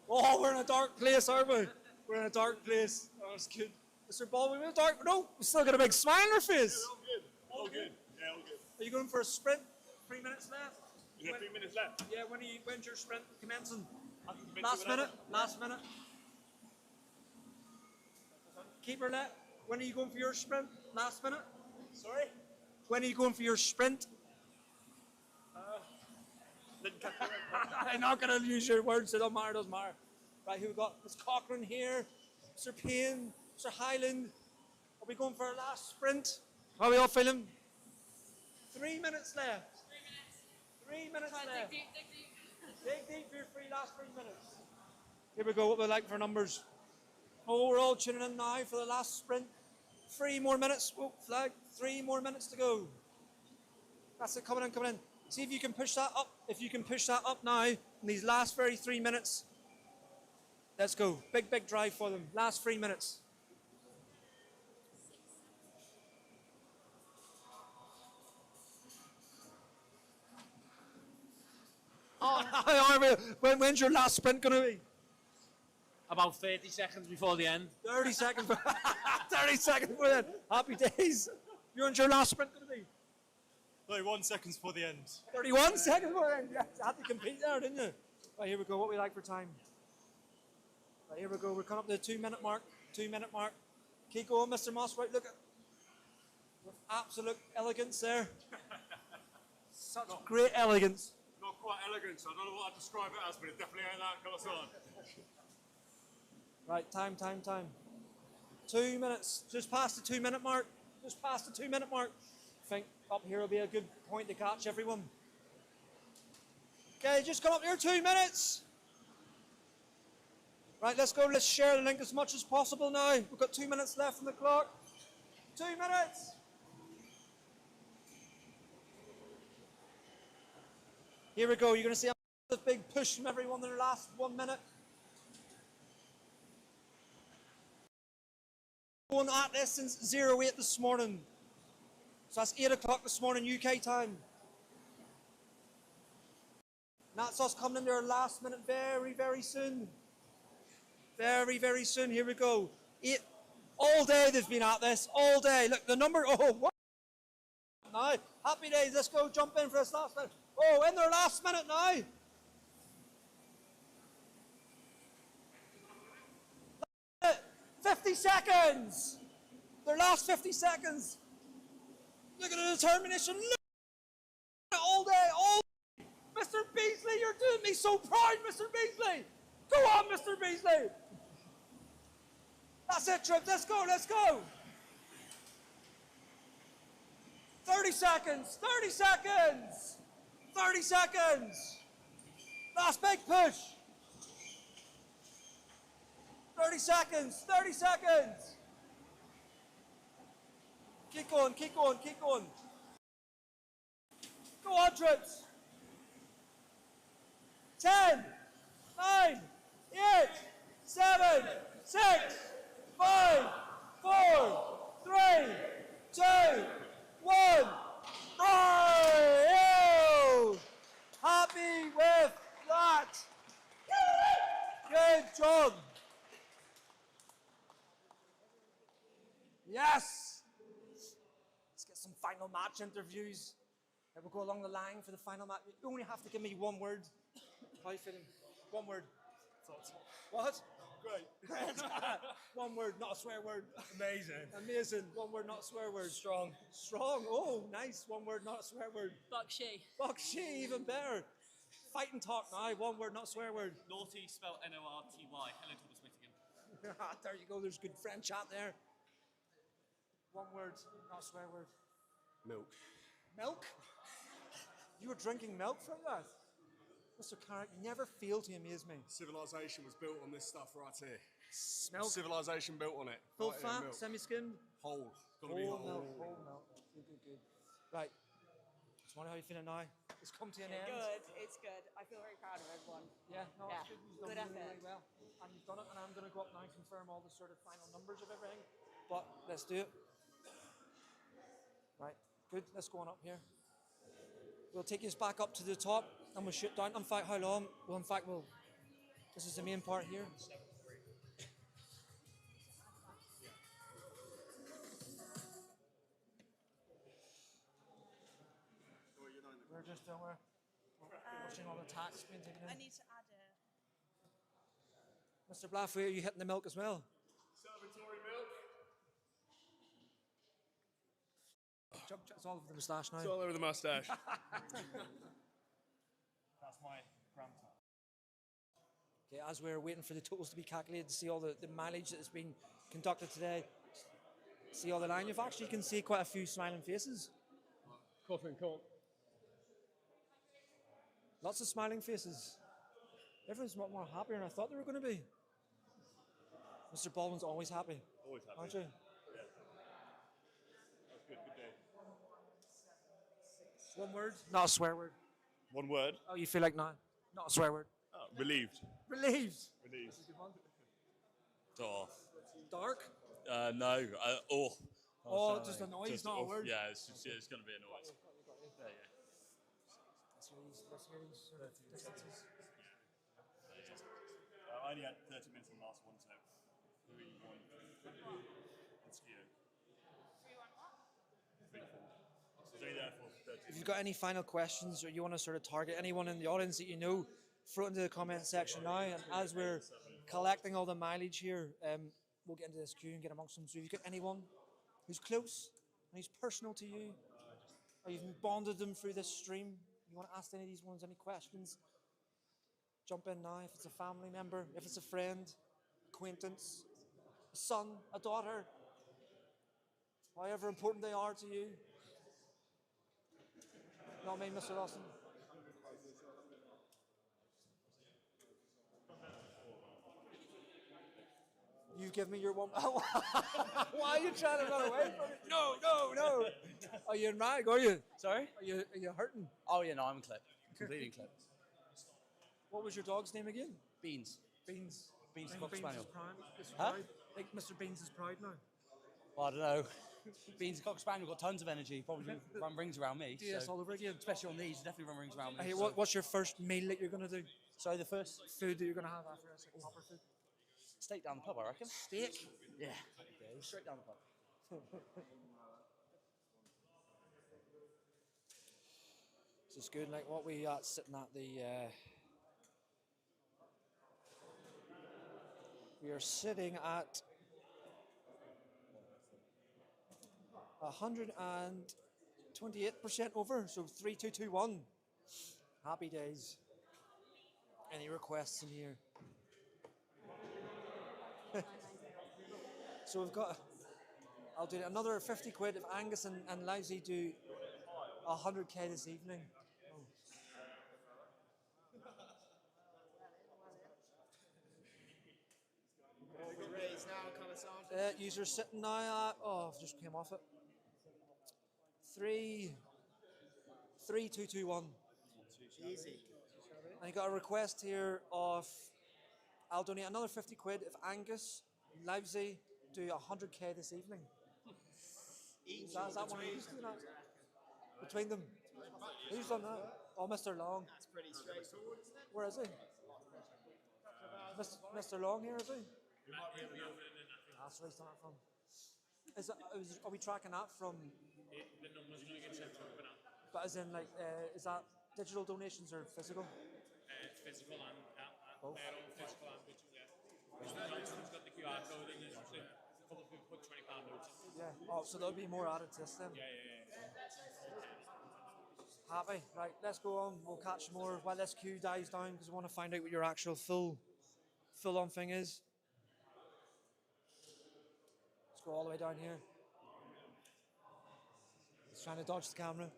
Oh, we're in a dark place, aren't we? We're in a dark place. Oh, that's good. Mr. Baldwin, we're dark. No, we still got a big smile on our face. All good. All good. Yeah, all good. Are you going for a sprint? 3 minutes left? You got 3 minutes left. Yeah, when's your sprint commencing? I can convince Last you whenever. minute? Last minute? Keeper let. When are you going for your sprint? Last minute? Sorry? When are you going for your sprint? I'm not going to use your words. It doesn't matter. Right, who we got? Miss Cochrane here. Mr. Payne. Mr. Highland. Are we going for our last sprint? How are we all feeling? 3 minutes left. 3 minutes left. Dig deep for your last 3 minutes. Here we go. What we like for numbers. Oh, we're all tuning in now for the last sprint. 3 more minutes. Oh, flag. 3 more minutes to go. That's it. Coming in. See if you can push that up. If you can push that up now in these last very 3 minutes. Let's go. Big drive for them. Last 3 minutes. Oh, when's your last sprint going to be? About 30 seconds before the end. 30 seconds. 30 seconds before the end. Happy days. When's your last sprint going to be? 31 seconds before the end. 31 seconds before the end. You had to compete there, didn't you? Right, here we go. What we like for time? Right, here we go. We're coming up to the 2 minute mark. 2 minute mark. Keep going, Mr. Moss. Right, look at with absolute elegance there. Such great elegance. Not quite elegant, so I don't know what I'd describe it as, but it definitely ain't that. Got us on. Right, time. 2 minutes. Just past the 2 minute mark. I think up here will be a good point to catch everyone. Okay, just come up here. 2 minutes. Right, let's go. Let's share the link as much as possible now. We've got 2 minutes left on the clock. 2 minutes. Here we go. You're going to see a big push from everyone in the last 1 minute. Going at this since 08 this morning. So that's 8 o'clock this morning UK time. And that's us coming into our last minute very soon. Very soon. Here we go. All day they've been at this. All day. Look, the number. Oh, what? Now, happy days. Let's go jump in for this last minute. Oh, in their last minute now. 50 seconds. Their last 50 seconds. Look at the determination. Look all day. Mr. Beasley, you're doing me so proud, Mr. Beasley. Go on, Mr. Beasley. That's it, Trip. Let's go. 30 seconds. 30 seconds. Last big push. 30 seconds. Keep going. Go on, Trips. 10, 9, 8, 7, 6, 5, 4, 3, 2, 1. Oh! Happy with that. Good job. Yes. Let's get some final match interviews. And we'll go along the line for the final match. You only have to give me one word. How are you feeling? One word. What? Great. 1 word, not a swear word. Amazing. 1 word, not a swear word. Strong. Oh, nice. 1 word, not a swear word. Buckshy, even better. Fight and talk now. 1 word, not a swear word. Naughty, spelled N-O-R-T-Y. Hello, Thomas Whittingham. There you go. There's good friend chat there. 1 word, not a swear word. Milk. Milk? You were drinking milk from that? Mr. Carrick, you never fail to amaze me. Civilization was built on this stuff right here. Milk. Civilization built on it. Full Right here, fat, milk. semi-skimmed? Whole. Gotta be Whole whole. milk, whole milk. Good. Right. Just wonder how you feeling now. It's come to an end. Good, it's good. I feel very proud of everyone. Yeah, no, Yeah. it's good. You've done Good really, effort. really well. And you've done it, and I'm going to go up now and confirm all the sort of final numbers of everything. But let's do it. Right, good. Let's go on up here. We'll take us back up to the top, and we'll shoot down. In fact, how long? Well, in fact, this is the main part here. We're just we're watching all the tax being taken in. I need to add it. Mr. Blathway, are you hitting the milk as well? Celebratory milk. It's all over the moustache now. It's all over the moustache. That's my grandpa. Okay, as we're waiting for the totals to be calculated to see all the mileage that has been conducted today, see all the line, you can see quite a few smiling faces. Coffee and cold. Lots of smiling faces. Everyone's a lot more happier than I thought they were going to be. Mr. Baldwin's always happy. Always happy. Aren't you? Yeah. That was good. Good day. One word, not a swear word. One word. Oh, you feel like not a swear word. Oh, relieved. Relieved. Relieved. That's a good one. Dark. Dark? No. Oh, just a noise, not a word. Yeah, it's going to be a noise. Yeah. Let's hear these sort of distances. I only had 30 minutes on the last one, so 3-1 on skier. 3-4. So you're there for 30. If you've got any final questions or you want to sort of target anyone in the audience that you know, throw it into the comment section now. And as we're collecting all the mileage here, we'll get into this queue and get amongst them. So if you've got anyone who's close and who's personal to you, or you've bonded them through this stream, you want to ask any of these ones any questions, jump in now. If it's a family member, if it's a friend, acquaintance, a son, a daughter, however important they are to you. Not me, Mr. Lawson. You give me your one. Why are you trying to run away from it? No. Are you in rag, are you? Sorry? Are you hurting? Oh, yeah, no, I'm clipped. Completely clipped. What was your dog's name again? Beans. Beans. Beans, I think Cock Spaniel. Is proud. Huh? I think Mr. Beans is proud now. Well, I don't know. Beans, Cock Spaniel got tons of energy. Probably run rings around me. Do this all over again. Especially on these, definitely run rings around me. Hey, what's your first meal that you're going to do? Sorry, the first? Food that you're going to have after this, like proper food? Steak down the pub, I reckon. Steak? Yeah. Straight down the pub. This is good. Like what we sitting at the. We are sitting at 128% over, so 3221. Happy days. Any requests in here? So we've got. I'll do another 50 quid if Angus and Livesey do 100k this evening. Oh. Raise now, colour sergeant. User sitting now at, I've just came off it. 3-2-2-1. Easy. And you got a request here of, I'll donate another 50 quid if Angus and Livesey do 100k this evening. Is that one who's doing that? Between them? Who's done that? Oh, Mr. Long. That's pretty straightforward, isn't it? Where is he? Mr. Long here, is he? That's where he's done it from. Are we tracking that from? The number's going to get sent over now. But as in, like, is that digital donations or physical? Physical and both. They're all physical and digital, yeah. Johnson's got the QR code and there's a couple of people put £20 notes in. Yeah. Oh, so there'll be more added to this then. Yeah. Happy. Right, let's go on. We'll catch more while this queue dies down because we want to find out what your actual full-on thing is. Let's go all the way down here. He's trying to dodge the camera.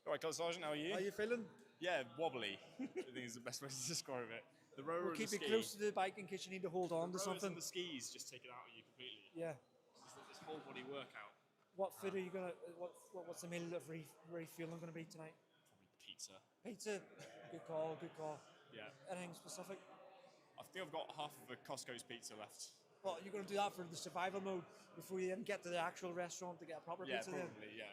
All right, Colour Sergeant, how are you? How are you feeling? Yeah, wobbly. I think is the best way to describe it. The rower We'll and keep the it ski. close to the bike in case you need to hold on to Rowers something. and the skis just take it out of you completely. Yeah. It's this whole body workout. What food are you gonna? What's the meal of refueling going to be tonight? Probably pizza. Pizza. Good call. Good call. Yeah. Anything specific? I think I've got half of a Costco's pizza left. Well, you're going to do that for the survival mode before you even get to the actual restaurant to get a proper Yeah, pizza. probably. Yeah.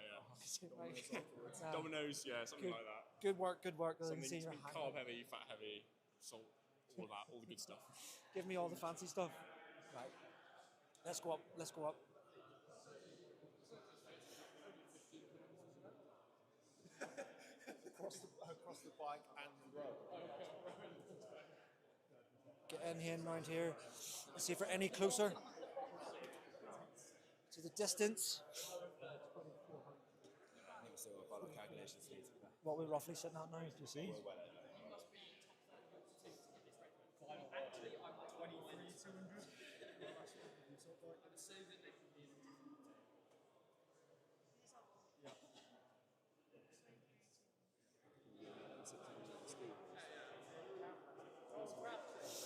Nah. Domino's, yeah, something Good- like that. Good work. Good work. Something, See you're something hanging. carb heavy, fat heavy, salt, all of that, all the good stuff. Give me all the fancy stuff. Right. Let's go up. Let's go up. across the bike and the road. Get in here and round here. Let's see if we're any closer to the distance. I think so. I've got the calculations later. What we're roughly sitting at now, do you see? Actually, I'm 23,200.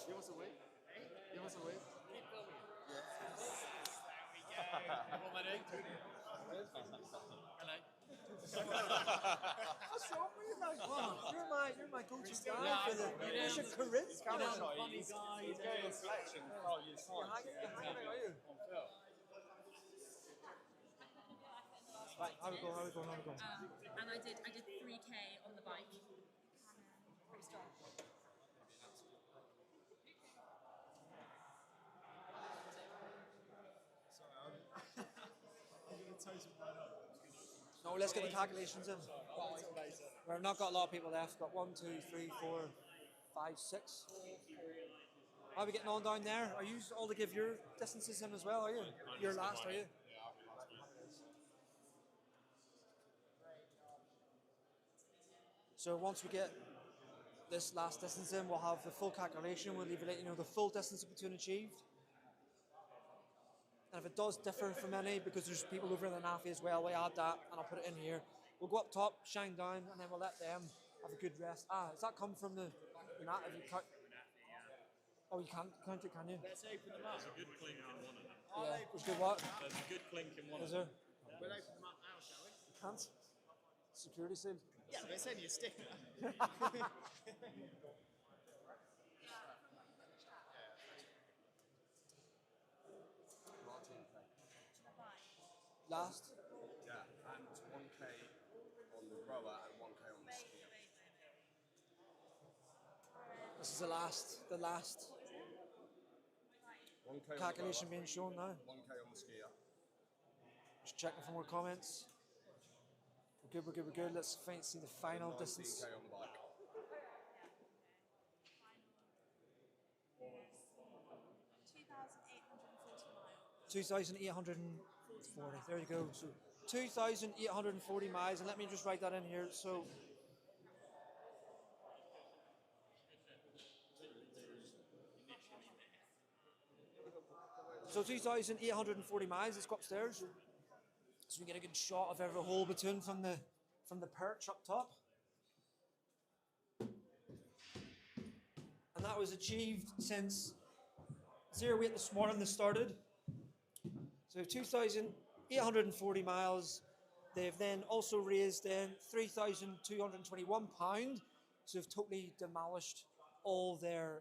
Give us a wave. Give us a wave. Keep filming. Hello. What's wrong with you, mate? You're my go-to guy for the Bishop Corinth camera. Funny guy. He's getting selection. Oh, you're You're hanging out, are you? Right, how we going? And I did 3K on the bike. Pretty strong. I'm going to toast it right up. No, let's get the calculations in. We've not got a lot of people left. Got 1, 2, 3, 4, 5, 6. How are we getting on down there? Are you all to give your distances in as well, are you? You're last, are you? Yeah, I'll be last. So once we get this last distance in, we'll have the full calculation. We'll let you know the full distance the platoon achieved. And if it does differ from any, because there's people over in the NAFI as well, we add that and I'll put it in here. We'll go up top, shine down, and then we'll let them have a good rest. Does that come from the NAT? If you count? Oh, you can't count it, can you? Let's open them up. There's a good clink in one of them. Yeah, there's good what? There's a good clink in one Is of there? them. We'll open them up now, shall we? You can't. Security seal. Yeah, but it's only a sticker. Last. Yeah, and 1K on the rower and 1K on the skier. This is the last 1K calculation on the rower, being shown now. 1K on the skier. Just checking for more comments. We're good. Let's see the final distance. 19K on the bike. 2,840. There you go. So 2,840 miles, and let me just write that in here. So So 2,840 miles. Let's go upstairs so we get a good shot of every whole platoon from the perch up top. And that was achieved since 08 this morning. This started. So 2,840 miles. They've then also raised then £3,221. So they've totally demolished all their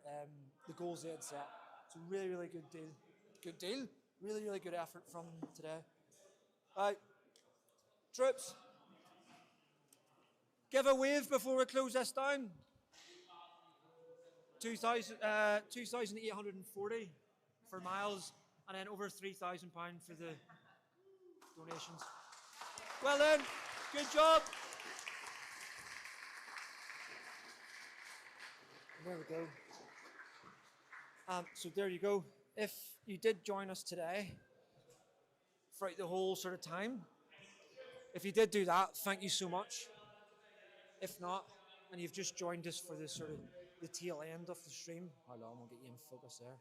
the goals they had set. It's a really good deal. Good deal. Really good effort from today. Right, troops. Give a wave before we close this down. 2,840 for miles, and then over £3,000 for the donations. Well then, good job. There we go. So there you go. If you did join us today, throughout the whole sort of time, if you did do that, thank you so much. If not, and you've just joined us for the sort of the tail end of the stream, hold on, we'll get you in focus there.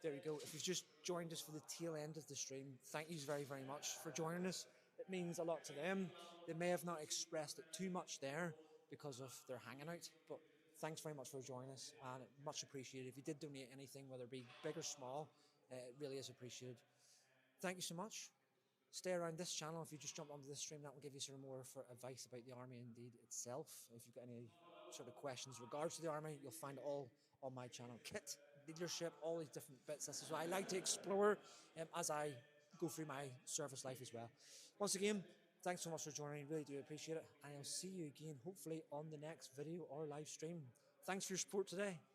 There you go. If you've just joined us for the tail end of the stream, thank you very much for joining us. It means a lot to them. They may have not expressed it too much there, because of their hanging out. But thanks very much for joining us, and much appreciated. If you did donate anything, whether it be big or small, it really is appreciated. Thank you so much. Stay around this channel. If you just jump onto this stream, that will give you sort of more for advice about the Army indeed itself. If you've got any sort of questions in regards to the Army, you'll find it all on my channel. Kit, leadership, all these different bits. This is what I like to explore as I go through my service life as well. Once again, thanks so much for joining. Really do appreciate it. And I'll see you again, hopefully, on the next video or live stream. Thanks for your support today.